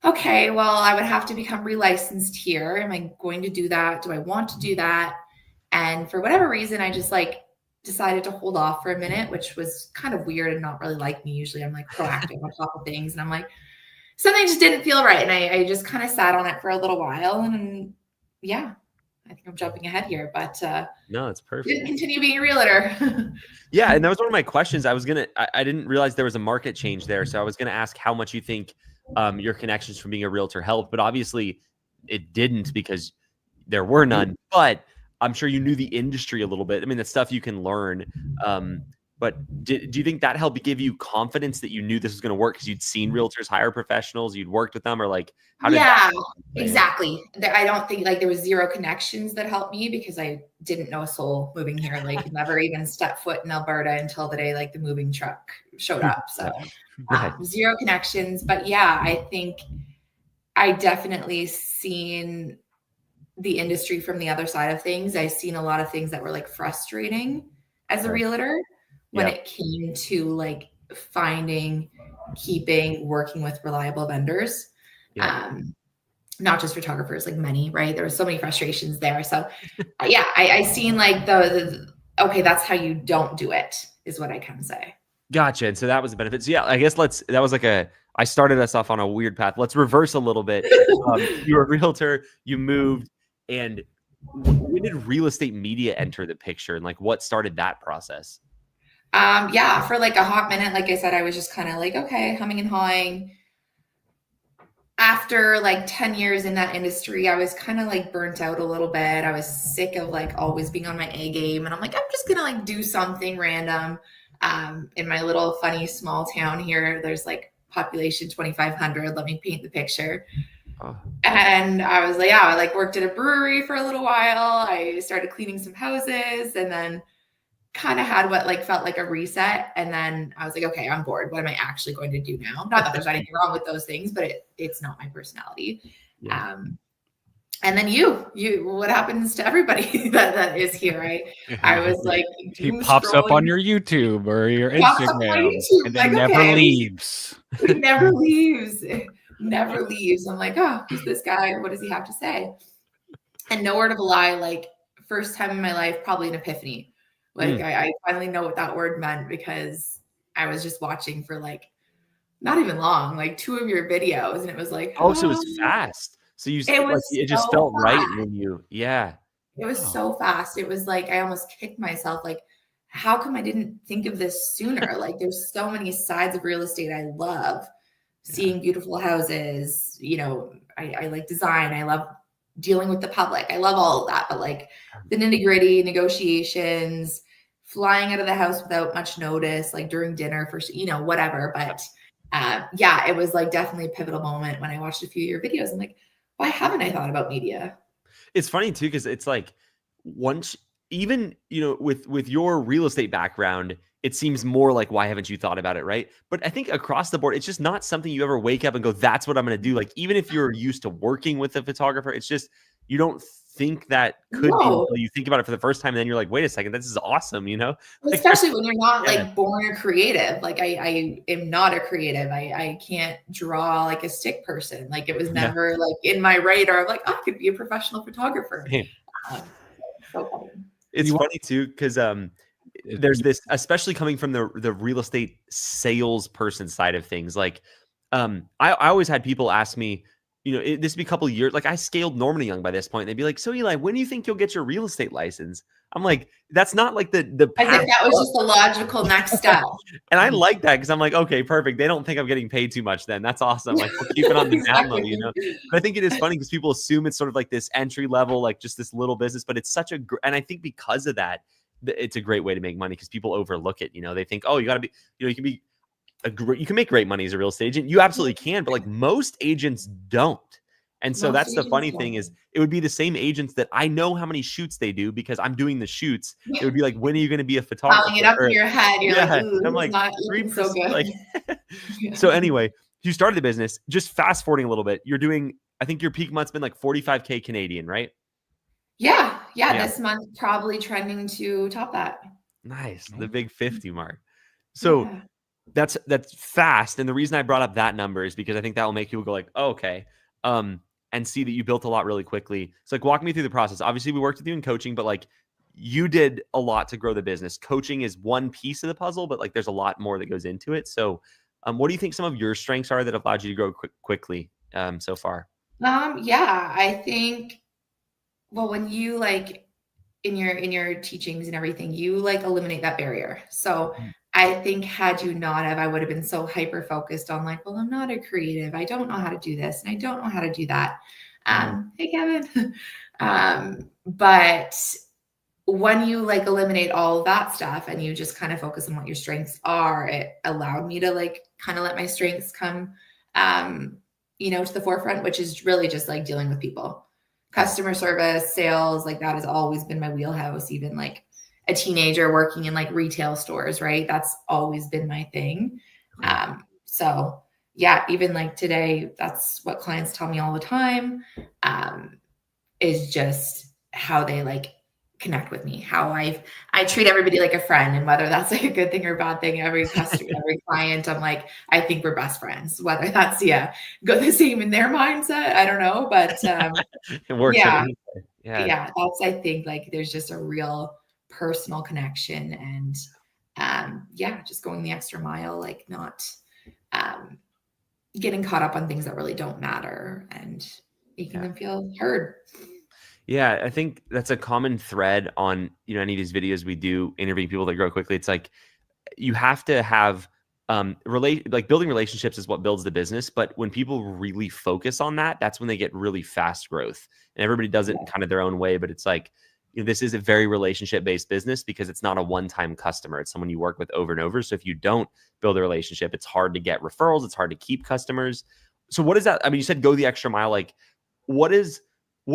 okay, well, I would have to become relicensed here. Am I going to do that? Do I want to do that? And for whatever reason, I just decided to hold off for a minute, which was kind of weird and not really like me. Usually I'm like proactive on top of things. And I'm like, something just didn't feel right. And I just kind of sat on it for a little while. And yeah, I think I'm jumping ahead here, but no, it's perfect. Didn't continue being a realtor. Yeah. And that was one of my questions. I didn't realize there was a market change there. So I was going to ask how much you think your connections from being a realtor helped, but obviously it didn't because there were none, but I'm sure you knew the industry a little bit. I mean, the stuff you can learn. But do you think that helped give you confidence that you knew this was going to work because you'd seen realtors hire professionals, you'd worked with them, or like, how did that exactly. I don't think there was zero connections that helped me because I didn't know a soul moving here, never even stepped foot in Alberta until the day the moving truck showed up. So zero connections. But yeah, I think I definitely seen the industry from the other side of things. I've seen a lot of things that were frustrating as a realtor when it came to finding, keeping, working with reliable vendors. Not just photographers, many, right? There were so many frustrations there. So yeah, I seen the okay, that's how you don't do it is what I can say. Gotcha. And so that was the benefit. So yeah, I guess that was I started us off on a weird path. Let's reverse a little bit. You were a realtor, you moved, and when did real estate media enter the picture and what started that process? Yeah, for a hot minute, like I said, I was just kind of okay, humming and hawing. After 10 years in that industry, I was kind of burnt out a little bit. I was sick of always being on my A game. And I'm I'm just gonna do something random. In my little funny small town here, there's population 2,500. Let me paint the picture. Oh. And I was I worked at a brewery for a little while. I started cleaning some houses and then kind of had what felt like a reset. And then I was okay, I'm bored. What am I actually going to do now? Not that there's anything wrong with those things, but it's not my personality. Yeah. And then what happens to everybody that is here? I was he pops up on your YouTube or your Instagram and then never leaves. He never leaves. Never leaves. I'm oh, who's this guy? What does he have to say? And no word of a lie, first time in my life, probably an epiphany. I finally know what that word meant because I was just watching for not even long, 2 of your videos. And it was oh, so it was fast. So it just felt right when you, It was so fast. It was I almost kicked myself. How come I didn't think of this sooner? There's so many sides of real estate I love. Seeing beautiful houses, I like design. I love dealing with the public. I love all of that, but like the nitty gritty negotiations, flying out of the house without much notice, like during dinner for, whatever. But yeah, it was like definitely a pivotal moment when I watched a few of your videos. I'm like, why haven't I thought about media? It's funny too, because it's like once, even, with your real estate background, it seems more like, why haven't you thought about it, right? But I think across the board, it's just not something you ever wake up and go, that's what I'm going to do. Like, even if you're used to working with a photographer, it's just, you don't think that could be until you think about it for the first time. And then you're like, wait a second, this is awesome, Especially when you're not like born a creative. Like I am not a creative. I can't draw like a stick person. Like it was never like in my radar of like, I could be a professional photographer. So funny. It's funny too, because there's this, especially coming from the real estate salesperson side of things. Like, I always had people ask me, this would be a couple of years. Like I scaled Norman and Young by this point. They'd be like, so Eli, when do you think you'll get your real estate license? I'm like, that's not like the I think that was just the logical next step. And I like that because I'm like, okay, perfect. They don't think I'm getting paid too much then. That's awesome. Like we'll keep it on the down low, But I think it is funny because people assume it's sort of like this entry level, like just this little business, but it's such and I think because of that, it's a great way to make money because people overlook it. They think, oh, you got to be, you can be you can make great money as a real estate agent. You absolutely can, but like most agents don't. And so that's the funny thing is it would be the same agents that I know how many shoots they do because I'm doing the shoots. It would be like, when are you going to be a photographer? Piling it up in your head. You're like, ooh, I'm like, not looking so good. Like, So anyway, you started the business. Just fast forwarding a little bit. You're doing, I think your peak month's been like 45K Canadian, right? Yeah. This month probably trending to top that. Nice. The big 50 mark. So that's fast. And the reason I brought up that number is because I think that will make people go like, oh, okay. And see that you built a lot really quickly. So like walk me through the process. Obviously we worked with you in coaching, but like you did a lot to grow the business. Coaching is one piece of the puzzle, but like there's a lot more that goes into it. So what do you think some of your strengths are that have allowed you to grow quickly so far? I think, well, when you like in your teachings and everything, you like eliminate that barrier. So I think had you not have, I would have been so hyper focused on like, well, I'm not a creative. I don't know how to do this. And I don't know how to do that. Hey, Kevin. But when you like eliminate all of that stuff and you just kind of focus on what your strengths are, it allowed me to like kind of let my strengths come, to the forefront, which is really just like dealing with people, customer service, sales, like that has always been my wheelhouse, even like a teenager working in like retail stores, right? That's always been my thing. So yeah, even like today, that's what clients tell me all the time, is just how they like connect with me, how I treat everybody like a friend, and whether that's like a good thing or a bad thing, every customer, every client, I'm like, I think we're best friends, whether that's, go the same in their mindset. I don't know, but it works. Yeah, that's, I think like there's just a real personal connection and just going the extra mile, like not getting caught up on things that really don't matter and making them feel heard. Yeah, I think that's a common thread on any of these videos we do interviewing people that grow quickly. It's like you have to have building relationships is what builds the business. But when people really focus on that, that's when they get really fast growth. And everybody does it in kind of their own way. But it's like, this is a very relationship-based business because it's not a one-time customer. It's someone you work with over and over. So if you don't build a relationship, it's hard to get referrals. It's hard to keep customers. So what is that? I mean, you said go the extra mile. Like, what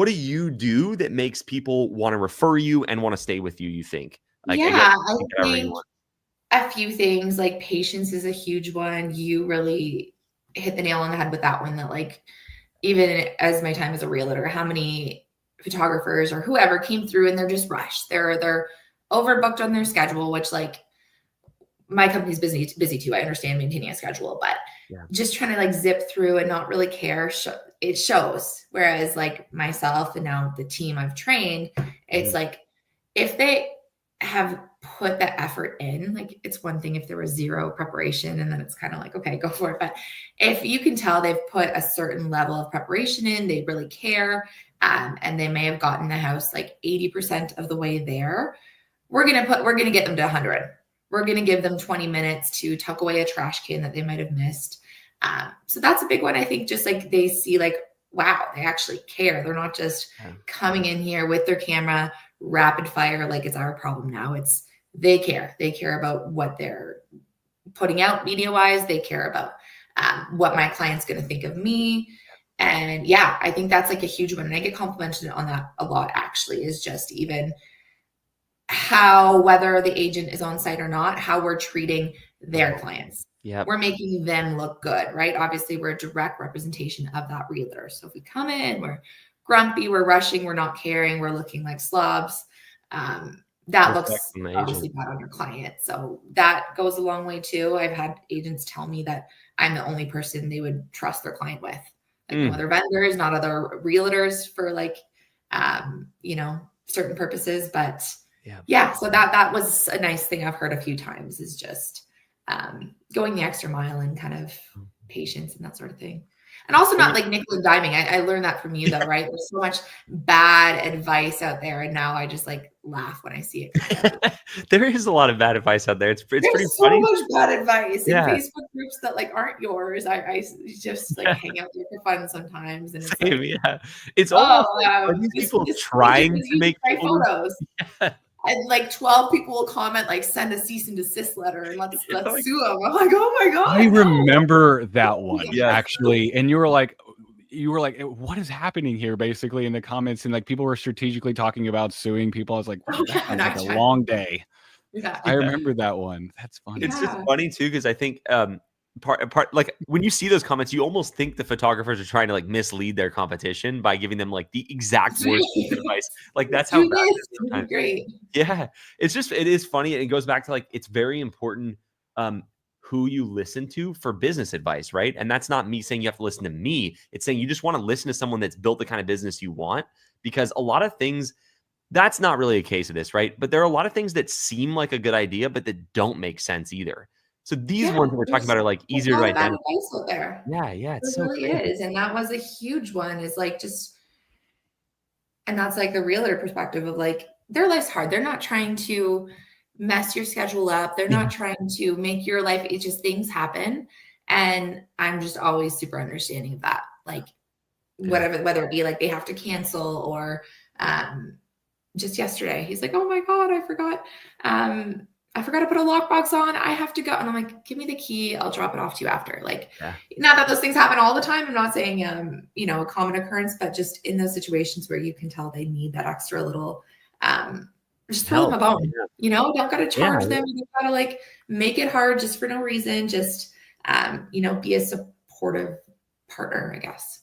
do you do that makes people want to refer you and want to stay with you, you think? Like, I think a few things, like patience is a huge one. You really hit the nail on the head with that one, that like, even as my time as a realtor, how many photographers or whoever came through and they're just rushed. They're overbooked on their schedule, which like my company's busy too. I understand maintaining a schedule, but just trying to like zip through and not really care. It shows. Whereas like myself and now the team I've trained, it's like, if they have put that effort in, like it's one thing if there was zero preparation and then it's kind of like, okay, go for it. But if you can tell they've put a certain level of preparation in, they really care. And they may have gotten the house like 80% of the way there. We're going to get them to 100. We're going to give them 20 minutes to tuck away a trash can that they might've missed. So that's a big one. I think just like they see like wow, they actually care. They're not just coming in here with their camera, rapid fire, like it's our problem now. It's they care. They care about what they're putting out media wise. They care about what my client's going to think of me. And yeah, I think that's like a huge one. And I get complimented on that a lot, actually, is just even how, whether the agent is on site or not, how we're treating their clients. Yeah, we're making them look good, right? Obviously, we're a direct representation of that realtor. So if we come in, we're grumpy, we're rushing, we're not caring, we're looking like slobs, that looks obviously bad on your client. So that goes a long way too. I've had agents tell me that I'm the only person they would trust their client with, like no other vendors, not other realtors for like, you know, certain purposes. But yeah, so that was a nice thing I've heard a few times, is just going the extra mile and kind of patience and that sort of thing. And also not like nickel and diming. I learned that from you though, right? There's so much bad advice out there. And now I just like laugh when I see it. There is a lot of bad advice out there. It's pretty so funny. Much bad advice in Facebook groups that like aren't yours. I just like hang out there for fun sometimes. And it's like, it's almost are these people trying to make photos. And like 12 people will comment, like send a cease and desist letter and let's sue them. I'm like, oh my God. I remember that one actually. And you were like, what is happening here? Basically in the comments, and like people were strategically talking about suing people. I was like, wow, that sounds like a long day. I remember that one. That's funny. It's just funny too, because I think part like when you see those comments, you almost think the photographers are trying to like mislead their competition by giving them like the exact worst advice. Like that's how bad it is sometimes. Great. Yeah, it's just, it is funny. And it goes back to like, it's very important who you listen to for business advice, right? And that's not me saying you have to listen to me. It's saying you just want to listen to someone that's built the kind of business you want, because a lot of things, that's not really a case of this, right? But there are a lot of things that seem like a good idea, but that don't make sense either. So these ones that we're talking about are like easier to identify. Out there. Yeah, it really is. And that was a huge one, is like just, and that's like the realtor perspective of like, their life's hard. They're not trying to mess your schedule up. They're not trying to make your life, it's just things happen. And I'm just always super understanding of that. Like whatever, whether it be like they have to cancel or just yesterday, he's like, oh my God, I forgot to put a lockbox on. I have to go. And I'm like, give me the key. I'll drop it off to you after. Like, not that those things happen all the time. I'm not saying, you know, a common occurrence, but just in those situations where you can tell they need that extra little, just throw them a bone, you know, don't got to charge them. You got to like make it hard just for no reason. Just, you know, be a supportive partner, I guess.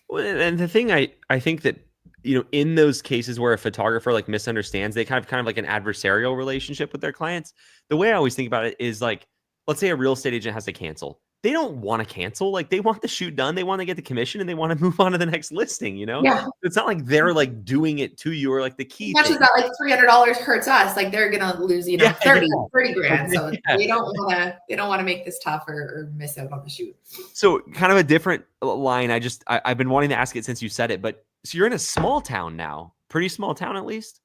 Well, and the thing I think that, you know, in those cases where a photographer like misunderstands, they kind of like an adversarial relationship with their clients. The way I always think about it is like, let's say a real estate agent has to cancel. They don't want to cancel. Like they want the shoot done. They want to get the commission and they want to move on to the next listing, you know? Yeah. It's not like they're like doing it to you or like the key. As much as that like $300 hurts us, like they're going to lose, you know, 30 grand. So they don't want to make this tough or miss out on the shoot. So kind of a different line. I've been wanting to ask it since you said it, but so you're in a small town now, pretty small town at least.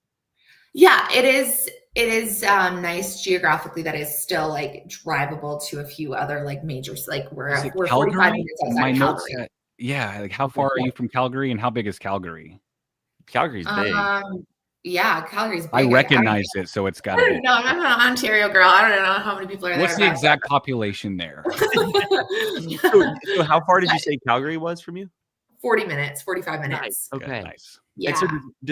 Yeah, it is. It is nice geographically. That is still like drivable to a few other like majors. Like we're 45 minutes outside Calgary. Yeah, like how far are you from Calgary, and how big is Calgary? Calgary's big. Yeah, Calgary's big. I recognize it, so it's got to be. No, I'm an Ontario girl. I don't know how many people are there. What's the exact population there? So how far did you say Calgary was from you? 40 minutes, 45 minutes. Nice. Okay. Nice. Yeah. And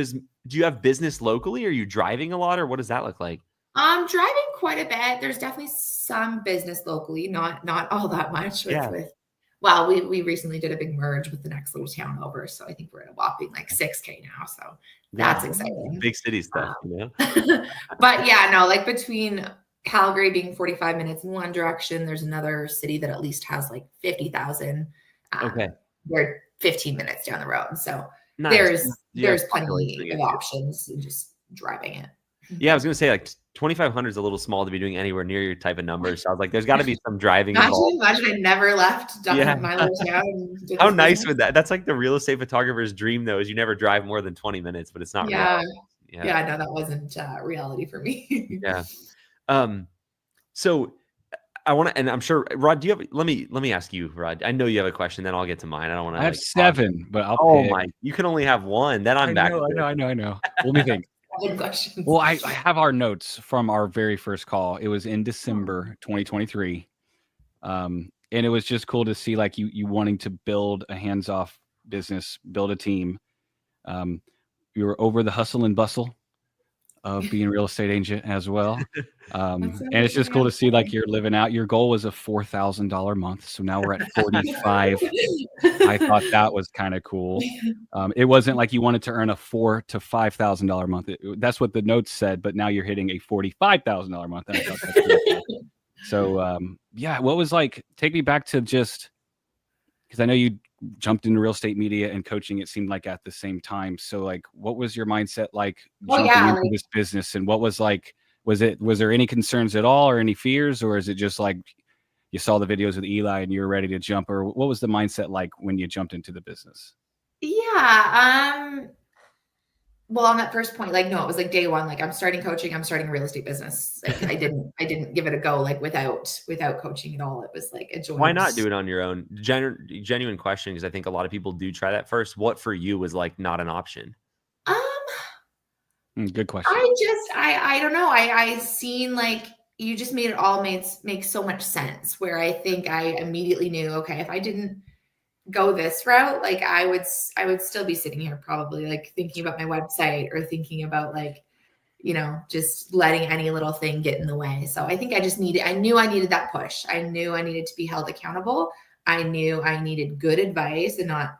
so do you have business locally? Are you driving a lot, or what does that look like? I'm driving quite a bit. There's definitely some business locally, not all that much. Well, we recently did a big merge with the next little town over, so I think we're at a whopping like 6K now. So that's exciting. Big city stuff, you know. But yeah, no, like between Calgary being 45 minutes in one direction, there's another city that at least has like 50,000. We're 15 minutes down the road, so there's plenty of options in just driving it. Yeah, I was gonna say like 2,500 is a little small to be doing anywhere near your type of numbers. So I was like, there's got to be some driving involved. Imagine I never left my little town. How nice would that? That's like the real estate photographer's dream, though, is you never drive more than 20 minutes, but it's not. Yeah, no, that wasn't reality for me. Yeah. So I want to, and I'm sure, Rod, do you have, let me ask you, Rod, I know you have a question, then I'll get to mine. I don't want to. I have 7, but I'll Oh pick. my, you can only have one. Then I'm back. I know. Let me think. Good questions. Well, I have our notes from our very first call. It was in December 2023. And it was just cool to see like you wanting to build a hands-off business, build a team. You were over the hustle and bustle of being a real estate agent as well. And it's just cool to see like you're living out. Your goal was a $4,000 a month. So now we're at 45. I thought that was kind of cool. It wasn't like you wanted to earn a $4,000 to $5,000 a month. That's what the notes said, but now you're hitting a $45,000 a month. And I thought that's pretty cool. So yeah, what was like, take me back to just, because I know you jumped into real estate media and coaching, it seemed like at the same time. So like, what was your mindset like jumping into this business? And what was like, was there any concerns at all or any fears, or is it just like you saw the videos with Eli and you were ready to jump, or what was the mindset like when you jumped into the business? Yeah. Well, on that first point, like, no, it was like day one, like I'm starting coaching, I'm starting a real estate business. Like I didn't give it a go, like without coaching at all. It was like a joint. Why not do it on your own? Genuine question. Cause I think a lot of people do try that first. What for you was like not an option? Good question. I don't know. I seen like, you just made it all make so much sense, where I think I immediately knew, okay, if I didn't go this route, like I would still be sitting here probably like thinking about my website or thinking about like, you know, just letting any little thing get in the way. So I think I knew I needed that push. I knew I needed to be held accountable. I knew I needed good advice and not,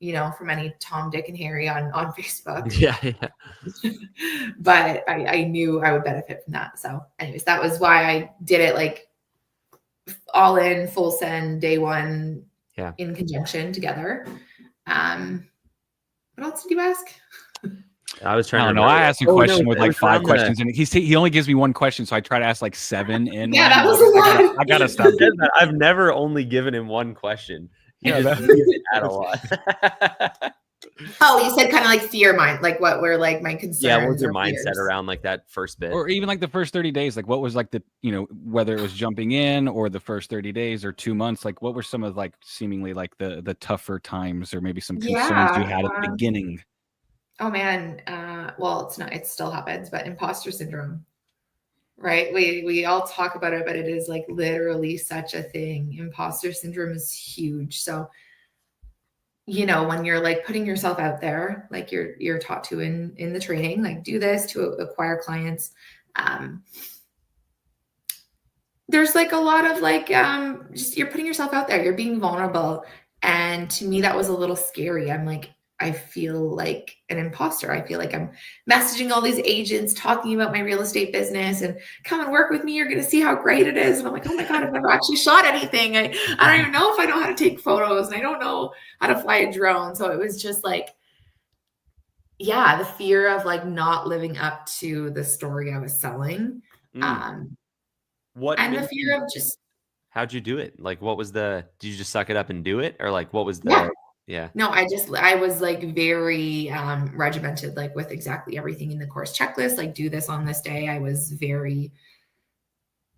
you know, from any Tom, Dick, and Harry on Facebook. Yeah. But I knew I would benefit from that. So anyways, that was why I did it like all in, full send, day one, in conjunction together. What else did you ask? I was trying to know. I asked a question with like 5 questions, and he only gives me 1 question, so I try to ask like 7. And yeah, that was a lot. I gotta stop. I've never only given him 1 question. Yeah, that's a lot. Oh, you said kind of like fear mind, like what were like my concerns. Yeah, what was your mindset around like that first bit? Or even like the first 30 days, like what was like the, you know, whether it was jumping in or the first 30 days or 2 months, like what were some of like seemingly like the tougher times or maybe some concerns you had at the beginning? Oh man, well, it still happens, but imposter syndrome, right? We all talk about it, but it is like literally such a thing. Imposter syndrome is huge. So, you know, when you're like putting yourself out there, like you're taught to in the training, like do this to acquire clients. There's like a lot of like, just you're putting yourself out there, you're being vulnerable. And to me, that was a little scary. I'm like, I feel like an imposter. I feel like I'm messaging all these agents talking about my real estate business and come and work with me. You're going to see how great it is. And I'm like, oh my God, I've never actually shot anything. I don't even know if I know how to take photos, and I don't know how to fly a drone. So it was just like, yeah, the fear of like not living up to the story I was selling. The fear of just, how'd you do it? Like, did you just suck it up and do it? Or like, what was the, No, I was like very regimented, like with exactly everything in the course checklist, like do this on this day. I was very,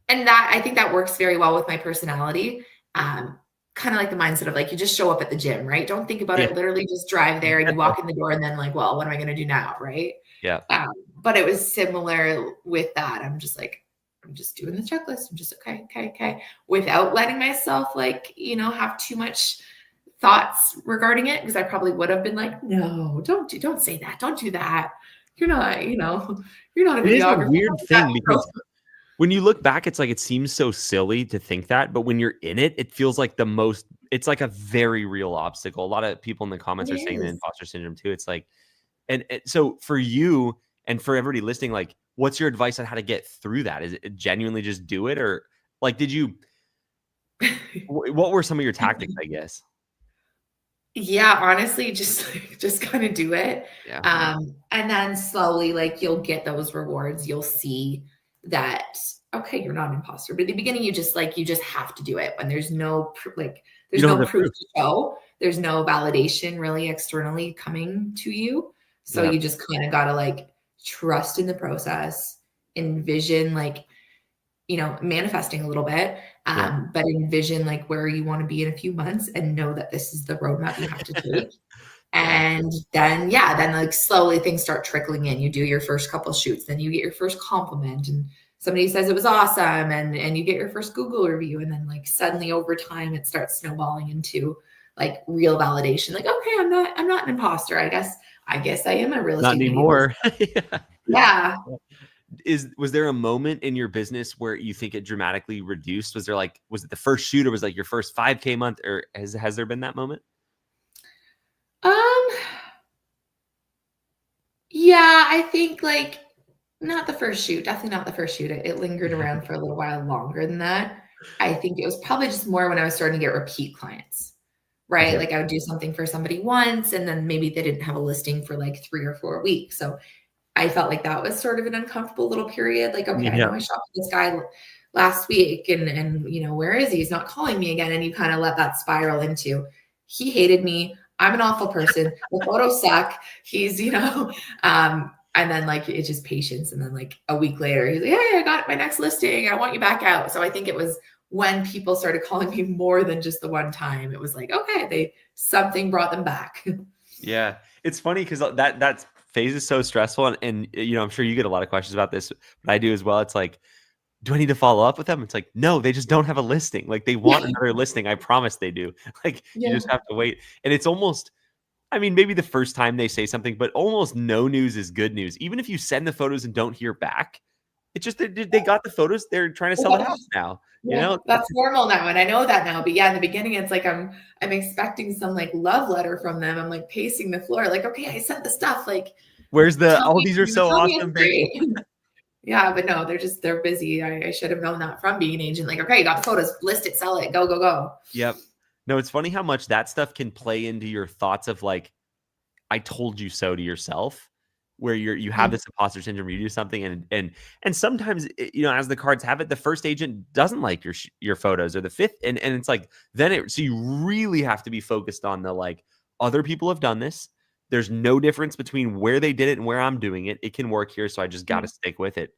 and that, I think that works very well with my personality. Kind of like the mindset of like, you just show up at the gym, right? Don't think about it. Literally just drive there and you walk in the door and then like, well, what am I going to do now? Right. Yeah. But it was similar with that. I'm just like, I'm just doing the checklist. I'm just okay. Without letting myself like, you know, have too much thoughts regarding it, because I probably would have been like, no, don't say that. Don't do that. You're not, you know, you're not a videographer. It is a weird thing because when you look back, it's like, it seems so silly to think that, but when you're in it, it feels like it's like a very real obstacle. A lot of people in the comments are saying the imposter syndrome too. It's like, and so for you and for everybody listening, like, what's your advice on how to get through that? Is it genuinely just do it? Or like, what were some of your tactics, I guess? Yeah, honestly, just kind of do it. Yeah. And then slowly, like, you'll get those rewards. You'll see that, okay, you're not an imposter. But at the beginning, you just have to do it when there's no proof to show. There's no validation really externally coming to you. So you just kind of got to like trust in the process, envision like, you know, manifesting a little bit. But envision like where you want to be in a few months and know that this is the roadmap you have to take. And then like slowly things start trickling in. You do your first couple shoots, then you get your first compliment and somebody says it was awesome, and you get your first Google review, and then like suddenly over time it starts snowballing into like real validation. Like, okay, I'm not an imposter. I guess I am a real estate. Not anymore. Yeah. Was there a moment in your business where you think it dramatically reduced? Was it the first shoot, or was like your first 5K month, or has there been that moment? Yeah, I think like not the first shoot, definitely not the first shoot. It lingered around for a little while longer than that. I think it was probably just more when I was starting to get repeat clients, right? Okay. Like I would do something for somebody once, and then maybe they didn't have a listing for like 3 or 4 weeks. So I felt like that was sort of an uncomfortable little period. Like, okay, I know I shopped with this guy last week, and where is he? He's not calling me again. And you kind of let that spiral into, he hated me. I'm an awful person. The photos suck. He's, and then like it's just patience. And then like a week later, he's like, hey, I got my next listing. I want you back out. So I think it was when people started calling me more than just the one time. It was like, okay, something brought them back. Yeah. It's funny because that phase is so stressful. And I'm sure you get a lot of questions about this, but I do as well. It's like, do I need to follow up with them? It's like, no, they just don't have a listing. Like they want another listing. I promise they do. Like you just have to wait. And it's almost, maybe the first time they say something, but almost no news is good news. Even if you send the photos and don't hear back, it's just, they got the photos. They're trying to sell the house now. That's normal now. And I know that now, but in the beginning, it's like, I'm expecting some like love letter from them. I'm like pacing the floor. Like, okay, I sent the stuff. Like, where's these are so awesome. Yeah, but no, they're busy. I should have known that from being an agent. Like, okay, you got the photos, list it, sell it, go, go, go. Yep. No, it's funny how much that stuff can play into your thoughts of like, I told you so to yourself, where you have this imposter syndrome, you do something and sometimes, as the cards have it, the first agent doesn't like your photos, or the fifth. And it's like, so you really have to be focused on the, like, other people have done this. There's no difference between where they did it and where I'm doing it. It can work here. So I just got to stick with it.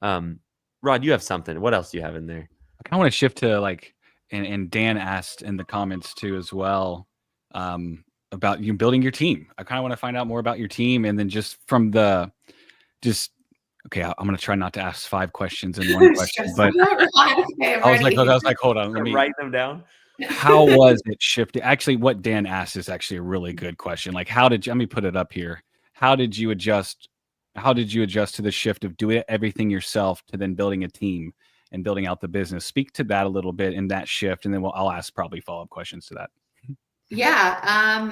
Rod, you have something. What else do you have in there? I kind of want to shift to like, and Dan asked in the comments too, as well, about you building your team. I kind of want to find out more about your team. And then just from okay, I'm going to try not to ask 5 questions in one question, but I was like, hold on. Let me write them down. How was it shifted? Actually, what Dan asked is actually a really good question. Like, let me put it up here. How did you adjust to the shift of doing everything yourself to then building a team and building out the business? Speak to that a little bit in that shift. And then I'll ask probably follow-up questions to that. Yeah.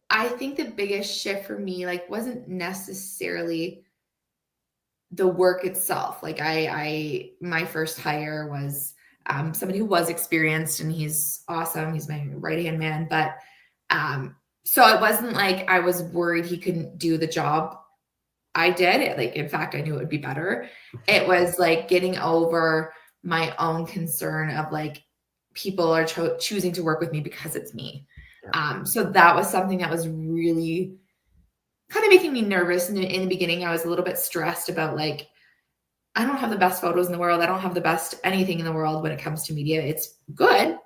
I think the biggest shift for me, like, wasn't necessarily the work itself. Like my first hire was somebody who was experienced, and he's awesome. He's my right-hand man. But so it wasn't like I was worried he couldn't do the job I did. In fact, I knew it would be better. It was like getting over my own concern of like, people are choosing to work with me because it's me. So that was something that was really kind of making me nervous. And in the beginning, I was a little bit stressed about like, I don't have the best photos in the world. I don't have the best anything in the world when it comes to media. It's good.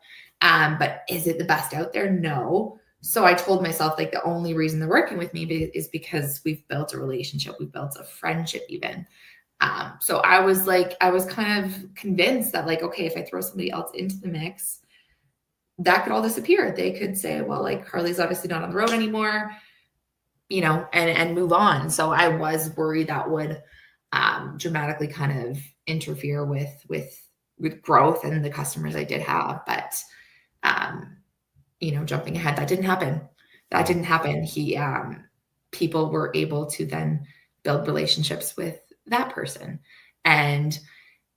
But is it the best out there? No. So I told myself like the only reason they're working with me is because we've built a relationship. We've built a friendship even. So I was kind of convinced that like, okay, if I throw somebody else into the mix, that could all disappear. They could say, well, like Harley's obviously not on the road anymore, and move on. So I was worried that would dramatically kind of interfere with growth and the customers I did have. But, jumping ahead, that didn't happen. People were able to then build relationships with that person. And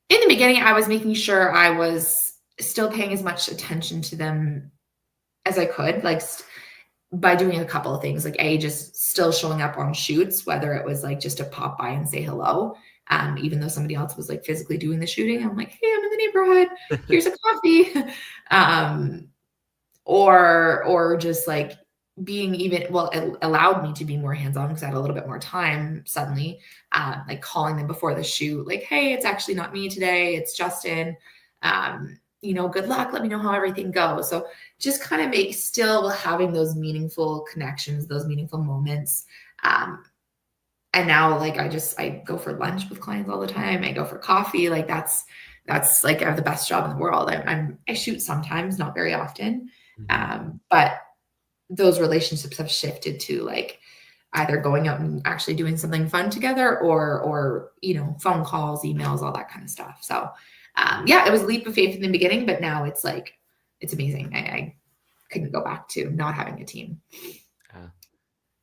in the beginning, I was making sure I was still paying as much attention to them as I could, like by doing a couple of things, like just still showing up on shoots, whether it was like just to pop by and say hello. Even though somebody else was like physically doing the shooting, I'm like, hey, I'm in the neighborhood. Here's a coffee. Or just like being it allowed me to be more hands-on because I had a little bit more time suddenly, like calling them before the shoot, like, hey, it's actually not me today. It's Justin. good luck. Let me know how everything goes. So just kind of still having those meaningful connections, those meaningful moments. And now like, I go for lunch with clients all the time. I go for coffee. Like that's like, I have the best job in the world. I shoot sometimes, not very often. But those relationships have shifted to like either going out and actually doing something fun together or phone calls, emails, all that kind of stuff. So it was a leap of faith in the beginning, but now it's like, it's amazing. I couldn't go back to not having a team.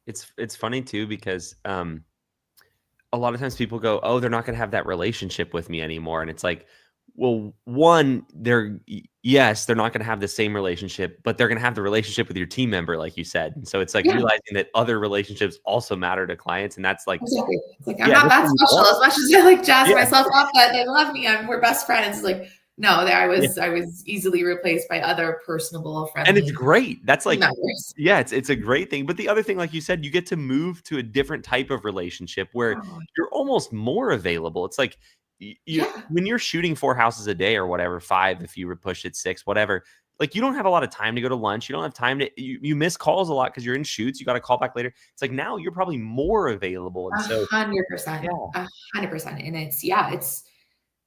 It's funny too, because a lot of times people go, oh, they're not going to have that relationship with me anymore. And it's like, well, one, they're not going to have the same relationship, but they're going to have the relationship with your team member, like you said. And so it's like realizing that other relationships also matter to clients. And that's like, exactly. It's like, I'm not that special as much as I like jazz myself up that they love me. We're best friends. It's like, no, I was easily replaced by other personable, friendly. And it's great. That's like, it's a great thing. But the other thing, like you said, you get to move to a different type of relationship where you're almost more available. It's like, when you're shooting 4 houses a day or whatever, 5 if you push it, 6, whatever, like you don't have a lot of time to go to lunch. You don't have time to, you miss calls a lot because you're in shoots. You got to call back later. It's like now you're probably more available. And 100%, 100%. And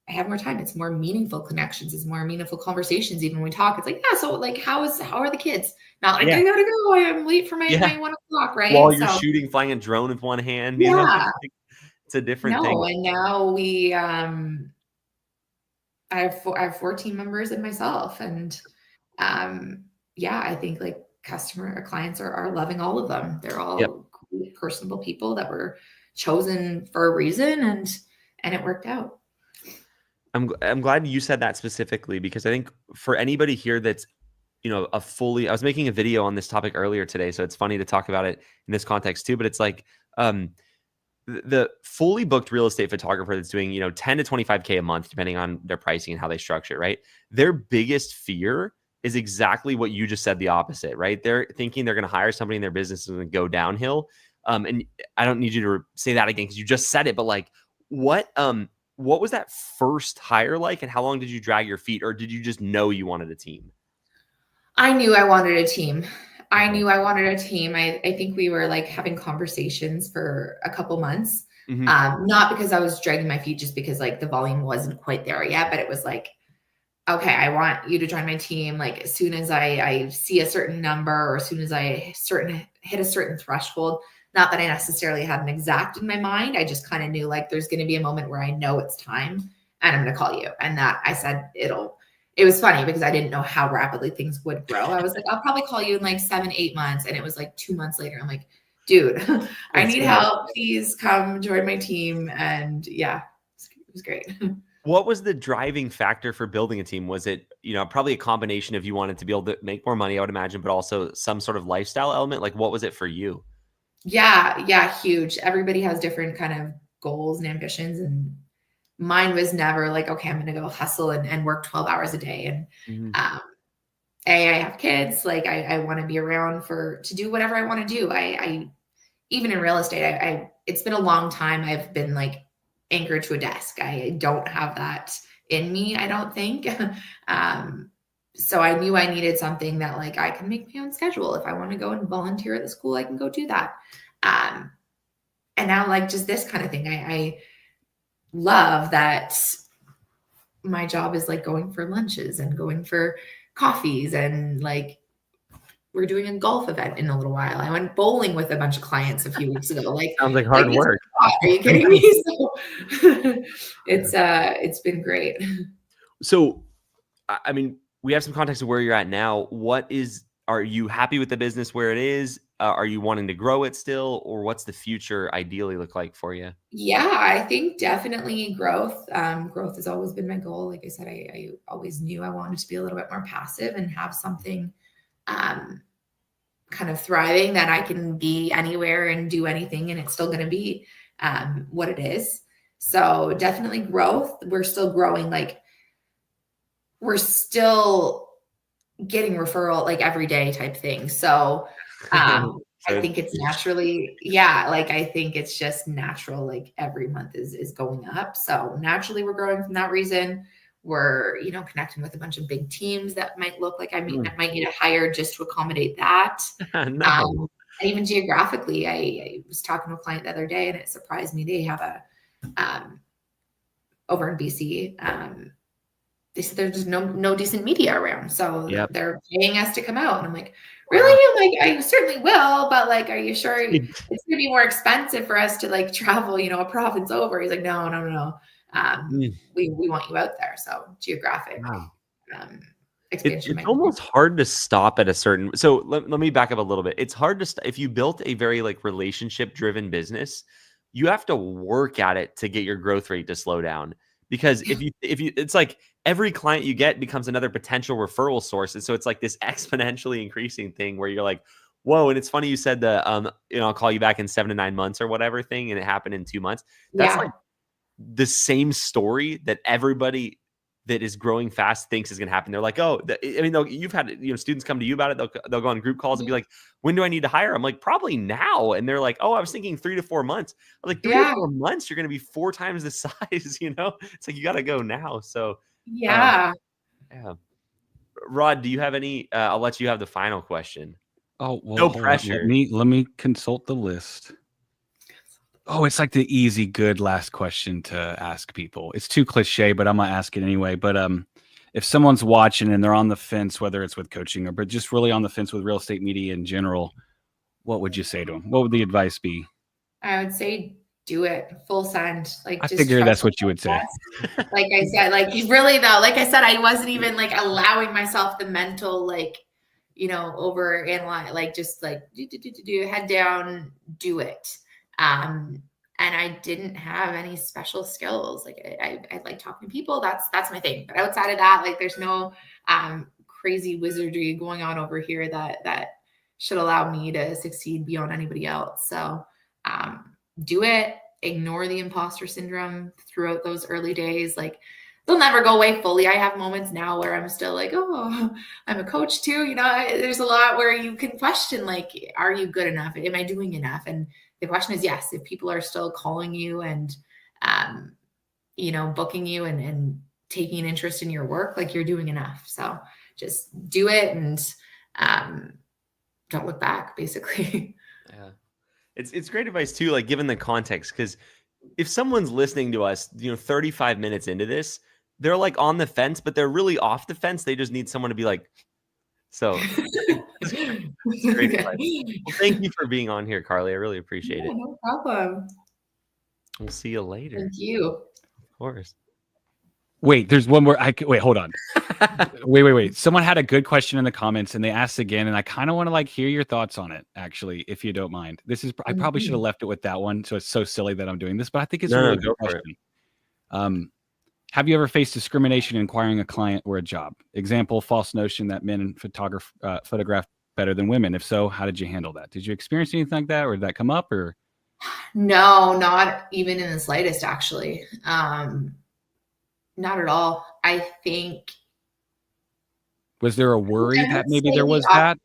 I have more time. It's more meaningful connections. It's more meaningful conversations. Even when we talk, it's like, so like, how are the kids? Not like, I gotta go. I'm late for my 1 o'clock, right? While you're shooting, flying a drone with one hand, you know? It's a different thing. And now we, I have 4 team members and myself. And I think like clients are loving all of them. They're all great, personable people that were chosen for a reason, and it worked out. I'm glad you said that specifically, because I think for anybody here that's, I was making a video on this topic earlier today, so it's funny to talk about it in this context too, but it's like, the fully booked real estate photographer that's doing, 10 to 25K a month, depending on their pricing and how they structure it, right? Their biggest fear is exactly what you just said, the opposite, right? They're thinking they're going to hire somebody and their business is going to go downhill. And I don't need you to say that again, because you just said it, but like, what was that first hire like, and how long did you drag your feet, or did you just know you wanted a team? I knew I wanted a team. I think we were like having conversations for a couple months. Not because I was dragging my feet, just because like the volume wasn't quite there yet, but it was like, okay, I want you to join my team. Like as soon as I see a certain number, or as soon as I hit a certain threshold, not that I necessarily had an exact in my mind. I just kind of knew like there's going to be a moment where I know it's time and I'm going to call you. And that I said, it was funny because I didn't know how rapidly things would grow. I was like, I'll probably call you in like 7-8 months. And it was like 2 months later. I'm like, dude, I need help. Please come join my team. And it was great. What was the driving factor for building a team? Was it, probably a combination of you wanted to be able to make more money, I would imagine, but also some sort of lifestyle element? Like, what was it for you? Yeah, huge. Everybody has different kind of goals and ambitions, and mine was never like, okay, I'm going to go hustle and work 12 hours a day. And I have kids. Like I want to be around to do whatever I want to do. I even in real estate, it's been a long time. I've been like anchored to a desk. I don't have that in me, I don't think. So I knew I needed something that like I can make my own schedule. If I want to go and volunteer at the school, I can go do that. And now like just this kind of thing, I love that my job is like going for lunches and going for coffees, and like we're doing a golf event in a little while. I went bowling with a bunch of clients a few weeks ago. Like sounds like hard work. Are you kidding me? So it's been great. So, I mean, we have some context of where you're at now. Are you happy with the business where it is? Are you wanting to grow it still, or what's the future ideally look like for you? Yeah, I think definitely growth. Growth has always been my goal. Like I said, I always knew I wanted to be a little bit more passive and have something kind of thriving that I can be anywhere and do anything, and it's still going to be what it is. So definitely growth. We're still growing. Like we're still getting referral like every day type thing. So I think it's naturally, like I think it's just natural. Like every month is going up. So naturally we're growing from that reason. we're, connecting with a bunch of big teams that might look like I might need to hire just to accommodate that. No. And even geographically, I was talking to a client the other day, and it surprised me. They have over in BC, they said there's no decent media around, so they're paying us to come out. And I'm like, really? I'm like, I certainly will, but like, are you sure it's going to be more expensive for us to like travel, a province over? He's like, no. We want you out there. So geographic expansion. It's almost hard to stop at a certain. So let me back up a little bit. It's hard to if you built a very like relationship driven business, you have to work at it to get your growth rate to slow down. Because if you it's like every client you get becomes another potential referral source. And so it's like this exponentially increasing thing where you're like, whoa. And it's funny you said the I'll call you back in 7 to 9 months or whatever thing, and it happened in 2 months. That's like the same story that everybody that is growing fast thinks is going to happen. They're like, oh, you've had students come to you about it. They'll go on group calls and be like, when do I need to hire? I'm like, probably now. And they're like, oh, I was thinking 3 to 4 months. I'm like, 3 to 4 months, you're going to be 4 times the size. It's like you got to go now. So yeah. Rod, do you have any? I'll let you have the final question. Oh, well, no pressure. Let me consult the list. Oh, it's like the easy, good last question to ask people. It's too cliche, but I'm gonna ask it anyway. But if someone's watching and they're on the fence, whether it's with coaching or but just really on the fence with real estate media in general, what would you say to them? What would the advice be? I would say do it full send. Like I figured that's what you would say. Like I said, like really though, like I said, I wasn't even like allowing myself the mental over analyze, like just like do head down, do it. And I didn't have any special skills. Like I like talking to people. That's my thing. But outside of that, like there's no crazy wizardry going on over here that should allow me to succeed beyond anybody else. So do it. Ignore the imposter syndrome throughout those early days. Like they'll never go away fully. I have moments now where I'm still like, oh, I'm a coach too. There's a lot where you can question, like, are you good enough? Am I doing enough? And the question is, yes, if people are still calling you and, booking you and taking an interest in your work, like you're doing enough. So just do it and don't look back, basically. Yeah. It's great advice too, like given the context, because if someone's listening to us, 35 minutes into this, they're like on the fence, but they're really off the fence. They just need someone to be like, so it's great advice. Well, thank you for being on here, Carly. I really appreciate it. No problem. We'll see you later. Thank you. Of course. Wait, there's one more. Wait, hold on. Wait. Someone had a good question in the comments and they asked again, and I kind of want to like hear your thoughts on it, actually, if you don't mind. I probably should have left it with that one. So it's so silly that I'm doing this, but I think it's a really good question. Have you ever faced discrimination in acquiring a client or a job? Example, false notion that men photograph better than women. If so, how did you handle that? Did you experience anything like that, or did that come up? Or no, not even in the slightest, actually. Not at all. I think. Was there a worry that maybe there was that?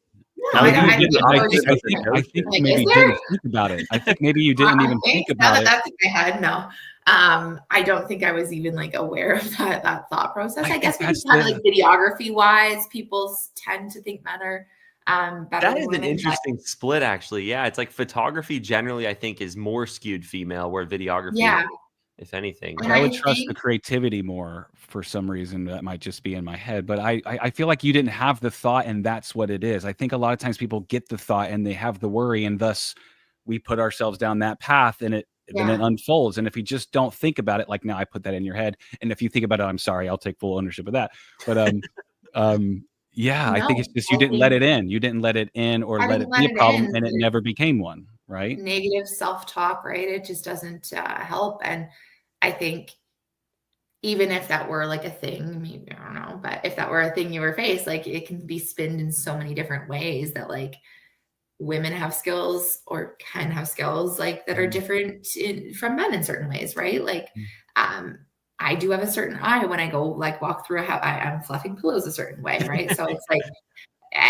No, I think maybe you didn't think about it. I think maybe you didn't even think about it. That's in my head. No, I don't think I was even like aware of that thought process. I guess because like videography wise, people tend to think men are better. That is an interesting split, actually. Yeah, it's like photography generally, I think, is more skewed female, where videography, if anything, I would trust the creativity more for some reason. That might just be in my head, but I feel like you didn't have the thought, and that's what it is. I think a lot of times people get the thought and they have the worry, and thus we put ourselves down that path, and then it unfolds. And if you just don't think about it, like now I put that in your head, and if you think about it, I'm sorry, I'll take full ownership of that. But I think it's just you didn't let it in. You didn't let it in, or let it be a problem, and it never became one. Right? Negative self-talk, right? It just doesn't help. And I think even if that were like a thing, maybe, I don't know, but if that were a thing you were faced, like it can be spinned in so many different ways that like women have skills or can have skills like that are different from men in certain ways, right? Like I do have a certain eye when I go like walk through a house, I'm fluffing pillows a certain way, right? So it's like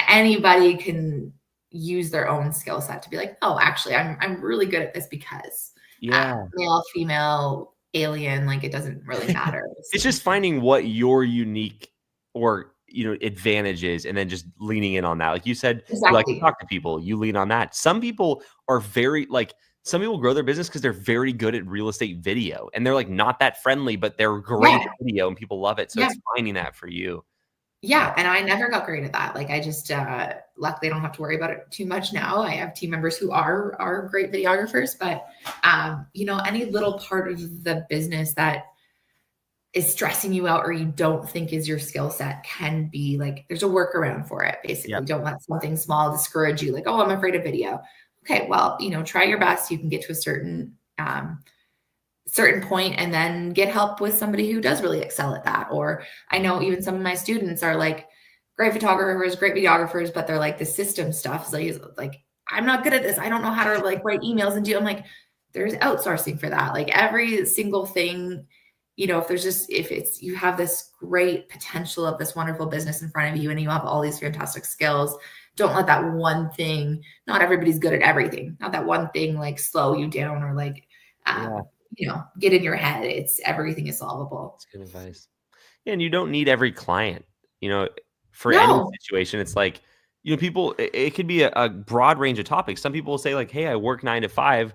anybody can use their own skill set to be like, oh, actually, I'm really good at this because male, female, alien. Like it doesn't really matter. It's just finding what your unique or advantage is, and then just leaning in on that. Like you said, you like to talk to people, you lean on that. Some people are some people grow their business because they're very good at real estate video, and they're like not that friendly, but they're great at video and people love it. So it's finding that for you. Yeah. And I never got great at that. Like I just, luckily I don't have to worry about it too much now. I have team members who are great videographers, but, any little part of the business that is stressing you out or you don't think is your skill set can be like, there's a workaround for it. Basically, don't let something small discourage you. Like, oh, I'm afraid of video. Okay. Well, try your best. You can get to a certain point and then get help with somebody who does really excel at that. Or I know even some of my students are like great photographers, great videographers, but they're like the system stuff. So like, I'm not good at this. I don't know how to like write emails and do. I'm like, there's outsourcing for that. Like every single thing, if you have this great potential of this wonderful business in front of you and you have all these fantastic skills, don't let that one thing, not everybody's good at everything. Not that one thing like slow you down or like, get in your head. Everything is solvable. That's good advice. Yeah, and you don't need every client, for any situation. It's like, people, it could be a broad range of topics. Some people will say like, hey, I work 9 to 5,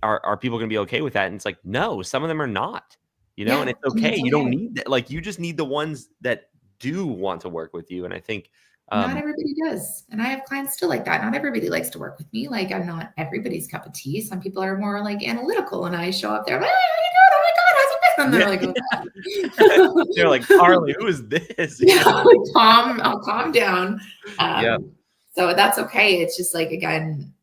are people going to be okay with that? And it's like, no, some of them are not, and it's okay. You don't need that. Like, you just need the ones that do want to work with you. And I think, not everybody does. And I have clients still like that. Not everybody likes to work with me. Like I'm not everybody's cup of tea. Some people are more like analytical and I show up there, like, oh my God, how's it been? And they're like, oh. They're like, Carly, who is this? I'll calm down. So that's okay. It's just like, again,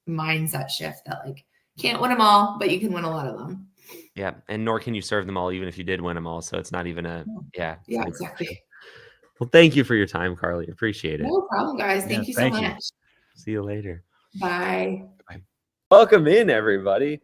mindset shift that like, can't win them all, but you can win a lot of them. Yeah. And nor can you serve them all, even if you did win them all. So it's not even exactly. Well, thank you for your time, Carly. Appreciate it. No problem, guys. Thank you so much. See you later. Bye. Welcome in, everybody.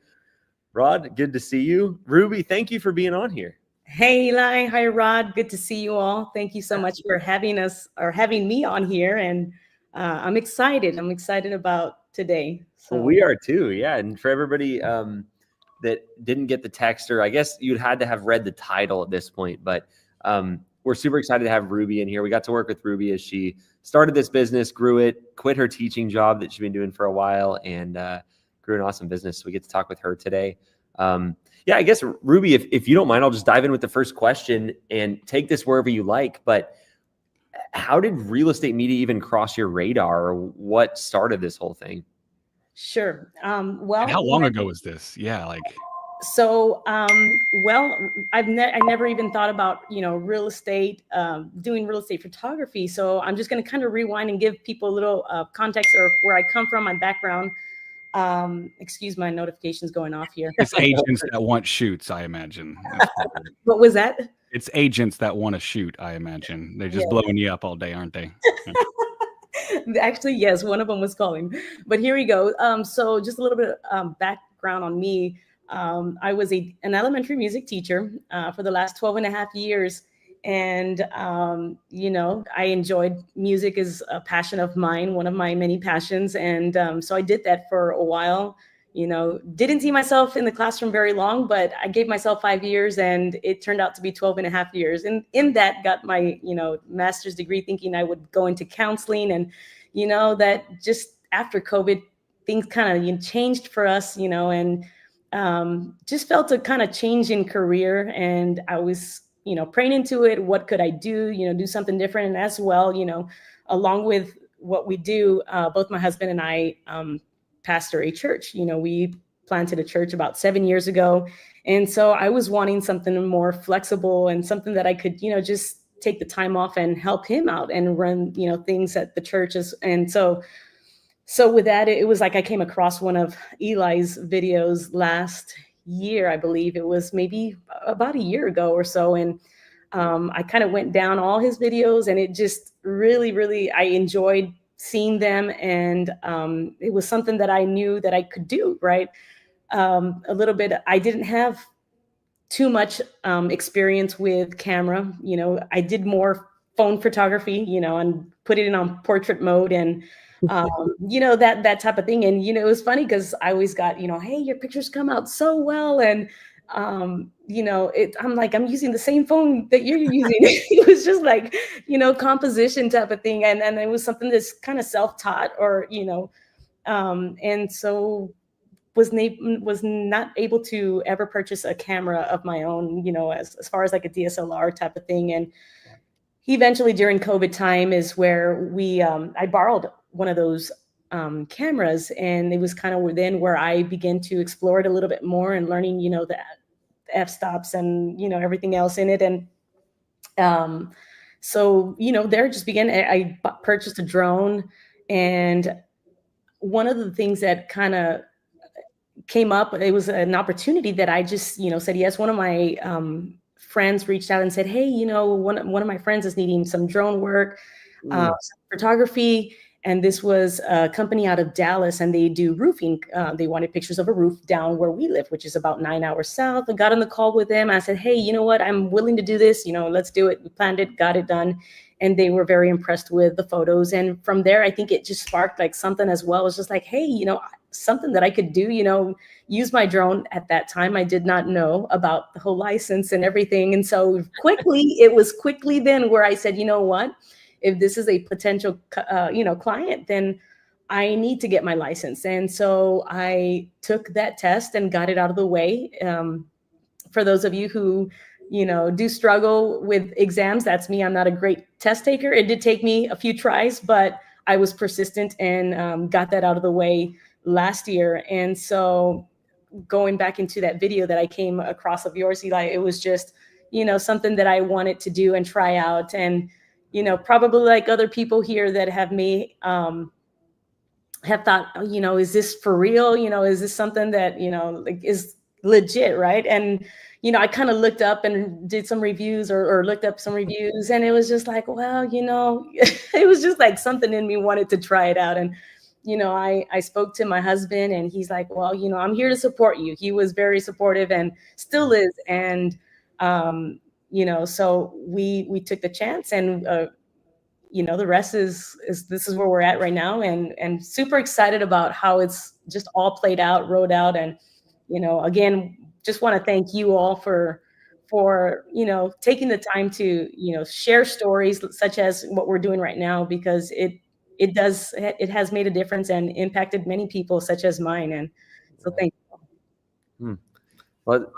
Rod, good to see you. Ruby, thank you for being on here. Hey, Eli. Hi, Rod. Good to see you all. Thank you so much for having me on here. And I'm excited. I'm excited about today. So. Well, we are too. Yeah. And for everybody that didn't get the text, or I guess you'd had to have read the title at this point, but we're super excited to have Ruby in here. We got to work with Ruby as she started this business, grew it, quit her teaching job that she's been doing for a while, and grew an awesome business. So we get to talk with her today. I guess, Ruby, if you don't mind, I'll just dive in with the first question and take this wherever you like. But how did real estate media even cross your radar, or what started this whole thing? Sure. And how long ago was this? Yeah, like... So, I never even thought about, real estate, doing real estate photography. So I'm just going to kind of rewind and give people a little context or where I come from, my background. Excuse my notifications going off here. It's agents that want shoots, I imagine. What was that? It's agents that want to shoot, I imagine. They're just blowing you up all day, aren't they? Actually, yes, one of them was calling. But here we go. So just a little bit of background on me. I was an elementary music teacher for the last 12 and a half years. And, I enjoyed music is a passion of mine, one of my many passions. And so I did that for a while, didn't see myself in the classroom very long, but I gave myself 5 years and it turned out to be 12 and a half years. And in that got my, master's degree, thinking I would go into counseling. And, that just after COVID, things kind of changed for us, and just felt a kind of change in career. And I was, praying into it. What could I do, do something different? And as well, along with what we do, both my husband and I pastor a church. We planted a church about 7 years ago. And so I was wanting something more flexible and something that I could, just take the time off and help him out and run, things at the churches. And so with that, it was like I came across one of Eli's videos last year. I believe it was maybe about a year ago or so. And I kind of went down all his videos, and it just really, I enjoyed seeing them. And it was something that I knew that I could do, right? A little bit, I didn't have too much experience with camera. I did more phone photography, and put it in on portrait mode and that type of thing. And, it was funny because I always got, hey, your pictures come out so well. And I'm like, I'm using the same phone that you're using. It was just like, composition type of thing. And it was something that's kind of self-taught or, and so was not able to ever purchase a camera of my own, as far as like a DSLR type of thing. And eventually during COVID time is where I borrowed one of those cameras, and it was kind of then where I began to explore it a little bit more and learning, the f-stops and, everything else in it. And so, there just began, I purchased a drone. And one of the things that kind of came up, it was an opportunity that I just, said yes. One of my friends reached out and said, hey, one of my friends is needing some drone work, some photography. And this was a company out of Dallas, and they do roofing. They wanted pictures of a roof down where we live, which is about 9 hours south. I got on the call with them. I said, hey, you know what? I'm willing to do this. Let's do it. We planned it, got it done. And they were very impressed with the photos. And from there, I think it just sparked like something as well. It was just like, hey, something that I could do, use my drone. At that time, I did not know about the whole license and everything. And so it was quickly then where I said, you know what? If this is a potential, client, then I need to get my license. And so I took that test and got it out of the way. For those of you who, do struggle with exams, that's me. I'm not a great test taker. It did take me a few tries, but I was persistent and got that out of the way last year. And so going back into that video that I came across of yours, Eli, it was just, something that I wanted to do and try out. And probably like other people here that have thought, is this for real? Is this something that, like is legit, right? And, I kind of looked up and did some reviews or looked up some reviews, and it was just like, well, it was just like something in me wanted to try it out. And, I spoke to my husband, and he's like, well, I'm here to support you. He was very supportive and still is. And, so we took the chance, and, the rest is this is where we're at right now, and super excited about how it's just all played out, rolled out. And, again, just want to thank you all for taking the time to, share stories such as what we're doing right now, because it has made a difference and impacted many people such as mine. And so thank you. Well,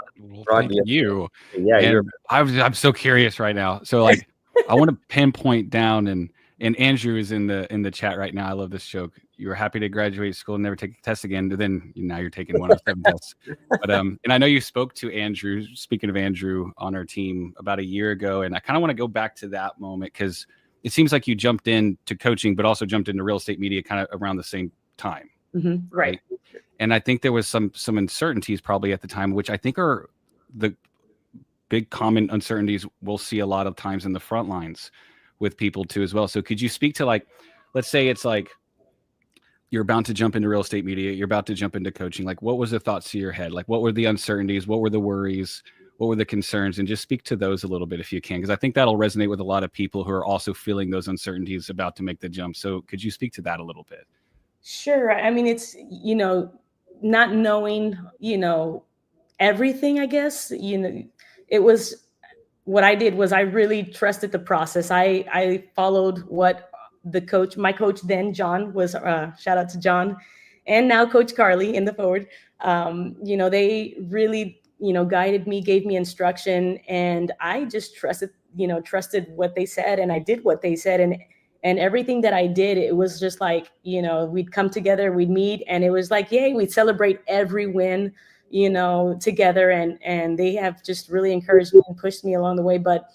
thank you. Yeah, and I'm so curious right now. So like, I want to pinpoint down, and Andrew is in the chat right now. I love this joke. You were happy to graduate school and never take a test again, but then now you're taking 107 tests. But and I know you spoke to Andrew. Speaking of Andrew, on our team about a year ago, and I kind of want to go back to that moment because it seems like you jumped into coaching, but also jumped into real estate media kind of around the same time. Mm-hmm. Right. And I think there was some uncertainties probably at the time, which I think are the big common uncertainties we'll see a lot of times in the front lines with people too as well. So could you speak to, like, let's say it's like you're about to jump into real estate media, you're about to jump into coaching. Like, what was the thoughts to your head? Like, what were the uncertainties? What were the worries? What were the concerns? And just speak to those a little bit if you can, because I think that'll resonate with a lot of people who are also feeling those uncertainties about to make the jump. So could you speak to that a little bit? Sure. I mean, it's, not knowing, everything, I guess, it was, what I did was I really trusted the process. I followed what my coach then, John, was, shout out to John, and now Coach Carly in the forward. They really, guided me, gave me instruction, and I just trusted what they said, and I did what they said. And everything that I did, it was just like, we'd come together, we'd meet, and it was like, yay, we'd celebrate every win, together. And they have just really encouraged me and pushed me along the way. But,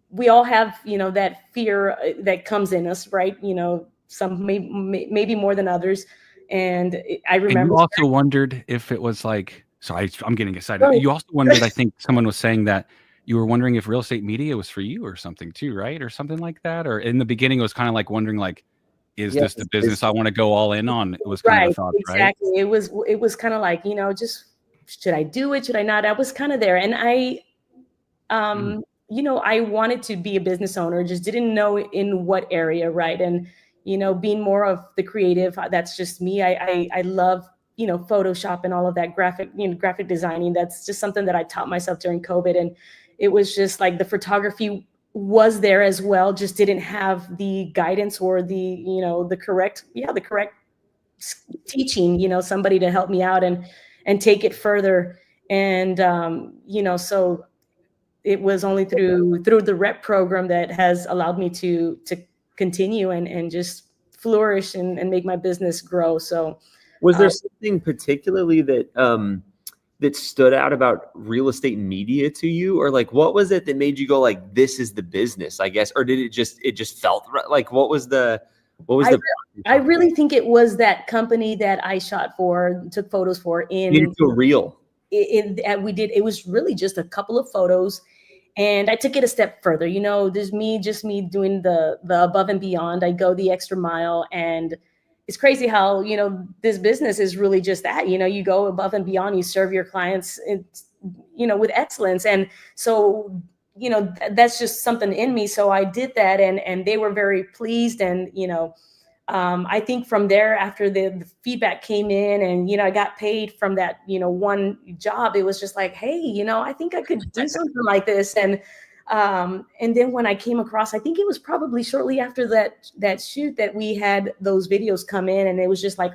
we all have, that fear that comes in us, right? Some maybe more than others. And I remember. And you also wondered if it was like, sorry, I'm getting excited. Right. You also wondered, I think someone was saying that you were wondering if real estate media was for you or something too, right? Or something like that. Or in the beginning, it was kind of like wondering, like, is this the business I want to go all in on? It was kind of the thought, exactly. Right? It was kind of like, just, should I do it? Should I not? I was kind of there. And I wanted to be a business owner, just didn't know in what area, right? And, being more of the creative, that's just me. I love Photoshop and all of that graphic designing. That's just something that I taught myself during COVID. And it was just like the photography was there as well, just didn't have the guidance or the correct teaching, somebody to help me out and take it further. And, so it was only through the REPP program that has allowed me to continue and just flourish and make my business grow. So was there something particularly that stood out about real estate media to you, or like what was it that made you go like, this is the business, I guess, or did it just felt right? Like I really think it was that company that I shot for, took photos for made it feel real. It was really just a couple of photos. And I took it a step further, there's just me doing the above and beyond. I go the extra mile, and it's crazy how, this business is really just that, you go above and beyond, you serve your clients, with excellence. And so, that's just something in me. So I did that, and they were very pleased. And, I think from there, after the feedback came in and, I got paid from that, one job, it was just like, hey, I think I could do something like this. And then when I came across, I think it was probably shortly after that shoot that we had those videos come in, and it was just like,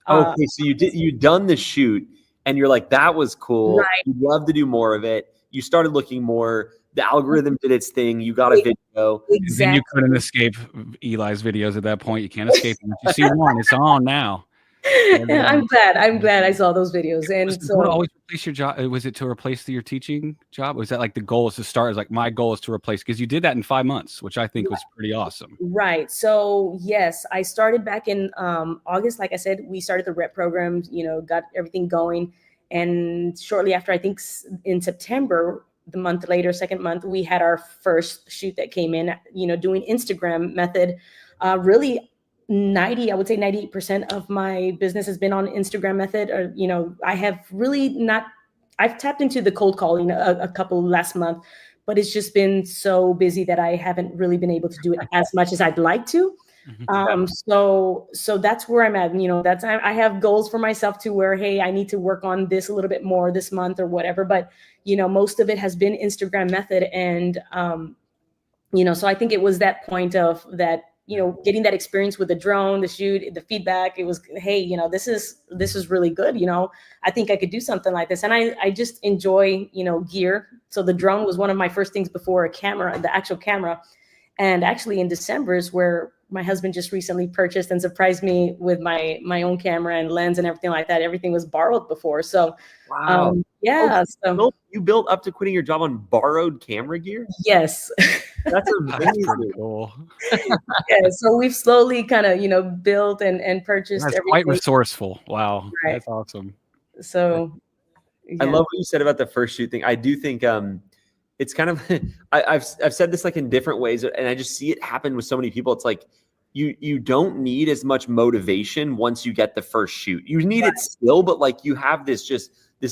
okay, so you'd done the shoot and you're like, that was cool. Right. You'd love to do more of it. You started looking more. The algorithm did its thing. You got a video. Exactly. Then you couldn't escape Eli's videos at that point. You can't escape them. If you see one, it's on now. I'm glad I saw those videos. And so always replace your job. Was it to replace your teaching job? Was that like the goal is to start? Is like my goal is to replace, because you did that in 5 months, which I think was pretty awesome. Right. So yes, I started back in August. Like I said, we started the REPP program, got everything going. And shortly after, I think in September, the month later, second month, we had our first shoot that came in, doing Instagram method. Really 98% of my business has been on Instagram method. Or, I have really I've tapped into the cold calling a couple last month, but it's just been so busy that I haven't really been able to do it as much as I'd like to. So that's where I'm at. I have goals for myself to where, hey, I need to work on this a little bit more this month or whatever. But, most of it has been Instagram method. And, so I think it was that point of that, getting that experience with the drone, the shoot, the feedback, it was, hey, this is really good. I think I could do something like this. And I just enjoy, gear. So the drone was one of my first things before a camera, the actual camera. And actually in December is where my husband just recently purchased and surprised me with my own camera and lens and everything like that. Everything was borrowed before. So, wow. So you built up to quitting your job on borrowed camera gear? Yes. That's pretty cool. Yeah. So we've slowly kind of, built and purchased That's everything. quite resourceful. Wow. Right. That's awesome. So yeah. I love what you said about the first shoot thing. I do think, it's kind of, I've said this like in different ways, and I just see it happen with so many people. It's like, you don't need as much motivation once you get the first shoot. You need it still, but like you have this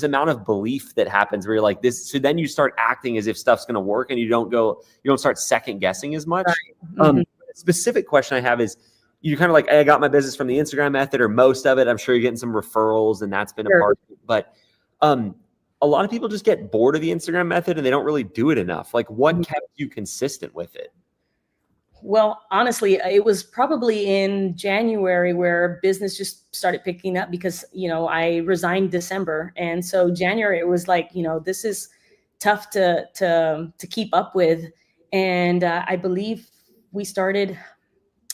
amount of belief that happens where you're like this. So then you start acting as if stuff's going to work, and you don't start second guessing as much. Right. Specific question I have is, you kind of like, I got my business from the Instagram method, or most of it. I'm sure you're getting some referrals, and that's been a part of it. But, a lot of people just get bored of the Instagram method and they don't really do it enough. Like, what kept you consistent with it? Well, honestly, it was probably in January where business just started picking up because, I resigned December. And so January, it was like, this is tough to keep up with. And I believe we started,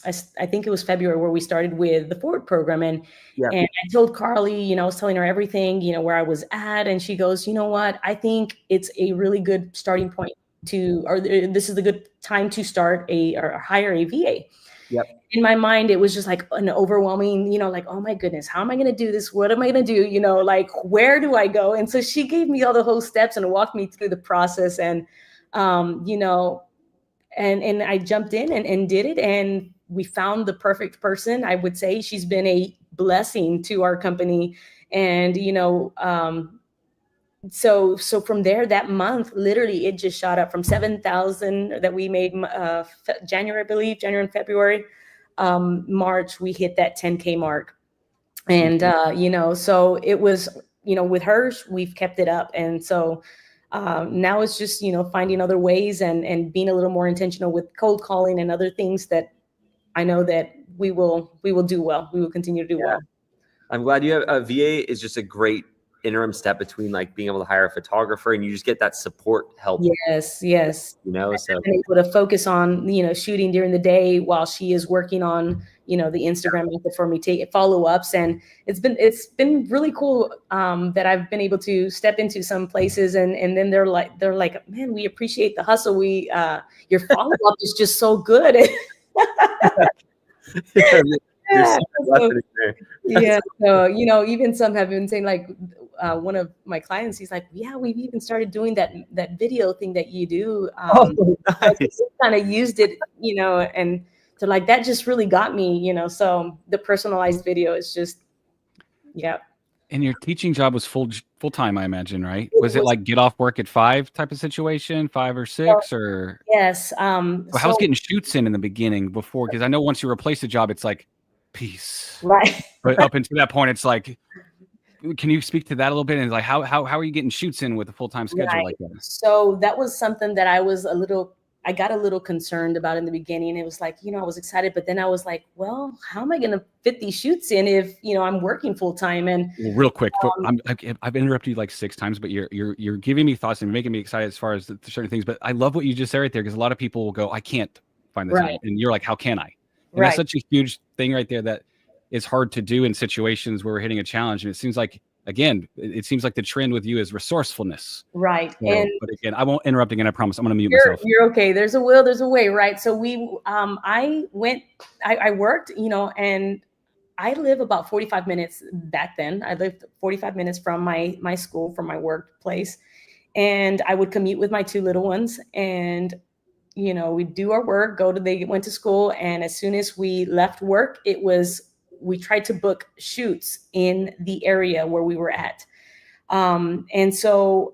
I think it was February where we started with the Forward program. And I told Carly, I was telling her everything, where I was at. And she goes, you know what? I think it's a really good starting point this is a good time to start or hire a VA. Yep. In my mind, it was just like an overwhelming, like, oh my goodness, how am I going to do this? What am I going to do? Like, where do I go? And so she gave me all the whole steps and walked me through the process. And, and I jumped in and did it. And we found the perfect person. I would say she's been a blessing to our company. And, so from there, that month, literally, it just shot up from 7,000 that we made January, I believe, January and February. March, we hit that 10K mark. And, so it was, with her, we've kept it up. And so now it's just, finding other ways and being a little more intentional with cold calling and other things that I know that we will do well. We will continue to do well. I'm glad you have a VA is just a great interim step between like being able to hire a photographer and you just get that support help. Yes. So I've been able to focus on, shooting during the day while she is working on, the Instagram method for me, take follow-ups. And it's been really cool that I've been able to step into some places and then they're like, man, we appreciate the hustle. Your follow-up is just so good. Yeah. So, even some have been saying like, one of my clients, he's like, yeah, we've even started doing that video thing that you do. Nice. Kind of used it, and so like, that just really got me, so the personalized video is just, yeah. And your teaching job was full time, I imagine, right? Was it like get off work at 5 type of situation, 5 or 6 or? Yes. Well, how's getting shoots in the beginning before? Because I know once you replace a job, it's like peace. Right. But up until that point, it's like, can you speak to that a little bit? And like, how are you getting shoots in with a full-time schedule like that? So that was something that I got a little concerned about in the beginning. It was like, I was excited, but then I was like, well, how am I going to fit these shoots in if, I'm working full time? And real quick, I've interrupted you like 6 times, but you're giving me thoughts and making me excited as far as certain things. But I love what you just said right there, because a lot of people will go, I can't find this out. And you're like, how can I? And that's such a huge thing right there that is hard to do in situations where we're hitting a challenge. And it seems like, again, it seems like the trend with you is resourcefulness. Right. So, but again, I won't interrupt again. I promise. I'm going to mute myself. You're okay. There's a will, there's a way. Right. So I worked, and I live about 45 minutes back then. I lived 45 minutes from my school, from my workplace. And I would commute with my 2 little ones and, we'd do our work, they went to school. And as soon as we left work, we tried to book shoots in the area where we were at. And so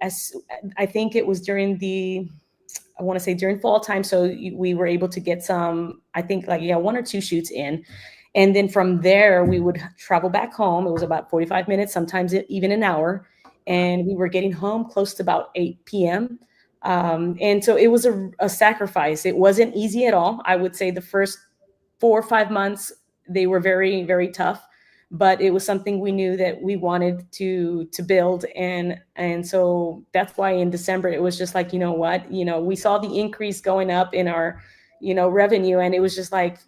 I think it was during during fall time. So we were able to get some, I think 1 or 2 shoots in. And then from there, we would travel back home. It was about 45 minutes, sometimes even an hour. And we were getting home close to about 8 p.m. And so it was a sacrifice. It wasn't easy at all. I would say the first 4 or 5 months, they were very, very tough, but it was something we knew that we wanted to build. And so that's why in December, it was just like, we saw the increase going up in our, revenue. And it was just like,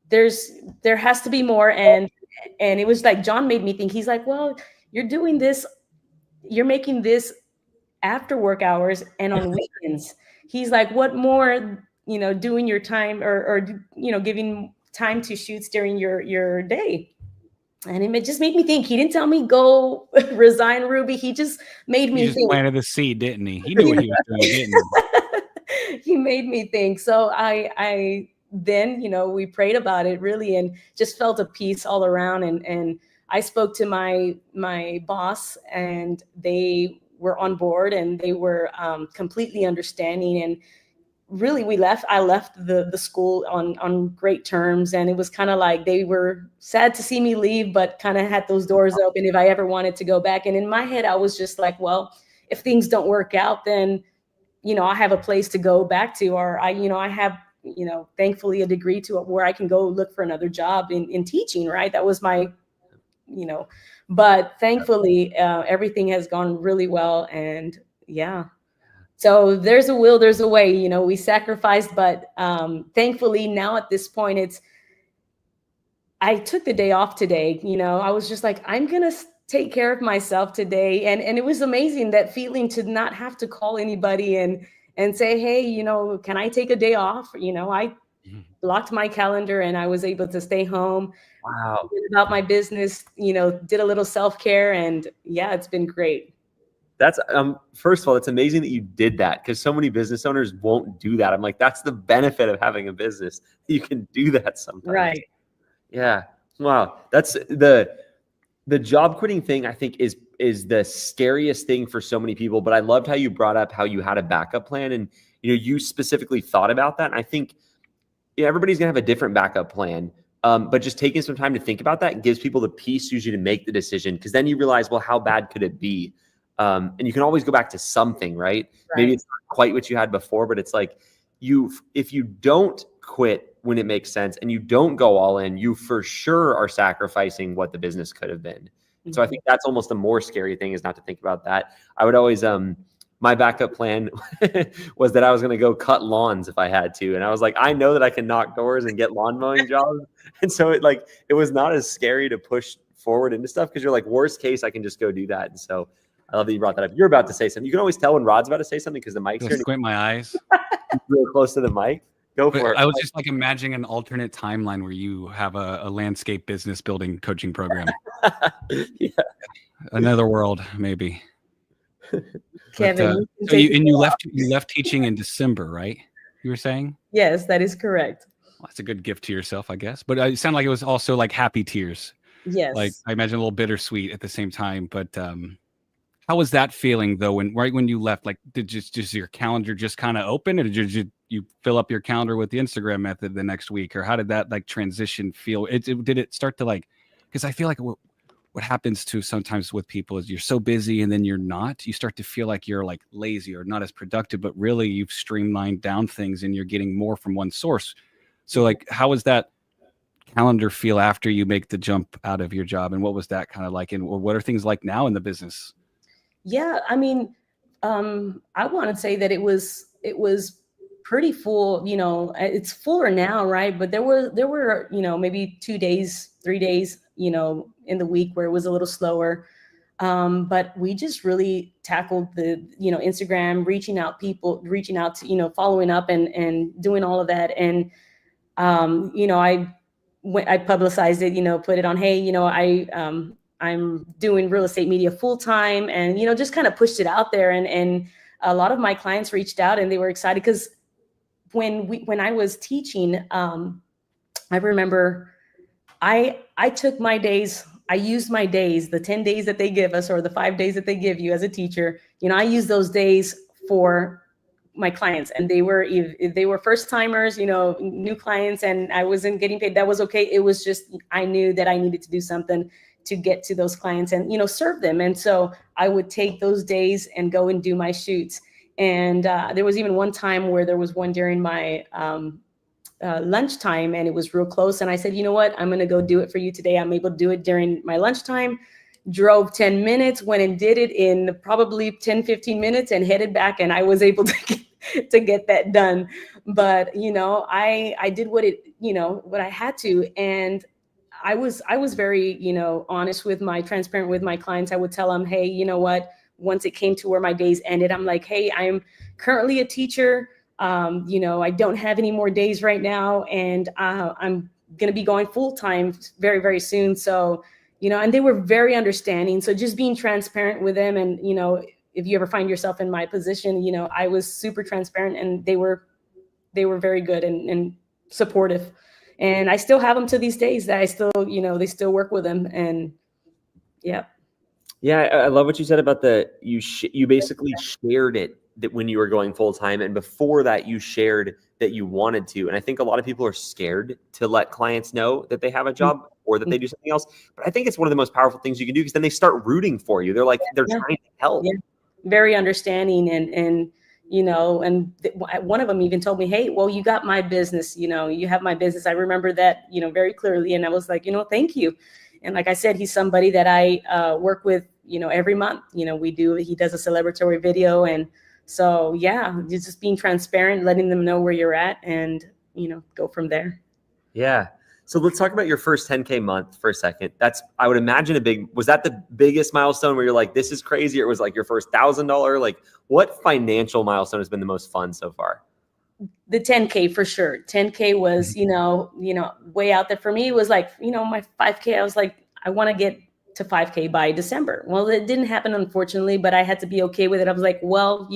there has to be more. And it was like, John made me think, he's like, well, you're doing this, you're making this after work hours and on weekends. He's like, what more, doing your time or giving time to shoots during your day. And it just made me think. He didn't tell me go resign, Ruby. He just made me think. He planted the seed, didn't he? He knew what he was doing, didn't he? He made me think. So I then, we prayed about it really and just felt a peace all around. And I spoke to my boss and they were on board and they were completely understanding. And really, I left the school on great terms. And it was kind of like they were sad to see me leave, but kind of had those doors open if I ever wanted to go back. And in my head, I was just like, well, if things don't work out, then, I have a place to go back to, or I have, thankfully a degree to where I can go look for another job in teaching. Right. That was my, but thankfully everything has gone really well. And yeah. So there's a will, there's a way, we sacrificed, but thankfully now at this point, I took the day off today. I was just like, I'm going to take care of myself today. And it was amazing, that feeling to not have to call anybody and say, hey, can I take a day off? I blocked my calendar and I was able to stay home. Wow. Did about my business, did a little self-care, and yeah, it's been great. That's first of all, it's amazing that you did that, because so many business owners won't do that. I'm like, that's the benefit of having a business. You can do that sometimes. Right. Yeah. Wow. That's the job quitting thing, I think is the scariest thing for so many people. But I loved how you brought up how you had a backup plan, and you specifically thought about that. And I think everybody's gonna have a different backup plan. But just taking some time to think about that gives people the peace usually to make the decision, because then you realize, well, how bad could it be? And you can always go back to something, right? Maybe it's not quite what you had before, but it's like if you don't quit when it makes sense and you don't go all in, you for sure are sacrificing what the business could have been. So I think that's almost the more scary thing, is not to think about that. I would always, my backup plan was that I was going to go cut lawns if I had to. And I was like, I know that I can knock doors and get lawn mowing jobs. And so it was not as scary to push forward into stuff, because you're like, worst case, I can just go do that. And so I love that you brought that up. You're about to say something. You can always tell when Rod's about to say something because the mic's here. Squint my eyes. Real close to the mic. Go for it. I was just like imagining an alternate timeline where you have a landscape business building coaching program. Yeah. Another world, maybe. Kevin, so you left teaching in December, right? You were saying? Yes, that is correct. Well, that's a good gift to yourself, I guess. But it sounded like it was also like happy tears. Yes. Like I imagine a little bittersweet at the same time. But how was that feeling though? Right when you left, like did just your calendar just kind of open, or did you fill up your calendar with the Instagram method the next week, or how did that like transition feel? Did it start to like? Because I feel like what happens to sometimes with people is you're so busy and then you're not. You start to feel like you're like lazy or not as productive, but really you've streamlined down things and you're getting more from one source. So like, how was that calendar feel after you make the jump out of your job, and what was that kind of like, and what are things like now in the business? Yeah, I mean, I want to say that it was pretty full. You know, it's fuller now, right? But there were maybe 2 days, 3 days, in the week where it was a little slower. But we just really tackled the Instagram, reaching out to following up and doing all of that. And I publicized it, put it on, hey, I'm doing real estate media full time, and, just kind of pushed it out there. And a lot of my clients reached out and they were excited because when I was teaching, I remember I took my days, I used my days, the 10 days that they give us, or the 5 days that they give you as a teacher, I used those days for my clients, and they were first timers, new clients, and I wasn't getting paid. That was okay. It was just, I knew that I needed to do something to get to those clients and, serve them. And so I would take those days and go and do my shoots. And there was even one time where there was one during my lunchtime, and it was real close. And I said, you know what, I'm going to go do it for you today. I'm able to do it during my lunchtime. Drove 10 minutes, went and did it in probably 10, 15 minutes and headed back. And I was able to get that done. But, I did what I had to. And I was very, honest transparent with my clients. I would tell them, hey, you know what, once it came to where my days ended, I'm like, hey, I'm currently a teacher. I don't have any more days right now. And I'm going to be going full time very, very soon. So, and they were very understanding. So just being transparent with them. And, if you ever find yourself in my position, I was super transparent, and they were very good and supportive. And I still have them to these days that I still, they still work with them. And yeah. Yeah. I love what you said about you basically shared it, that when you were going full time, and before that you shared that you wanted to. And I think a lot of people are scared to let clients know that they have a job or that they do something else. But I think it's one of the most powerful things you can do, because then they start rooting for you. They're like, they're trying to help. Yeah. Very understanding. And one of them even told me, hey, well, you got my business, you have my business. I remember that, very clearly. And I was like, thank you. And like I said, he's somebody that I work with, every month. He does a celebratory video. And so, yeah, just being transparent, letting them know where you're at, and, go from there. Yeah. So let's talk about your first 10K month for a second. I would imagine was that the biggest milestone where you're like, this is crazy? Or it was like your first $1,000? Like, what financial milestone has been the most fun so far? The 10K for sure. 10K was, way out there for me. It was like, my 5K, I was like, I want to get to 5K by December. Well, it didn't happen, unfortunately, but I had to be okay with it. I was like, well,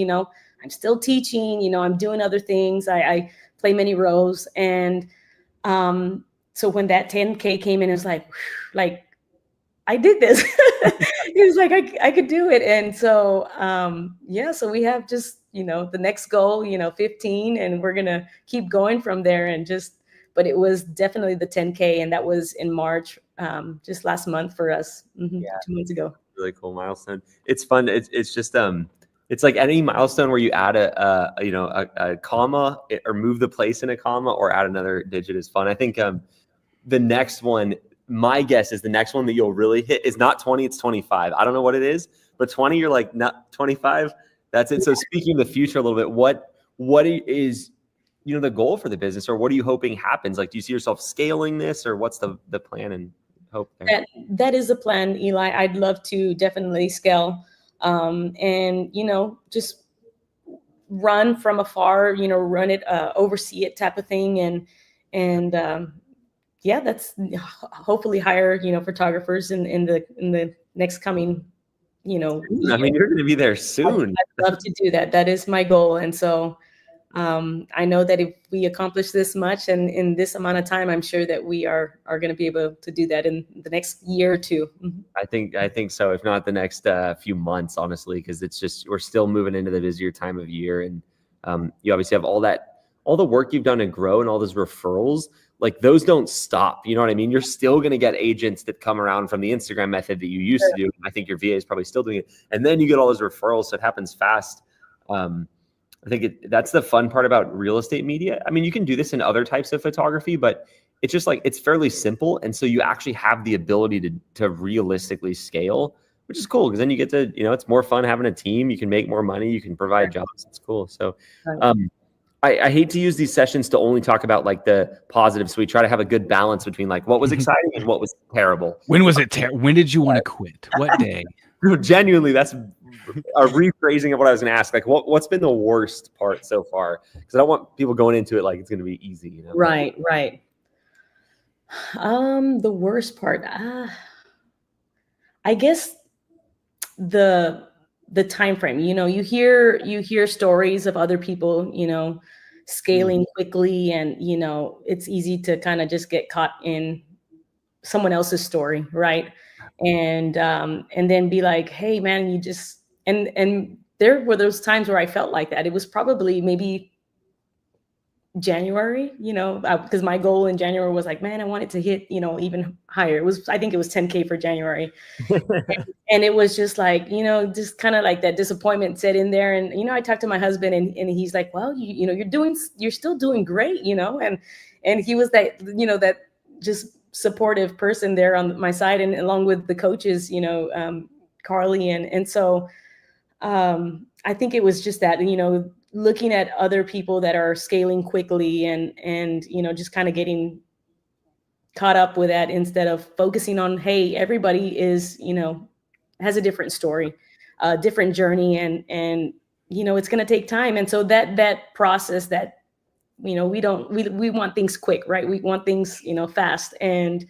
I'm still teaching, I'm doing other things. I play many roles. And, so when that 10K came in, it was like I did this. It was like, I could do it. And so, so we have just, the next goal, 15, and we're going to keep going from there and just but it was definitely the 10K, and that was in March, just last month for us. 2 months ago. Really cool milestone. It's fun. It's just it's like any milestone where you add a comma or move the place in a comma or add another digit is fun. I think the next one, my guess is the next one that you'll really hit is not 20, it's 25. I don't know what it is, but 20, you're like, not 25. That's it. So speaking of the future a little bit, what is, the goal for the business, or what are you hoping happens? Like, do you see yourself scaling this, or what's the plan and hope there? That is the plan, Eli. I'd love to definitely scale, and, just run from afar, run it, oversee it type of thing. And that's hopefully hire, photographers in the next coming, year. I mean, you're going to be there soon. I'd love to do that. That is my goal. And so I know that if we accomplish this much and in this amount of time, I'm sure that we are going to be able to do that in the next year or two. I think so. If not the next few months, honestly, because it's just, we're still moving into the busier time of year. And you obviously have all the work you've done to grow and all those referrals, like those don't stop. You know what I mean? You're still going to get agents that come around from the Instagram method that you used to do. I think your VA is probably still doing it. And then you get all those referrals. So it happens fast. I think that's the fun part about real estate media. I mean, you can do this in other types of photography, but it's just like, it's fairly simple. And so you actually have the ability to realistically scale, which is cool. Cause then you get to, it's more fun having a team. You can make more money. You can provide jobs. It's cool. So, I hate to use these sessions to only talk about like the positives. So we try to have a good balance between like what was exciting and what was terrible. When was it when did you want to quit? What day? Genuinely, that's a rephrasing of what I was going to ask. Like, what's been the worst part so far? Because I don't want people going into it like it's going to be easy. Right. The worst part, I guess the time frame. You hear stories of other people, scaling quickly, and it's easy to kind of just get caught in someone else's story, right? And then be like, hey man, you just and there were those times where I felt like that. It was probably maybe January, because my goal in January was like, man, I wanted to hit, even higher. I think it was 10K for January. And it was just like, just kind of like that disappointment set in there. And, I talked to my husband and he's like, well, you're still doing great, and he was that, that just supportive person there on my side, and along with the coaches, Carly. And so I think it was just that, looking at other people that are scaling quickly and just kind of getting caught up with that instead of focusing on, hey, everybody is, has a different story, a different journey, and it's going to take time. And so that process that, we want things quick, right? We want things, fast. And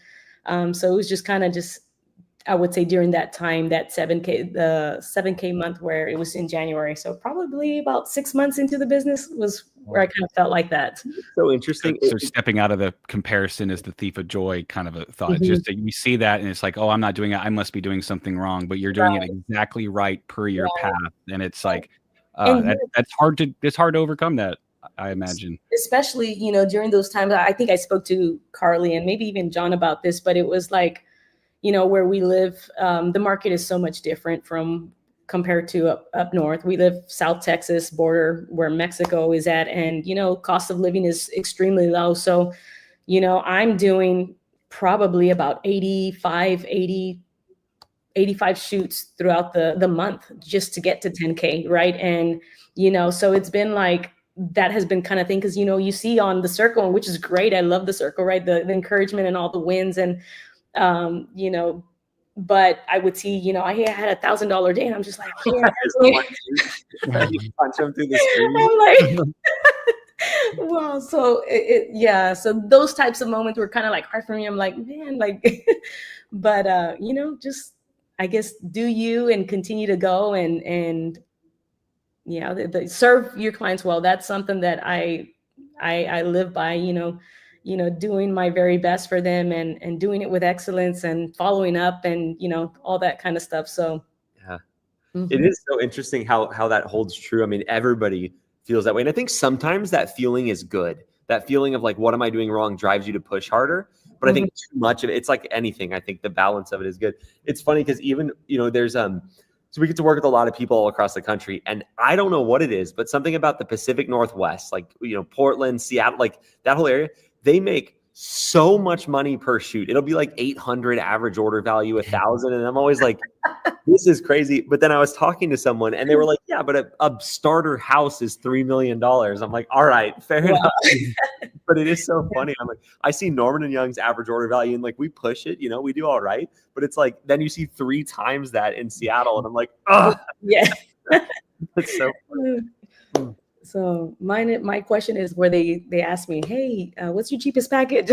so it was just kind of I would say during that time, that 7K month where it was in January. So probably about 6 months into the business was where I kind of felt like that. So interesting. So stepping out of the comparison is the thief of joy kind of a thought. Just that you see that and it's like, oh, I'm not doing it. I must be doing something wrong, but you're doing it exactly right per your path. And it's like, it's hard to overcome that, I imagine. Especially, during those times, I think I spoke to Carly and maybe even John about this, but it was like, where we live, the market is so much different compared to up north. We live South Texas border where Mexico is at, and, cost of living is extremely low. So, I'm doing probably about 85 shoots throughout the month just to get to 10K. Right. And, so it's been like, that has been kind of thing. Cause, you see on the circle, which is great. I love the circle, right? The encouragement and all the wins and, but I would see, I had $1,000 day and I'm just like, punch him through the screen. I'm like, wow. So so those types of moments were kind of like hard for me. I'm like, man, like, but, just, I guess, do you and continue to go and serve your clients well. That's something that I live by, doing my very best for them and doing it with excellence and following up and, all that kind of stuff. So yeah, It is so interesting how that holds true. I mean, everybody feels that way. And I think sometimes that feeling is good. that feeling of like, what am I doing wrong drives you to push harder. But I think too much of it, it's like anything. I think the balance of it is good. It's funny because even, there's, so we get to work with a lot of people all across the country, and I don't know what it is, but something about the Pacific Northwest, like, Portland, Seattle, like that whole area, they make so much money per shoot. It'll be like 800 average order value, 1,000. And I'm always like, this is crazy. But then I was talking to someone and they were like, yeah, but a starter house is $3 million. I'm like, all right, fair enough. But it is so funny. I'm like, I see Norman and Young's average order value and like, we push it, we do all right. But it's like, then you see 3 times that in Seattle. And I'm like, oh, yeah. That's so funny. So my question is where they ask me, hey, what's your cheapest package?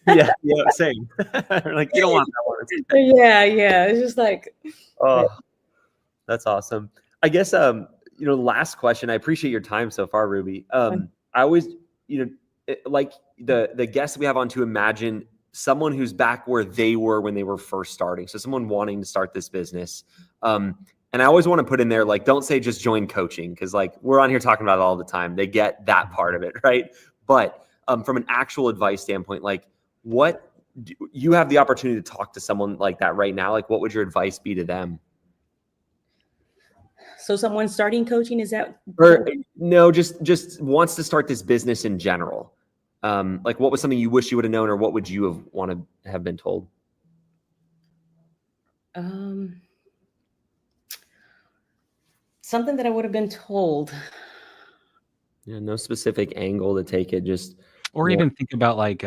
yeah, same. Like, you don't want that one. Yeah. It's just like, oh, that's awesome. I guess, last question. I appreciate your time so far, Ruby. I always, like the guests we have on to imagine someone who's back where they were when they were first starting. So someone wanting to start this business. And I always want to put in there, like, don't say just join coaching, because like we're on here talking about it all the time. They get that part of it, right? But from an actual advice standpoint, like, what you have the opportunity to talk to someone like that right now? Like, what would your advice be to them? So someone starting coaching, is that? Or no, just wants to start this business in general. Like, what was something you wish you would have known, or what would you have wanted to have been told? Something that I would have been told. Yeah, no specific angle to take it, just or even think about like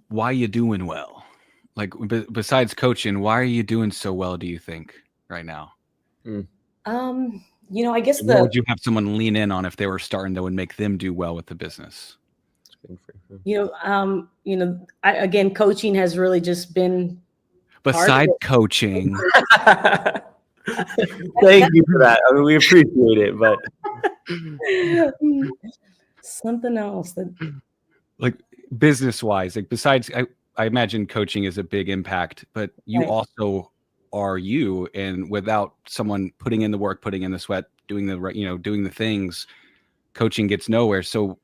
why you doing well? Like, besides coaching, why are you doing so well, do you think, right now? I guess what would you have someone lean in on if they were starting that would make them do well with the business? Again, coaching has really just been besides coaching. Thank you for that. I mean, we appreciate it, but something else that, like, business wise, like, besides, I imagine coaching is a big impact, but you also are you, and without someone putting in the work, putting in the sweat, doing the right, doing the things, coaching gets nowhere. So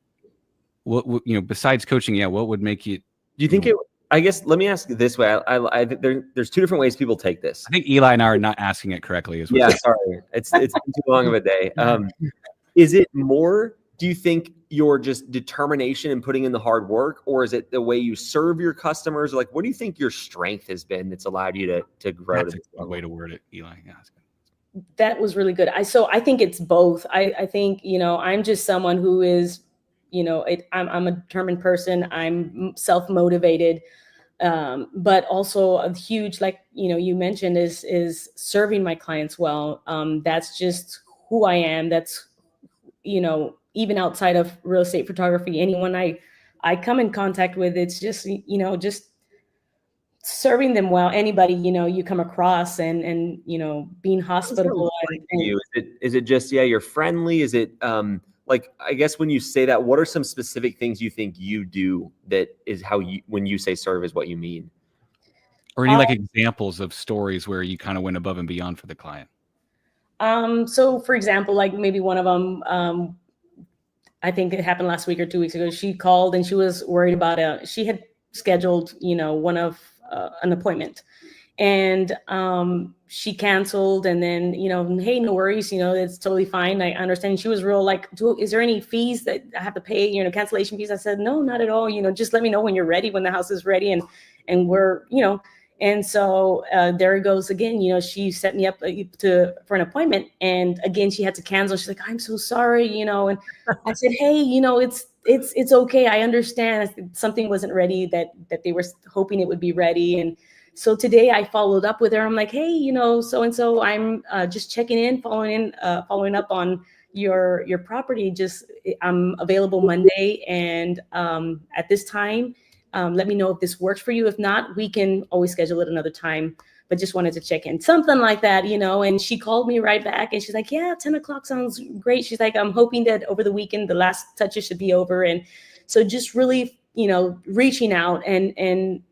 what besides coaching, what would make you? Do you think it? I guess let me ask it this way. There's 2 different ways people take this. I think Eli and I are not asking it correctly. Sorry. It's been too long of a day. Is it more, do you think your just determination and putting in the hard work, or is it the way you serve your customers? Like, what do you think your strength has been that's allowed you to grow? That's a good way to word it, Eli. Yeah, that was really good. I think it's both. I think, I'm just someone who is, I'm a determined person. I'm self-motivated. But also a huge, like, you mentioned is serving my clients well. That's just who I am. That's, even outside of real estate photography, anyone I come in contact with, it's just, just serving them well. Anybody, you come across and being hospitable. Is it just, you're friendly? Is it, like, I guess when you say that, what are some specific things you think you do that is how you, when you say serve, is what you mean? Or any like examples of stories where you kind of went above and beyond for the client? So for example, like maybe one of them, I think it happened last week or 2 weeks ago. She called and she was worried about she had scheduled, one of an appointment, and she canceled, and then, hey, no worries, it's totally fine. I understand. She was real like, is there any fees that I have to pay, cancellation fees? I said, no, not at all. Just let me know when you're ready, when the house is ready, and we're, and so there it goes again. She set me up for an appointment, and again, she had to cancel. She's like, I'm so sorry, and I said, hey, it's okay. I understand something wasn't ready, that they were hoping it would be ready. And so today I followed up with her. I'm like, hey, so-and-so, I'm just checking in, following up on your property. I'm available Monday, and at this time, let me know if this works for you. If not, we can always schedule it another time, but just wanted to check in, something like that, and she called me right back, and she's like, yeah, 10 o'clock sounds great. She's like, I'm hoping that over the weekend, the last touches should be over. And so just really, reaching out and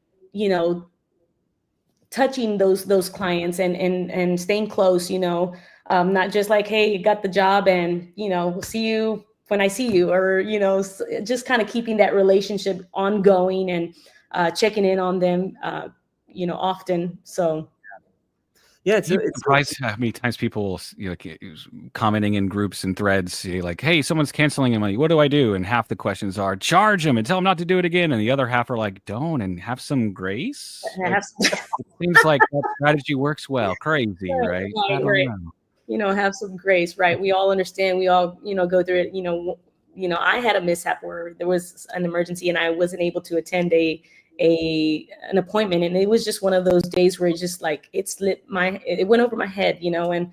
touching those clients and staying close, not just like, hey, you got the job and, we'll see you when I see you, or, just kind of keeping that relationship ongoing and checking in on them, often. So. Yeah, it's surprised how many times people will, commenting in groups and threads, say like, "Hey, someone's canceling money. What do I do?" And half the questions are, "Charge them and tell them not to do it again." And the other half are like, "Don't, and have some grace." Like, it seems like that strategy works well. Crazy, right? I don't know. Have some grace, right? We all understand. We all, go through it. I had a mishap where there was an emergency and I wasn't able to attend an appointment, and it was just one of those days where it just like it went over my head, and I'm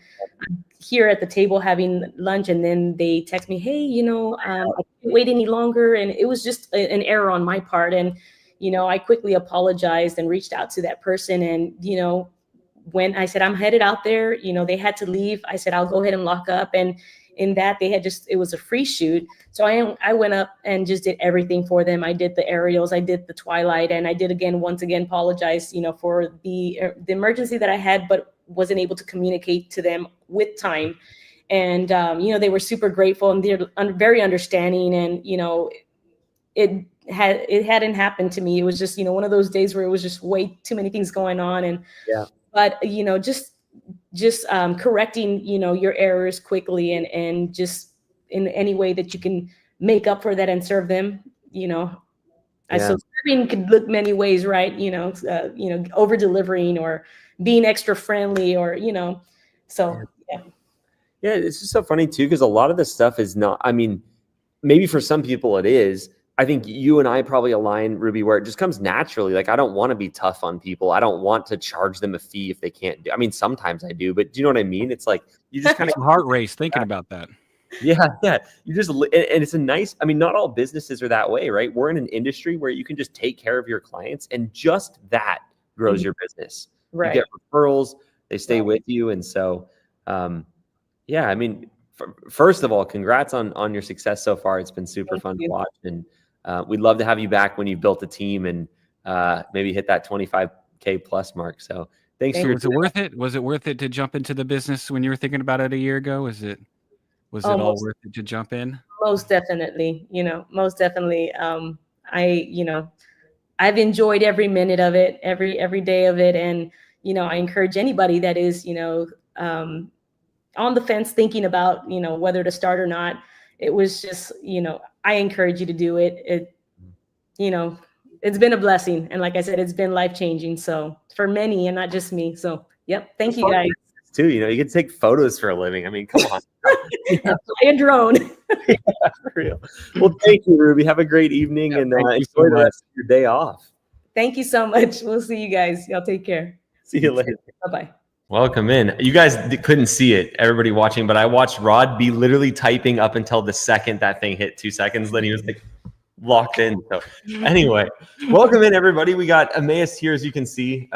here at the table having lunch, and then they text me, "Hey, I can't wait any longer," and it was just an error on my part, and I quickly apologized and reached out to that person, and when I said I'm headed out there, they had to leave. I said I'll go ahead and lock up, and in that it was a free shoot. So I went up and just did everything for them. I did the aerials, I did the twilight, and I did once again apologize, for the emergency that I had, but wasn't able to communicate to them with time. And, they were super grateful and they're very understanding. And, it hadn't happened to me. It was just, one of those days where it was just way too many things going on. And, but, just correcting, your errors quickly and just in any way that you can make up for that and serve them, So serving could look many ways, right? Over delivering or being extra friendly or, so yeah. Yeah, it's just so funny too, because a lot of this stuff is not, I mean, maybe for some people it is. I think you and I probably align, Ruby, where it just comes naturally. Like, I don't want to be tough on people. I don't want to charge them a fee if they can't do. I mean, sometimes I do, but do you know what I mean? It's like you just kind of heart race thinking about that. Yeah. You just, and it's a nice, I mean, not all businesses are that way, right? We're in an industry where you can just take care of your clients, and just that grows your business. Right. You get referrals, they stay with you. And so, yeah, I mean, first of all, congrats on your success so far. It's been super fun to watch, and we'd love to have you back when you've built a team and maybe hit that 25K plus mark. So thanks for Was it worth it? Was it worth it to jump into the business when you were thinking about it a year ago? Was it all worth it to jump in? Most definitely, most definitely. I've enjoyed every minute of it, every day of it. And, I encourage anybody that is, on the fence thinking about, whether to start or not. It was just, I encourage you to do it. It's been a blessing. And like I said, it's been life-changing. So for many, and not just me. So, yep. Thank you guys. Too, you can take photos for a living. I mean, come on. Fly a drone. Yeah, for real. Well, thank you, Ruby. Have a great evening, and enjoy the rest of your day off. Thank you so much. We'll see you guys. Y'all take care. See you later. Bye-bye. Welcome in. You guys couldn't see it, everybody watching, but I watched Rod be literally typing up until the second that thing hit 2 seconds. Then he was like locked in. So anyway, welcome in, everybody. We got Emmaus here, as you can see.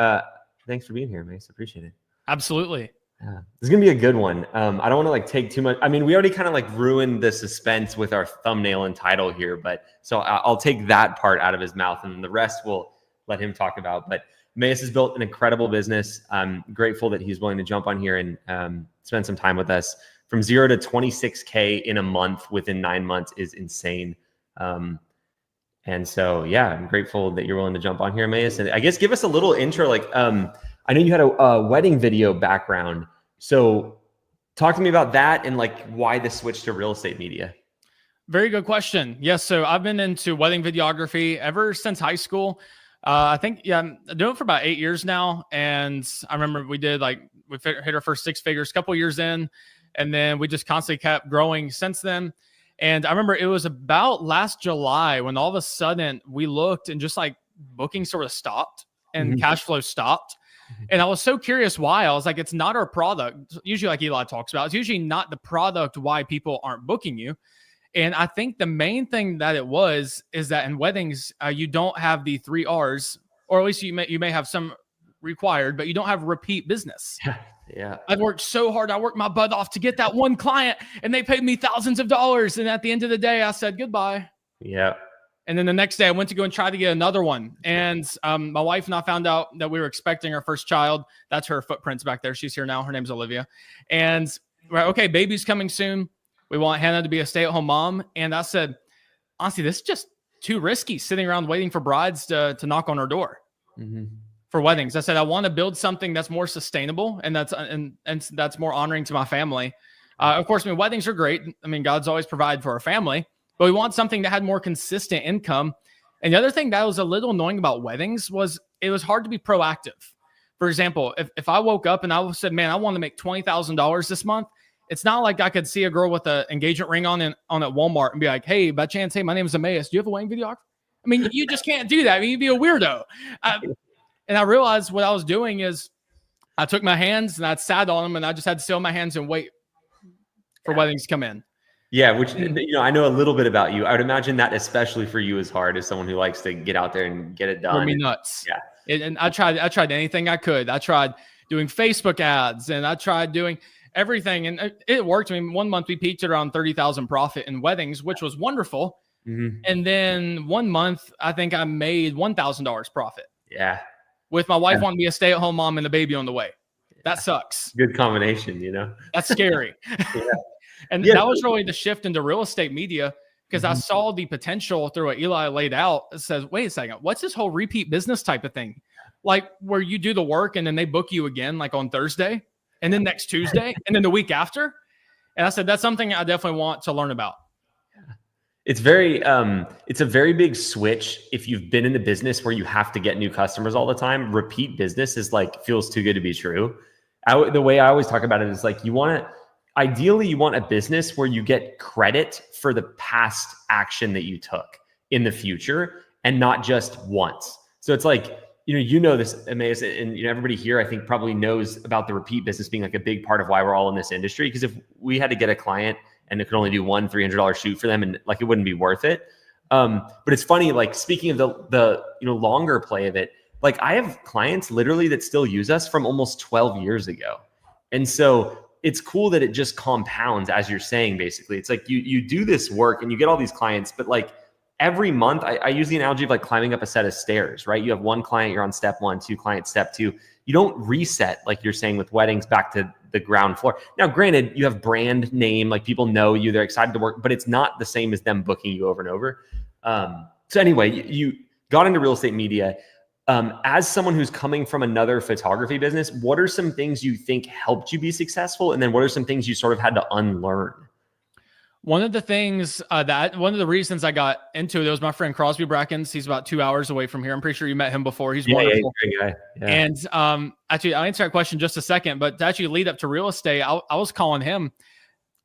Thanks for being here, Emmaus. Appreciate it. Absolutely. Yeah, this is gonna be a good one. I don't want to take too much. I mean, we already kind of ruined the suspense with our thumbnail and title here, but so I'll take that part out of his mouth, and the rest we'll let him talk about. But Emmaus has built an incredible business. I'm grateful that he's willing to jump on here and spend some time with us. From 0 to 26K in a month within 9 months is insane. And so, yeah, I'm grateful that you're willing to jump on here, Emmaus. And I guess give us a little intro. I know you had a wedding video background. So talk to me about that and why the switch to real estate media. Very good question. Yes. So I've been into wedding videography ever since high school. I think, I'm doing it for about 8 years now. And I remember we hit our first 6 figures a couple years in, and then we just constantly kept growing since then. And I remember it was about last July when all of a sudden we looked and just booking sort of stopped and cash flow stopped. And I was so curious why. I was like, it's not our product. Usually, like Eli talks about, it's usually not the product why people aren't booking you. And I think the main thing that it was is that in weddings, you don't have the 3 R's, or at least you may have some required, but you don't have repeat business. Yeah. I've worked so hard. I worked my butt off to get that one client, and they paid me thousands of dollars. And at the end of the day, I said goodbye. Yeah. And then the next day I went to go and try to get another one. And my wife and I found out that we were expecting our first child. That's her footprints back there. She's here now. Her name's Olivia. And we're like, okay, baby's coming soon. We want Hannah to be a stay-at-home mom. And I said, honestly, this is just too risky sitting around waiting for brides to knock on our door for weddings. I said, I want to build something that's more sustainable and that's more honoring to my family. Of course, I mean, weddings are great. I mean, God's always provided for our family, but we want something that had more consistent income. And the other thing that was a little annoying about weddings was it was hard to be proactive. For example, if I woke up and I said, man, I want to make $20,000 this month, it's not like I could see a girl with an engagement ring on at Walmart and be like, hey, by chance, hey, my name is Emmaus. Do you have a wedding videographer? I mean, you just can't do that. I mean, you'd be a weirdo. And I realized what I was doing is I took my hands and I sat on them and I just had to sit on my hands and wait for weddings to come in. Yeah, which, I know a little bit about you. I would imagine that especially for you is hard as someone who likes to get out there and get it done. Drove me nuts. Yeah. And I tried anything I could. I tried doing Facebook ads and I tried doing everything. And it worked. I mean, 1 month we peaked at around 30,000 profit in weddings, which was wonderful. And then 1 month, I think I made $1,000 profit. Yeah. With my wife wanting to be a stay-at-home mom and a baby on the way. That sucks. Good combination, That's scary. And that was really the shift into real estate media because I saw the potential through what Eli laid out. It says, wait a second, what's this whole repeat business type of thing? Like where you do the work and then they book you again, like on Thursday and then next Tuesday and then the week after. And I said, that's something I definitely want to learn about. It's it's a very big switch. If you've been in the business where you have to get new customers all the time, repeat business is feels too good to be true. The way I always talk about it is ideally you want a business where you get credit for the past action that you took in the future and not just once. So it's this, Emmaus, and everybody here I think probably knows about the repeat business being a big part of why we're all in this industry. Because if we had to get a client and it could only do one $300 shoot for them and it wouldn't be worth it. But it's funny, speaking of the longer play of it, I have clients literally that still use us from almost 12 years ago. And so it's cool that it just compounds, as you're saying, basically. It's you do this work and you get all these clients, but every month, I use the analogy of climbing up a set of stairs, right? You have one client, you're on step 1, 2 clients, step 2. You don't reset, like you're saying with weddings, back to the ground floor. Now, granted, you have brand name, people know you, they're excited to work, but it's not the same as them booking you over and over. So anyway, you got into real estate media. As someone who's coming from another photography business, what are some things you think helped you be successful? And then what are some things you sort of had to unlearn? One of the things one of the reasons I got into it was my friend Crosby Brackens. He's about 2 hours away from here. I'm pretty sure you met him before. He's wonderful. Yeah. And actually, I'll answer that question in just a second. But to actually lead up to real estate, I was calling him,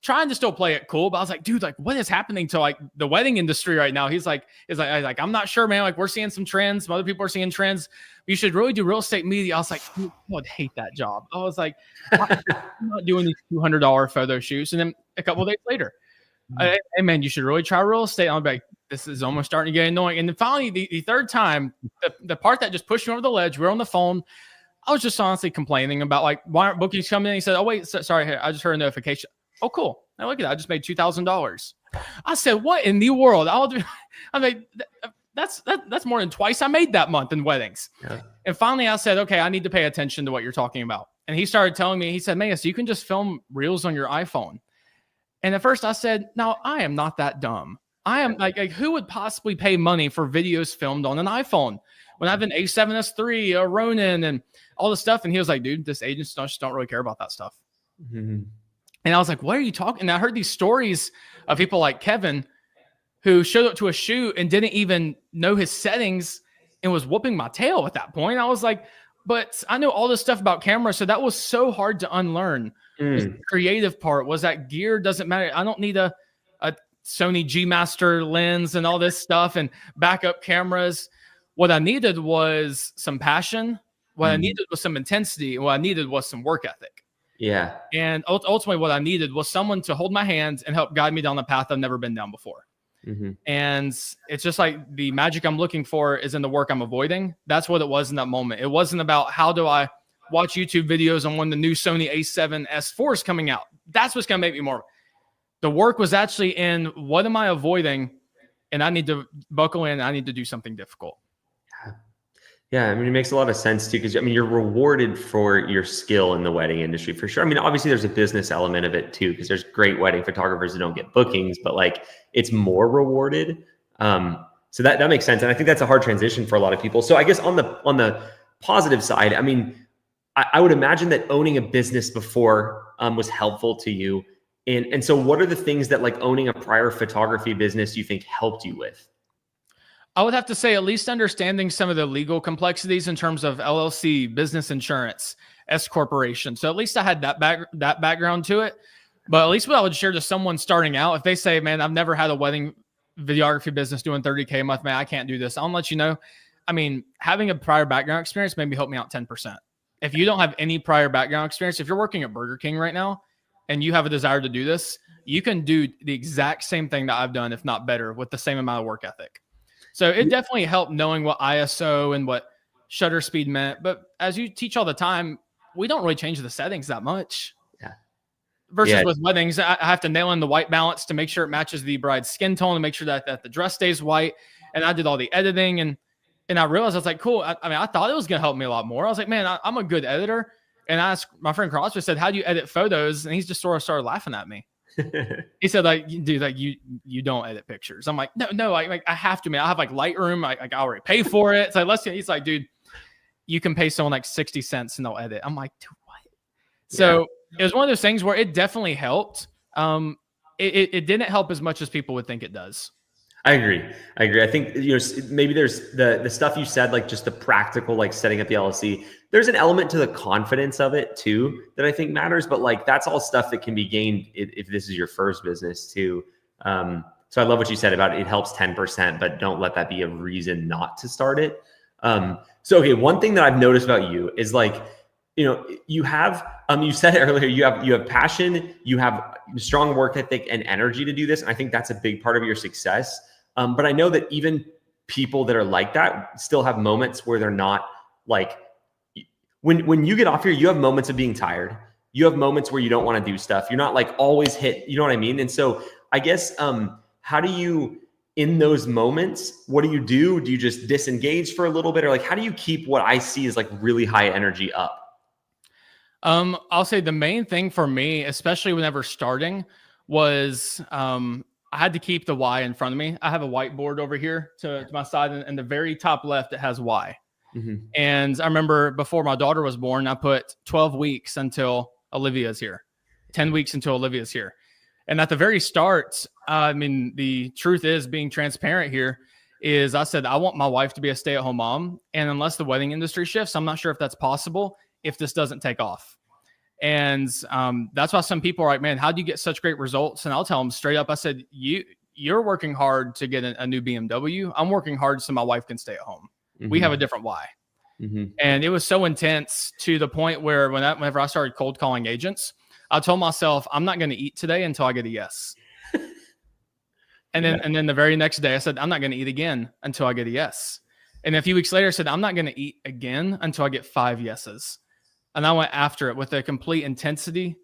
trying to still play it cool. But I was like, dude, what is happening to the wedding industry right now? He's like, I'm not sure, man. We're seeing some trends. Some other people are seeing trends. You should really do real estate media. I was like, I would hate that job. I was like, I'm not doing these $200 photo shoots. And then a couple of days later, hey man, you should really try real estate. I'm like, this is almost starting to get annoying. And then finally, the third time, the part that just pushed me over the ledge, we're on the phone. I was just honestly complaining about why aren't bookings coming in? He said, oh wait, sorry, I just heard a notification. Oh cool. Now look at that. I just made $2,000. I said, what in the world? I'm like, that's more than twice I made that month in weddings. Yeah. And finally I said, okay, I need to pay attention to what you're talking about. And he started telling me, he said, Emmaus, you can just film reels on your iPhone. And at first I said, no, I am not that dumb. I am who would possibly pay money for videos filmed on an iPhone when I have an A7S III, a Ronin, and all this stuff? And he was like, dude, this agents just don't really care about that stuff. And I was like, what are you talking? And I heard these stories of people like Kevin who showed up to a shoot and didn't even know his settings and was whooping my tail at that point. I was like, but I know all this stuff about cameras. So that was so hard to unlearn. The creative part was that gear doesn't matter. I don't need a Sony G Master lens and all this stuff and backup cameras. What I needed was some passion. What I needed was some intensity. What I needed was some work ethic. Yeah. And ultimately what I needed was someone to hold my hands and help guide me down the path I've never been down before. And it's just like the magic I'm looking for is in the work I'm avoiding. That's what it was in that moment. It wasn't about how do I watch YouTube videos on when the new Sony A7S IV is coming out. That's what's going to make me more. The work was actually in what am I avoiding? And I need to buckle in. I need to do something difficult. Yeah, I mean, it makes a lot of sense too, because I mean, you're rewarded for your skill in the wedding industry for sure. I mean, obviously there's a business element of it too, because there's great wedding photographers that don't get bookings, but like it's more rewarded. So that makes sense, and I think that's a hard transition for a lot of people. So I guess on the positive side, I mean, I would imagine that owning a business before was helpful to you, and so what are the things that like owning a prior photography business you think helped you with? I would have to say at least understanding some of the legal complexities in terms of LLC, business insurance, S corporation. So at least I had that background to it. But at least what I would share to someone starting out, if they say, man, I've never had a wedding videography business doing 30K a month, man, I can't do this. I'll let you know. I mean, having a prior background experience maybe help me out 10%. If you don't have any prior background experience, if you're working at Burger King right now and you have a desire to do this, you can do the exact same thing that I've done, if not better, with the same amount of work ethic. So it definitely helped knowing what ISO and what shutter speed meant. But as you teach all the time, we don't really change the settings that much. Yeah. Versus with weddings, I have to nail in the white balance to make sure it matches the bride's skin tone and make sure that the dress stays white. And I did all the editing and I realized I was like, cool. I mean, I thought it was going to help me a lot more. I was like, man, I'm a good editor. And I asked my friend CrossFit, said, how do you edit photos? And he just sort of started laughing at me. He said, like, dude, like you don't edit pictures. I'm like, no, I have to, man. I have like Lightroom. I already pay for it. So he's like, dude, you can pay someone like 60 cents and they'll edit. I'm like, dude, what? So it was one of those things where it definitely helped. It didn't help as much as people would think it does. I agree. I think, maybe there's the stuff you said, like just the practical, like setting up the LLC. There's an element to the confidence of it too that I think matters, but like that's all stuff that can be gained if this is your first business too. So I love what you said about it helps 10%, but don't let that be a reason not to start it. Okay, one thing that I've noticed about you is like, you have, you said it earlier, you have passion, you have strong work ethic and energy to do this. And I think that's a big part of your success. But I know that even people that are like that still have moments where they're not like, when you get off here, you have moments of being tired. You have moments where you don't want to do stuff. You're not like always hit, you know what I mean? And so I guess, how do you, in those moments, what do? Do you just disengage for a little bit? Or like, how do you keep what I see as like really high energy up? I'll say the main thing for me, especially whenever starting, was I had to keep the why in front of me. I have a whiteboard over here to my side, and the very top left, it has why. Mm-hmm. And I remember before my daughter was born, I put 12 weeks until Olivia's here, 10 weeks until Olivia's here. And at the very start, I mean, the truth is, being transparent here, is I said, I want my wife to be a stay-at-home mom. And unless the wedding industry shifts, I'm not sure if that's possible if this doesn't take off. And that's why some people are like, man, how do you get such great results? And I'll tell them straight up, I said, you're working hard to get a new BMW. I'm working hard so my wife can stay at home. Mm-hmm. We have a different why. Mm-hmm. And it was so intense to the point where whenever I started cold calling agents, I told myself, I'm not going to eat today until I get a yes. And then the very next day I said, I'm not going to eat again until I get a yes. And a few weeks later I said, I'm not going to eat again until I get 5 yeses. And I went after it with a complete intensity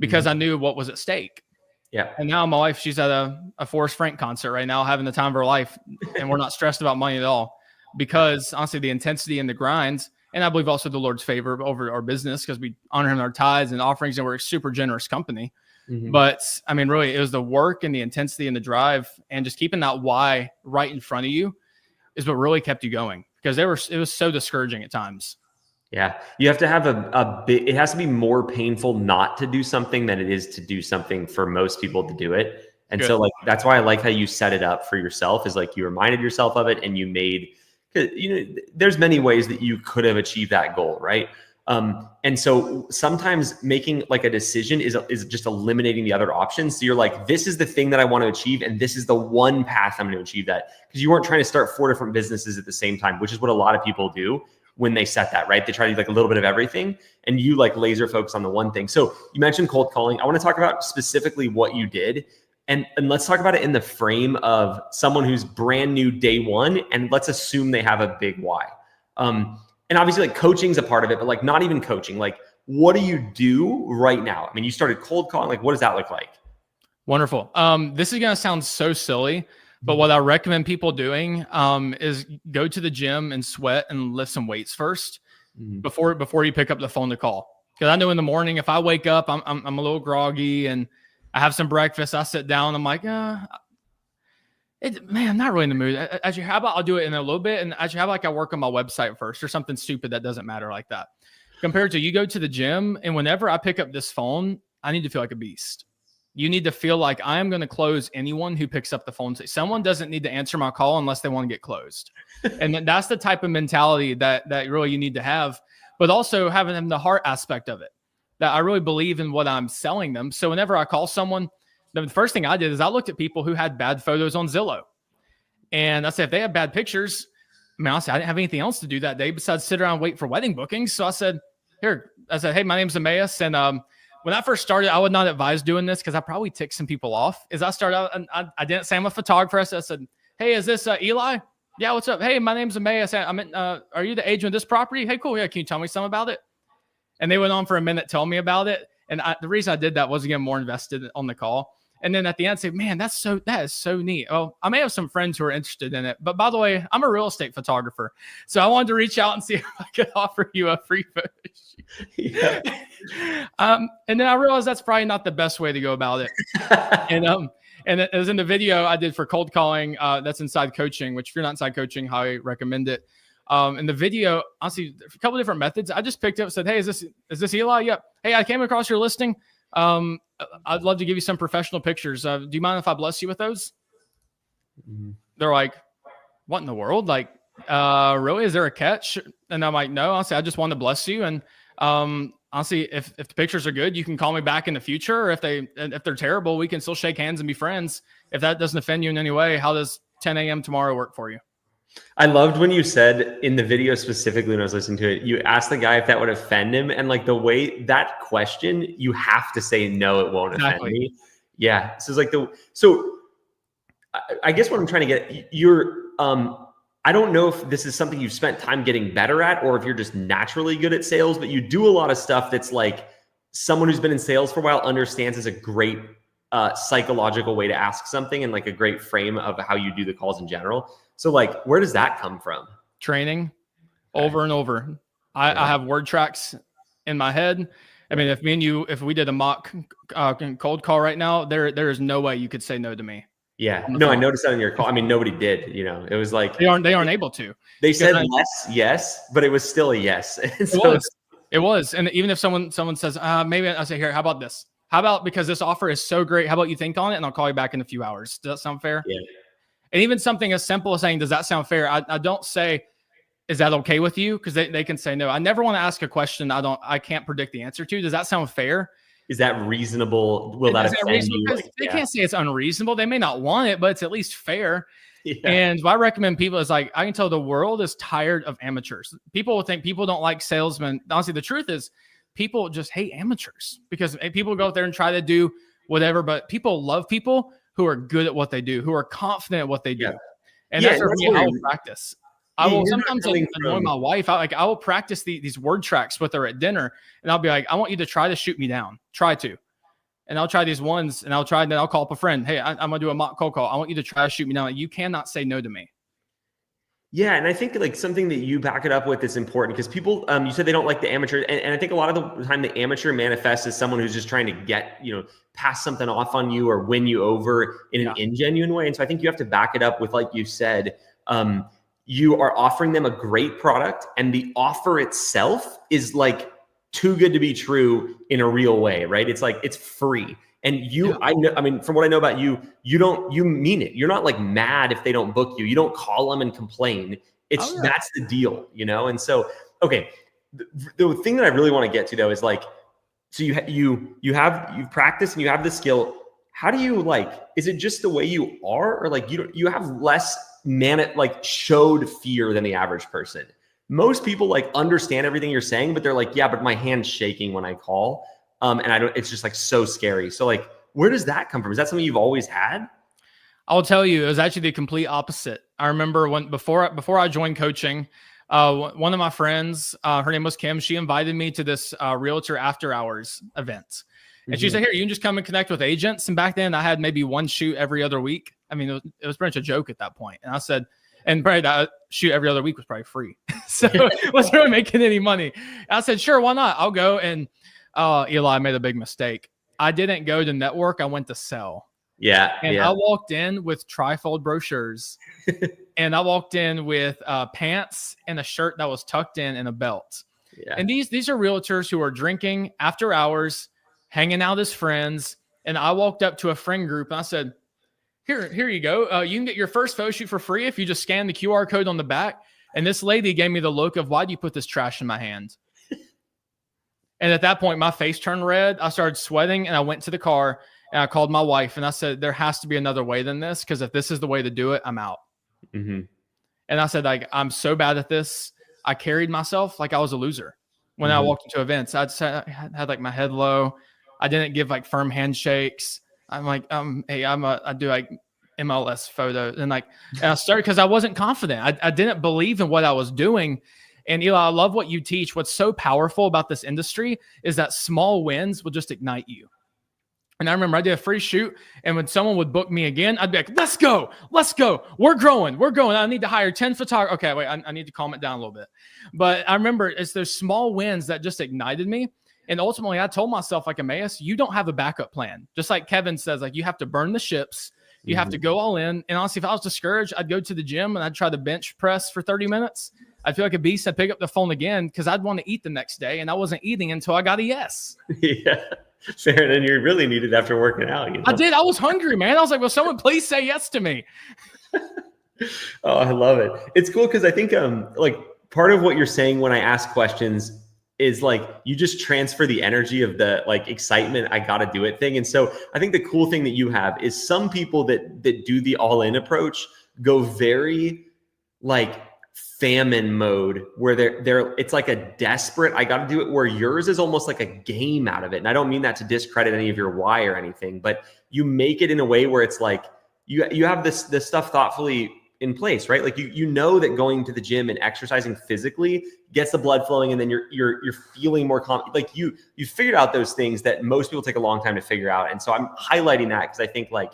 because I knew what was at stake. Yeah. And now my wife, she's at a Forrest Frank concert right now, having the time of her life. And we're not stressed about money at all because honestly, the intensity and the grind, and I believe also the Lord's favor over our business because we honor him in our tithes and offerings and we're a super generous company. Mm-hmm. But I mean, really, it was the work and the intensity and the drive and just keeping that why right in front of you is what really kept you going because it was so discouraging at times. Yeah. You have to have a bit, it has to be more painful not to do something than it is to do something for most people to do it. And so like, that's why I like how you set it up for yourself is like, you reminded yourself of it and you made, there's many ways that you could have achieved that goal. Right. And so sometimes making like a decision is just eliminating the other options. So you're like, this is the thing that I want to achieve. And this is the one path I'm going to achieve that because you weren't trying to start 4 different businesses at the same time, which is what a lot of people do. When they set that, right? They try to do like a little bit of everything and you like laser focus on the one thing. So you mentioned cold calling. I want to talk about specifically what you did. And let's talk about it in the frame of someone who's brand new day one. And let's assume they have a big why. And obviously like coaching's a part of it, but like not even coaching. Like what do you do right now? I mean, you started cold calling. Like what does that look like? Wonderful. This is going to sound so silly, But what I recommend people doing is go to the gym and sweat and lift some weights first before you pick up the phone to call. Because I know in the morning, if I wake up, I'm a little groggy and I have some breakfast, I sit down, I'm like, man, I'm not really in the mood. Actually, how about I'll do it in a little bit? And actually, how about I work on my website first or something stupid that doesn't matter like that? Compared to you go to the gym, and whenever I pick up this phone, I need to feel like a beast. You need to feel like I am going to close anyone who picks up the phone. Someone doesn't need to answer my call unless they want to get closed. And that's the type of mentality that really you need to have, but also having the heart aspect of it, that I really believe in what I'm selling them. So whenever I call someone, the first thing I did is I looked at people who had bad photos on Zillow. And I said, if they have bad pictures, I didn't have anything else to do that day besides sit around and wait for wedding bookings. So I said, hey, my name's Emmaus. And when I first started, I would not advise doing this because I probably ticked some people off. As I started out, and I didn't say I'm a photographer. So I said, hey, is this Eli? Yeah, what's up? Hey, my name's Emmaus. Are you the agent of this property? Hey, cool. Yeah, can you tell me something about it? And they went on for a minute telling me about it. And the reason I did that was to get more invested on the call. And then at the end, say, man, that is so neat. Oh, I may have some friends who are interested in it. But by the way, I'm a real estate photographer. So I wanted to reach out and see if I could offer you a free photo shoot. Yeah. And then I realized that's probably not the best way to go about it. And it was in the video I did for cold calling. That's inside coaching, which if you're not inside coaching, highly recommend it. In the video, honestly, a couple different methods. I just picked up and said, hey, is this Eli? Yep. Hey, I came across your listing. I'd love to give you some professional pictures. Do you mind if I bless you with those? They're like, what in the world? Like, really? Is there a catch? And I'm like, no, honestly, I just want to bless you. And honestly, if the pictures are good, you can call me back in the future. Or if they're terrible, we can still shake hands and be friends. If that doesn't offend you in any way, how does 10 a.m. tomorrow work for you? I loved when you said in the video specifically when I was listening to it, you asked the guy if that would offend him. And like the way that question, you have to say, no, it won't offend me. Yeah. So it's like so I guess what I'm trying to get, I don't know if this is something you've spent time getting better at, or if you're just naturally good at sales, but you do a lot of stuff that's like someone who's been in sales for a while understands is a great psychological way to ask something and like a great frame of how you do the calls in general. So like, where does that come from? Training over and over. I have word tracks in my head. I mean, if we did a mock cold call right now, there is no way you could say no to me. Yeah. No, I noticed that in your call. I mean, nobody did, it was like, they aren't able to. They said less, yes, but it was still a yes. It was. And even if someone says, maybe I say, here, how about this? How about, because this offer is so great, how about you think on it and I'll call you back in a few hours. Does that sound fair? Yeah. And even something as simple as saying, does that sound fair? I don't say, is that okay with you? Because they can say no. I never want to ask a question I can't predict the answer to. Does that sound fair? Is that reasonable? Will that offend you? They can't say it's unreasonable. They may not want it, but it's at least fair. Yeah. And what I recommend people is like, I can tell the world is tired of amateurs. People will think people don't like salesmen. Honestly, the truth is people just hate amateurs because people go out there and try to do whatever, but people love people who are good at what they do, who are confident at what they do. And that's for me, I will practice. I will sometimes annoy my wife. I will practice these word tracks with her at dinner, and I'll be like, I want you to try to shoot me down. Try to. And I'll try these ones, and I'll call up a friend. Hey, I'm going to do a mock cold call. I want you to try to shoot me down. You cannot say no to me. Yeah, and I think like something that you back it up with is important because people, you said they don't like the amateur, and I think a lot of the time the amateur manifests as someone who's just trying to get, pass something off on you or win you over in an ingenuine way. And so I think you have to back it up with, like you said, you are offering them a great product, and the offer itself is like too good to be true in a real way, right? It's like it's free. And I mean, from what I know about you, you mean it. You're not like mad if they don't book you. You don't call them and complain. That's the deal, And so, okay, the thing that I really want to get to though is like, so you've practiced and you have the skill. How do you is it just the way you are, or like you have less showed fear than the average person? Most people understand everything you're saying, but they're like, yeah, but my hand's shaking when I call. And it's just so scary. So where does that come from? Is that something you've always had? I'll tell you, it was actually the complete opposite. I remember before I joined coaching, one of my friends, her name was Kim. She invited me to this realtor after hours event. And she said, here, you can just come and connect with agents. And back then I had maybe one shoot every other week. I mean, it was pretty much a joke at that point. And I said, and probably that shoot every other week was probably free. So it wasn't really making any money. I said, sure, why not? I'll go. And Eli made a big mistake. I didn't go to network. I went to sell. Yeah. And I walked in with trifold brochures and I walked in with pants and a shirt that was tucked in and a belt. Yeah. And these are realtors who are drinking after hours, hanging out as friends. And I walked up to a friend group and I said, here you go. You can get your first photo shoot for free if you just scan the QR code on the back. And this lady gave me the look of, why do you put this trash in my hand? And at that point, my face turned red. I started sweating and I went to the car and I called my wife and I said, there has to be another way than this. Because if this is the way to do it, I'm out. Mm-hmm. And I said, like, I'm so bad at this. I carried myself like I was a loser when I walked into events. I had like my head low. I didn't give like firm handshakes. I'm like, hey, I do like MLS photo. And I started because I wasn't confident. I didn't believe in what I was doing. And Eli, I love what you teach. What's so powerful about this industry is that small wins will just ignite you. And I remember I did a free shoot. And when someone would book me again, I'd be like, let's go. We're growing. I need to hire 10 photographers. Okay, wait, I need to calm it down a little bit. But I remember it's those small wins that just ignited me. And ultimately, I told myself, like Emmaus, you don't have a backup plan. Just like Kevin says, like, you have to burn the ships. You have to go all in. And honestly, if I was discouraged, I'd go to the gym and I'd try to bench press for 30 minutes. I'd feel like a beast. I'd pick up the phone again because I'd want to eat the next day. And I wasn't eating until I got a yes. Yeah. Fair. And you really needed after working out. You know? I did. I was hungry, man. I was like, will someone please say yes to me? Oh, I love it. It's cool because I think like part of what you're saying when I ask questions is like you just transfer the energy of the like excitement, I got to do it thing. And so I think the cool thing that you have is some people that do the all-in approach go very like famine mode where they're it's like a desperate, I got to do it, where yours is almost like a game out of it. And I don't mean that to discredit any of your why or anything, but you make it in a way where it's like you have this stuff thoughtfully in place, right? Like you know that going to the gym and exercising physically gets the blood flowing, and then you're feeling more like you figured out those things that most people take a long time to figure out. And so I'm highlighting that because I think like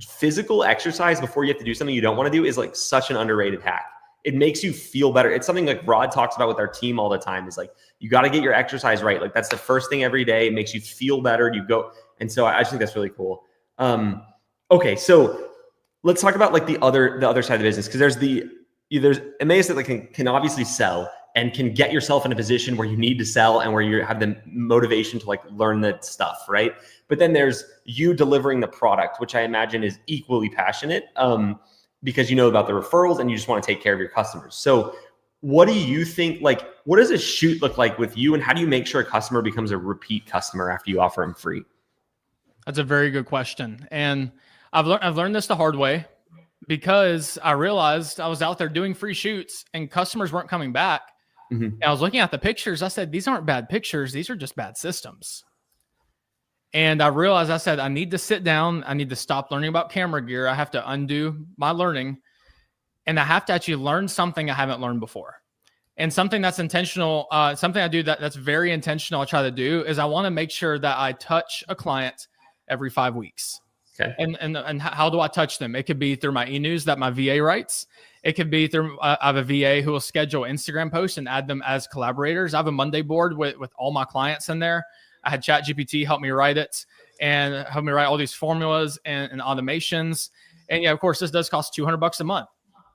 physical exercise before you have to do something you don't want to do is like such an underrated hack. It makes you feel better. It's something like Rod talks about with our team all the time, is like, you got to get your exercise right. Like that's the first thing every day. It makes you feel better. You go. And so I just think that's really cool. Okay. So let's talk about like the other side of the business. Cause there's Emmaus that like can obviously sell and can get yourself in a position where you need to sell and where you have the motivation to like learn the stuff. Right. But then there's you delivering the product, which I imagine is equally passionate. Because you know about the referrals and you just want to take care of your customers. So what do you think, like, what does a shoot look like with you, and how do you make sure a customer becomes a repeat customer after you offer them free? That's a very good question. And I've learned this the hard way, because I realized I was out there doing free shoots and customers weren't coming back. Mm-hmm. And I was looking at the pictures. I said, these aren't bad pictures. These are just bad systems. And I realized, I said, I need to sit down. I need to stop learning about camera gear. I have to undo my learning. And I have to actually learn something I haven't learned before. And something that's intentional, something I do that's very intentional, I try to do, is I want to make sure that I touch a client every 5 weeks. Okay. And how do I touch them? It could be through my e-news that my VA writes. It could be through, I have a VA who will schedule Instagram posts and add them as collaborators. I have a Monday board with all my clients in there. I had ChatGPT help me write it and help me write all these formulas and automations. And yeah, of course, this does cost $200 a month,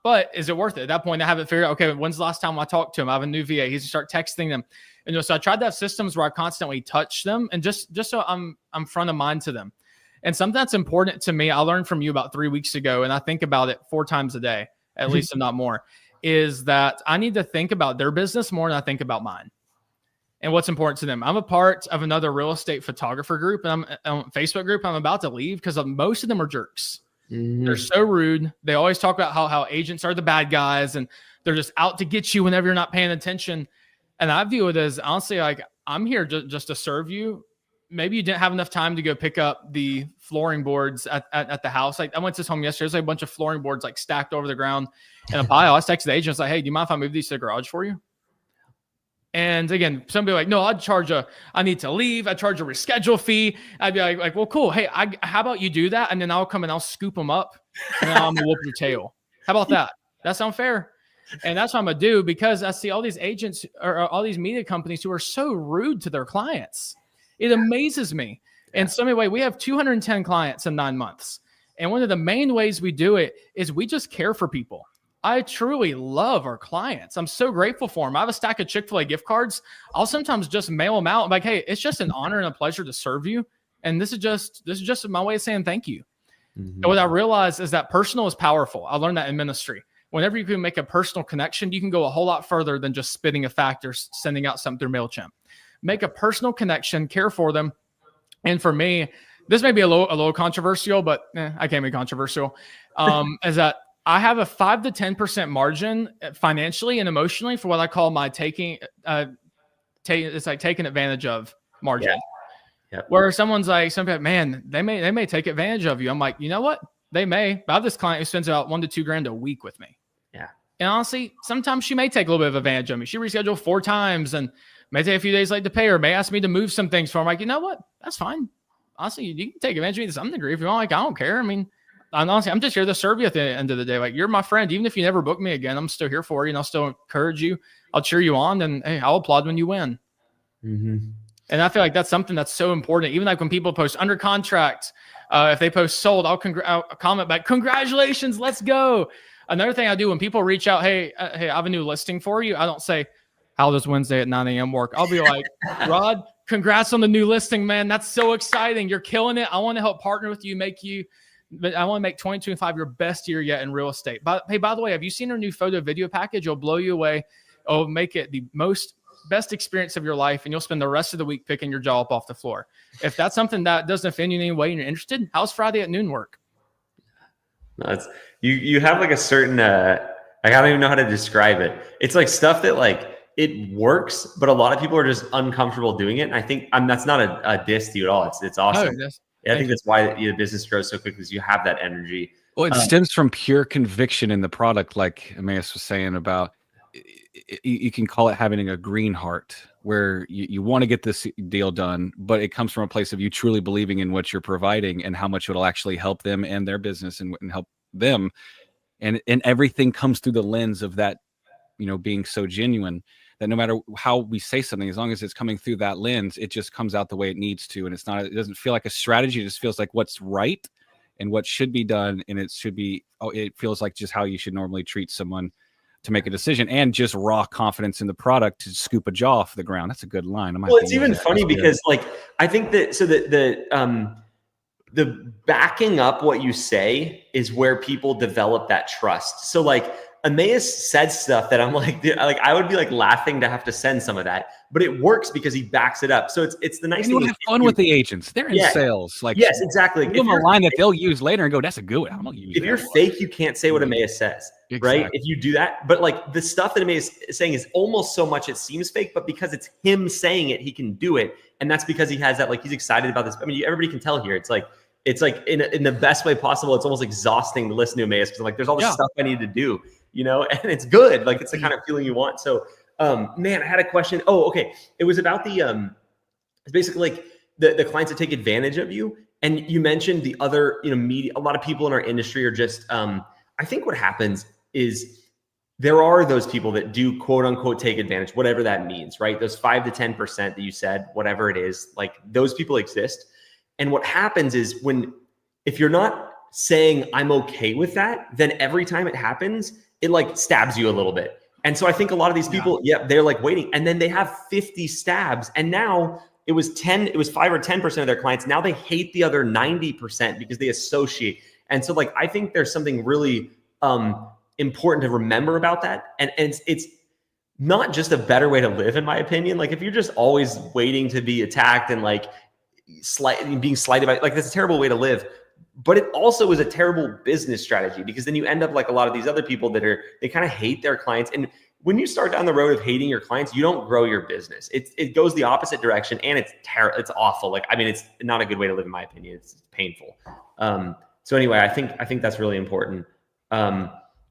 but is it worth it? At that point, I haven't figured out, okay, when's the last time I talked to him? I have a new VA. He's to start texting them. And so I tried to have systems where I constantly touch them and just so I'm front of mind to them. And something that's important to me, I learned from you about 3 weeks ago, and I think about it 4 times a day, at least, if not more, is that I need to think about their business more than I think about mine. And what's important to them. I'm a part of another real estate photographer group, and I'm on Facebook group. I'm about to leave because most of them are jerks. Mm-hmm. They're so rude. They always talk about how agents are the bad guys and they're just out to get you whenever you're not paying attention. And I view it as, honestly, like, I'm here just to serve you. Maybe you didn't have enough time to go pick up the flooring boards at the house. Like, I went to this home yesterday. There's like a bunch of flooring boards like stacked over the ground in a pile. I texted the agent. I was like, hey, do you mind if I move these to the garage for you? And again, somebody like, no, I need to leave. I charge a reschedule fee. I'd be like, well, cool. Hey, how about you do that? And then I'll come and I'll scoop them up and then I'm gonna whoop your tail. How about that? That sound fair? And that's what I'm gonna do, because I see all these agents or all these media companies who are so rude to their clients. It amazes me. And so anyway, we have 210 clients in 9 months. And one of the main ways we do it is we just care for people. I truly love our clients. I'm so grateful for them. I have a stack of Chick-fil-A gift cards. I'll sometimes just mail them out. I'm like, hey, it's just an honor and a pleasure to serve you. And this is just my way of saying thank you. And what I realized is that personal is powerful. I learned that in ministry. Whenever you can make a personal connection, you can go a whole lot further than just spitting a fact or sending out something through MailChimp. Make a personal connection, care for them. And for me, this may be a little controversial, but I can't be controversial, is that I have a 5 to 10% margin financially and emotionally for what I call my it's like taking advantage of margin. Yeah. Yep. Where someone's like, man, they may take advantage of you. I'm like, you know what? They may. But I have this client who spends about $1 to $2 grand a week with me. Yeah. And honestly, sometimes she may take a little bit of advantage of me. She rescheduled 4 times and may take a few days late to pay her, may ask me to move some things for her. I'm like, you know what? That's fine. Honestly, you can take advantage of me to some degree if you want. Like, I don't care. I mean, I'm just here to serve you at the end of the day. Like, you're my friend. Even if you never book me again, I'm still here for you, and I'll still encourage you. I'll cheer you on, and hey, I'll applaud when you win. And I feel like that's something that's so important. Even like when people post under contract, if they post sold, I'll comment back, congratulations, let's go. Another thing I do when people reach out, hey, I have a new listing for you. I don't say, how does Wednesday at 9 a.m. work? I'll be like, Rod, congrats on the new listing, man. That's so exciting. You're killing it. I want to help partner with you, but I want to make 2025 your best year yet in real estate. But hey, by the way, have you seen our new photo video package? It'll blow you away. It'll make it the best experience of your life, and you'll spend the rest of the week picking your jaw up off the floor. If that's something that doesn't offend you in any way and you're interested, how's Friday at noon work? No, it's you have like a certain I don't even know how to describe it. It's like stuff that like it works, but a lot of people are just uncomfortable doing it. And I think that's not a diss to you at all. It's awesome. I think that's why the business grows so quick, because you have that energy. Well, it stems from pure conviction in the product, like Emmaus was saying about. You can call it having a green heart, where you want to get this deal done, but it comes from a place of you truly believing in what you're providing and how much it'll actually help them and their business and help them. And everything comes through the lens of that, being so genuine that no matter how we say something, as long as it's coming through that lens, it just comes out the way it needs to. And it doesn't feel like a strategy. It just feels like what's right and what should be done. And it feels like just how you should normally treat someone to make a decision, and just raw confidence in the product to scoop a jaw off the ground. That's a good line. Well, it's even funny because like, I think that, so the backing up what you say is where people develop that trust. So like Emmaus said stuff that I'm like I would be like laughing to have to send some of that, but it works because he backs it up. So it's the nice thing. You have fun with the agents. They're in sales. Like, yes, exactly. Give them a line that they'll use later and go, that's a good one. I'm gonna use. If you're fake, you can't say what Emmaus says, right? If you do that, but like the stuff that Emmaus is saying is almost so much it seems fake, but because it's him saying it, he can do it, and that's because he has that, like, he's excited about this. I mean, everybody can tell here. It's like in the best way possible. It's almost exhausting to listen to Emmaus because I'm like, there's all this stuff I need to do, and it's good. Like, it's the kind of feeling you want. So, man, I had a question. Oh, okay. It was about it's basically like the clients that take advantage of you. And you mentioned the other, media. A lot of people in our industry are just, I think what happens is there are those people that do quote unquote take advantage, whatever that means, right? Those 5 to 10% that you said, whatever it is, like those people exist. And what happens is if you're not saying I'm okay with that, then every time it happens, it like stabs you a little bit. And so I think a lot of these people, they're like waiting, and then they have 50 stabs. And now it was 5 or 10% of their clients. Now they hate the other 90% because they associate. And so like, I think there's something really important to remember about that. And it's not just a better way to live, in my opinion. Like, if you're just always waiting to be attacked and like being slighted by, like, that's a terrible way to live. But it also is a terrible business strategy, because then you end up like a lot of these other people they kind of hate their clients. And when you start down the road of hating your clients, you don't grow your business. It goes the opposite direction, and it's terrible. It's awful. Like, I mean, it's not a good way to live, in my opinion. It's painful. So anyway, I think that's really important.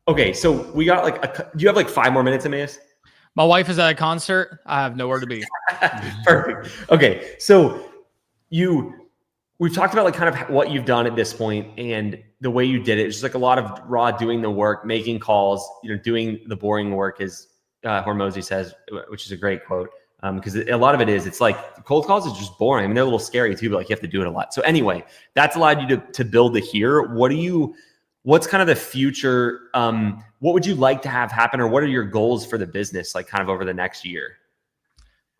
Okay, so we got do you have like 5 more minutes, Emmaus? My wife is at a concert. I have nowhere to be. Perfect. Okay. So we've talked about like kind of what you've done at this point and the way you did it. It's just like a lot of raw doing the work, making calls, doing the boring work, as Hormozy says, which is a great quote. Because a lot of it is, it's like cold calls is just boring. I mean, they're a little scary too, but like you have to do it a lot. So anyway, that's allowed you to build the here. What's kind of the future? What would you like to have happen, or what are your goals for the business, like kind of over the next year?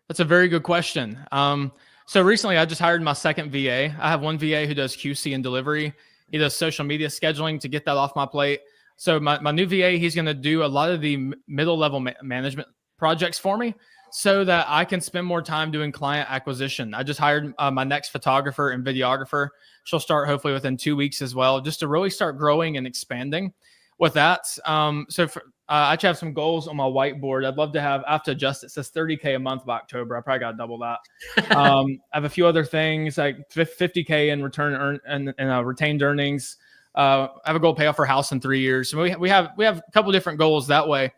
That's a very good question. So recently I just hired my second VA. I have one VA who does QC and delivery. He does social media scheduling to get that off my plate. So my new VA, he's going to do a lot of the middle level management projects for me so that I can spend more time doing client acquisition. I just hired my next photographer and videographer. She'll start hopefully within 2 weeks as well, just to really start growing and expanding with that. I actually have some goals on my whiteboard. I'd love to have, I have to adjust it. It says 30K a month by October. I probably got to double that. I have a few other things like 50K in return and retained earnings. I have a goal to pay off our house in 3 years. So we have a couple different goals that way.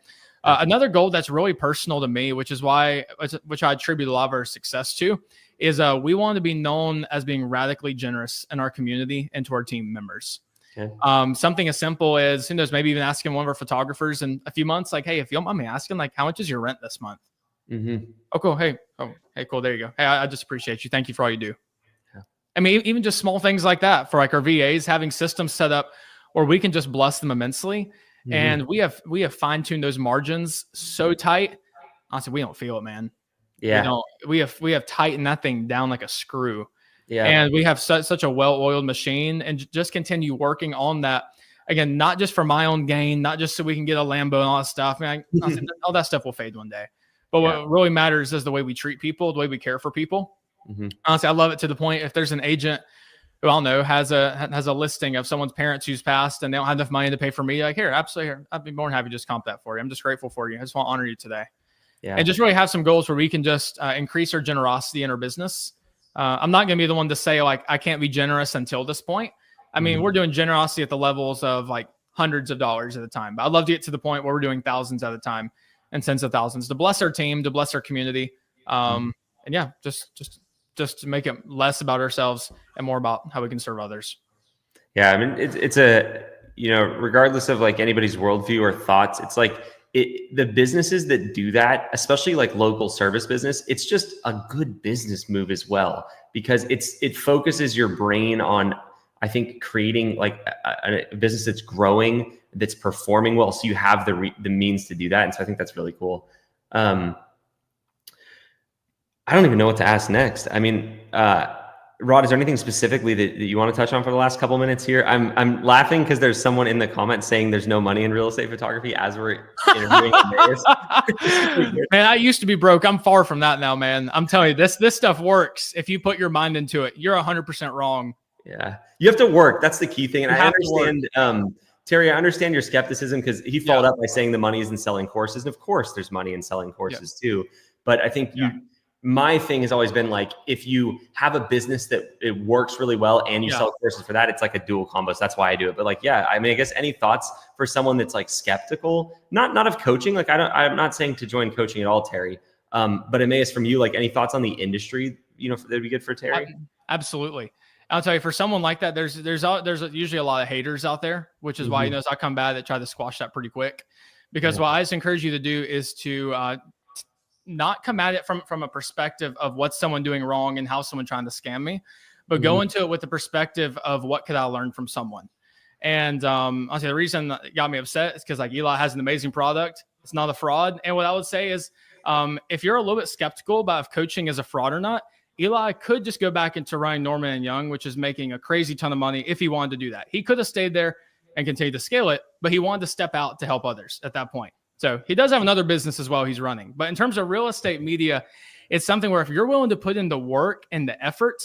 Another goal that's really personal to me, which I attribute a lot of our success to, is we want to be known as being radically generous in our community and to our team members. Okay. Something as simple as, who knows, maybe even asking one of our photographers in a few months, like, hey, if you don't mind me asking, like, how much is your rent this month? Mm-hmm. Oh, cool. Hey, cool. There you go. Hey, I just appreciate you. Thank you for all you do. Yeah. I mean, even just small things like that for like our VAs, having systems set up where we can just bless them immensely. Mm-hmm. And we have fine-tuned those margins so tight. Honestly, we don't feel it, man. Yeah. We have tightened that thing down like a screw. Yeah. And we have such a well-oiled machine, and just continue working on that. Again, not just for my own gain, not just so we can get a Lambo and all that stuff. I mean, honestly, all that stuff will fade one day. But what really matters is the way we treat people, the way we care for people. Mm-hmm. Honestly, I love it to the point, if there's an agent who I'll know has a listing of someone's parents who's passed and they don't have enough money to pay for me, like, here, absolutely, here, I'd be more than happy to just comp that for you. I'm just grateful for you. I just want to honor you today. Yeah. And just really have some goals where we can just increase our generosity in our business. I'm not going to be the one to say, like, I can't be generous until this point. I mean, we're doing generosity at the levels of like hundreds of dollars at a time. But I'd love to get to the point where we're doing thousands at a time and tens of thousands to bless our team, to bless our community. And yeah, just to make it less about ourselves and more about how we can serve others. Yeah. I mean, it's regardless of like anybody's worldview or thoughts, it's like the businesses that do that, especially like local service business, it's just a good business move as well, because it focuses your brain on, I think, creating like a business that's growing, that's performing well. So you have the means to do that. And so I think that's really cool. I don't even know what to ask next. I mean, Rod, is there anything specifically that you want to touch on for the last couple minutes here? I'm laughing because there's someone in the comments saying there's no money in real estate photography as we're interviewing. Man, I used to be broke. I'm far from that now, man. I'm telling you, this stuff works if you put your mind into it. You're 100% wrong. Yeah, you have to work. That's the key thing. And I understand, Terry, I understand your skepticism, because he followed up by saying the money is in selling courses. And of course, there's money in selling courses too. But I think my thing has always been like, if you have a business that it works really well and you sell courses for that, it's like a dual combo. So that's why I do it. But like, I mean, I guess any thoughts for someone that's like skeptical, not of coaching. Like I'm not saying to join coaching at all, Terry. But Emmaus, from you, like any thoughts on the industry, that'd be good for Terry? Absolutely. I'll tell you, for someone like that, there's usually a lot of haters out there, which is why, I come by that try to squash that pretty quick, because what I just encourage you to do is to, not come at it from a perspective of what's someone doing wrong and how someone trying to scam me, but go into it with the perspective of what could I learn from someone. And I'll say the reason that got me upset is because like Eli has an amazing product. It's not a fraud. And what I would say is if you're a little bit skeptical about if coaching is a fraud or not, Eli could just go back into running Norman & Young, which is making a crazy ton of money if he wanted to do that. He could have stayed there and continued to scale it, but he wanted to step out to help others at that point. So he does have another business as well he's running. But in terms of real estate media, it's something where if you're willing to put in the work and the effort,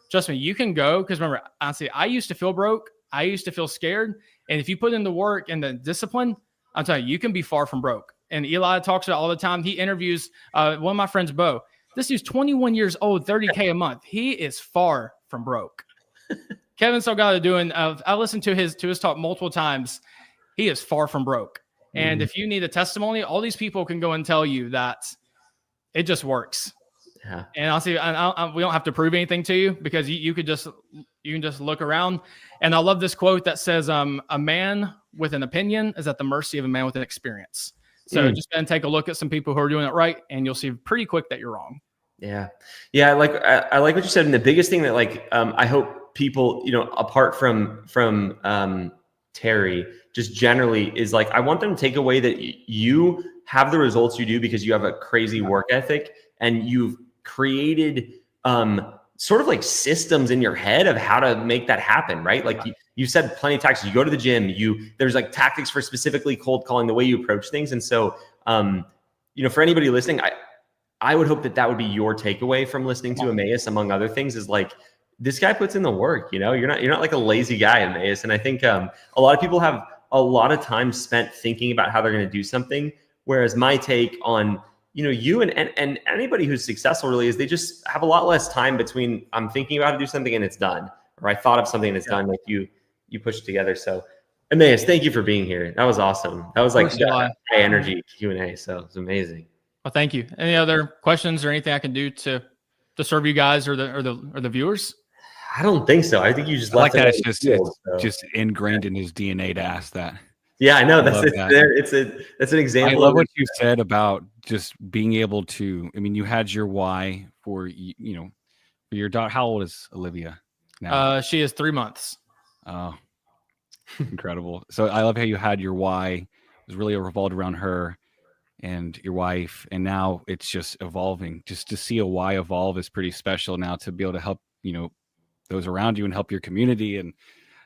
trust me, you can go. Because remember, honestly, I used to feel broke. I used to feel scared. And if you put in the work and the discipline, I'm telling you, you can be far from broke. And Eli talks about it all the time. He interviews one of my friends, Bo. This dude's 21 years old, 30K a month. He is far from broke. Kevin Salgado I listened to his talk multiple times. He is far from broke. And if you need a testimony, all these people can go and tell you that it just works. Yeah. And I'll see, we don't have to prove anything to you, because you can just look around. And I love this quote that says, a man with an opinion is at the mercy of a man with an experience. So just go and take a look at some people who are doing it right, and you'll see pretty quick that you're wrong. Yeah. Yeah. I like what you said. And the biggest thing that I hope people, apart from Terry, just generally is I want them to take away that you have the results you do because you have a crazy work ethic, and you've created sort of systems in your head of how to make that happen, right? You said plenty of times, you go to the gym, there's tactics for specifically cold calling, the way you approach things. And so, for anybody listening, I would hope that would be your takeaway from listening to Emmaus, among other things, is this guy puts in the work. You're not like a lazy guy, Emmaus. And I think a lot of people have a lot of time spent thinking about how they're going to do something. Whereas my take on, you and anybody who's successful really is they just have a lot less time between I'm thinking about how to do something and it's done, or I thought of something and it's done. You push it together. So Emmaus, thank you for being here. That was awesome. That was high energy Q&A. So it's amazing. Well, thank you. Any other questions or anything I can do to serve you guys or the viewers? I don't think so. I think you just left that. It's just ingrained in his DNA to ask that. Yeah, I know. That's an example. I love what you said about just being able to. I mean, you had your why for for your daughter. How old is Olivia now? She is 3 months. Oh, incredible! So I love how you had your why. It was really revolved around her and your wife, and now it's just evolving. Just to see a why evolve is pretty special. Now to be able to help those around you and help your community. And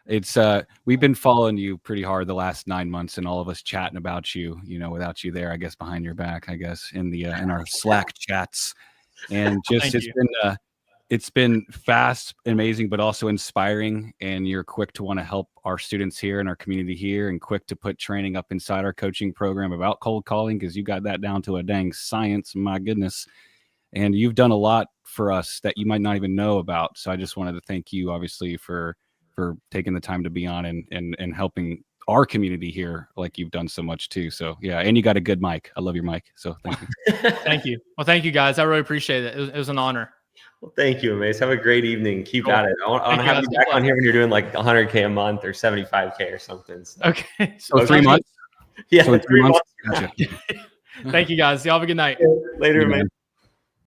it's we've been following you pretty hard the last 9 months, and all of us chatting about you, without you there, I guess, behind your back, I guess, in the in our Slack chats. And just it's been fast, amazing, but also inspiring. And you're quick to want to help our students here in our community here, and quick to put training up inside our coaching program about cold calling, because you got that down to a dang science. My goodness. And you've done a lot for us that you might not even know about. So I just wanted to thank you, obviously, for taking the time to be on and helping our community here, like you've done so much too. So yeah, and you got a good mic. I love your mic. So thank you. Thank you. Well, thank you guys. I really appreciate it. It was an honor. Well, thank you, Emmaus. Have a great evening. Keep at it. I want to have you back on here when you're doing 100K a month or 75K or something. So. Okay. So 3 months? Yeah, so 3 months. Gotcha. Thank you guys. Y'all have a good night. Later, man.